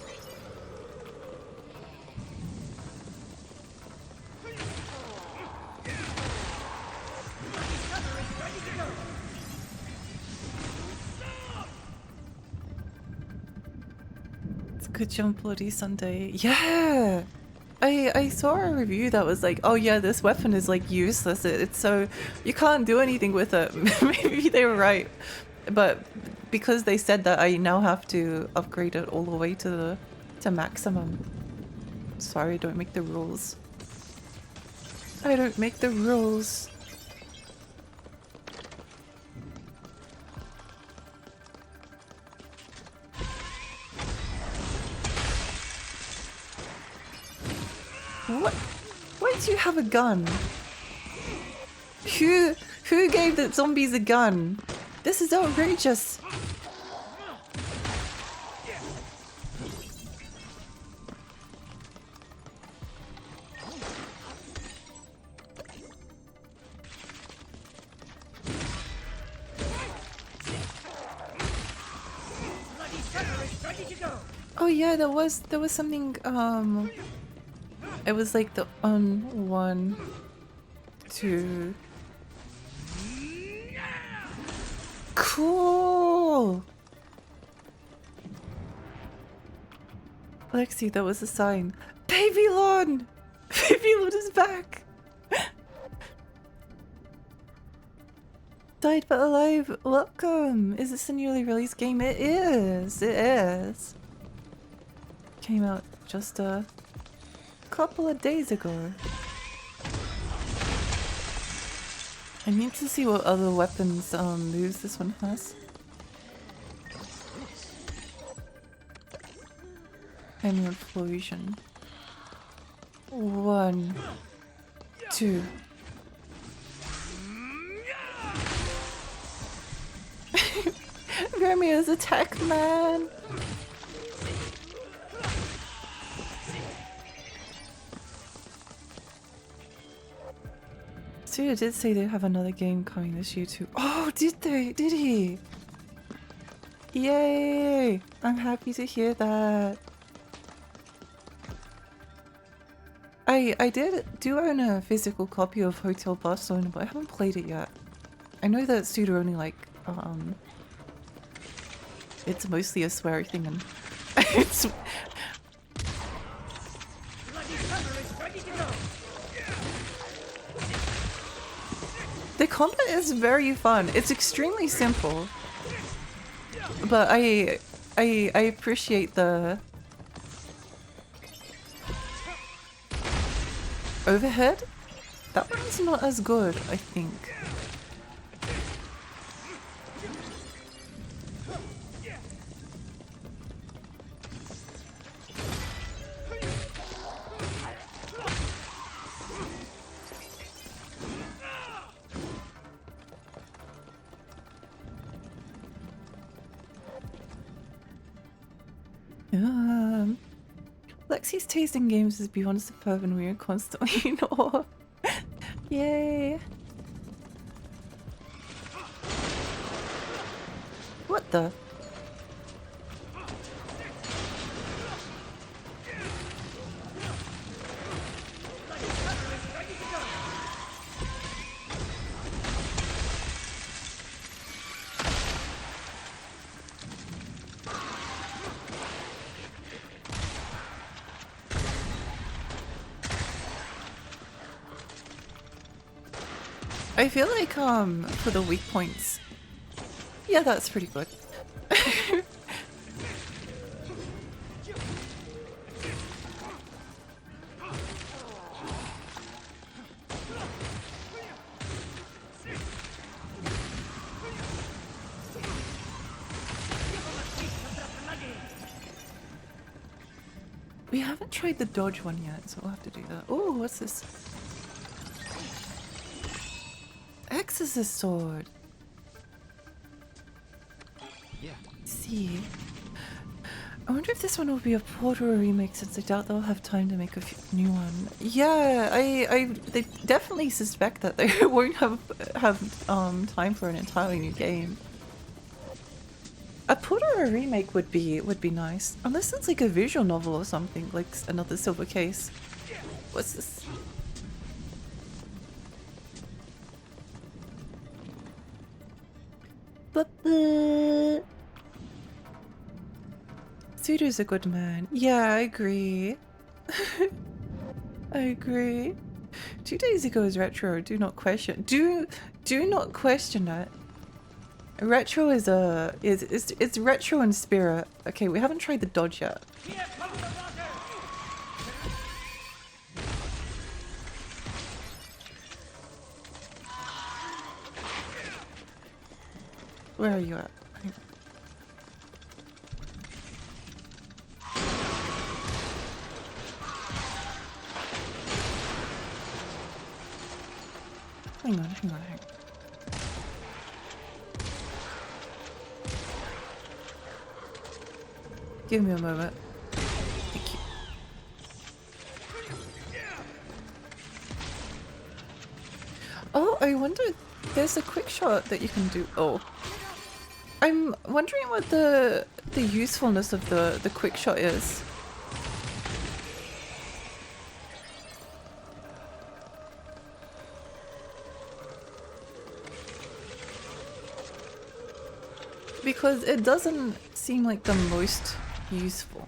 Speaker 1: It's a good jump, Bloody Sunday. Yeah! I saw a review that was like, oh yeah, this weapon is like useless. It's so... you can't do anything with it. Maybe they were right. But because they said that, I now have to upgrade it all the way to maximum. Sorry, I don't make the rules. I don't make the rules. What? Why do you have a gun? Who gave the zombies a gun? This is outrageous. Oh yeah, there was something it was like the 1, 2. Cool. Lexi, that was a sign. Baby Lon! Baby Lon is back! Died but alive, welcome! Is this a newly released game? It is! It is! Came out just a couple of days ago. I need to see what other weapons moves this one has. Emerald Explosion. 1, 2. Romeo's attack, man! Studio did say they have another game coming this year too. Oh, did they? Did he? Yay! I'm happy to hear that. I do own a physical copy of Hotel Barcelona, but I haven't played it yet. I know that Studio only like it's mostly a sweary thing and it's the combat is very fun. It's extremely simple, but I appreciate the overhead. That one's not as good, I think. Lexi's taste in games is beyond superb and we are constantly in awe. Yay! What the? I feel like for the weak points, yeah, that's pretty good. We haven't tried the dodge one yet, so we'll have to do that. Oh, what's this? Exorcist sword.
Speaker 2: Yeah.
Speaker 1: See. I wonder if this one will be a port or a remake, since I doubt they'll have time to make a new one. Yeah, they definitely suspect that they won't have time for an entirely new game. A port or a remake would be nice, unless it's like a visual novel or something, like another Silver Case. What's this? Sudo's a good man. Yeah, I agree. I agree. 2 days ago is retro. Do not question. Do not question that. Retro is it's retro in spirit. Okay, we haven't tried the dodge yet. Where are you at? Hang on. Give me a moment. Thank you. Oh, I wonder, there's a quick shot that you can do. Oh. I'm wondering what the usefulness of the quick shot is. Because it doesn't seem like the most useful.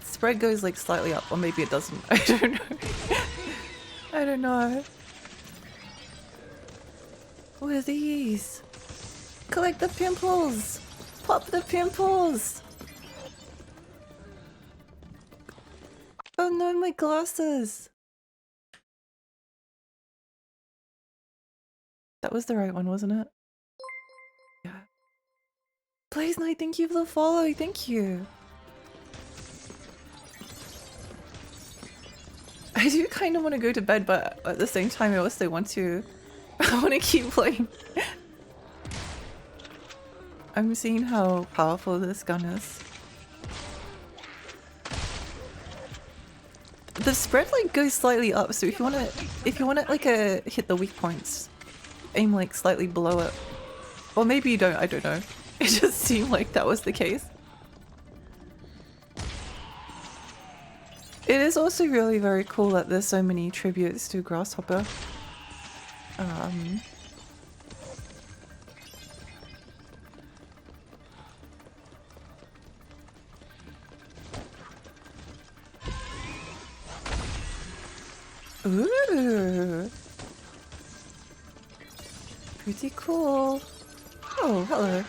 Speaker 1: Spread goes like slightly up, or maybe it doesn't. I don't know. I don't know. What are these? Collect the pimples! Pop the pimples! Oh no, my glasses! That was the right one, wasn't it? Yeah. Blaze Knight, thank you for the follow, thank you! I do kind of want to go to bed, but at the same time I also want to... I want to keep playing. I'm seeing how powerful this gun is. The spread like goes slightly up, so if you wanna like hit the weak points, aim like slightly below it. Or maybe you don't, I don't know. It just seemed like that was the case. It is also really very cool that there's so many tributes to Grasshopper. Ooh! Pretty cool. Oh, hello.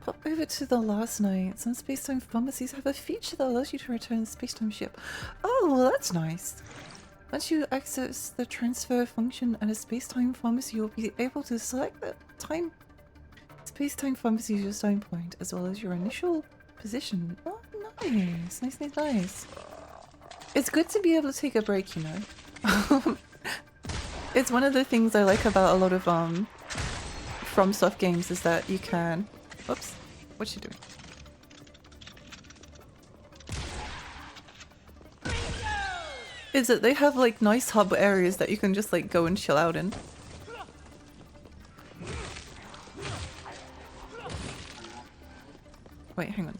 Speaker 1: Pop over to the last night. Some space-time pharmacies have a feature that allows you to return the space-time ship. Oh, well that's nice. Once you access the transfer function at a space-time pharmacy, you'll be able to select the time space-time pharmacy as your starting point, as well as your initial position. Oh, nice. Nice. It's good to be able to take a break, you know. It's one of the things I like about a lot of FromSoft games is that you can... Oops, what's she doing? Is that they have like nice hub areas that you can just like go and chill out in. Wait, hang on.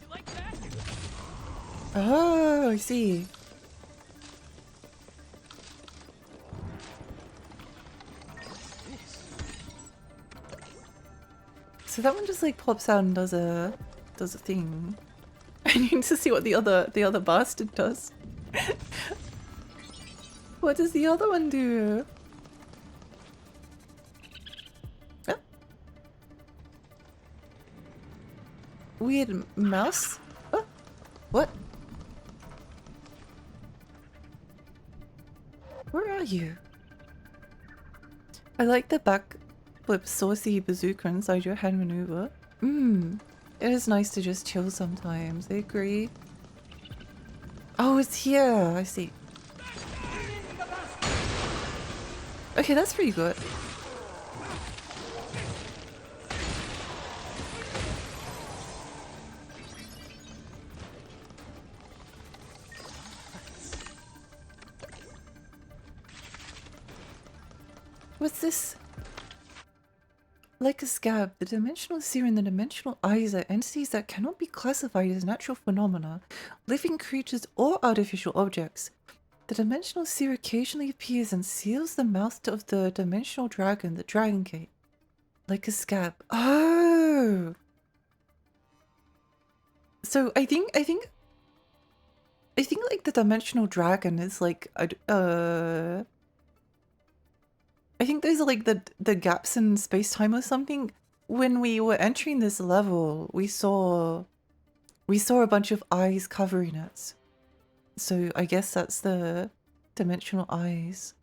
Speaker 1: Oh, I see. That one just like pops out and does a thing. I need to see what the other bastard does. What does the other one do? Oh. Weird mouse? Oh. What? Where are you? I like the backflip saucy bazooka inside your hand maneuver. It is nice to just chill sometimes, I agree. Oh, it's here! I see. Okay, that's pretty good. What's this? Like a scab, the dimensional seer and the dimensional eyes are entities that cannot be classified as natural phenomena, living creatures, or artificial objects. The dimensional seer occasionally appears and seals the mouth of the dimensional dragon, the Dragon Gate. Like a scab. Oh! So I think like the dimensional dragon is like I think those are like the gaps in space-time or something. When we were entering this level, we saw a bunch of eyes covering it. So I guess that's the dimensional eyes.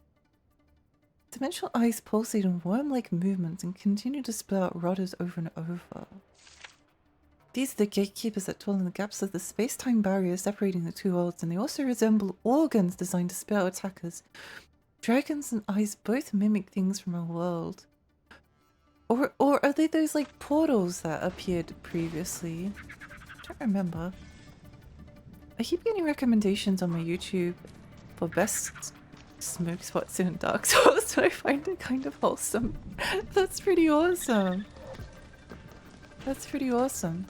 Speaker 1: Dimensional eyes pulsate in worm-like movements and continue to spit out rotters over and over. These are the gatekeepers that dwell in the gaps of the space-time barrier separating the two worlds, and they also resemble organs designed to spit out attackers. Dragons and eyes both mimic things from our world. Or are they those like portals that appeared previously? I don't remember. I keep getting recommendations on my YouTube for best smoke spots in Dark Souls, so I find it kind of wholesome. That's pretty awesome. That's pretty awesome.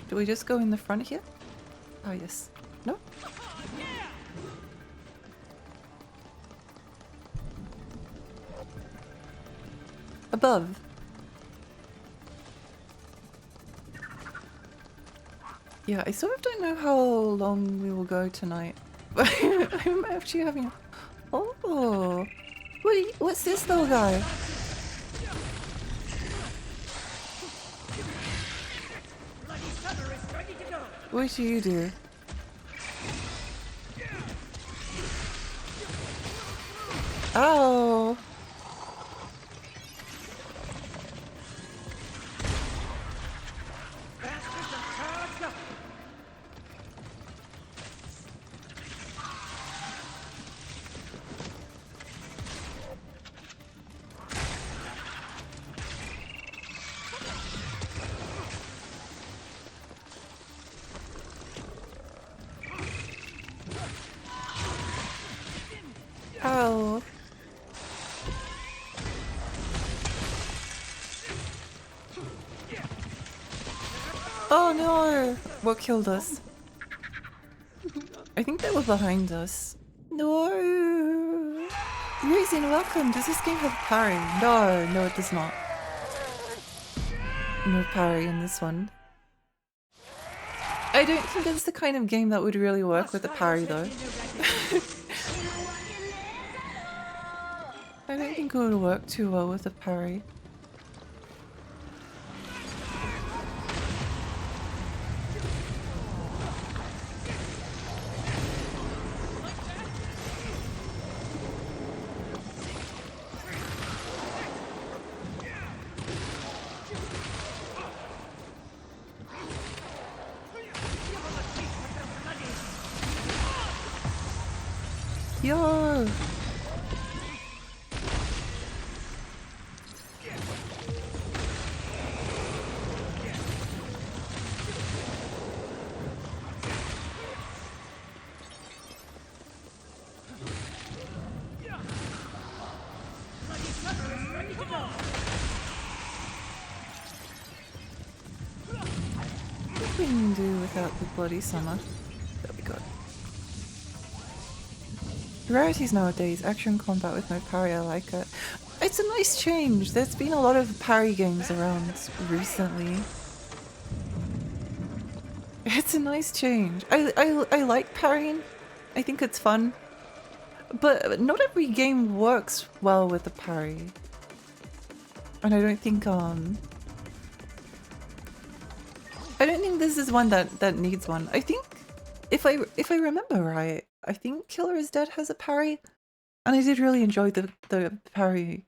Speaker 1: Do we just go in the front here? Oh, yes. No? Above. Yeah, I sort of don't know how long we will go tonight. I'm actually having... Oh! What's this little guy? What do you do? Ow! Ow. Oh no! What killed us? I think they were behind us. No! Reason, welcome! Does this game have parry? No, it does not. No parry in this one. I don't think it's the kind of game that would really work with a parry though. I don't think it would work too well with a parry. Yo! What we can do without the bloody summer? Rarities nowadays, action combat with no parry, I like it. It's a nice change. There's been a lot of parry games around recently. It's a nice change. I like parrying. I think it's fun. But not every game works well with the parry. And I don't think this is one that needs one. I think if I remember right, I think Killer is Dead has a parry. And I did really enjoy the parry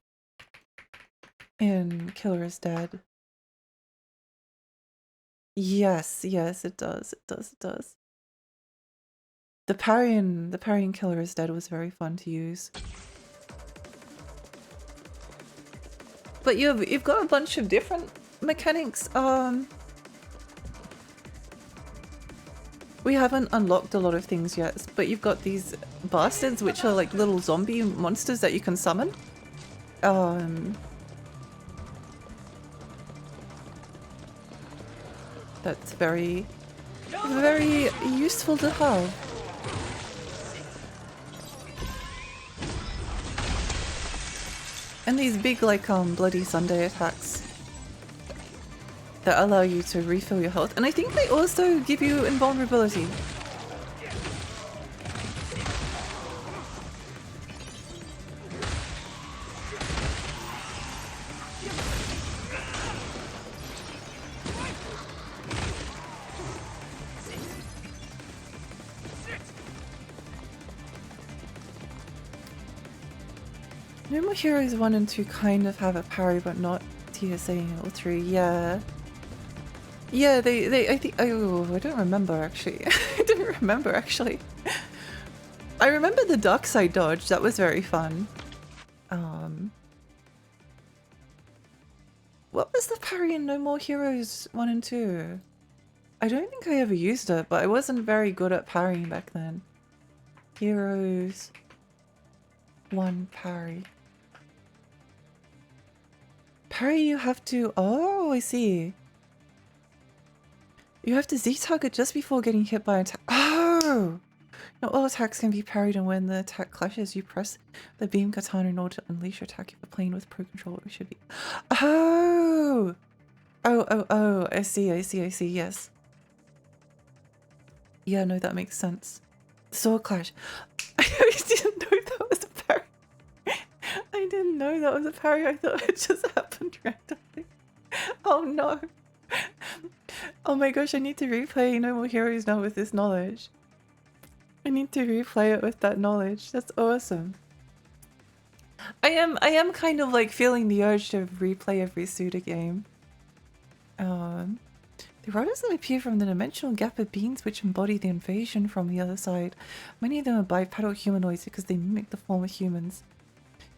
Speaker 1: in Killer is Dead. Yes, it does. It does. The parry in Killer is Dead was very fun to use. But you've got a bunch of different mechanics. We haven't unlocked a lot of things yet, but you've got these bastards, which are like little zombie monsters that you can summon. That's very, very useful to have. And these big, like, Bloody Sunday attacks that allow you to refill your health. And I think they also give you invulnerability. No More Heroes 1 and 2 kind of have a parry, but not TSA or 3. Yeah. Yeah, I think, oh, I don't remember actually. I don't remember actually. I remember the dark side dodge, that was very fun. What was the parry in No More Heroes 1 and 2? I don't think I ever used it, but I wasn't very good at parrying back then. Heroes 1 parry. Parry you have to, oh, I see. You have to Z-target just before getting hit by an attack. Oh! Not all attacks can be parried, and when the attack clashes, you press the beam katana in order to unleash your attack. If you're playing with Pro Controller, it should be. Oh! Oh, I see, yes. Yeah, no, that makes sense. Sword clash. I didn't know that was a parry. I didn't know that was a parry. I thought it just happened randomly. Oh no. Oh my gosh, I need to replay No More Heroes now with this knowledge. I need to replay it with that knowledge. That's awesome. I am kind of like feeling the urge to replay every Suda game. The riders that appear from the dimensional gap are beings which embody the invasion from the other side. Many of them are bipedal humanoids because they mimic the form of humans.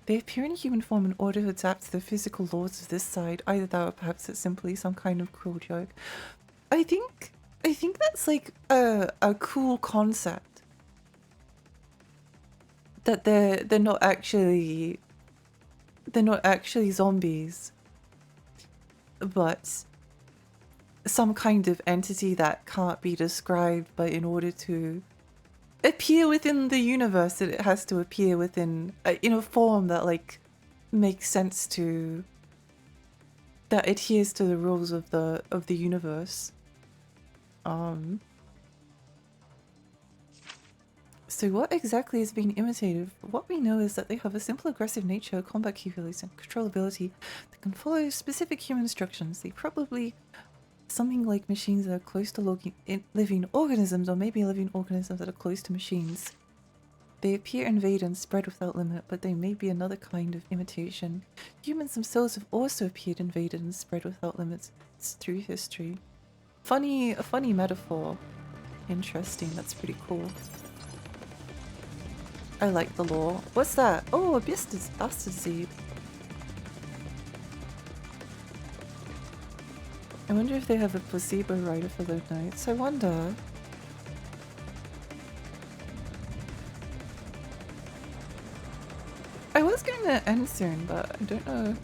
Speaker 1: They appear in human form in order to adapt to the physical laws of this side. Either that or perhaps it's simply some kind of cruel joke. I think that's like a cool concept. That they're not actually zombies, but some kind of entity that can't be described, but in order to appear within the universe, it has to appear within in a form that like makes sense to, that adheres to the rules of the universe. So what exactly is being imitated? What we know is that they have a simple aggressive nature, combat capabilities, and controllability that can follow specific human instructions. They probably something like machines that are close to living organisms, or maybe living organisms that are close to machines. They appear, invade, and spread without limit, but they may be another kind of imitation. Humans themselves have also appeared, invaded, and spread without limits through history. A funny metaphor. Interesting, that's pretty cool. I like the lore. What's that? Oh, a bastard seed. I wonder if they have a placebo rider for those nights. I wonder. I was going to end soon, but I don't know.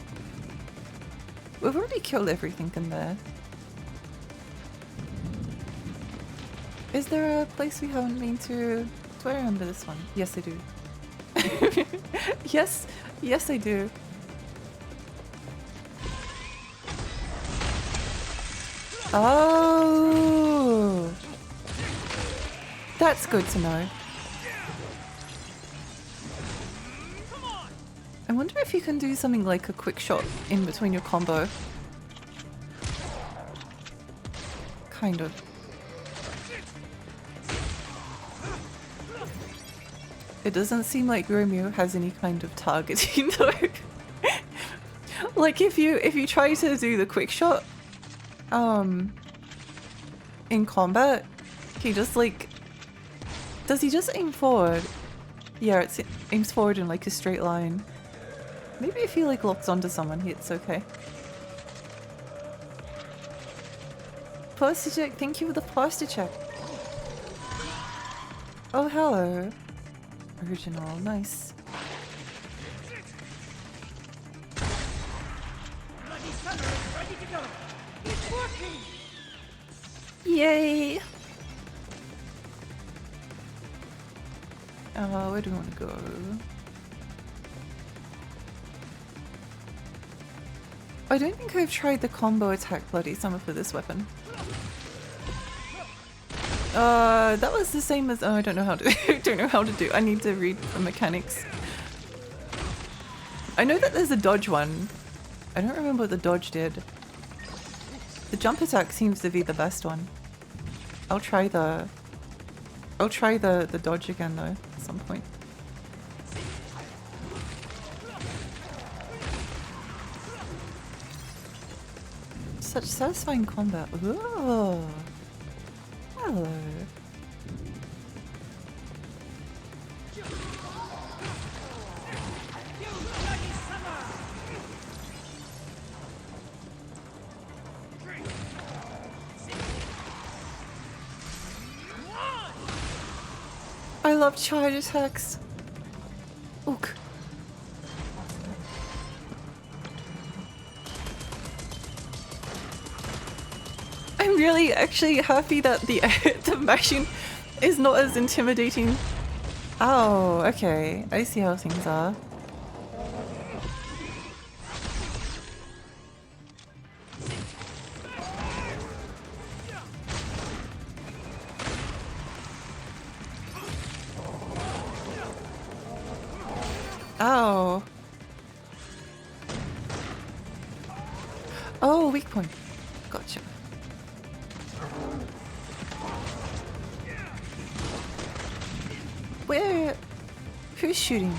Speaker 1: We've already killed everything in there. Is there a place we haven't been to? Do I remember this one? Yes, I do. Yes, yes I do. Oh, that's good to know. I wonder if you can do something like a quick shot in between your combo. Kind of. It doesn't seem like Romeo has any kind of targeting though. Like if you try to do the quick shot in combat, he just like, does he just aim forward? Yeah, it aims forward in like a straight line. Maybe if he like locks onto someone, it's okay. Posture check, thank you for the posture check. Oh hello. Original, nice. Yay! Where do we want to go? I don't think I've tried the combo attack Bloody Summer for this weapon. That was the same as I don't know how to don't know how to do. I need to read the mechanics. I know that there's a dodge one. I don't remember what the dodge did. The jump attack seems to be the best one. I'll try the dodge again though at some point. Such satisfying combat. Ooh. Hello. I love charge attacks. Ook. I'm really actually happy that the the machine is not as intimidating. Oh, okay. I see how things are. Oh. Oh, weak point. Gotcha. Where? Who's shooting?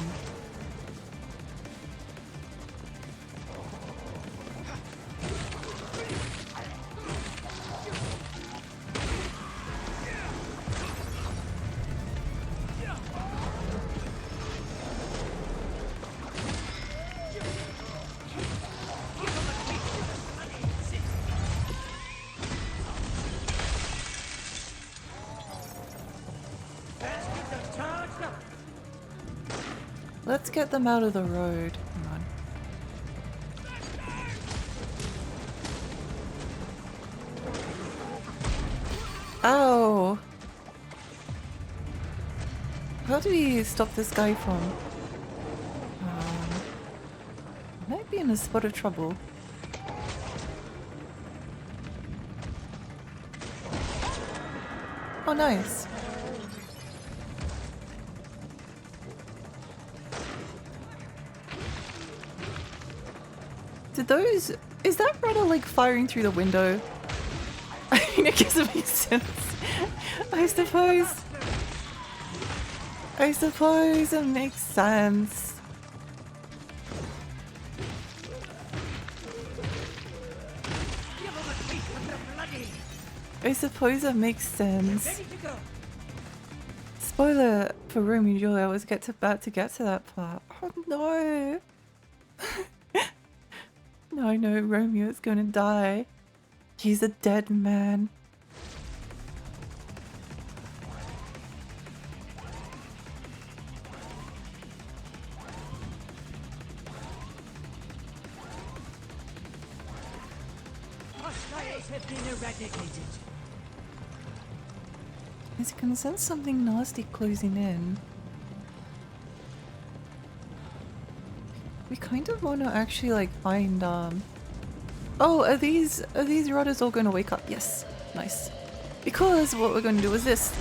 Speaker 1: Let's get them out of the road. Hang on. Ow! How do we stop this guy from? Might be in a spot of trouble. Oh, nice. Did those... Is that runner like firing through the window? I mean, I guess it makes sense. I suppose it makes sense. I suppose it makes sense. Spoiler for Romeo and Juliet, I was about to get to that part. Oh no! No, I know Romeo is gonna die. He's a dead man.
Speaker 10: Hostiles have been eradicated.
Speaker 1: I can sense something nasty closing in. We kind of want to actually like find oh, are these rotters all going to wake up? Yes. Nice. Because what we're going to do is this.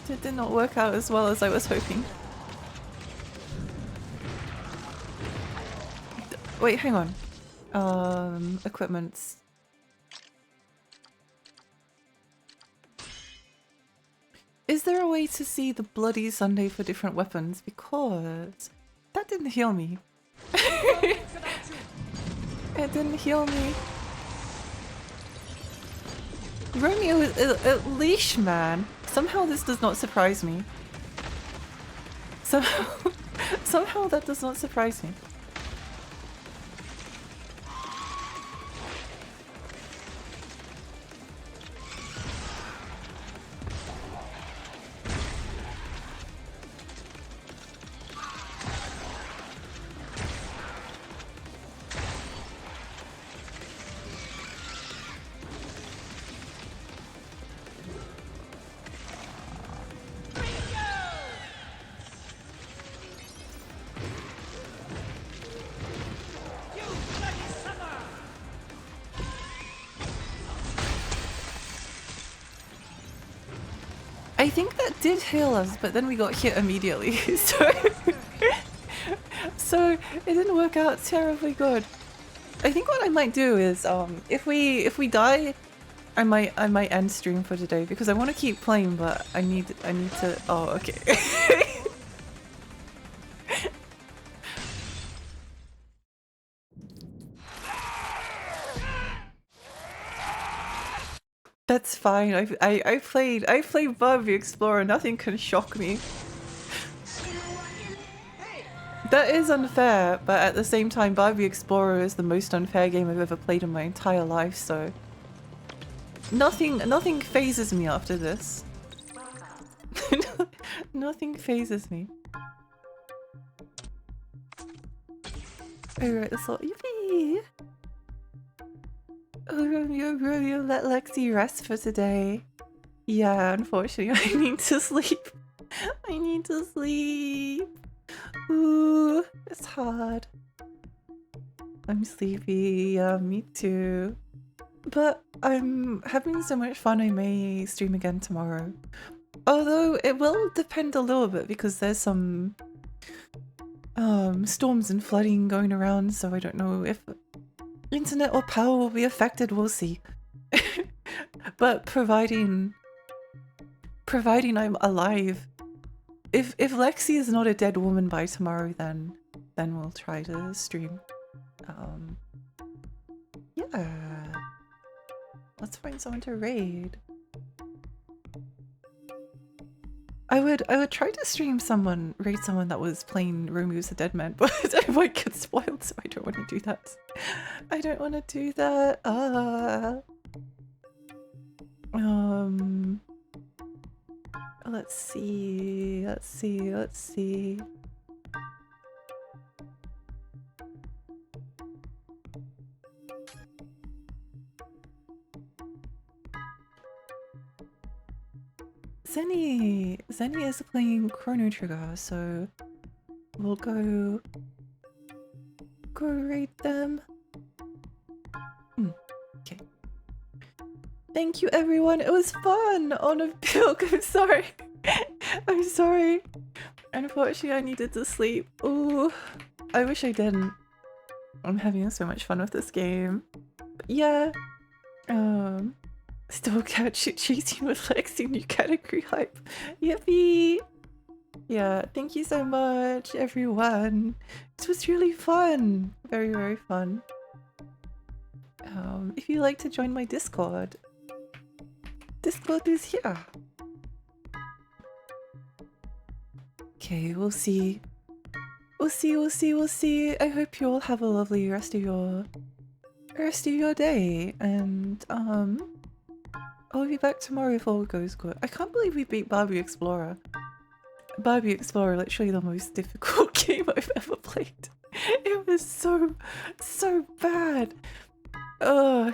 Speaker 1: It did not work out as well as I was hoping. Wait, hang on. Equipments. Is there a way to see the bloody Sunday for different weapons? Because that didn't heal me. It didn't heal me. Romeo is a leash man. Somehow this does not surprise me. Somehow that does not surprise me. I think that did heal us, but then we got hit immediately, so it didn't work out terribly good. I think what I might do is, if we die, I might end stream for today because I want to keep playing, but I need to. Oh, okay. That's fine. I played Barbie Explorer. Nothing can shock me. That is unfair, but at the same time, Barbie Explorer is the most unfair game I've ever played in my entire life. So nothing phases me after this. Nothing phases me. Alright, that's all. Yippee! Oh, Romeo, let Lexi rest for today. Yeah, unfortunately, I need to sleep. I need to sleep. Ooh, it's hard. I'm sleepy. Yeah, me too. But I'm having so much fun, I may stream again tomorrow. Although it will depend a little bit because there's some storms and flooding going around, so I don't know if internet or power will be affected. We'll see. But providing I'm alive, if Lexi is not a dead woman by tomorrow, then we'll try to stream. Yeah, let's find someone to raid. I would try to stream raid someone that was playing Romeo's the Dead Man, but I might get spoiled, so I don't want to do that. I don't want to do that. Let's see. Zenny is playing Chrono Trigger, so we'll go raid them. Okay. Thank you, everyone. It was fun on a bilk. I'm sorry. I'm sorry. Unfortunately, I needed to sleep. Ooh, I wish I didn't. I'm having so much fun with this game. But yeah. Still catch it chasing with Lexi, new category hype. Yippee! Yeah, thank you so much, everyone. This was really fun. Very, very fun. If you'd like to join my Discord is here. Okay, we'll see. We'll see. I hope you all have a lovely rest of your day, and I'll be back tomorrow if all goes good. I can't believe we beat Barbie Explorer. Barbie Explorer, literally the most difficult game I've ever played. It was so bad. Ugh.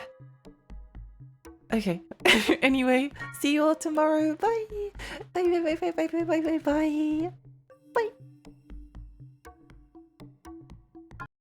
Speaker 1: Okay. Anyway, see you all tomorrow. Bye. Bye, bye, bye, bye, bye, bye, bye, bye, bye. Bye.